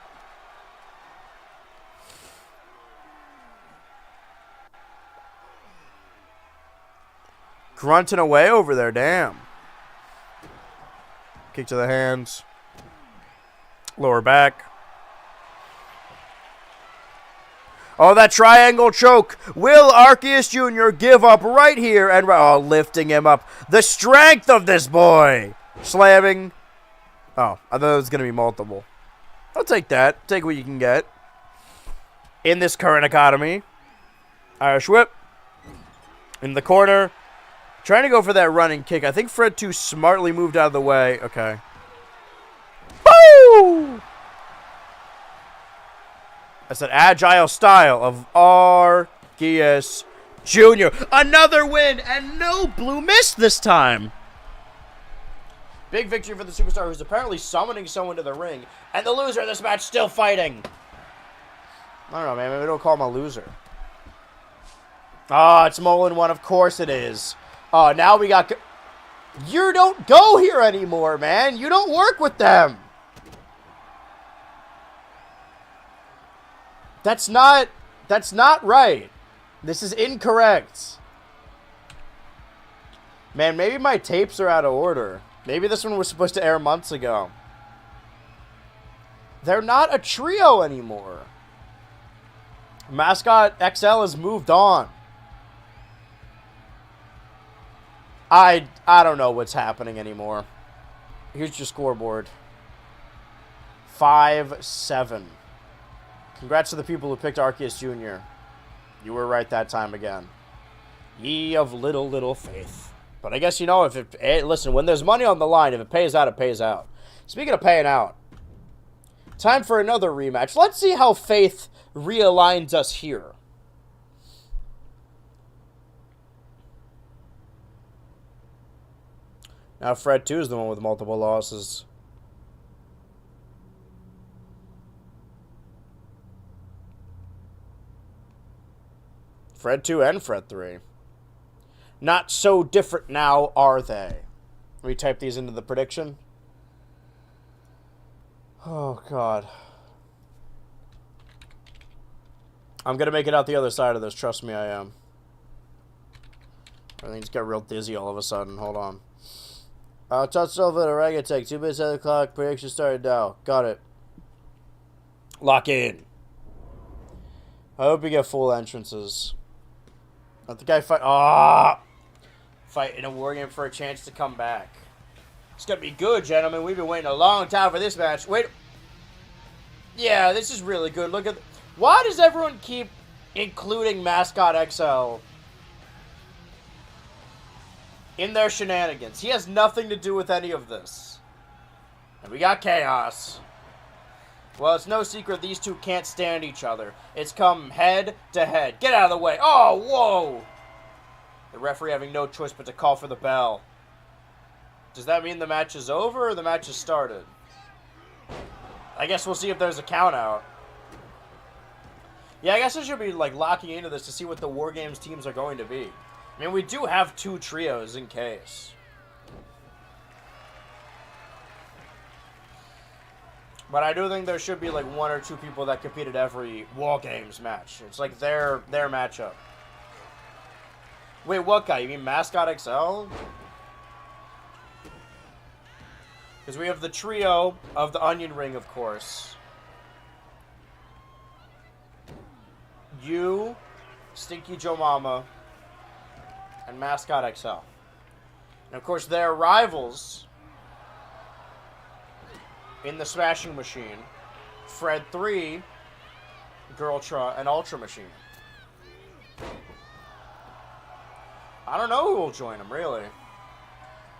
Grunting away over there, damn. Kick to the hands. Lower back. Oh, that triangle choke. Will Arceus Jr. give up right here and lifting him up. The strength of this boy. Slamming. Oh, I thought it was going to be multiple. I'll take that. Take what you can get. In this current economy. Irish whip. In the corner. Trying to go for that running kick. I think Fred 2 smartly moved out of the way. Okay. Woo! That's an agile style of Arceus Jr. Another win and no blue mist this time. Big victory for the superstar who's apparently summoning someone to the ring. And the loser of this match still fighting. I don't know, man. Maybe don't call him a loser. Oh, it's Mullen 1. Of course it is. Oh, now we got... You don't go here anymore, man. You don't work with them. That's not right. This is incorrect. Man, maybe my tapes are out of order. Maybe this one was supposed to air months ago. They're not a trio anymore. Mascot XL has moved on. I don't know what's happening anymore. Here's your scoreboard. 5-7. Congrats to the people who picked Arceus Jr. You were right that time again. Ye of little faith. But I guess, you know, if it... listen, when there's money on the line, if it pays out, it pays out. Speaking of paying out, time for another rematch. Let's see how Faith realigns us here. Now Fred 2 is the one with multiple losses. Fred 2 and Fred 3. Not so different now, are they? Let me type these into the prediction. Oh, God. I'm going to make it out the other side of this. Trust me, I am. Everything's got real dizzy all of a sudden. Hold on. Touch over the orangutan. 2 minutes at the clock. Prediction started now. Got it. Lock in. I hope we get full entrances. Let the guy fight. Fight in a war game for a chance to come back. It's going to be good, gentlemen. We've been waiting a long time for this match. Wait. Yeah, this is really good. Look at... Why does everyone keep including Mascot XL in their shenanigans? He has nothing to do with any of this. And we got Chaos. Well, it's no secret these two can't stand each other. It's come head to head. Get out of the way. Oh, whoa. The referee having no choice but to call for the bell. Does that mean the match is over or the match has started? I guess we'll see if there's a count out. Yeah, I guess I should be like locking into this to see what the War Games teams are going to be. I mean, we do have 2 trios in case. But I do think there should be like 1 or 2 people that compete at every War Games match. It's like their matchup. Wait, what guy? You mean Mascot XL? Because we have the trio of the Onion Ring, of course. You, Stinky Joe Mama, and Mascot XL. And of course, their rivals in the Smashing Machine, Fred 3, Girltra, and Ultra Machine. I don't know who will join them, really.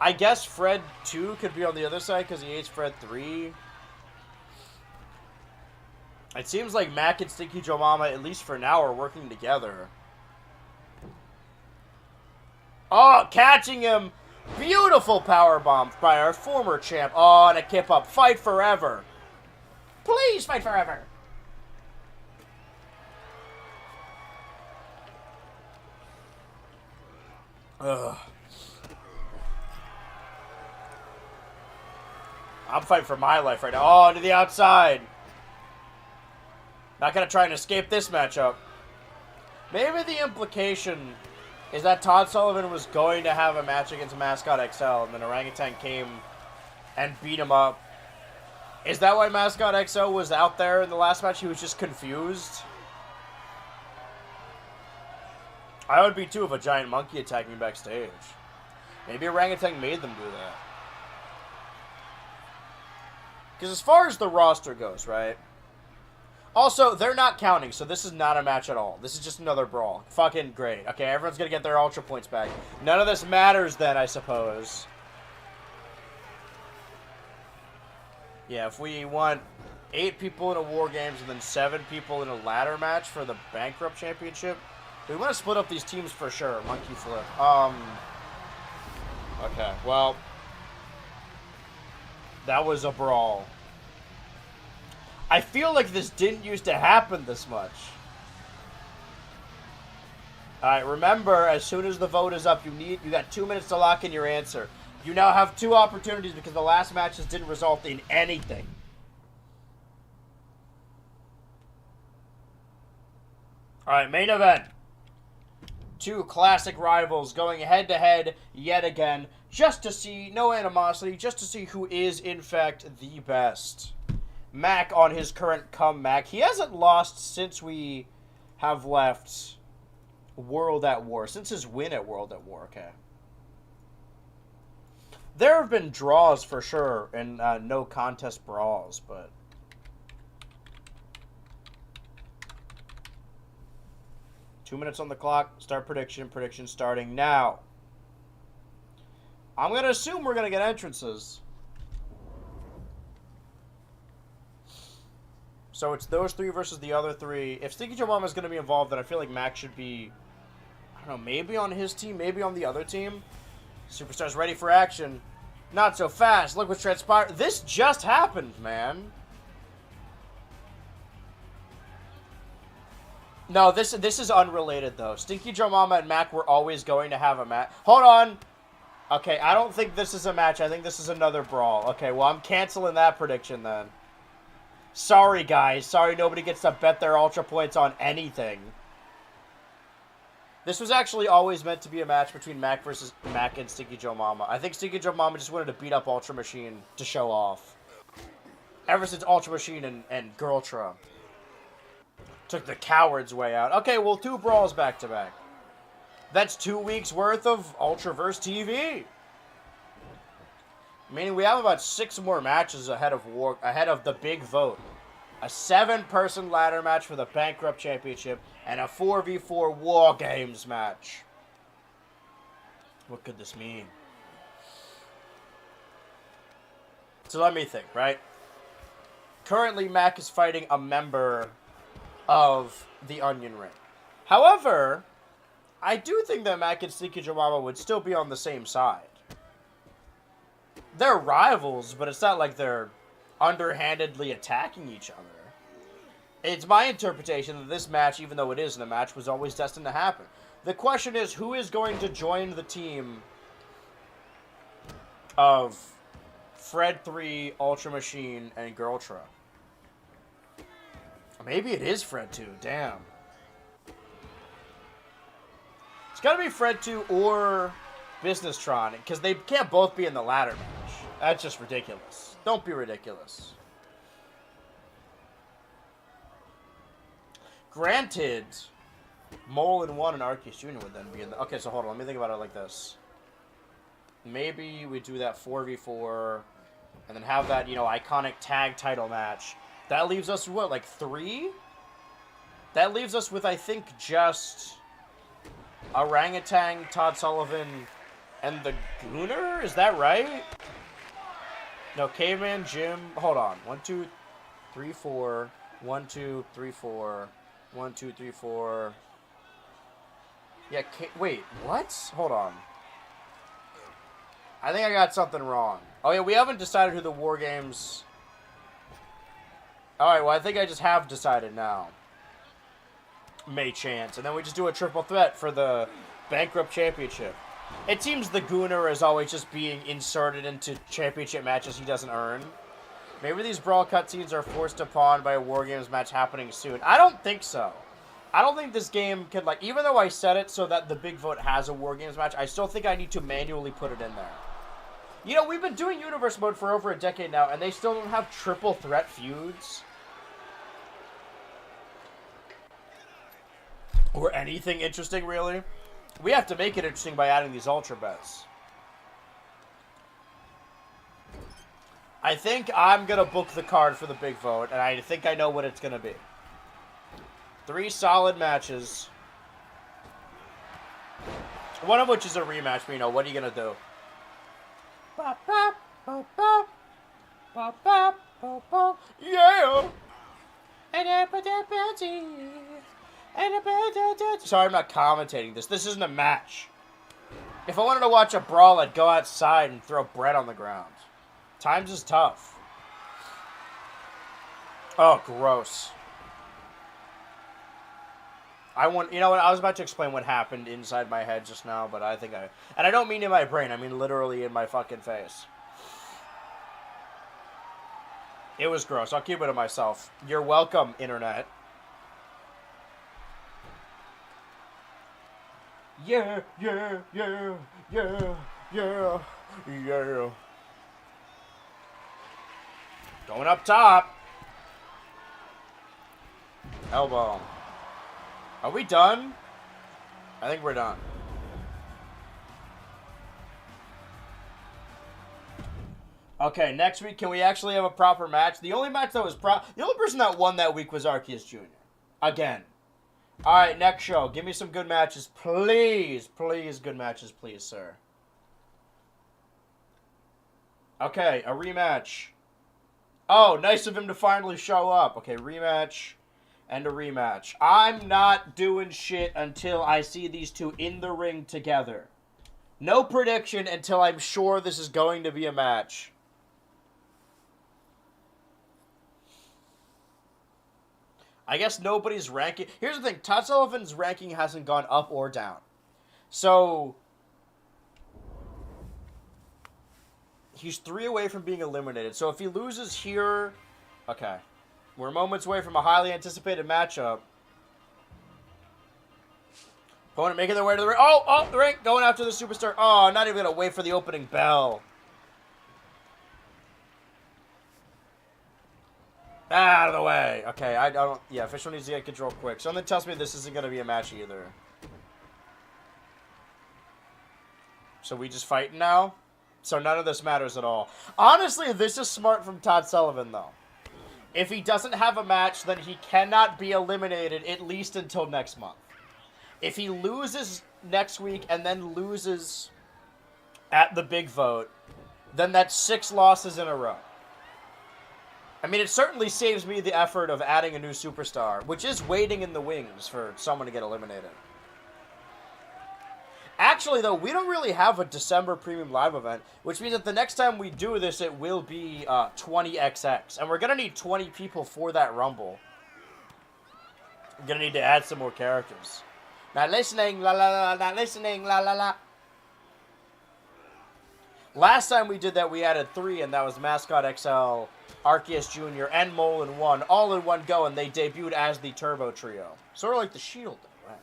I guess Fred 2 could be on the other side because he hates Fred 3. It seems like Mac and Stinky Joe Mama, at least for now, are working together. Oh, catching him. Beautiful powerbomb by our former champ. Oh, and a kip up. Fight forever. Please fight forever. Ugh. I'm fighting for my life right now. Oh, to the outside. Not going to try and escape this matchup. Maybe the implication is that Todd Sullivan was going to have a match against Mascot XL, and then Orangutan came and beat him up. Is that why Mascot XL was out there in the last match? He was just confused? I would be too if a giant monkey attacked me backstage. Maybe Orangutan made them do that. Because as far as the roster goes, right? Also, they're not counting, so this is not a match at all. This is just another brawl. Fucking great. Okay, everyone's going to get their Ultra points back. None of this matters then, I suppose. Yeah, if we want 8 people in a War Games and then 7 people in a ladder match for the Bankrupt Championship, we want to split up these teams for sure. Monkey flip. Okay, well, that was a brawl. I feel like this didn't used to happen this much. Alright, remember, as soon as the vote is up, you got 2 minutes to lock in your answer. You now have 2 opportunities because the last matches didn't result in anything. Alright, main event. 2 classic rivals going head-to-head yet again, just to see, no animosity, just to see who is, in fact, the best. Mac on his current comeback. He hasn't lost since we have left World at War. Since his win at World at War, okay. There have been draws for sure and no contest brawls, but... Two minutes on the clock. Start prediction. Prediction starting now. I'm going to assume we're going to get entrances. So it's those 3 versus the other 3. If Stinky Joe Mama is going to be involved, then I feel like Mac should be, I don't know, maybe on his team, maybe on the other team. Superstar's ready for action. Not so fast. Look what's transpired. This just happened, man. No, this is unrelated, though. Stinky Joe Mama and Mac were always going to have a match. Hold on. Okay, I don't think this is a match. I think this is another brawl. Okay, well, I'm canceling that prediction, then. Sorry, guys. Sorry nobody gets to bet their Ultra points on anything. This was actually always meant to be a match between Mac versus Mac and Stinky Joe Mama. I think Stinky Joe Mama just wanted to beat up Ultra Machine to show off. Ever since Ultra Machine and Girltra took the coward's way out. Okay, well, 2 brawls back-to-back. That's 2 weeks worth of Ultraverse TV. Meaning we have about 6 more matches ahead of the big vote. A 7-person ladder match for the Bankrupt Championship and a 4v4 War Games match. What could this mean? So let me think, right? Currently, Mac is fighting a member of the Onion Ring. However, I do think that Mac and Stinky Joe Mama would still be on the same side. They're rivals, but it's not like they're underhandedly attacking each other. It's my interpretation that this match, even though it isn't a match, was always destined to happen. The question is, who is going to join the team of Fred 3, Ultra Machine, and Girltra? Maybe it is Fred 2, damn. It's gotta be Fred 2 or Businesstron, because they can't both be in the ladder match. That's just ridiculous. Don't be ridiculous. Granted, Mole in 1 and Arceus Jr. would then be in the... Okay, so hold on. Let me think about it like this. Maybe we do that 4v4 and then have that, you know, iconic tag title match. That leaves us, what, like 3? That leaves us with, I think, just Orangutan, Todd Sullivan, and the Gooner? Is that right? No, Caveman, Jim. Hold on. 1, 2, 3, 4. 1, 2, 3, 4. 1, 2, 3, 4. Yeah, wait, what? Hold on. I think I got something wrong. Oh, yeah, we haven't decided who the War Games... Alright, well, I think I just have decided now. May chance. And then we just do a triple threat for the Bankrupt Championship. It seems the Gooner is always just being inserted into championship matches he doesn't earn. Maybe these Brawl cutscenes are forced upon by a War Games match happening soon. I don't think so. I don't think this game can, like, even though I set it so that the Big Vote has a War Games match, I still think I need to manually put it in there. You know, we've been doing Universe Mode for over a decade now, and they still don't have triple threat feuds. Or anything interesting, really. We have to make it interesting by adding these Ultra Bets. I think I'm going to book the card for the Big Vote, and I think I know what it's going to be. 3 solid matches. One of which is a rematch, but, you know, what are you going to do? Yeah! Sorry, I'm not commentating this. This isn't a match. If I wanted to watch a brawl, I'd go outside and throw bread on the ground. Times is tough. Oh, gross. You know what? I was about to explain what happened inside my head just now, but I think and I don't mean in my brain. I mean literally in my fucking face. It was gross. I'll keep it to myself. You're welcome, internet. Yeah, yeah, yeah, yeah, yeah, yeah. Going up top. Elbow. Are we done? I think we're done. Okay, next week, can we actually have a proper match? The only match that was the only person that won that week was Arceus Jr. Again. Alright, next show. Give me some good matches, please. Please, good matches, please, sir. Okay, a rematch. Oh, nice of him to finally show up. Okay, rematch and a rematch. I'm not doing shit until I see these two in the ring together. No prediction until I'm sure this is going to be a match. I guess nobody's ranking. Here's the thing. Todd Sullivan's ranking hasn't gone up or down. So he's 3 away from being eliminated. So if he loses here... Okay. We're moments away from a highly anticipated matchup. Opponent making their way to the ring. Oh, the ring. Going after the superstar. Oh, not even going to wait for the opening bell. Out of the way. Okay, I don't... Yeah, official needs to get control quick. Something tells me this isn't going to be a match either. So we just fighting now? So none of this matters at all. Honestly, this is smart from Todd Sullivan, though. If he doesn't have a match, then he cannot be eliminated at least until next month. If he loses next week and then loses at the Big Vote, then that's 6 losses in a row. I mean, it certainly saves me the effort of adding a new superstar, which is waiting in the wings for someone to get eliminated. Actually, though, we don't really have a December Premium Live event, which means that the next time we do this, it will be 20XX. And we're going to need 20 people for that Rumble. We're going to need to add some more characters. Not listening, la la la, not listening, la la la. Last time we did that, we added 3, and that was Mascot XL, Arceus Jr., and Mole in 1, all in one go, and they debuted as the Turbo Trio. Sort of like the Shield, right?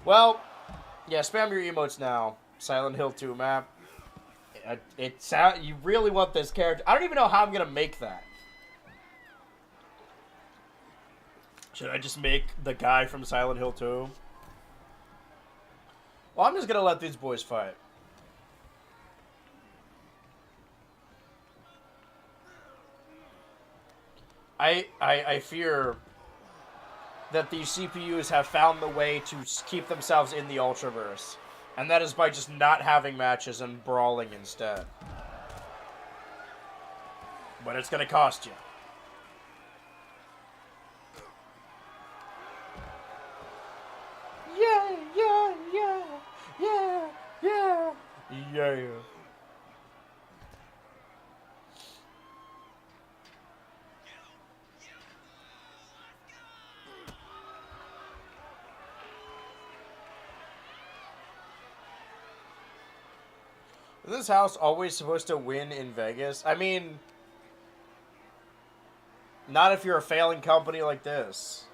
Well, yeah, spam your emotes now. Silent Hill 2 map. You really want this character. I don't even know how I'm going to make that. Should I just make the guy from Silent Hill 2? Well, I'm just going to let these boys fight. I fear that these CPUs have found the way to keep themselves in the Ultraverse. And that is by just not having matches and brawling instead. But it's going to cost you. Yeah, yeah, yeah, yeah, yeah, yeah. Is this house always supposed to win in Vegas? I mean, not if you're a failing company like this.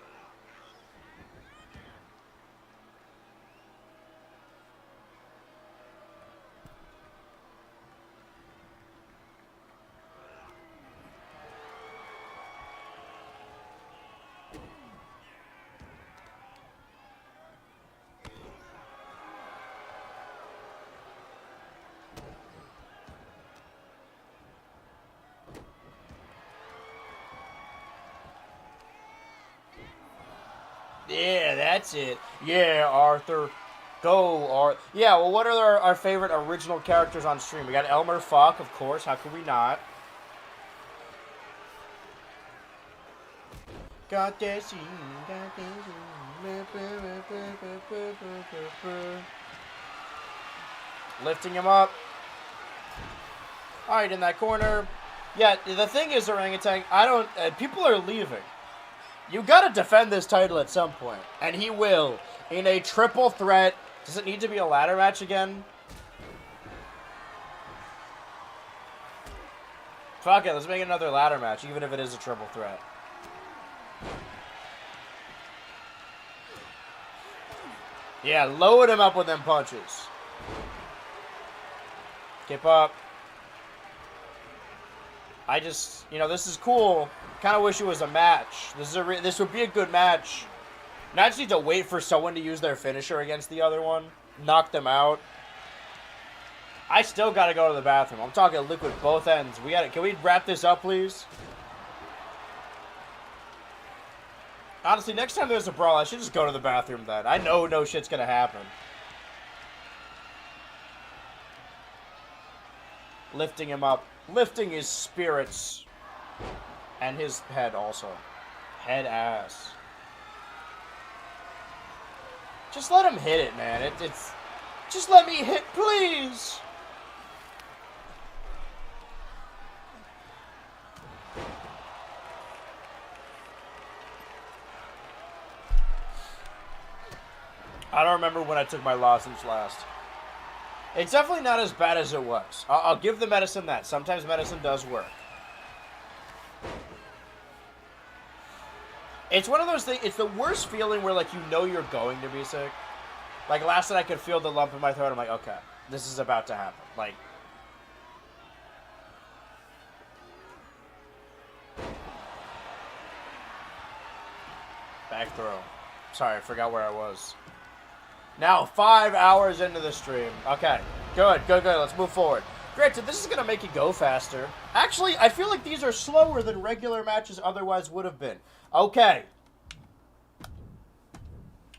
Yeah, that's it. Yeah, Arthur. Go, Arthur. Yeah, well, what are our favorite original characters on stream? We got Elmer Fuck, of course. How could we not? Got this. Lifting him up. Alright, in that corner. Yeah, the thing is, Orangutan, people are leaving. You gotta defend this title at some point. And he will. In a triple threat. Does it need to be a ladder match again? Fuck it, let's make another ladder match, even if it is a triple threat. Yeah, load him up with them punches. Skip up. I just, this is cool. Kind of wish it was a match. This would be a good match. And I just need to wait for someone to use their finisher against the other one. Knock them out. I still gotta go to the bathroom. I'm talking liquid both ends. Can we wrap this up, please? Honestly, next time there's a brawl, I should just go to the bathroom then. I know no shit's gonna happen. Lifting him up. Lifting his spirits. And his head also. Head ass. Just let him hit it, man. It's... Just let me hit, please! I don't remember when I took my lozenge last. It's definitely not as bad as it was. I'll give the medicine that. Sometimes medicine does work. It's one of those things, it's the worst feeling where, like, you're going to be sick. Like, last night I could feel the lump in my throat. I'm like, okay, this is about to happen. Like, back throw. Sorry, I forgot where I was. Now, 5 hours into the stream. Okay, good. Let's move forward. Granted, this is going to make it go faster. Actually, I feel like these are slower than regular matches otherwise would have been. Okay.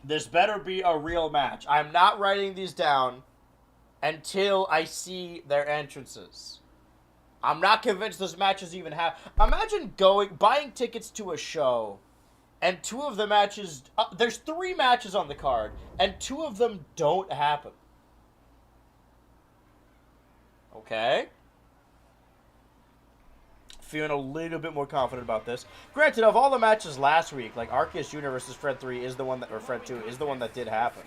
This better be a real match. I'm not writing these down until I see their entrances. I'm not convinced this matches even have. Imagine buying tickets to a show, and two of the matches... there's 3 matches on the card, and 2 of them don't happen. Okay. Feeling a little bit more confident about this. Granted, of all the matches last week, like Arceus Jr. versus Fred 3 is the one that, or Fred 2 is the one that did happen.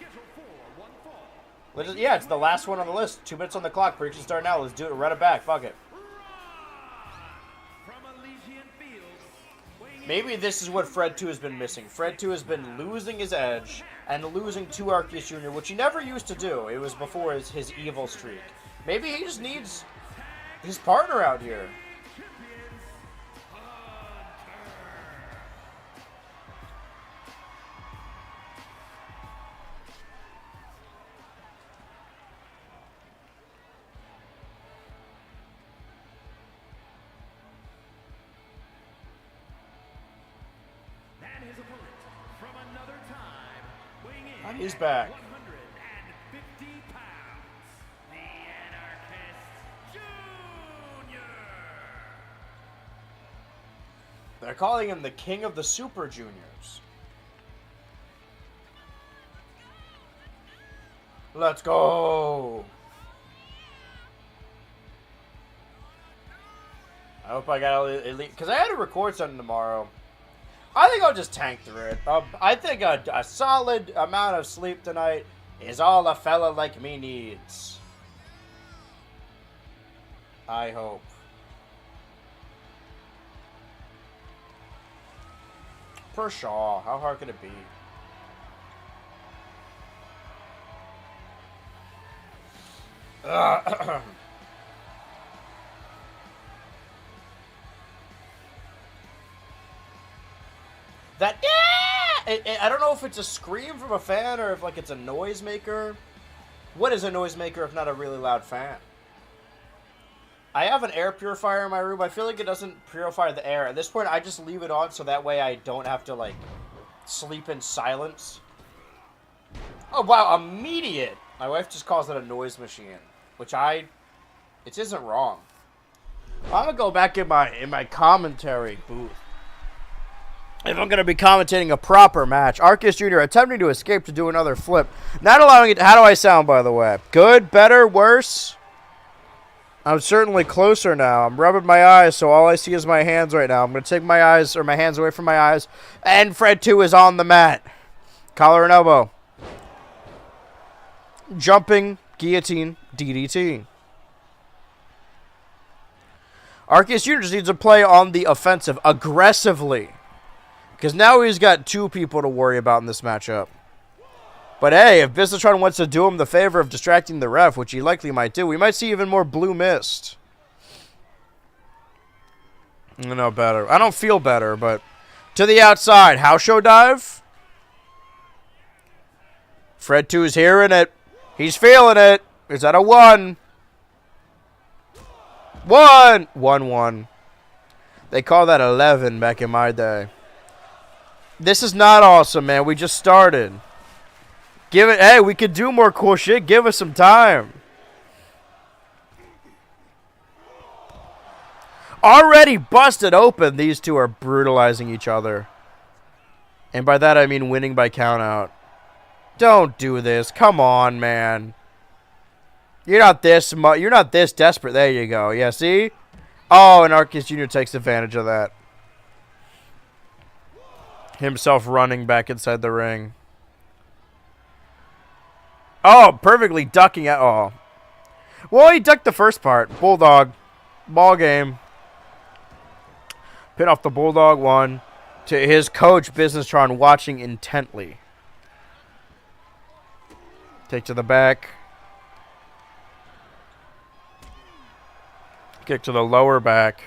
Yeah, it's the last one on the list. 2 minutes on the clock. Prediction start now. Let's do it. Run it back. Fuck it. Maybe this is what Fred 2 has been missing. Fred 2 has been losing his edge and losing to Arceus Jr., which he never used to do. It was before his evil streak. Maybe he just needs his partner out here. He's back. They're calling him the King of the Super Juniors. Let's go. I hope I got elite, because I had to record something tomorrow. I think I'll just tank through it. I think a solid amount of sleep tonight is all a fella like me needs. I hope. Per Shaw, how hard could it be? That I don't know if it's a scream from a fan or if like it's a noisemaker. What is a noisemaker if not a really loud fan? I have an air purifier in my room. I feel like it doesn't purify the air. At this point, I just leave it on so that way I don't have to like sleep in silence. Oh wow, immediate! My wife just calls it a noise machine, which it isn't wrong. I'm gonna go back in my commentary booth. If I'm going to be commentating a proper match. Arceus Jr. attempting to escape to do another flip. Not allowing it. How do I sound, by the way? Good? Better? Worse? I'm certainly closer now. I'm rubbing my eyes, so all I see is my hands right now. I'm going to take my hands away from my eyes. And Fred 2 is on the mat. Collar and elbow. Jumping, guillotine, DDT. Arceus Jr. just needs to play on the offensive aggressively. Because now he's got two people to worry about in this matchup. But hey, if Businessron wants to do him the favor of distracting the ref, which he likely might do, we might see even more blue mist. No better. I don't feel better, but to the outside. House show dive. Fred 2 is hearing it. He's feeling it. Is that a 1? 1! 1-1. They call that 11 back in my day. This is not awesome, man. We just started. Give it. Hey, we could do more cool shit. Give us some time. Already busted open. These two are brutalizing each other. And by that, I mean winning by countout. Don't do this. Come on, man. You're not this desperate. There you go. Yeah, see? Oh, and Arceus Jr. takes advantage of that. Himself running back inside the ring. Oh, perfectly ducking at all. Well, he ducked the first part. Bulldog. Ball game. Pin off the Bulldog 1 to his coach, Businessron, watching intently. Take to the back. Kick to the lower back.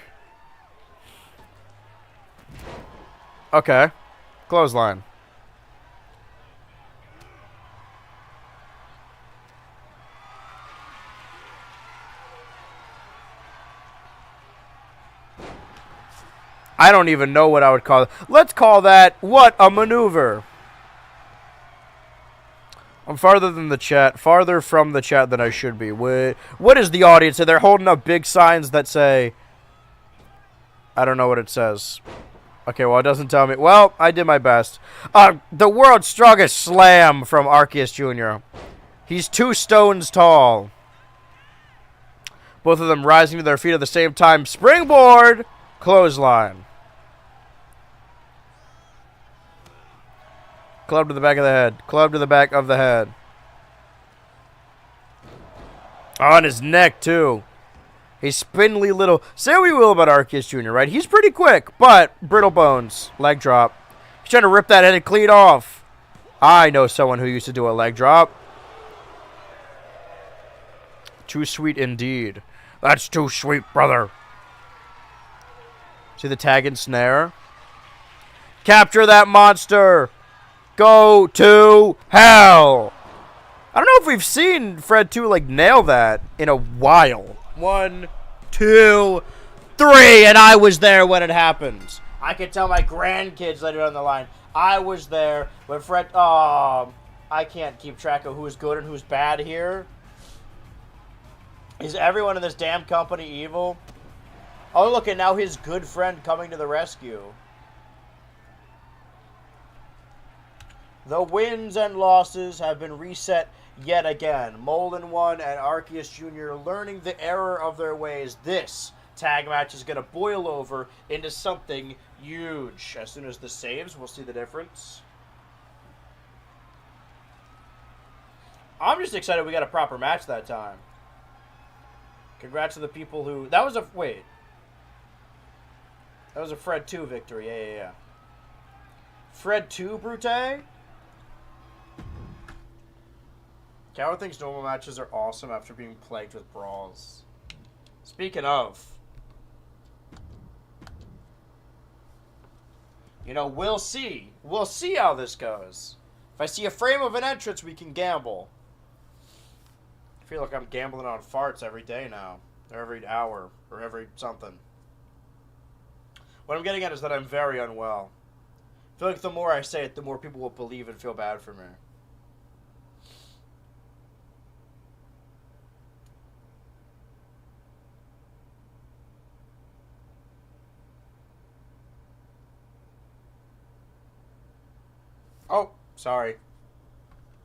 Okay. Clothesline. I don't even know what I would call it. Let's call that, what a maneuver. I'm farther from the chat than I should be. What is the audience? They're holding up big signs that say, I don't know what it says. Okay, well, it doesn't tell me. Well, I did my best. The world's strongest slam from Arceus Jr. He's 2 stones tall. Both of them rising to their feet at the same time. Springboard! Clothesline. Club to the back of the head. Club to the back of the head. On his neck, too. A spindly little... Say what we will about Arceus Jr., right? He's pretty quick, but brittle bones. Leg drop. He's trying to rip that head clean off. I know someone who used to do a leg drop. Too sweet indeed. That's too sweet, brother. See the tag and snare? Capture that monster. Go to hell. I don't know if we've seen Fred 2 like nail that in a while. 1, 2, 3, and I was there when it happened. I can tell my grandkids later on the line. I was there when Fred... Oh, I can't keep track of who's good and who's bad here. Is everyone in this damn company evil? Oh, look, and now his good friend coming to the rescue. The wins and losses have been reset yet again. Molin 1 and Arceus Jr. learning the error of their ways. This tag match is going to boil over into something huge. As soon as this saves, we'll see the difference. I'm just excited we got a proper match that time. Congrats to the people who... That was a... Wait. That was a Fred 2 victory. Yeah. Fred 2, Brute? Coward thinks normal matches are awesome after being plagued with brawls. Speaking of... You know, we'll see. We'll see how this goes. If I see a frame of an entrance, we can gamble. I feel like I'm gambling on farts every day now. Or every hour. Or every something. What I'm getting at is that I'm very unwell. I feel like the more I say it, the more people will believe and feel bad for me. Oh, sorry.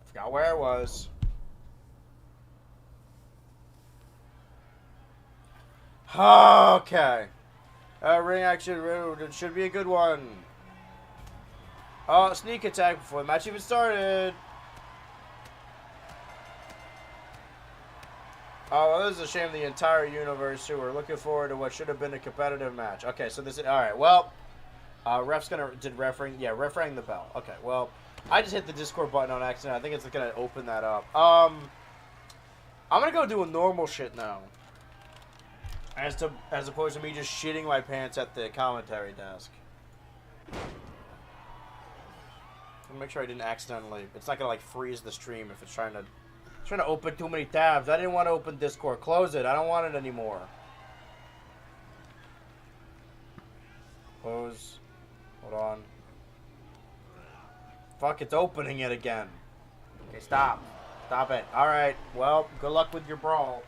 Forgot where I was. Okay. Ring action, it should be a good one. Oh, sneak attack before the match even started. Oh, well, this is a shame the entire universe who are looking forward to what should have been a competitive match. Okay, so this is... Alright, well... ref's gonna... Did ref ring? Yeah, ref rang the bell. Okay, well... I just hit the Discord button on accident. I think it's gonna open that up. I'm gonna go doing normal shit now. As opposed to me just shitting my pants at the commentary desk. I'll make sure I didn't accidentally... It's not gonna, like, freeze the stream if it's trying to open too many tabs. I didn't want to open Discord. Close it. I don't want it anymore. Close. Hold on. Fuck, it's opening it again. Okay, stop. Stop it. Alright, well, good luck with your brawl.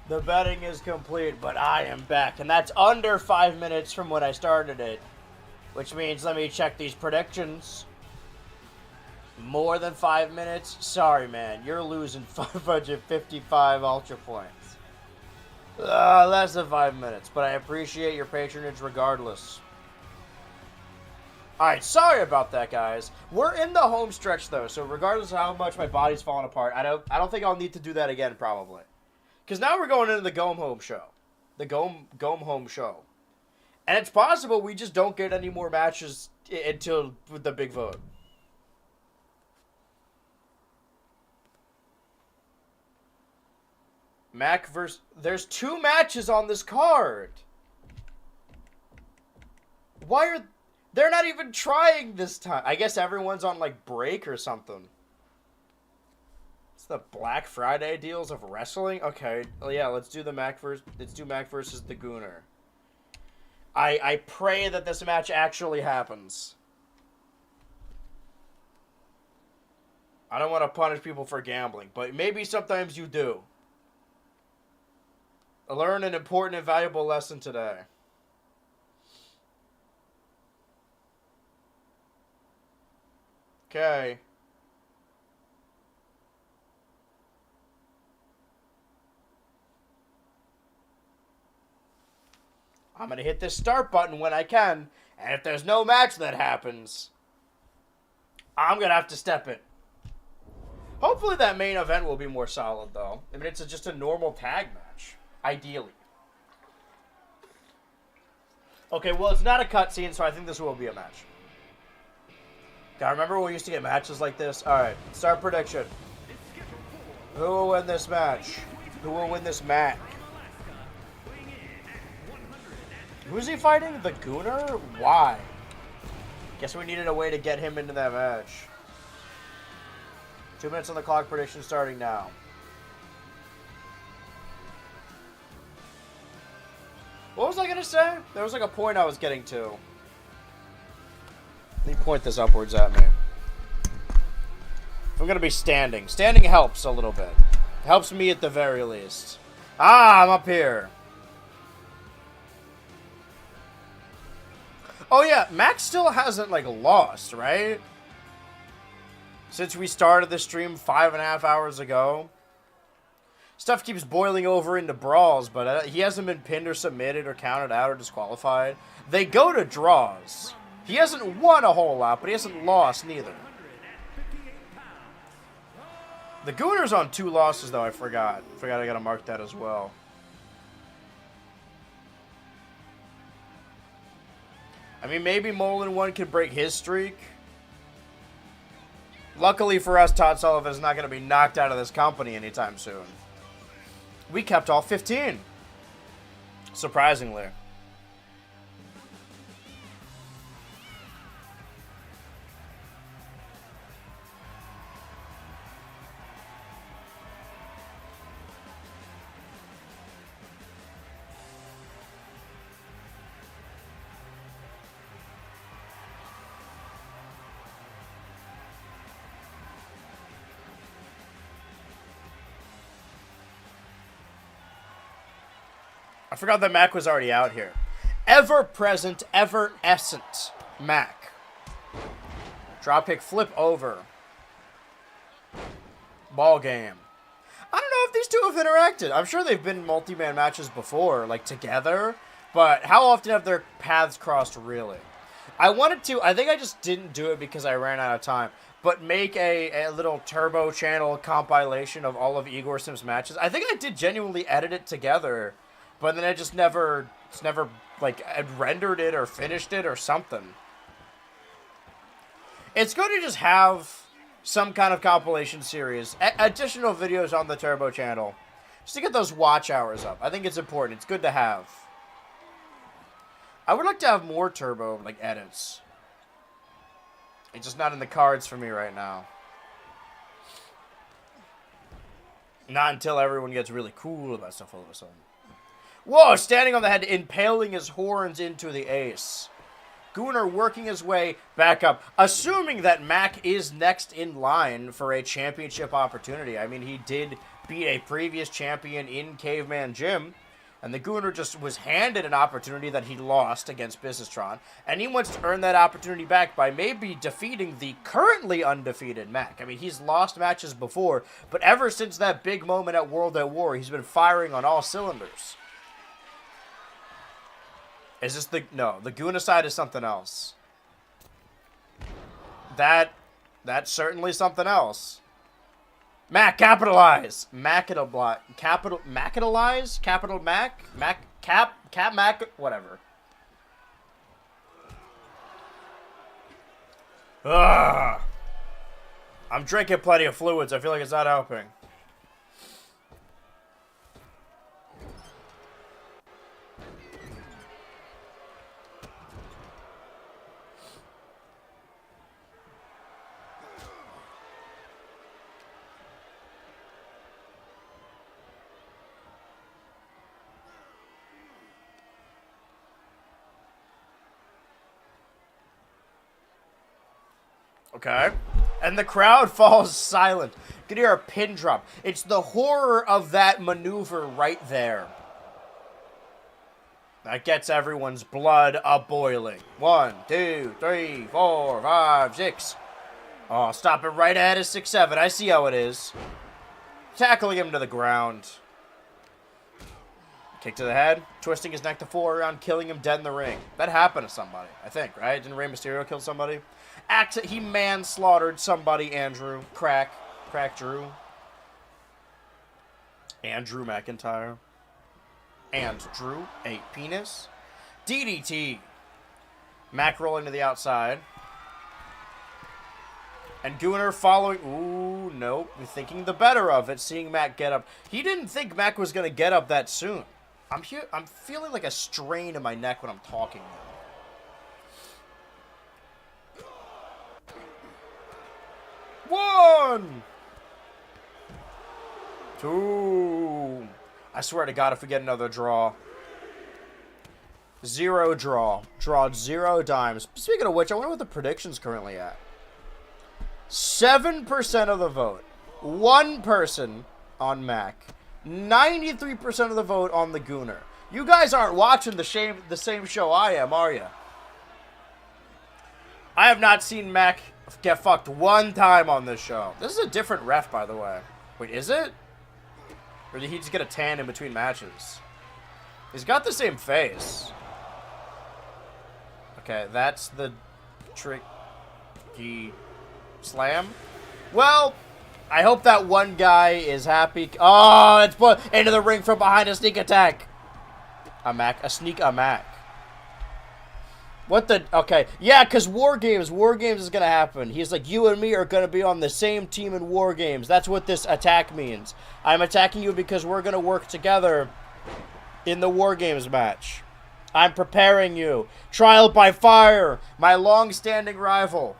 The betting is complete, but I am back. And that's under 5 minutes from when I started it. Which means, let me check these predictions. More than 5 minutes? Sorry, man. You're losing 555 Ultra points. Less than 5 minutes, but I appreciate your patronage regardless. Alright, sorry about that, guys. We're in the home stretch, though, so regardless of how much my body's falling apart, I don't think I'll need to do that again, probably. Because now we're going into the Gome Home show. The Gome Home show. And it's possible we just don't get any more matches until the big vote. Mac versus... There's 2 matches on this card. Why are... They're not even trying this time. I guess everyone's on, like, break or something. It's the Black Friday deals of wrestling? Okay. Well, yeah, let's do Mac versus the Gooner. I pray that this match actually happens. I don't want to punish people for gambling, but maybe sometimes you do. I learned an important and valuable lesson today. Okay. I'm going to hit this start button when I can, and if there's no match that happens, I'm going to have to step in. Hopefully that main event will be more solid, though. I mean, it's just a normal tag match, ideally. Okay, well, it's not a cutscene, so I think this will be a match. God, remember when we used to get matches like this? Alright, start prediction. Who will win this match? Who will win this match? Who's he fighting? The Gooner? Why? Guess we needed a way to get him into that match. 2 minutes on the clock, prediction starting now. What was I going to say? There was like a point I was getting to. Let me point this upwards at me. If I'm going to be standing. Standing helps a little bit. Helps me at the very least. Ah, I'm up here. Oh yeah, Max still hasn't, like, lost, right? Since we started the stream 5.5 hours ago. Stuff keeps boiling over into brawls, but he hasn't been pinned or submitted or counted out or disqualified. They go to draws. He hasn't won a whole lot, but he hasn't lost neither. The Gooner's on 2 losses, though, I forgot. I gotta mark that as well. I mean, maybe Molin 1 could break his streak. Luckily for us, Todd Sullivan is not going to be knocked out of this company anytime soon. We kept all 15. Surprisingly. I forgot that Mac was already out here. Ever-present, ever-essent Mac. Dropkick flip over. Ball game. I don't know if these two have interacted. I'm sure they've been in multi-man matches before, like together. But how often have their paths crossed, really? I wanted to. I think I just didn't do it because I ran out of time. But make a little Turbo channel compilation of all of Igor Sim's matches. I think I did genuinely edit it together. But then I just never like, rendered it or finished it or something. It's good to just have some kind of compilation series. Additional videos on the Turbo channel. Just to get those watch hours up. I think it's important. It's good to have. I would like to have more Turbo, like, edits. It's just not in the cards for me right now. Not until everyone gets really cool about stuff all of a sudden. Whoa, standing on the head, impaling his horns into the ace. Gooner working his way back up, assuming that Mac is next in line for a championship opportunity. I mean, he did beat a previous champion in Caveman Gym. And the Gooner just was handed an opportunity that he lost against Businessron. And he wants to earn that opportunity back by maybe defeating the currently undefeated Mac. I mean, he's lost matches before, but ever since that big moment at World at War, he's been firing on all cylinders. Is this the... No, the Gooner side is something else. That's certainly something else. Mac, capitalize! Macitalize? Capital Mac? Cap Mac? Whatever. Ugh. I'm drinking plenty of fluids. I feel like it's not helping. Okay. And the crowd falls silent. You can hear a pin drop. It's the horror of that maneuver right there that gets everyone's blood a-boiling. 1, 2, 3, 4, 5, 6. Oh, stop it right ahead of 6, 7. I see how it is. Tackling him to the ground. Kick to the head. Twisting his neck to 4 around, killing him dead in the ring. That happened to somebody, I think, right? Didn't Rey Mysterio kill somebody? He manslaughtered somebody, Andrew. Crack Drew. Andrew McIntyre. And Drew, a penis. DDT. Mac rolling to the outside. And Gooner following. Ooh, nope. Thinking the better of it, seeing Mac get up. He didn't think Mac was going to get up that soon. I'm feeling like a strain in my neck when I'm talking now. 1, 2. I swear to God, if we get another draw. 0 draw. Drawed 0 dimes. Speaking of which, I wonder what the prediction's currently at. 7% of the vote. 1 person on Mac. 93% of the vote on the Gooner. You guys aren't watching the same show I am, are you? I have not seen Mac get fucked 1 time on this show. This is a different ref, by the way. Wait, is it? Or did he just get a tan in between matches? He's got the same face. Okay, that's the tricky slam. Well, I hope that one guy is happy. Oh, it's put into the ring from behind, a sneak attack. A sneak Mac. What the? Okay. Yeah, because War Games is going to happen. He's like, you and me are going to be on the same team in War Games. That's what this attack means. I'm attacking you because we're going to work together in the War Games match. I'm preparing you. Trial by fire. My long-standing rival.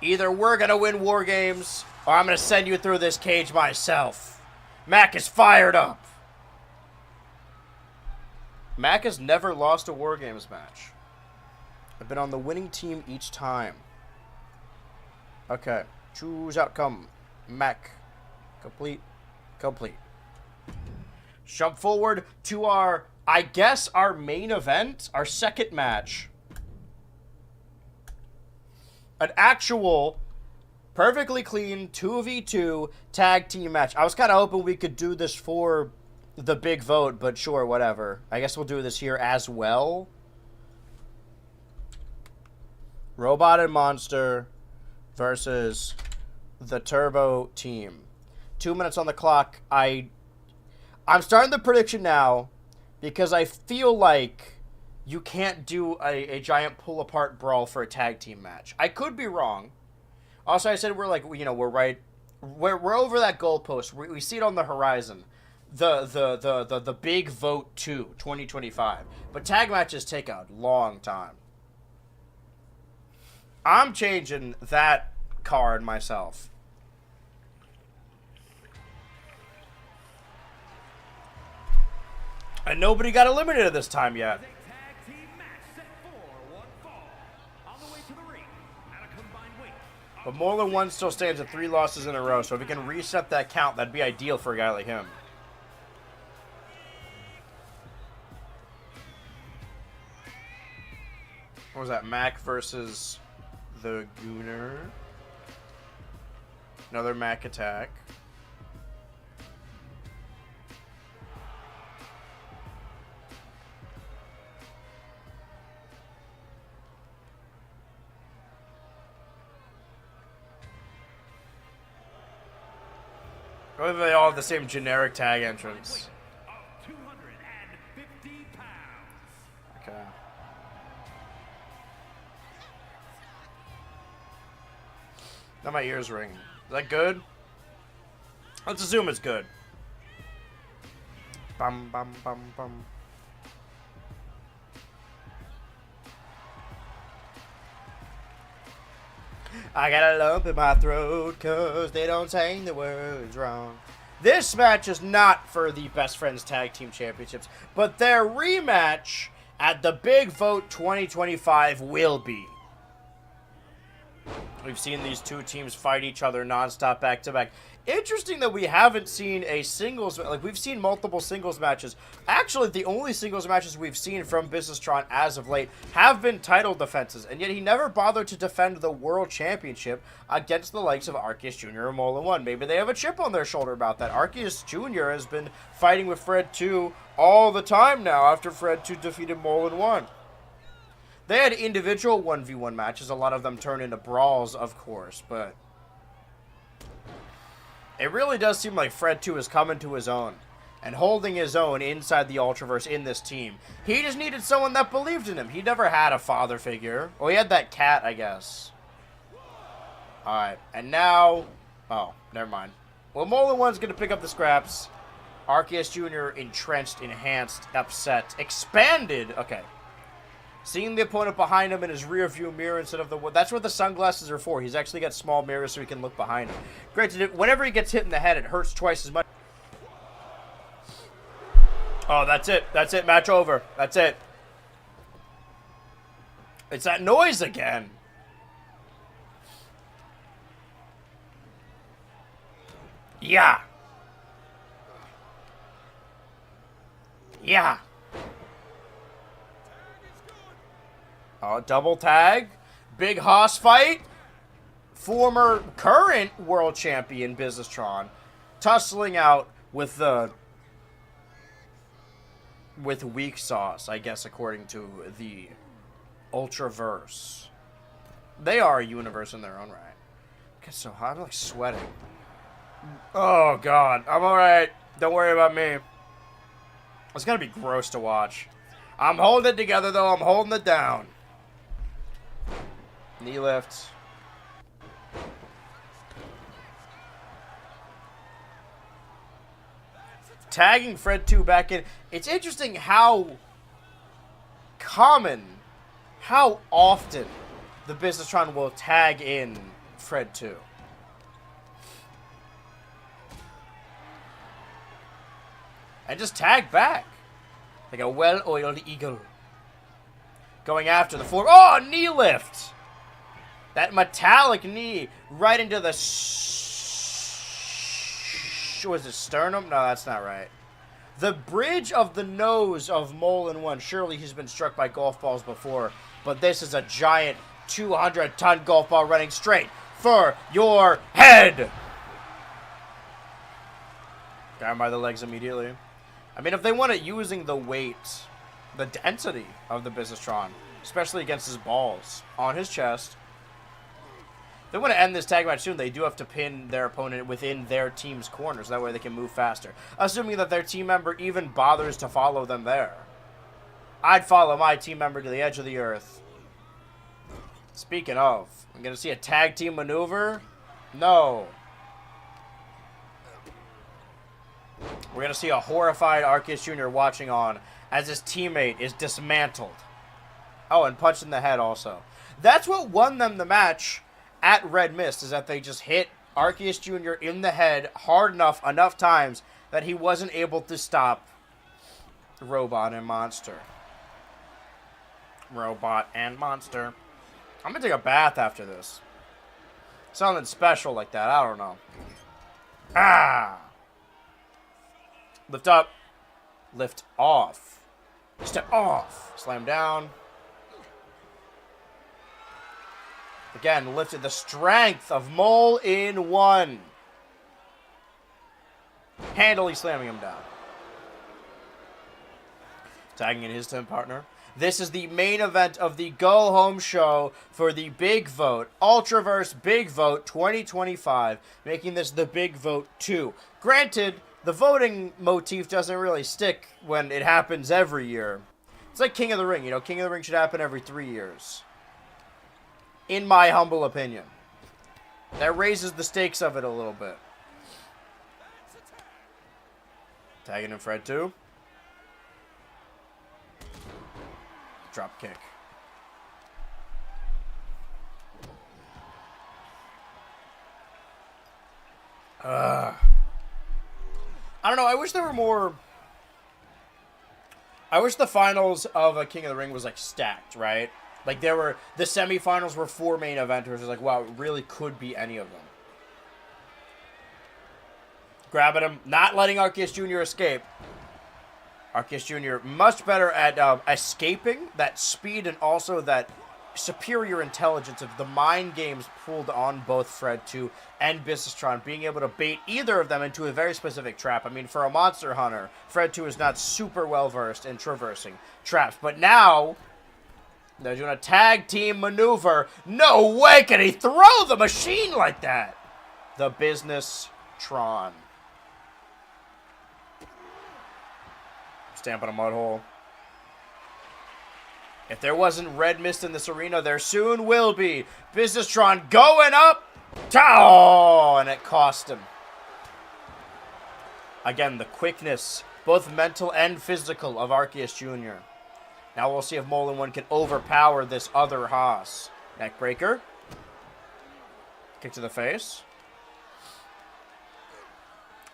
Either we're going to win War Games, or I'm going to send you through this cage myself. Mac is fired up. Mac has never lost a War Games match. I've been on the winning team each time. Okay. Choose outcome. Mac. Complete. Jump forward to our, I guess, our main event. Our second match. An actual, perfectly clean 2v2 tag team match. I was kind of hoping we could do this for the big vote, but sure, whatever. I guess we'll do this here as well. Robot and Monster versus the Turbo team. 2 minutes on the clock. I'm starting the prediction now because I feel like you can't do a giant pull-apart brawl for a tag team match. I could be wrong. Also, I said we're right. We're over that goalpost. We see it on the horizon. The big vote 2025. But tag matches take a long time. I'm changing that card myself. And nobody got eliminated this time yet. Tag team match set for one fall. On the way to the ring, at a combined weight But Moreland 1 still stands at 3 losses in a row, so if he can reset that count, that'd be ideal for a guy like him. What was that? Mac versus the Gooner. Another Mac attack. Whether they all have the same generic tag entrance. Of 250 pounds. Okay. Now my ears ringing. Is that good? Let's assume it's good. Bum bum bum bum. I got a lump in my throat cause they don't sing the words wrong. This match is not for the Best Friends Tag Team Championships, but their rematch at the Big Vote 2025 will be. We've seen these two teams fight each other nonstop back to back. Interesting that we haven't seen a singles, like we've seen multiple singles matches. Actually, the only singles matches we've seen from Businesstron as of late have been title defenses, and yet he never bothered to defend the World Championship against the likes of Arceus Jr. and Mola 1. Maybe they have a chip on their shoulder about that. Arceus Jr. has been fighting with Fred 2 all the time now after Fred 2 defeated Mola 1. They had individual 1v1 matches. A lot of them turn into brawls, of course, but it really does seem like Fred 2 is coming to his own and holding his own inside the Ultraverse in this team. He just needed someone that believed in him. He never had a father figure. Well, he had that cat, I guess. Alright, and now... Oh, never mind. Well, Mola 1's going to pick up the scraps. Arceus Jr. entrenched, enhanced, upset, expanded. Okay. Seeing the opponent behind him in his rear view mirror instead of the... That's what the sunglasses are for. He's actually got small mirrors so he can look behind him. Granted, whenever he gets hit in the head, it hurts twice as much. Oh, that's it. That's it. Match over. That's it. It's that noise again. Yeah. Yeah. Oh, double tag. Big Hoss fight. Former current world champion Businesstron tussling out with weak sauce, I guess, according to the Ultraverse. They are a universe in their own right. It gets so hot. I'm like sweating. Oh, God. I'm alright. Don't worry about me. It's going to be gross to watch. I'm holding it together, though. I'm holding it down. Knee lifts. Tagging Fred 2 back in. It's interesting how common, how often the Businesstron will tag in Fred 2. And just tag back. Like a well-oiled eagle. Going after the floor. Oh, knee lift! That metallic knee right into the... Was it sternum? No, that's not right. The bridge of the nose of Molan 1. Surely he's been struck by golf balls before. But this is a giant 200-ton golf ball running straight for your head. Got him by the legs immediately. I mean, if they want it using the weight, the density of the Businesstron, especially against his balls on his chest, they want to end this tag match soon. They do have to pin their opponent within their team's corners. That way they can move faster. Assuming that their team member even bothers to follow them there. I'd follow my team member to the edge of the earth. Speaking of, I'm going to see a tag team maneuver? No. We're going to see a horrified Arceus Jr. watching on as his teammate is dismantled. Oh, and punched in the head also. That's what won them the match at Red Mist, is that they just hit Arceus Jr. in the head hard enough times that he wasn't able to stop Robot and Monster. Robot and Monster. I'm going to take a bath after this. Something special like that. I don't know. Ah! Lift up. Lift off. Step off. Slam down. Again, lifted the strength of Mole in one. Handily slamming him down. Tagging in his 10 partner. This is the main event of the go-home show for the Big Vote, Ultraverse Big Vote 2025, making this the Big Vote 2. Granted, the voting motif doesn't really stick when it happens every year. It's like King of the Ring, you know, King of the Ring should happen every 3 years. In my humble opinion. That raises the stakes of it a little bit. Tagging in Fred too. Drop kick. I don't know. I wish there were more. I wish the finals of a King of the Ring was like stacked, right? Like there were the semifinals were 4 main eventers. It's like, wow, it really could be any of them. Grabbing him, not letting Arceus Jr. escape. Arceus Jr. much better at escaping, that speed, and also that superior intelligence of the mind games pulled on both Fred 2 and Businessron, being able to bait either of them into a very specific trap. I mean, for a Monster Hunter, Fred 2 is not super well-versed in traversing traps, but now they're doing a tag team maneuver. No way can he throw the machine like that! The Business-tron. Stamp on a mud hole. If there wasn't red mist in this arena, there soon will be. Businessron going up. Oh, and it cost him. Again, the quickness, both mental and physical, of Arceus Jr. Now we'll see if Molin 1 can overpower this other Haas. Neckbreaker. Kick to the face.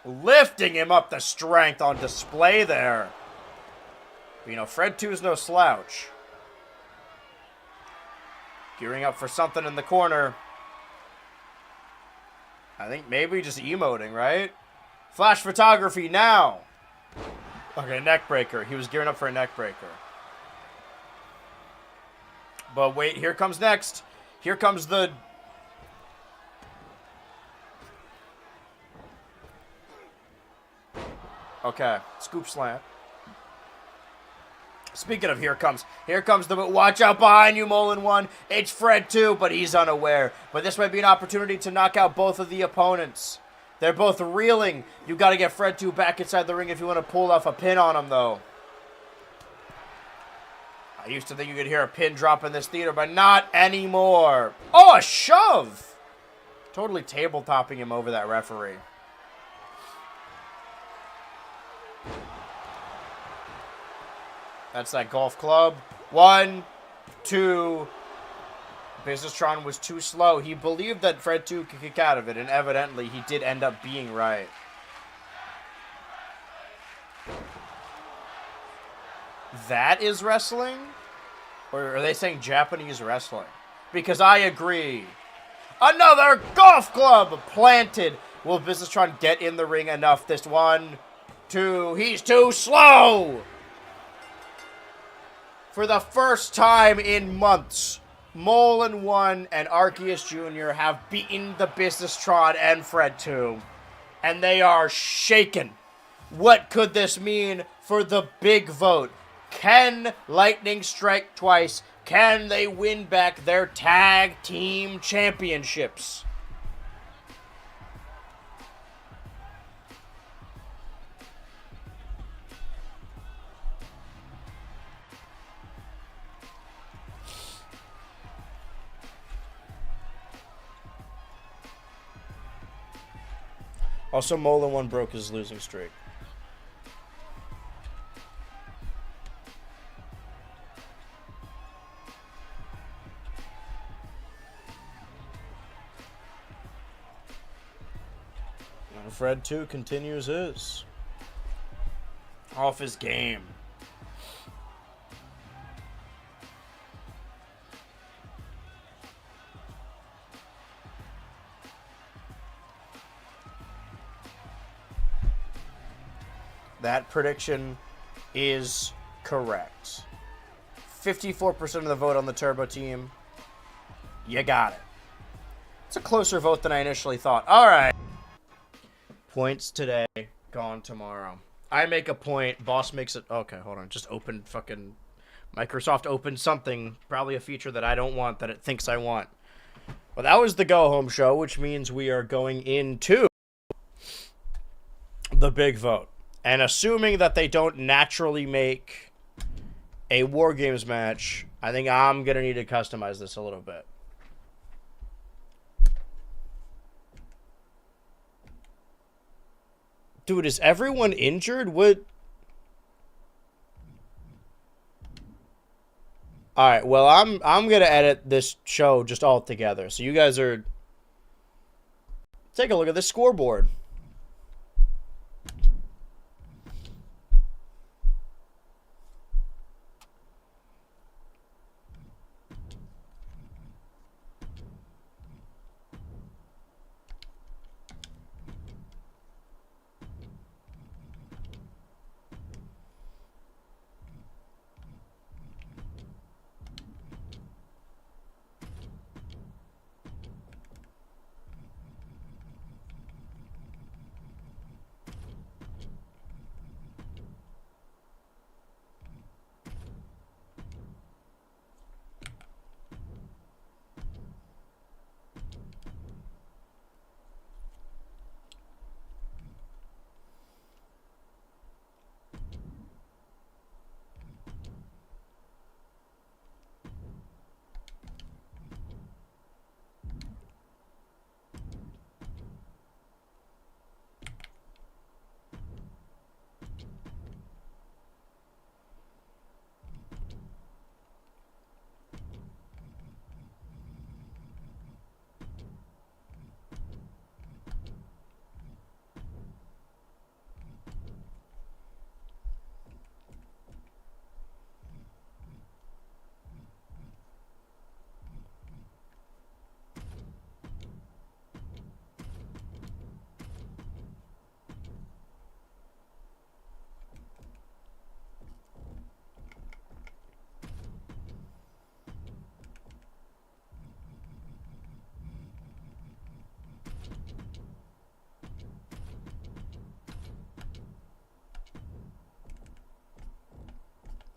Lifting him up, the strength on display there. But, you know, Fred 2 is no slouch. Gearing up for something in the corner. I think maybe just emoting, right? Flash photography now. Okay, neckbreaker. He was gearing up for a neckbreaker. But wait, here comes next. Here comes the... Okay, scoop slam. Speaking of here comes the, watch out behind you, Molin 1. It's Fred 2, but he's unaware. But this might be an opportunity to knock out both of the opponents. They're both reeling. You got to get Fred 2 back inside the ring if you want to pull off a pin on him, though. I used to think you could hear a pin drop in this theater, but not anymore. Oh, a shove! Totally table-topping him over that referee. That's that golf club. 1, 2. Businessron was too slow. He believed that Fred 2 could kick out of it, and evidently he did end up being right. That is wrestling? Or are they saying Japanese wrestling? Because I agree. Another golf club planted. Will Businessron get in the ring enough? This 1, 2. He's too slow! For the first time in months, Molin 1 and Arceus Jr. have beaten the Businessron and Fred 2. And they are shaken. What could this mean for the big vote? Can Lightning strike twice? Can they win back their tag team championships? Also, Molin 1 broke his losing streak. And Fred 2 continues his. Off his game. that prediction is correct. 54% of the vote on the Turbo team. You got it. It's a closer vote than I initially thought. All right. Points today, gone tomorrow. I make a point, boss makes it. Okay, hold on. Just open fucking Microsoft opened something, probably a feature that I don't want that it thinks I want. Well, that was the go home show, which means we are going into the big vote. And assuming that they don't naturally make a War Games match, I think I'm going to need to customize this a little bit. Dude, is everyone injured? What? All right, well, I'm going to edit this show just all together. So you guys are... Take a look at this scoreboard.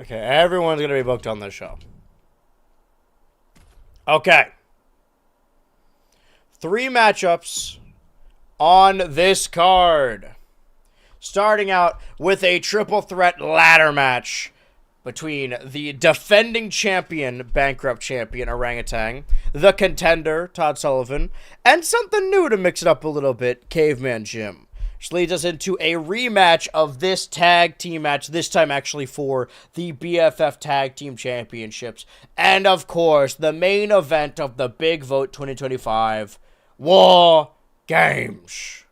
Okay, everyone's going to be booked on this show. Okay. 3 matchups on this card. Starting out with a triple threat ladder match between the defending champion, bankrupt champion, Orangutan, the contender, Todd Sullivan, and something new to mix it up a little bit, Caveman Jim. Which leads us into a rematch of this tag team match, this time actually for the BFF Tag Team Championships. And of course, the main event of the Big Vote 2025, War Games.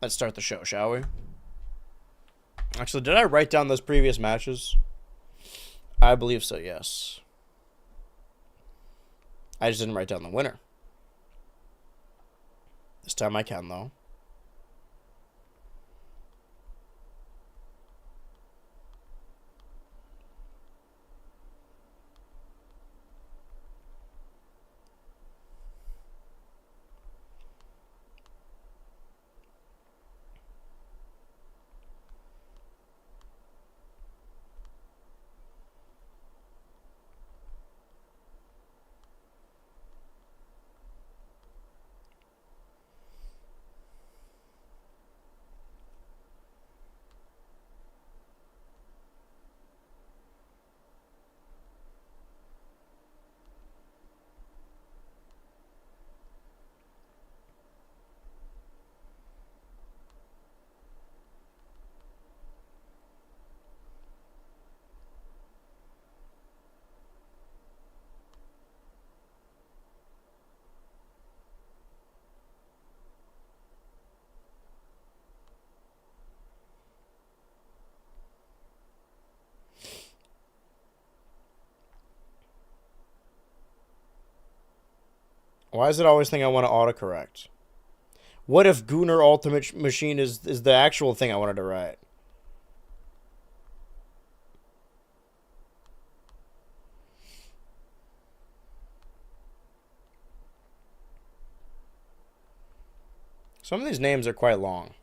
Let's start the show, shall we? Actually, did I write down those previous matches? I believe so, yes. I just didn't write down the winner. This time I can, though. Why does it always think I want to autocorrect? What if Gooner Ultimate Machine is the actual thing I wanted to write? Some of these names are quite long.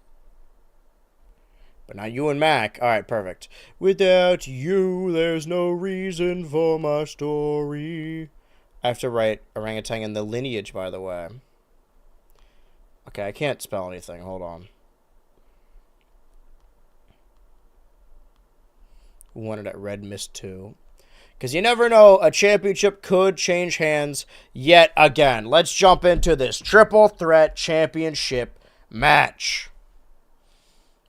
But not you and Mac. Alright, perfect. Without you, there's no reason for my story. I have to write orangutan in the lineage, by the way. Okay, I can't spell anything. Hold on. Wanted at Red Mist 2. Because you never know, a championship could change hands yet again. Let's jump into this triple threat championship match.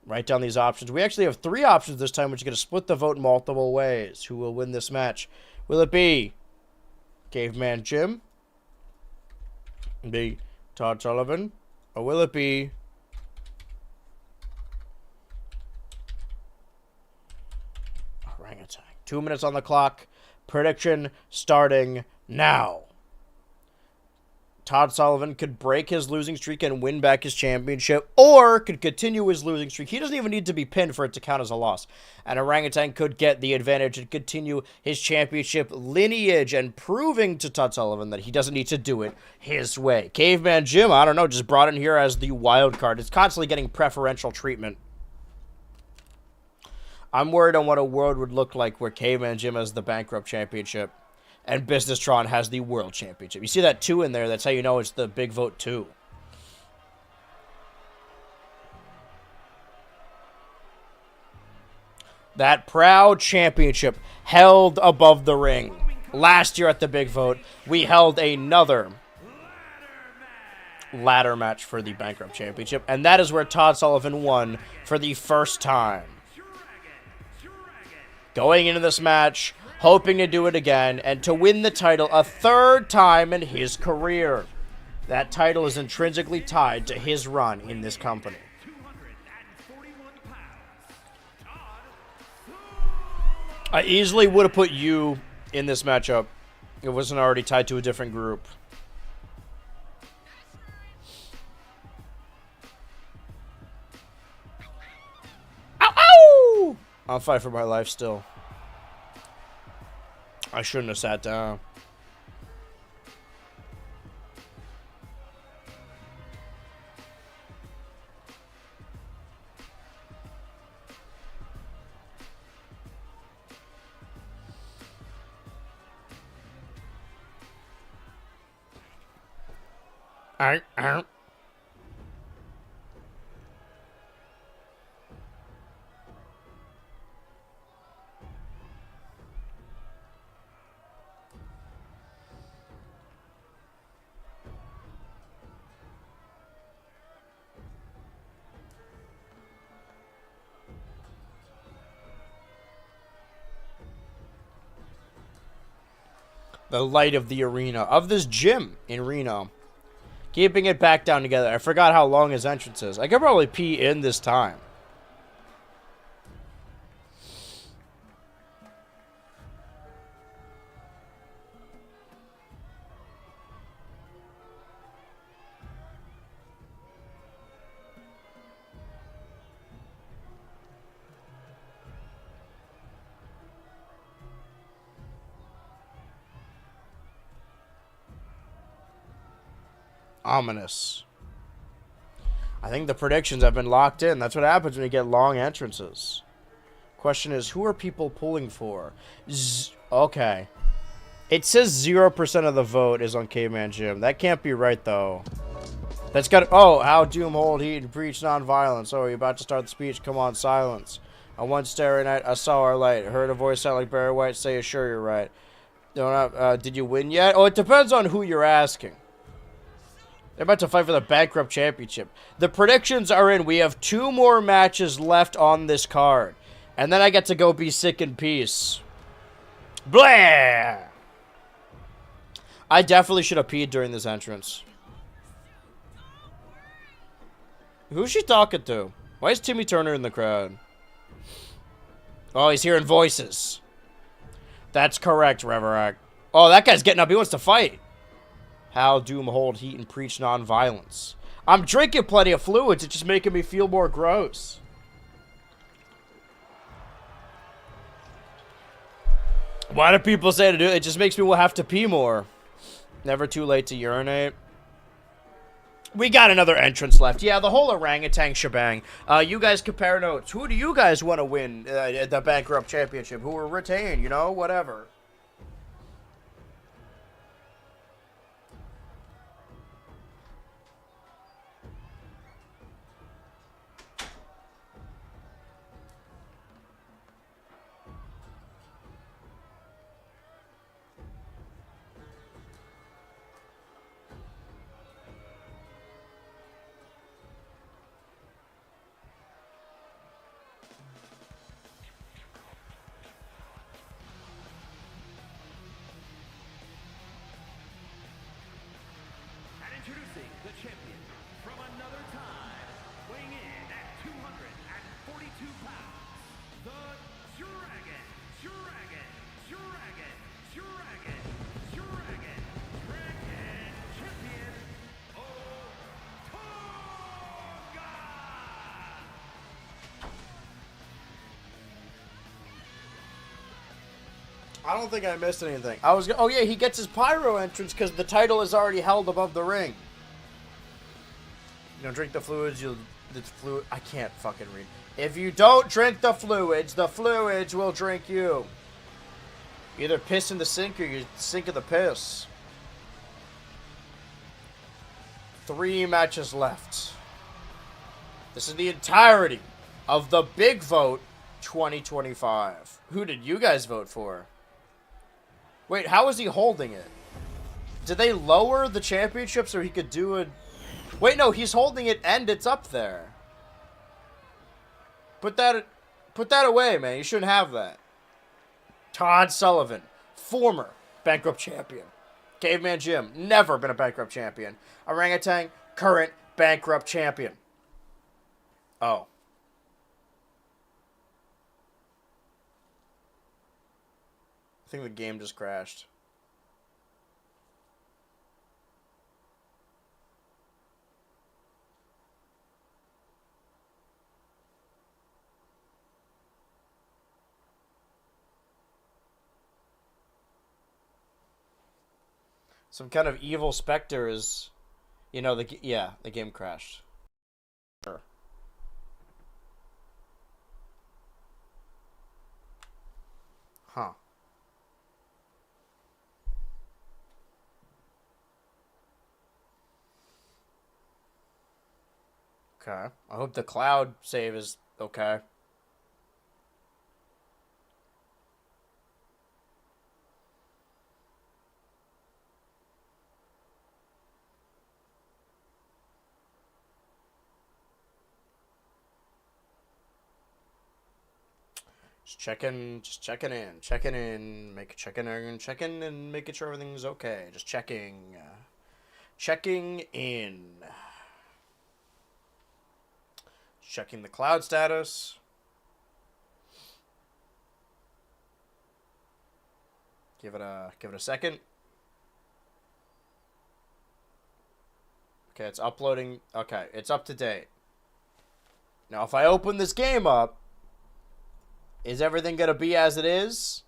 Write down these options. We actually have 3 options this time, which is going to split the vote multiple ways. Who will win this match? Will it be Caveman Jim? Be Todd Sullivan? Or will it be Orangutan? 2 minutes on the clock. Prediction starting now. Todd Sullivan could break his losing streak and win back his championship, or could continue his losing streak. He doesn't even need to be pinned for it to count as a loss. And Orangutan could get the advantage and continue his championship lineage and proving to Todd Sullivan that he doesn't need to do it his way. Caveman Jim, I don't know, just brought in here as the wild card. It's constantly getting preferential treatment. I'm worried on what a world would look like where Caveman Jim has the Bankrupt Championship and Businesstron has the World Championship. You see that 2 in there, that's how you know it's the big vote 2. That proud championship held above the ring. Last year at the big vote, we held another ladder match for the Bankrupt Championship, and that is where Todd Sullivan won for the first time. Going into this match, hoping to do it again, and to win the title a 3rd time in his career. That title is intrinsically tied to his run in this company. I easily would have put you in this matchup. It wasn't already tied to a different group. Ow, ow! I'll fight for my life still. I shouldn't have sat down. Ow. The light of the arena, of this gym in Reno. Keeping it back down together. I forgot how long his entrance is. I could probably pee in this time. Ominous. I think the predictions have been locked in. That's what happens when you get long entrances. Question is, who are people pulling for? Okay. It says 0% of the vote is on Caveman Jim. That can't be right, though. That's got... Oh, how Doom hold heat and preach nonviolence. Oh, are you about to start the speech? Come on, silence. On one starry night, I saw our light. Heard a voice sound like Barry White say, sure, you're right. Did you win yet? Oh, it depends on who you're asking. They're about to fight for the Bankrupt Championship. The predictions are in. We have 2 more matches left on this card. And then I get to go be sick in peace. Blah! I definitely should have peed during this entrance. Who's she talking to? Why is Timmy Turner in the crowd? Oh, he's hearing voices. That's correct, Reverack. Oh, that guy's getting up. He wants to fight. How Doom hold heat and preach nonviolence. I'm drinking plenty of fluids. It's just making me feel more gross. Why do people say to do it? It just makes me have to pee more. Never too late to urinate. We got another entrance left. Yeah, the whole orangutan shebang. You guys compare notes. Who do you guys want to win the Bankrupt Championship? Who will retain? You know, whatever. And introducing the champion from another time, weighing in at 242 pounds, the Dragon, Dragon, Dragon, Dragon, Dragon, Dragon Champion, Otunga! I don't think I missed anything. Oh yeah, he gets his pyro entrance because the title is already held above the ring. You don't drink the fluids, I can't fucking read. If you don't drink the fluids will drink you. You either piss in the sink or you sink in the piss. 3 matches left. This is the entirety of the Big Vote 2025. Who did you guys vote for? Wait, how is he holding it? Did they lower the championship so he could do it? Wait, no, he's holding it and it's up there. Put that away, man. You shouldn't have that. Todd Sullivan, former Bankrupt Champion. Caveman Jim, never been a Bankrupt Champion. Orangutan, current Bankrupt Champion. Oh. I think the game just crashed. Some kind of evil specter is, you know, the game crashed. Sure. Huh. Okay. I hope the cloud save is okay. Just checking in, checking and making sure everything's okay. Just checking in. Checking the cloud status. Give it a second. Okay, it's uploading. Okay, it's up to date. Now, if I open this game up, is everything going to be as it is?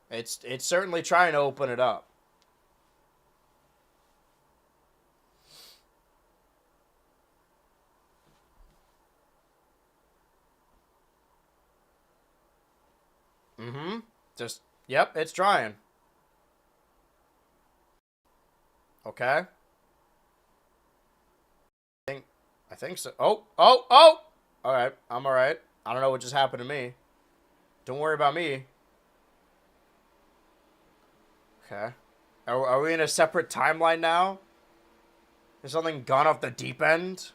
It's certainly trying to open it up. Mm-hmm. Yep, it's trying. Okay. I think so. Oh! Alright, I'm alright. I don't know what just happened to me. Don't worry about me. Okay. Are we in a separate timeline now? Has something gone off the deep end?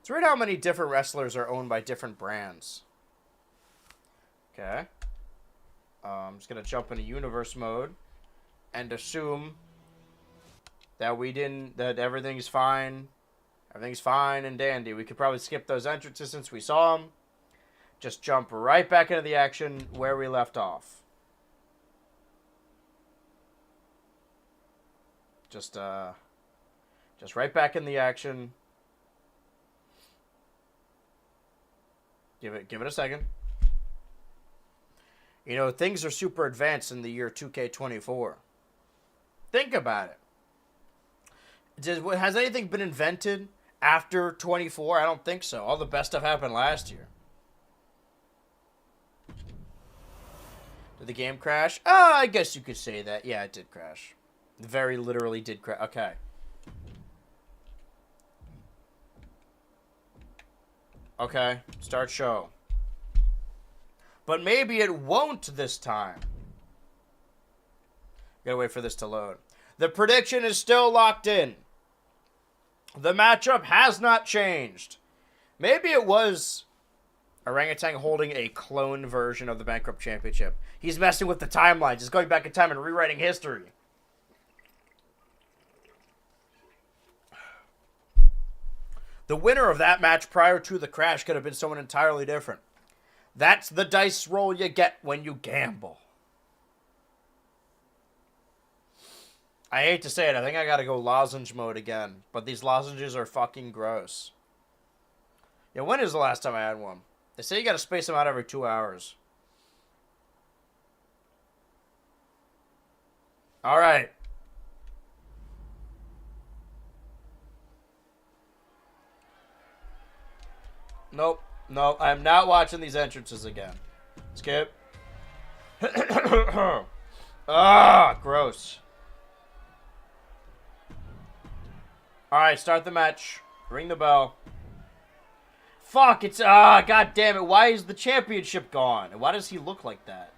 It's weird how many different wrestlers are owned by different brands. Okay. I'm just going to jump into universe mode and assume that that everything's fine. Everything's fine and dandy. We could probably skip those entrances since we saw them. Just jump right back into the action where we left off. Just right back in the action. Give it a second. You know, things are super advanced in the year 2K24. Think about it. Has anything been invented after 24? I don't think so. All the best stuff happened last year. Did the game crash? I guess you could say that. Yeah, it did crash. Very literally did crash. Okay. Okay. Start show. But maybe it won't this time. Gotta wait for this to load. The prediction is still locked in. The matchup has not changed. Maybe it was Orangutan holding a clone version of the Bankrupt Championship. He's messing with the timelines. He's going back in time and rewriting history. The winner of that match prior to the crash could have been someone entirely different. That's the dice roll you get when you gamble. I hate to say it, I think I gotta go lozenge mode again. But these lozenges are fucking gross. Yeah, when is the last time I had one? They say you gotta space them out every 2 hours. Alright. Nope. No, I'm not watching these entrances again. Skip. Ah, gross. Alright, start the match. Ring the bell. Fuck, it's... god damn it. Why is the championship gone? And why does he look like that?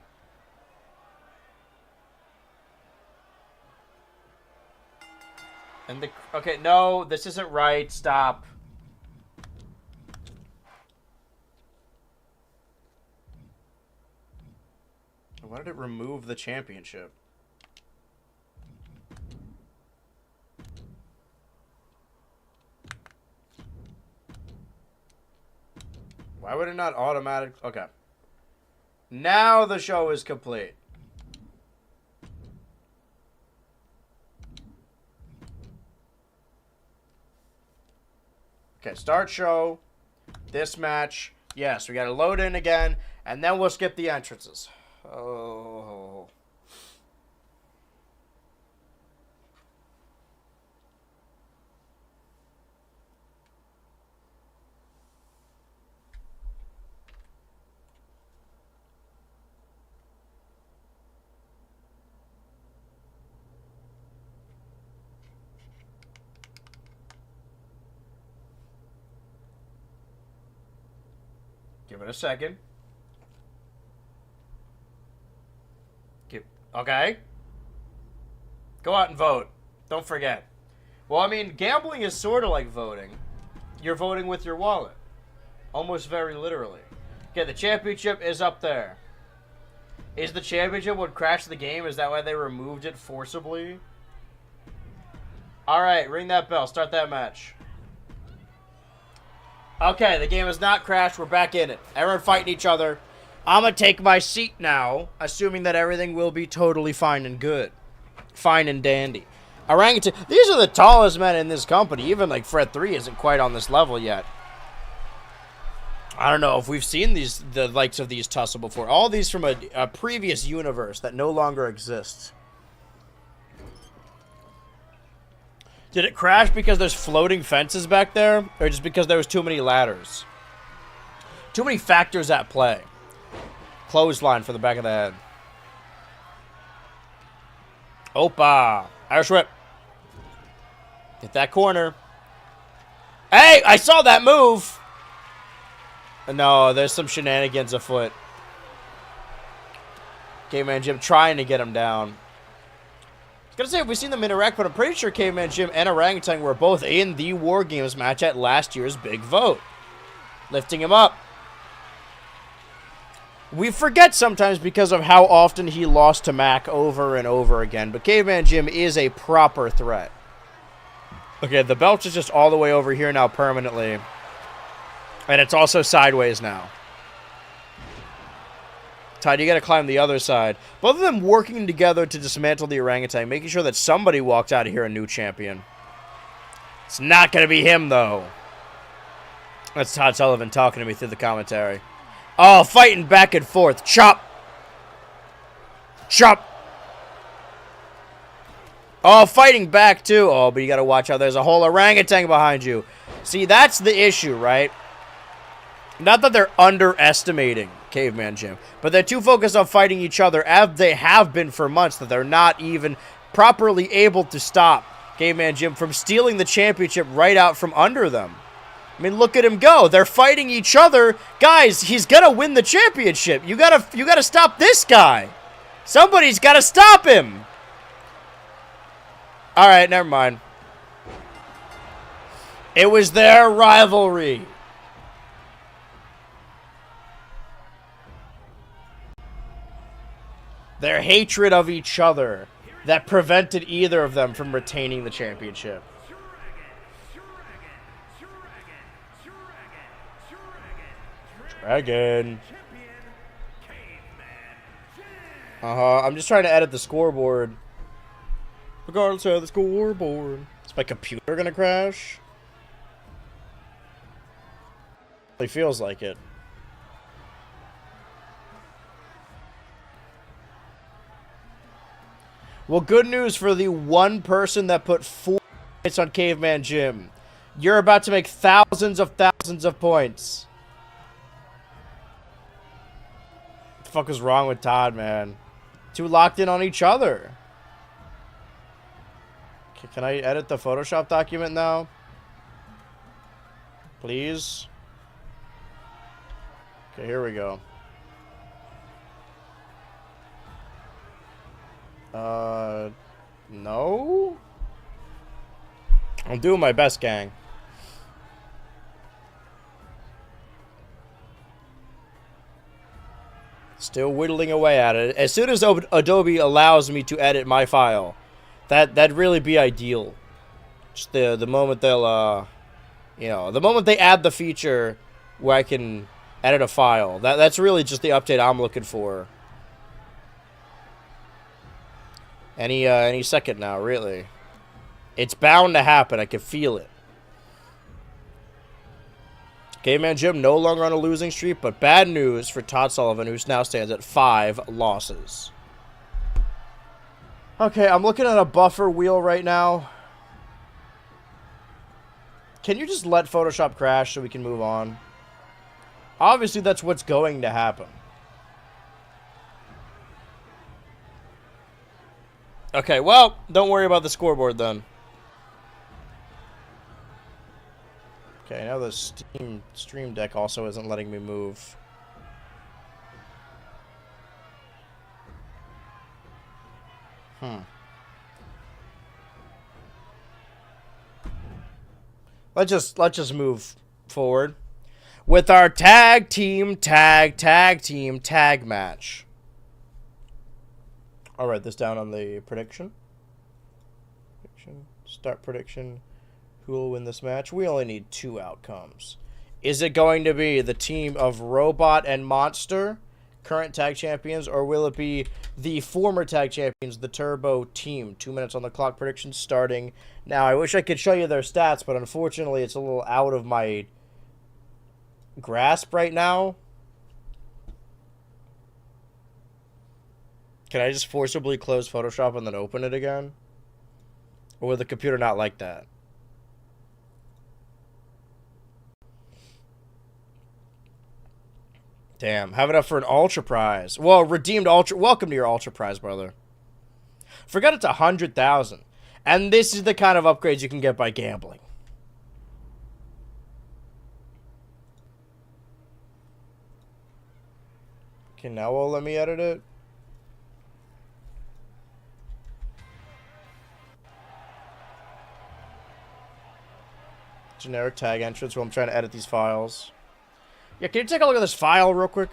And the... Okay, no, this isn't right. Stop. Why did it remove the championship? Why would it not automatic? Okay. Now the show is complete. Okay, start show. This match. Yes, we got to load in again, and then we'll skip the entrances. Oh. Give it a second. Okay. Go out and vote. Don't forget. Well, I mean, gambling is sort of like voting. You're voting with your wallet. Almost very literally. Okay, the championship is up there. Is the championship what crashed the game? Is that why they removed it forcibly? Alright, ring that bell. Start that match. Okay, the game has not crashed. We're back in it. Everyone fighting each other. I'm going to take my seat now, assuming that everything will be totally fine and good. Fine and dandy. Orangutan. These are the tallest men in this company. Even, like, Fred 3 isn't quite on this level yet. I don't know if we've seen the likes of these tussle before. All these from a previous universe that no longer exists. Did it crash because there's floating fences back there? Or just because there was too many ladders? Too many factors at play. Clothesline for the back of the head. Opa. Irish whip. Hit that corner. Hey, I saw that move. No, there's some shenanigans afoot. Caveman Jim trying to get him down. I was going to say, we've seen them interact, but I'm pretty sure Caveman Jim and Orangutan were both in the War Games match at last year's big vote. Lifting him up. We forget sometimes because of how often he lost to Mac over and over again, but Caveman Jim is a proper threat. Okay, the belt is just all the way over here now permanently. And it's also sideways now. Todd, you gotta climb the other side. Both of them working together to dismantle the orangutan, making sure that somebody walks out of here a new champion. It's not gonna be him, though. That's Todd Sullivan talking to me through the commentary. Oh, fighting back and forth. Chop! Chop! Oh, fighting back, too. Oh, but you gotta watch out. There's a whole orangutan behind you. See, that's the issue, right? Not that they're underestimating Caveman Jim, but they're too focused on fighting each other, as they have been for months, that they're not even properly able to stop Caveman Jim from stealing the championship right out from under them. I mean, look at him go. They're fighting each other. Guys, he's gonna win the championship. You gotta stop this guy. Somebody's gotta stop him. All right, never mind. It was their rivalry. Their hatred of each other that prevented either of them from retaining the championship. Dragon. I'm just trying to edit the scoreboard. Regardless of the scoreboard. Is my computer gonna crash? It feels like it. Well, good news for the one person that put 4 points on Caveman Jim. You're about to make thousands of points. What the fuck is wrong with Todd, man? Too locked in on each other. Okay, can I edit the Photoshop document now? Please? Okay, here we go. No? I'm doing my best, gang. Still whittling away at it. As soon as Adobe allows me to edit my file, that'd really be ideal. Just the moment they'll, you know, the moment they add the feature where I can edit a file. That's really just the update I'm looking for. Any second now, really. It's bound to happen. I can feel it. Caveman Jim no longer on a losing streak, but bad news for Todd Sullivan, who now stands at 5 losses. Okay, I'm looking at a buffer wheel right now. Can you just let Photoshop crash so we can move on? Obviously, that's what's going to happen. Okay, well, don't worry about the scoreboard then. Okay, now the Stream Deck also isn't letting me move. Let's just move forward with our tag match. I'll write this down on the prediction. Start prediction. Who will win this match? We only need 2 outcomes. Is it going to be the team of Robot and Monster, current tag champions, or will it be the former tag champions, the Turbo team? 2 minutes on the clock, prediction starting now. I wish I could show you their stats, but unfortunately it's a little out of my grasp right now. Can I just forcibly close Photoshop and then open it again? Or will the computer not like that? Damn, have enough for an Ultra Prize. Well, redeemed Ultra. Welcome to your Ultra Prize, brother. Forgot it's 100,000. And this is the kind of upgrades you can get by gambling. Okay, now will let me edit it. Generic tag entrance while I'm trying to edit these files. Yeah, can you take a look at this file real quick?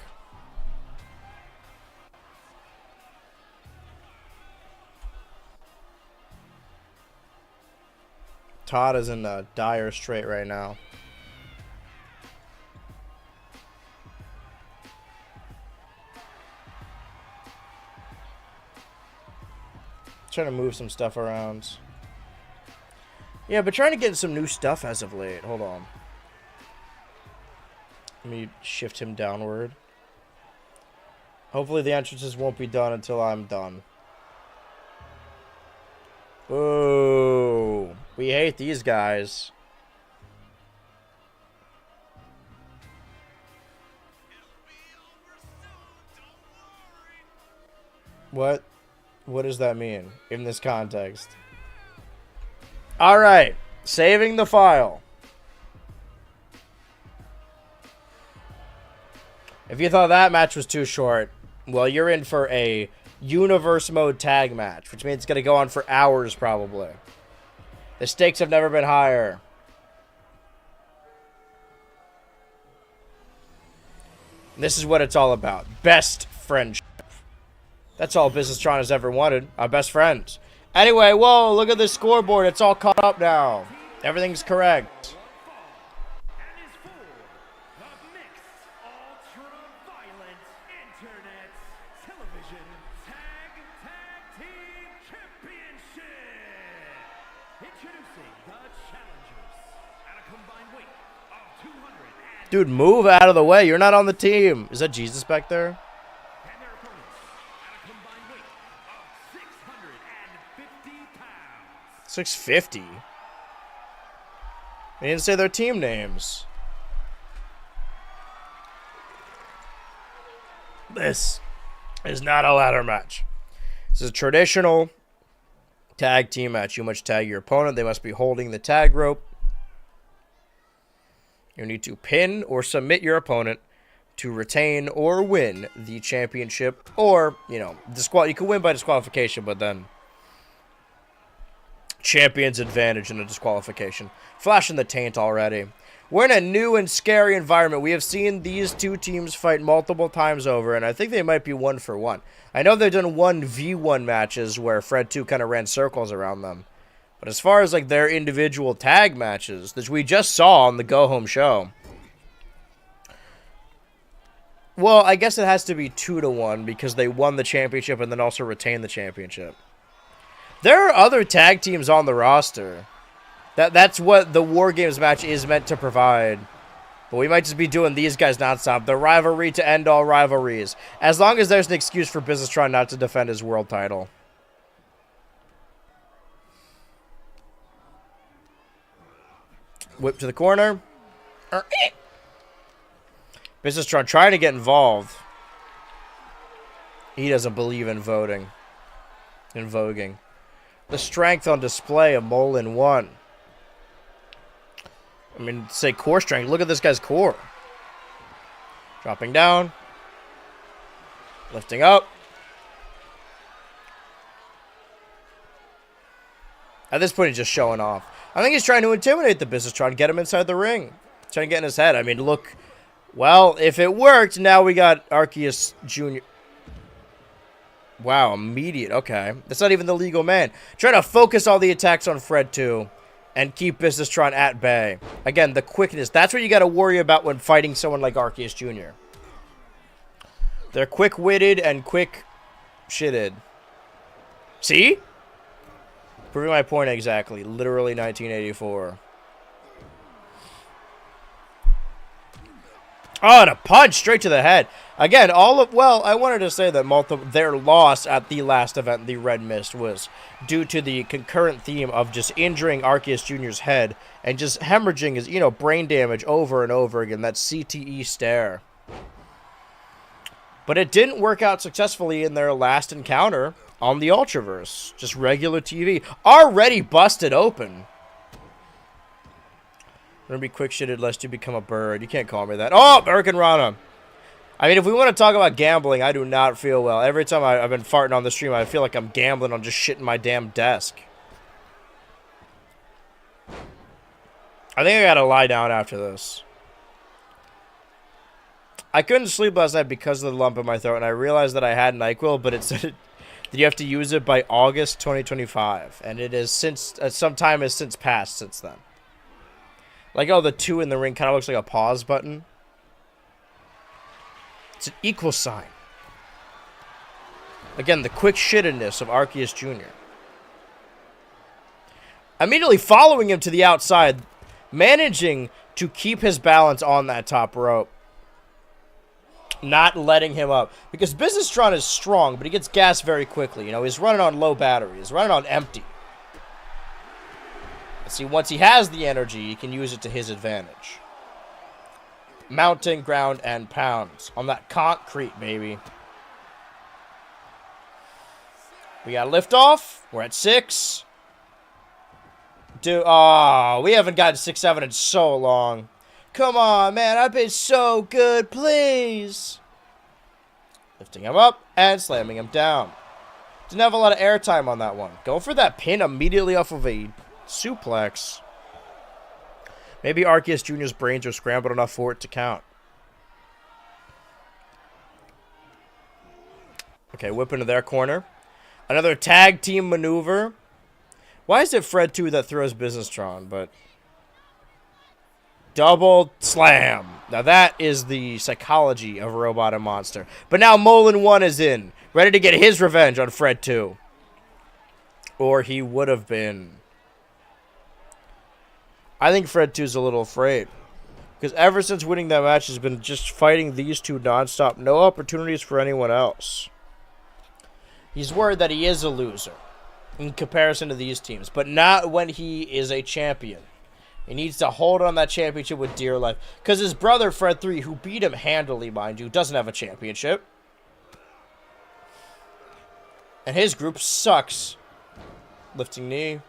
Todd is in a dire strait right now. Trying to move some stuff around. Yeah, but trying to get some new stuff as of late. Hold on. Let me shift him downward. Hopefully the entrances won't be done until I'm done. Ooh. We hate these guys. What? What does that mean in this context? All right. Saving the file. If you thought that match was too short, well, you're in for a universe mode tag match, which means it's going to go on for hours probably. The stakes have never been higher. This is what it's all about. Best friendship. That's all Businesstron has ever wanted. Our best friends. Anyway, whoa, look at this scoreboard. It's all caught up now. Everything's correct. And is for the mixed ultra-violent internet television tag team championship. Introducing the challengers at a combined weight of 200 Dude, move out of the way. You're not on the team. Is that Jesus back there? and their opponents at a combined weight of 650 pounds. 650? They didn't say their team names. This is not a ladder match. This is a traditional tag team match. You must tag your opponent. They must be holding the tag rope. You need to pin or submit your opponent to retain or win the championship. Or, you know, you can win by disqualification, but then champion's advantage in a disqualification. Flashing the taint already. We're in a new and scary environment. We have seen these two teams fight multiple times over, and I think they might be 1-for-1. I know they've done 1v1 matches where Fred 2 kind of ran circles around them. But as far as like their individual tag matches, which we just saw on the Go Home show, well, I guess it has to be 2-1 because they won the championship and then also retained the championship. There are other tag teams on the roster. That's what the War Games match is meant to provide. But we might just be doing these guys nonstop. The rivalry to end all rivalries. As long as there's an excuse for Businesstron not to defend his world title. Whip to the corner. Businesstron trying to get involved. He doesn't believe in voting. In voguing. The strength on display, a mole in one. I mean, say core strength. Look at this guy's core. Dropping down. Lifting up. At this point, he's just showing off. I think he's trying to intimidate the Businesstron, get him inside the ring. Trying to get in his head. I mean, look. Well, if it worked, now we got Arceus Jr. Wow, immediate. Okay. That's not even the legal man. Trying to focus all the attacks on Fred 2 and keep Businesstron at bay. Again, the quickness. That's what you got to worry about when fighting someone like Arceus Jr. They're quick-witted and quick-shitted. See? Proving my point exactly. Literally 1984. Oh, and a punch straight to the head. Again, I wanted to say that their loss at the last event, the Red Mist, was due to the concurrent theme of just injuring Arceus Jr.'s head and just hemorrhaging his, brain damage over and over again. That CTE stare. But it didn't work out successfully in their last encounter on the Ultraverse. Just regular TV. Already busted open. Gonna be quick-shitted lest you become a bird. You can't call me that. Oh, Hurricane Rana. I mean, if we want to talk about gambling, I do not feel well. Every time I've been farting on the stream, I feel like I'm gambling on just shitting my damn desk. I think I gotta lie down after this. I couldn't sleep last night because of the lump in my throat, and I realized that I had NyQuil, but it said that you have to use it by August 2025, and it is some time has since passed since then. Like, oh, the 2 in the ring kind of looks like a pause button. It's an equal sign. Again, the quick shittedness of Arceus Jr. Immediately following him to the outside, managing to keep his balance on that top rope. Not letting him up. Because Businesstron is strong, but he gets gassed very quickly. You know, he's running on low battery. He's running on empty. See, once he has the energy, he can use it to his advantage. Mounting, ground, and pounds. On that concrete, baby. We got liftoff. We're at 6. We haven't gotten 6-7 in so long. Come on, man. I've been so good. Please. Lifting him up and slamming him down. Didn't have a lot of airtime on that one. Going for that pin immediately off of a suplex. Maybe Arceus Jr.'s brains are scrambled enough for it to count. Okay, whip into their corner. Another tag team maneuver. Why is it Fred 2 that throws Businesstron? But double slam. Now that is the psychology of Robot and Monster. But now Molin 1 is in. Ready to get his revenge on Fred 2. Or he would have been. I think Fred 2 is a little afraid. Because ever since winning that match, he's been just fighting these two nonstop. No opportunities for anyone else. He's worried that he is a loser in comparison to these teams. But not when he is a champion. He needs to hold on that championship with dear life. Because his brother, Fred 3, who beat him handily, mind you, doesn't have a championship. And his group sucks. Lifting knee.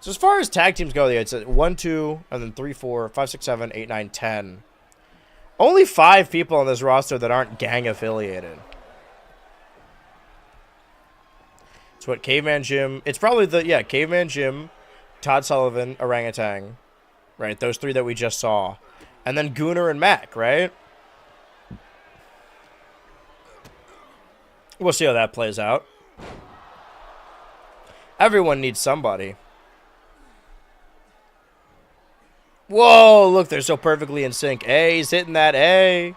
So as far as tag teams go, it's 1, 2, and then 3, 4, 5, 6, 7, 8, 9, 10. Only 5 people on this roster that aren't gang affiliated. It's what Caveman Jim. It's probably Caveman Jim, Todd Sullivan, Orangutan, right? Those 3 that we just saw, and then Gunnar and Mac, right? We'll see how that plays out. Everyone needs somebody. Whoa, look, they're so perfectly in sync. A, he's hitting that A.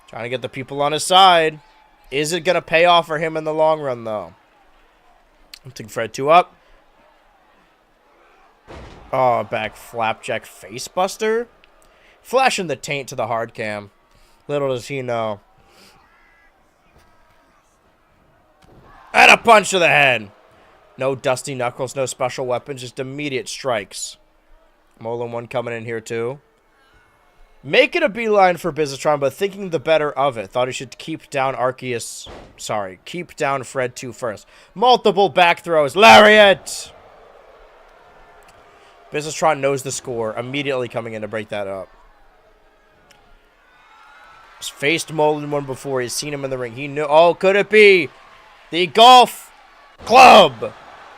Trying to get the people on his side. Is it going to pay off for him in the long run, though? I'm taking Fred 2 up. Oh, back flapjack facebuster. Flashing the taint to the hard cam. Little does he know. And a punch to the head. No dusty knuckles, no special weapons, just immediate strikes. Molin 1 coming in here too. Making a beeline for Businesstron, but thinking the better of it. Thought he should keep down Arceus. Sorry, keep down Fred 2 first. Multiple back throws. Lariat! Businesstron knows the score. Immediately coming in to break that up. He's faced Molin 1 before. He's seen him in the ring. He knew. Oh, could it be the golf club?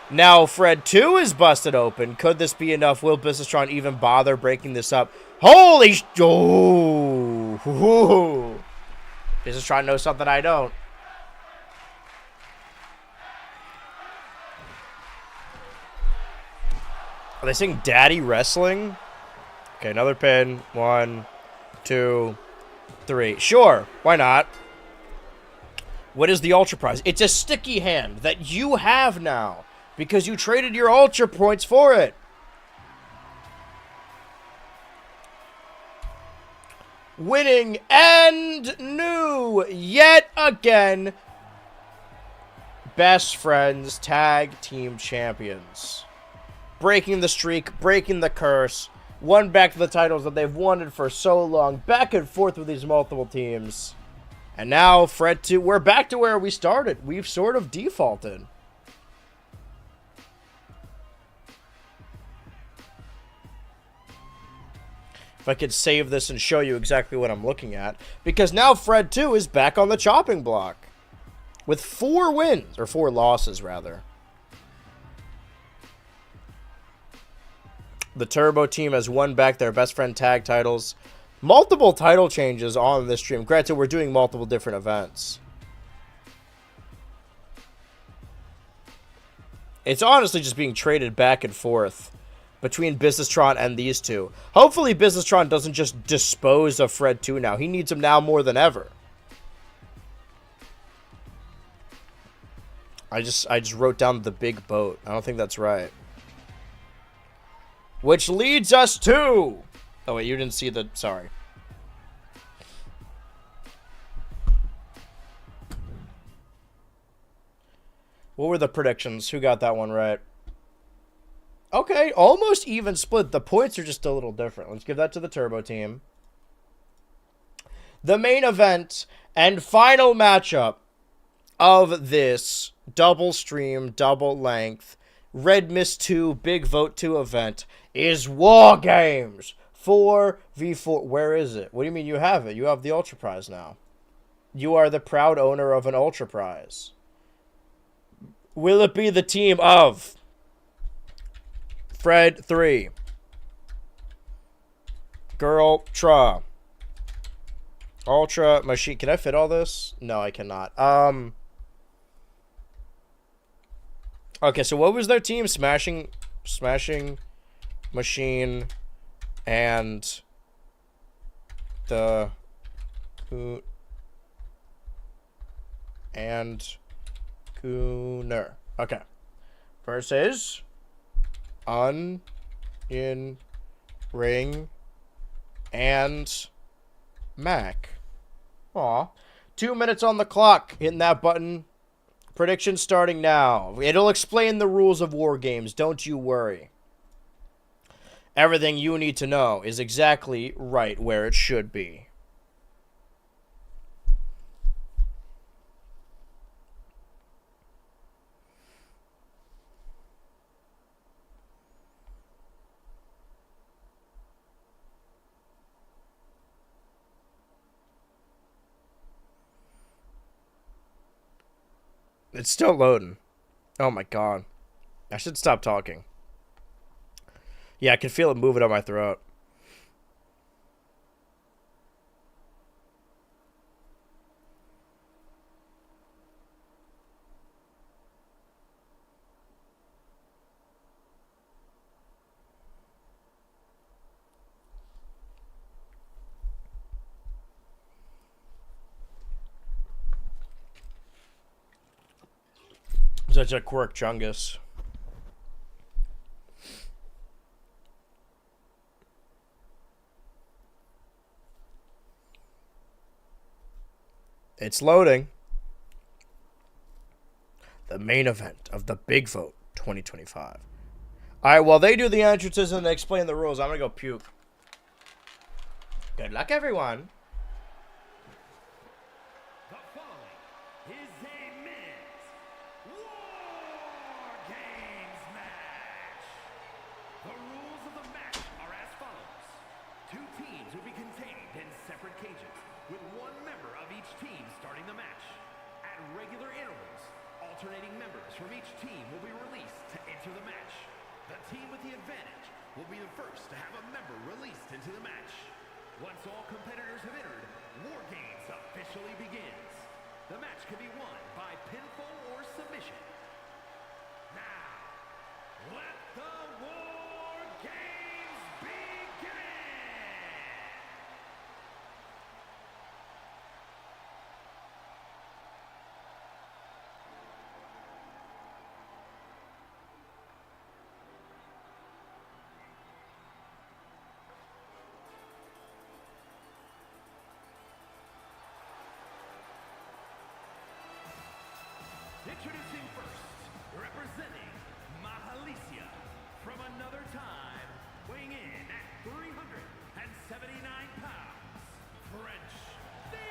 Now Fred 2 is busted open. Could this be enough? Will Businesstron even bother breaking this up? Holy oh! Businesstron knows something I don't. Are they saying Daddy Wrestling? Okay, another pin. 1, 2, 3. Sure, why not? What is the Ultra Prize? It's a sticky hand that you have now. Because you traded your Ultra points for it. Winning and new yet again. Best Friends Tag Team Champions. Breaking the streak, breaking the curse. Won back to the titles that they've wanted for so long. Back and forth with these multiple teams. And now Fred 2, we're back to where we started. We've sort of defaulted. If I could save this and show you exactly what I'm looking at. Because now Fred 2 is back on the chopping block. With 4 wins. Or 4 losses, rather. The Turbo team has won back their best friend tag titles. Multiple title changes on this stream. Granted, we're doing multiple different events. It's honestly just being traded back and forth between Businesstron and these two. Hopefully Businesstron doesn't just dispose of Fred 2 now. He needs him now more than ever. I just wrote down the big boat. I don't think that's right. Which leads us to... Oh, wait, you didn't see the... Sorry. What were the predictions? Who got that one right? Okay, almost even split. The points are just a little different. Let's give that to the Turbo team. The main event and final matchup of this double stream, double length, Red Mist 2 Big Vote 2 event is War Games 4v4. Where is it? What do you mean you have it? You have the Ultra Prize now. You are the proud owner of an Ultra Prize. Will it be the team of Fred 3, Girl Tra, Ultra Machine? Can I fit all this? No, I cannot. Okay, so what was their team? Smashing Machine and the Gooner. Okay. Versus Onion Ring and Mac. Aw. 2 minutes on the clock. Hitting that button. Prediction starting now. It'll explain the rules of War Games. Don't you worry. Everything you need to know is exactly right where it should be. It's still loading. Oh my god. I should stop talking. Yeah, I can feel it moving on my throat. Such a quirk chungus. It's loading. The main event of the Big Vote 2025. Alright, while they do the entrances and they explain the rules, I'm gonna go puke. Good luck, everyone. The following is a men's War Games match. The rules of the match are as follows. 2 teams will be contained in separate cages, with 1 member of each team starting the match. At regular intervals, alternating members from each team will be released to enter the match. The team with the advantage will be the first to have a member released into the match. Once all competitors have entered, War Games officially begins. The match can be won by pinfall or submission. Now, let the War Games begin! Introducing first, representing Mahalicia from another time, weighing in at 379 pounds, French Steve!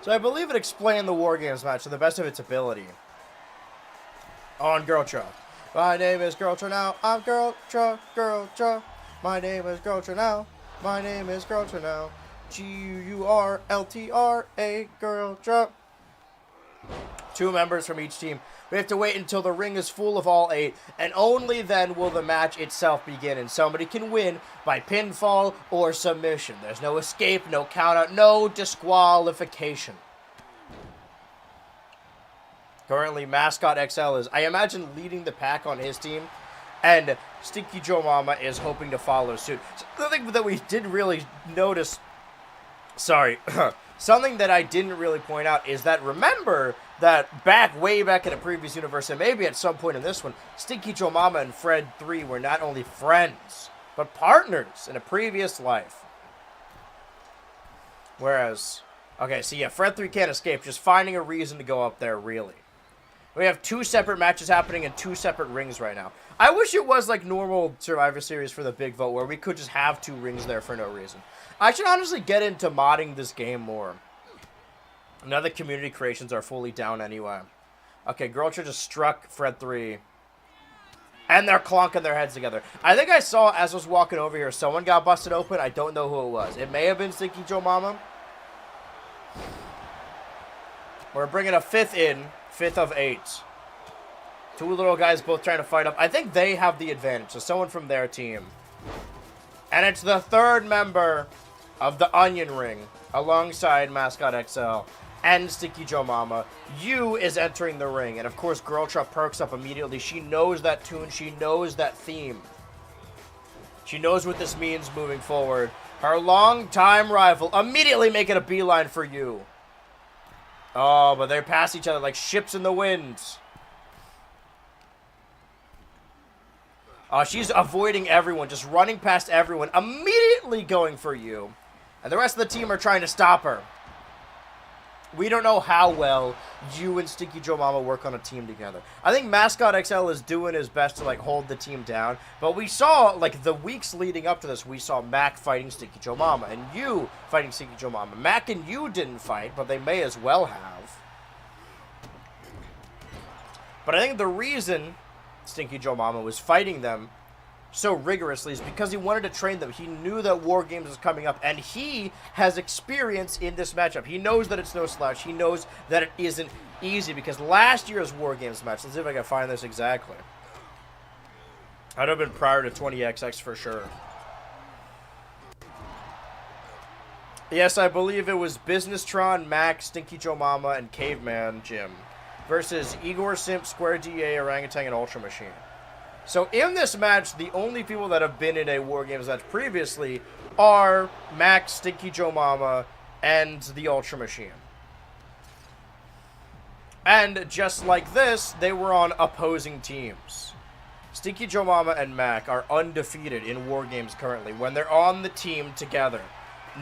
So I believe it explained the War Games match to the best of its ability. On Girl Tra. My name is Girl Tra now. I'm Girl Tra, Girl Tra. My name is Girl Tra now. My name is Girl Tra now. Gurltra, Girl Tra. 2 members from each team. We have to wait until the ring is full of all 8, and only then will the match itself begin, and somebody can win by pinfall or submission. There's no escape, no countout, no disqualification. Currently, Mascot XL is, I imagine, leading the pack on his team, and Stinky Joe Mama is hoping to follow suit. Something that we didn't really notice, something that I didn't really point out is that remember that way back in a previous universe, and maybe at some point in this one, Stinky Joe Mama and Fred 3 were not only friends, but partners in a previous life. Whereas, okay, so yeah, Fred 3 can't escape, just finding a reason to go up there, really. We have 2 separate matches happening in 2 separate rings right now. I wish it was like normal Survivor Series for the big vote, where we could just have 2 rings there for no reason. I should honestly get into modding this game more. Now the community creations are fully down anyway. Okay, Girltra just struck Fred 3. And they're clonking their heads together. I think I saw, as I was walking over here, someone got busted open. I don't know who it was. It may have been Stinky Joe Mama. We're bringing a 5th in. 5th of 8. 2 little guys both trying to fight up. I think they have the advantage. So someone from their team. And it's the 3rd member of the Onion Ring alongside Mascot XL and Stinky Joe Mama. You is entering the ring. And of course, Girl Truck perks up immediately. She knows that tune. She knows that theme. She knows what this means moving forward. Her longtime rival immediately making a beeline for you. Oh, but they pass each other like ships in the wind. She's avoiding everyone, just running past everyone, immediately going for you. And the rest of the team are trying to stop her. We don't know how well you and Stinky Joe Mama work on a team together. I think Mascot XL is doing his best to, like, hold the team down. But we saw, like, the weeks leading up to this, we saw Mac fighting Stinky Joe Mama and you fighting Stinky Joe Mama. Mac and you didn't fight, but they may as well have. But I think the reason Stinky Joe Mama was fighting them so rigorously is because he wanted to train them. He knew that War Games was coming up, and he has experience in this matchup. He knows that it's no slouch. He knows that it isn't easy, because last year's War Games match, let's see if I can find this exactly. I'd have been prior to 20XX for sure. Yes, I believe it was Businesstron, Mac, Stinky Joe Mama, and Caveman Jim versus Igor Simp, Square DA, Orangutan, and Ultra Machine. So in this match, the only people that have been in a War Games match previously are Max, Stinky Joe Mama, and the Ultra Machine. And just like this, they were on opposing teams. Stinky Joe Mama and Mac are undefeated in War Games currently when they're on the team together.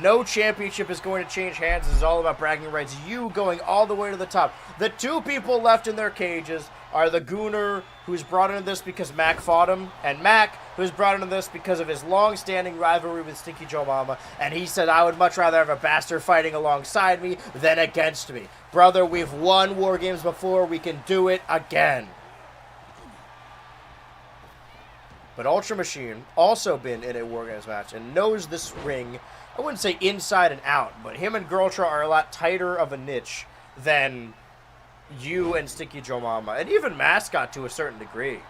No championship is going to change hands. This is all about bragging rights. You going all the way to the top. The 2 people left in their cages are the Gooner, who's brought into this because Mac fought him, and Mac, who's brought into this because of his long-standing rivalry with Stinky Joe Mama, and he said, I would much rather have a bastard fighting alongside me than against me. Brother, we've won War Games before. We can do it again. But Ultra Machine also been in a War Games match and knows this ring, I wouldn't say inside and out, but him and Girltra are a lot tighter of a niche than you and Stinky Joe Mama, and even Mascot to a certain degree.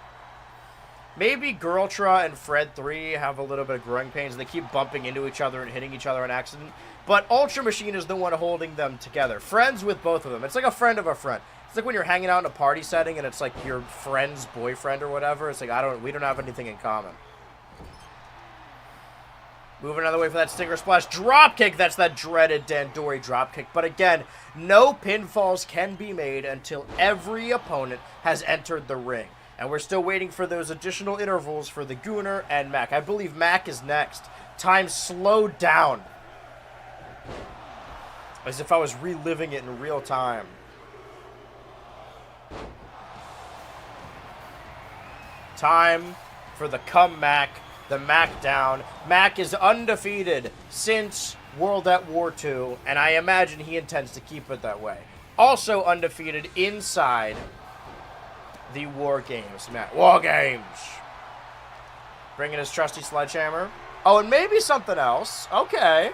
Maybe Girltra and Fred 3 have a little bit of growing pains, and they keep bumping into each other and hitting each other on accident, but Ultra Machine is the one holding them together. Friends with both of them. It's like a friend of a friend. It's like when you're hanging out in a party setting and it's like your friend's boyfriend or whatever. It's like, we don't have anything in common. Moving another way for that Stinger Splash. Dropkick! That's that dreaded Dandori dropkick. But again, no pinfalls can be made until every opponent has entered the ring. And we're still waiting for those additional intervals for the Gooner and Mac. I believe Mac is next. Time slowed down. As if I was reliving it in real time. Time for the comeback. The Mac down. Mac is undefeated since World at War II, and I imagine he intends to keep it that way. Also undefeated inside the War Games match. War Games! Bringing his trusty sledgehammer. Oh, and maybe something else. Okay.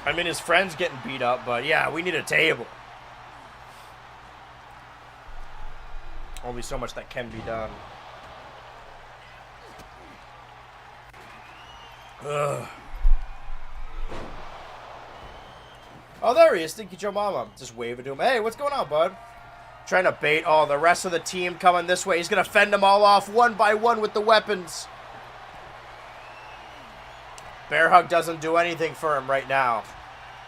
I mean, his friend's getting beat up, but yeah, we need a table. Only so much that can be done. Ugh. Oh, there he is, Stinky Joe Mama. Just waving to him. Hey, what's going on, bud? Trying to bait all the rest of the team coming this way. He's going to fend them all off one by one with the weapons. Bear Hug doesn't do anything for him right now.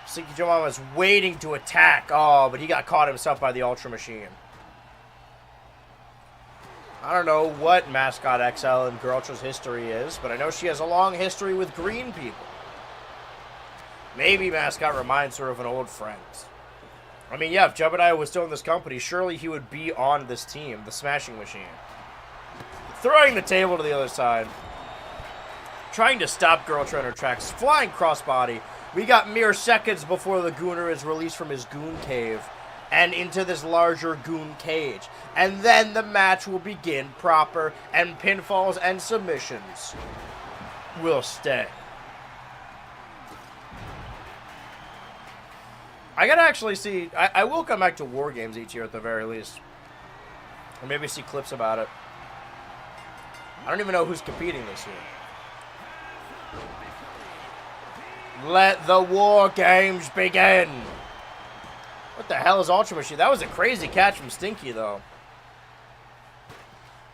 Stinky Joe Mama is waiting to attack. Oh, but he got caught himself by the Ultra Machine. I don't know what Mascot XL and Girltra's history is, but I know she has a long history with green people. Maybe Mascot reminds her of an old friend. I mean, yeah, if Jebediah was still in this company, surely he would be on this team, the Smashing Machine. Throwing the table to the other side. Trying to stop Girltra in her tracks. Flying crossbody. We got mere seconds before the Gooner is released from his goon cave and into this larger goon cage. And then the match will begin proper, and pinfalls and submissions will stay. I gotta actually see, I will come back to War Games each year at the very least. Or maybe see clips about it. I don't even know who's competing this year. Let the War Games begin! What the hell is Ultra Machine? That was a crazy catch from Stinky, though.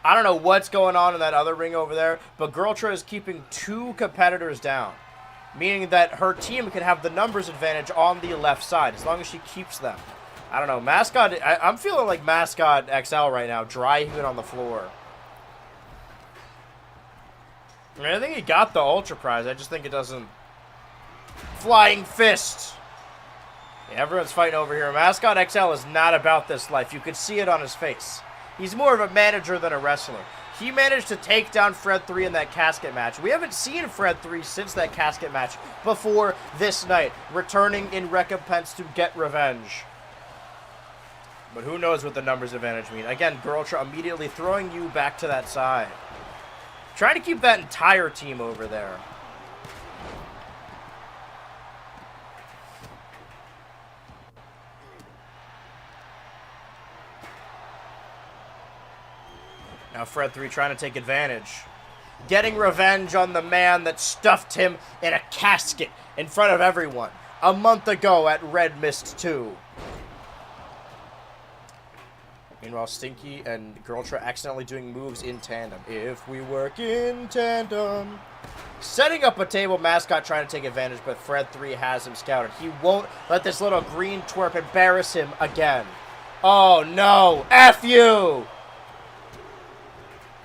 I don't know what's going on in that other ring over there, but Girltra is keeping 2 competitors down. Meaning that her team can have the numbers advantage on the left side, as long as she keeps them. I don't know. Mascot, I'm feeling like Mascot XL right now, dry heaving on the floor. I mean, I think he got the Ultra Prize. I just think it doesn't... Flying Fist. Yeah, everyone's fighting over here. Mascot XL is not about this life. You could see it on his face. He's more of a manager than a wrestler. He managed to take down Fred 3 in that casket match. We haven't seen Fred 3 since that casket match before this night, returning in recompense to get revenge. But who knows what the numbers advantage mean. Again, Girltra immediately throwing you back to that side. Trying to keep that entire team over there. Now Fred 3 trying to take advantage. Getting revenge on the man that stuffed him in a casket in front of everyone a month ago at Red Mist 2. Meanwhile, Stinky and Girltra accidentally doing moves in tandem. If we work in tandem. Setting up a table, Mascot trying to take advantage, but Fred 3 has him scouted. He won't let this little green twerp embarrass him again. Oh no, F you!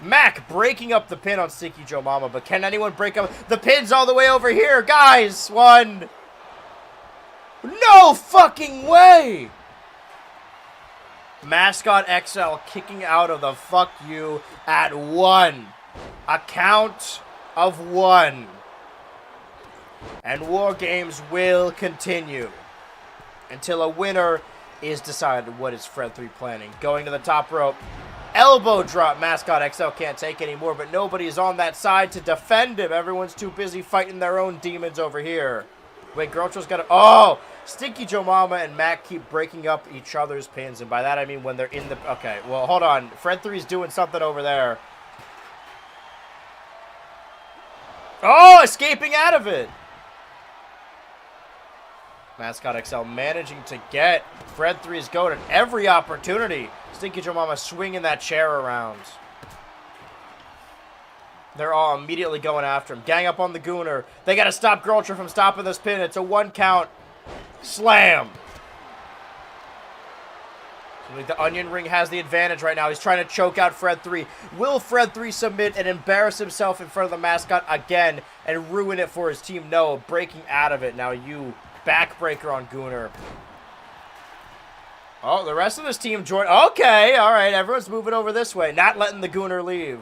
Mac breaking up the pin on Stinky Joe Mama, but can anyone break up? The pin's all the way over here, guys! 1. No fucking way! Mascot XL kicking out of the fuck you at 1. A count of 1. And War Games will continue until a winner is decided. What is Fred 3 planning? Going to the top rope. Elbow drop. Mascot XL can't take anymore, but nobody's on that side to defend him. Everyone's too busy fighting their own demons over here. Wait, Girltra's got to... Oh! Stinky Joe Mama and Mac keep breaking up each other's pins, and by that I mean when they're in the... Okay, well, hold on. Fred 3's doing something over there. Oh! Escaping out of it! Mascot XL managing to get Fred 3's goat at every opportunity. Stinky Joe Mama swinging that chair around. They're all immediately going after him. Gang up on the Gooner. They got to stop Girltra from stopping this pin. It's a 1 count. Slam. I think the Onion Ring has the advantage right now. He's trying to choke out Fred 3. Will Fred 3 submit and embarrass himself in front of the Mascot again and ruin it for his team? No, breaking out of it. Now you backbreaker on Gooner. Oh, the rest of this team joined. Okay, all right. Everyone's moving over this way. Not letting the Gooner leave.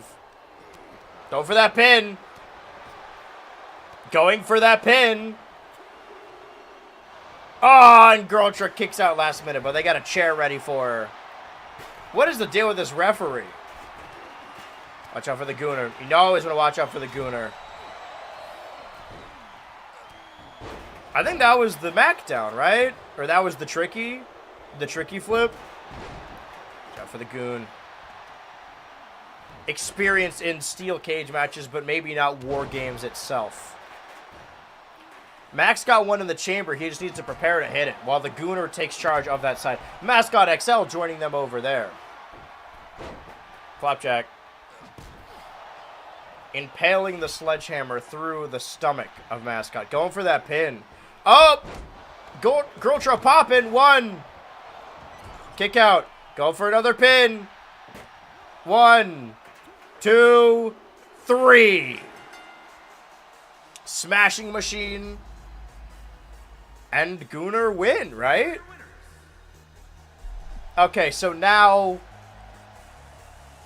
Go for that pin. Going for that pin. Oh, and Girl Trick kicks out last minute, but they got a chair ready for her. What is the deal with this referee? Watch out for the Gooner. You always want to watch out for the Gooner. I think that was the Mac-down, right? Or that was the tricky flip. Watch out for the Goon. Experience in steel cage matches, but maybe not War Games itself. Max got one in the chamber. He just needs to prepare to hit it while the Gooner takes charge of that side. Mascot XL joining them over there. Flapjack. Impaling the sledgehammer through the stomach of Mascot. Going for that pin. Oh! Girl Truck popping. 1. Kick out. Go for another pin. 1, 2, 3. Smashing Machine. And Gooner win, right? Okay, so now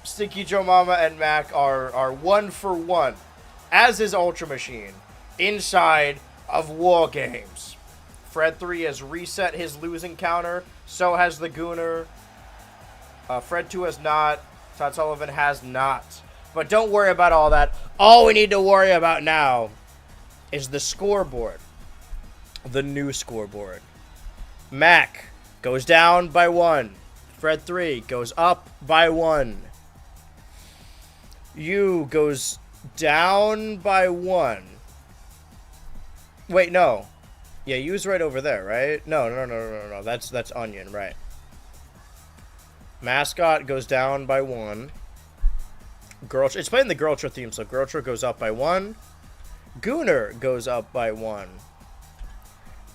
Stinky Joe Mama and Mac are 1 for 1, as is Ultra Machine, inside of War Games. Fred 3 has reset his losing counter. So has the Gooner. Fred 2 has not. Todd Sullivan has not. But don't worry about all that. All we need to worry about now is the scoreboard. The new scoreboard. Mac goes down by 1. Fred 3 goes up by 1. U goes down by 1. Wait, no. Yeah, U's right over there, right? No. That's Onion, right. Mascot goes down by 1. It's playing the Girl Trick theme, so Girl Trick goes up by 1. Gooner goes up by 1.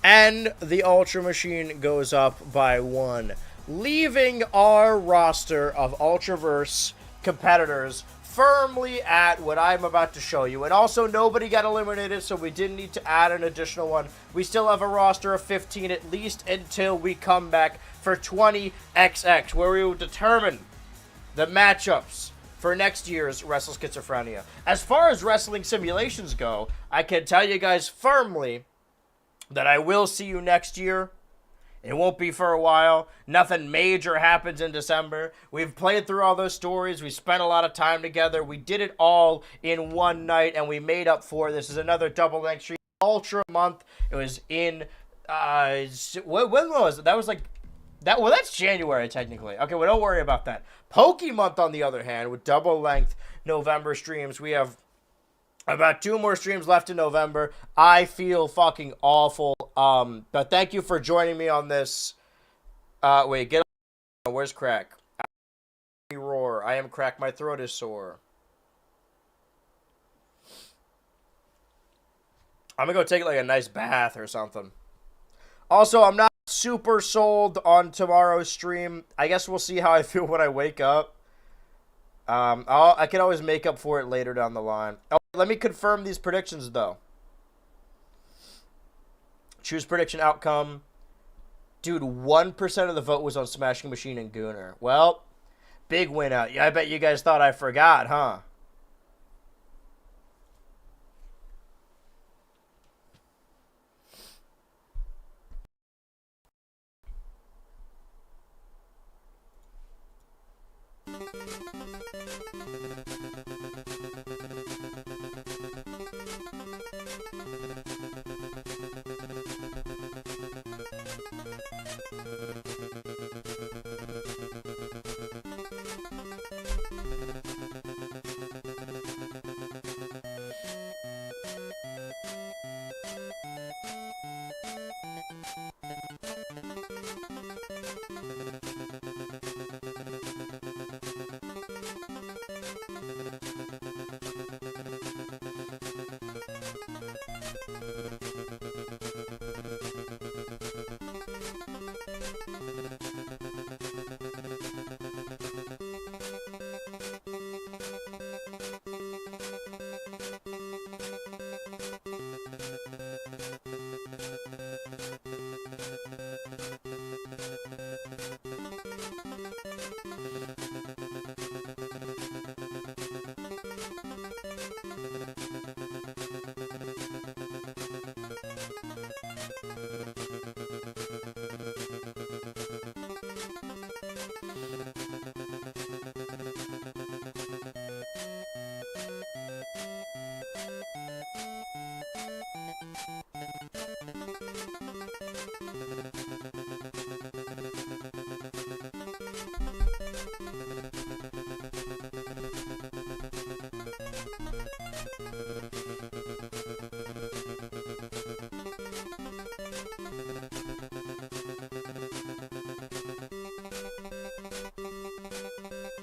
And the Ultra Machine goes up by 1. Leaving our roster of Ultraverse competitors firmly at what I'm about to show you. And also, nobody got eliminated, so we didn't need to add an additional one. We still have a roster of 15 at least until we come back for 20XX, where we will determine the matchups for next year's Wrestle Schizophrenia. As far as wrestling simulations go, I can tell you guys firmly that I will see you next year. It won't be for a while. Nothing major happens in December. We've played through all those stories. We spent a lot of time together. We did it all in one night, and we made up for it. This is another double-length stream. Ultra month. It was in, when was it? That was like, well, that's January, technically. Okay, well, don't worry about that. Pokemonth, on the other hand, with double-length November streams, we have about 2 more streams left in November. I feel fucking awful. But thank you for joining me on this. Wait, get on. Where's Crack? Roar. I am Crack. My throat is sore. I'm gonna go take like a nice bath or something. Also, I'm not super sold on tomorrow's stream. I guess we'll see how I feel when I wake up. I can always make up for it later down the line. Oh, let me confirm these predictions, though. Choose prediction outcome. Dude, 1% of the vote was on Smashing Machine and Gooner. Well, big win out. I bet you guys thought I forgot, huh?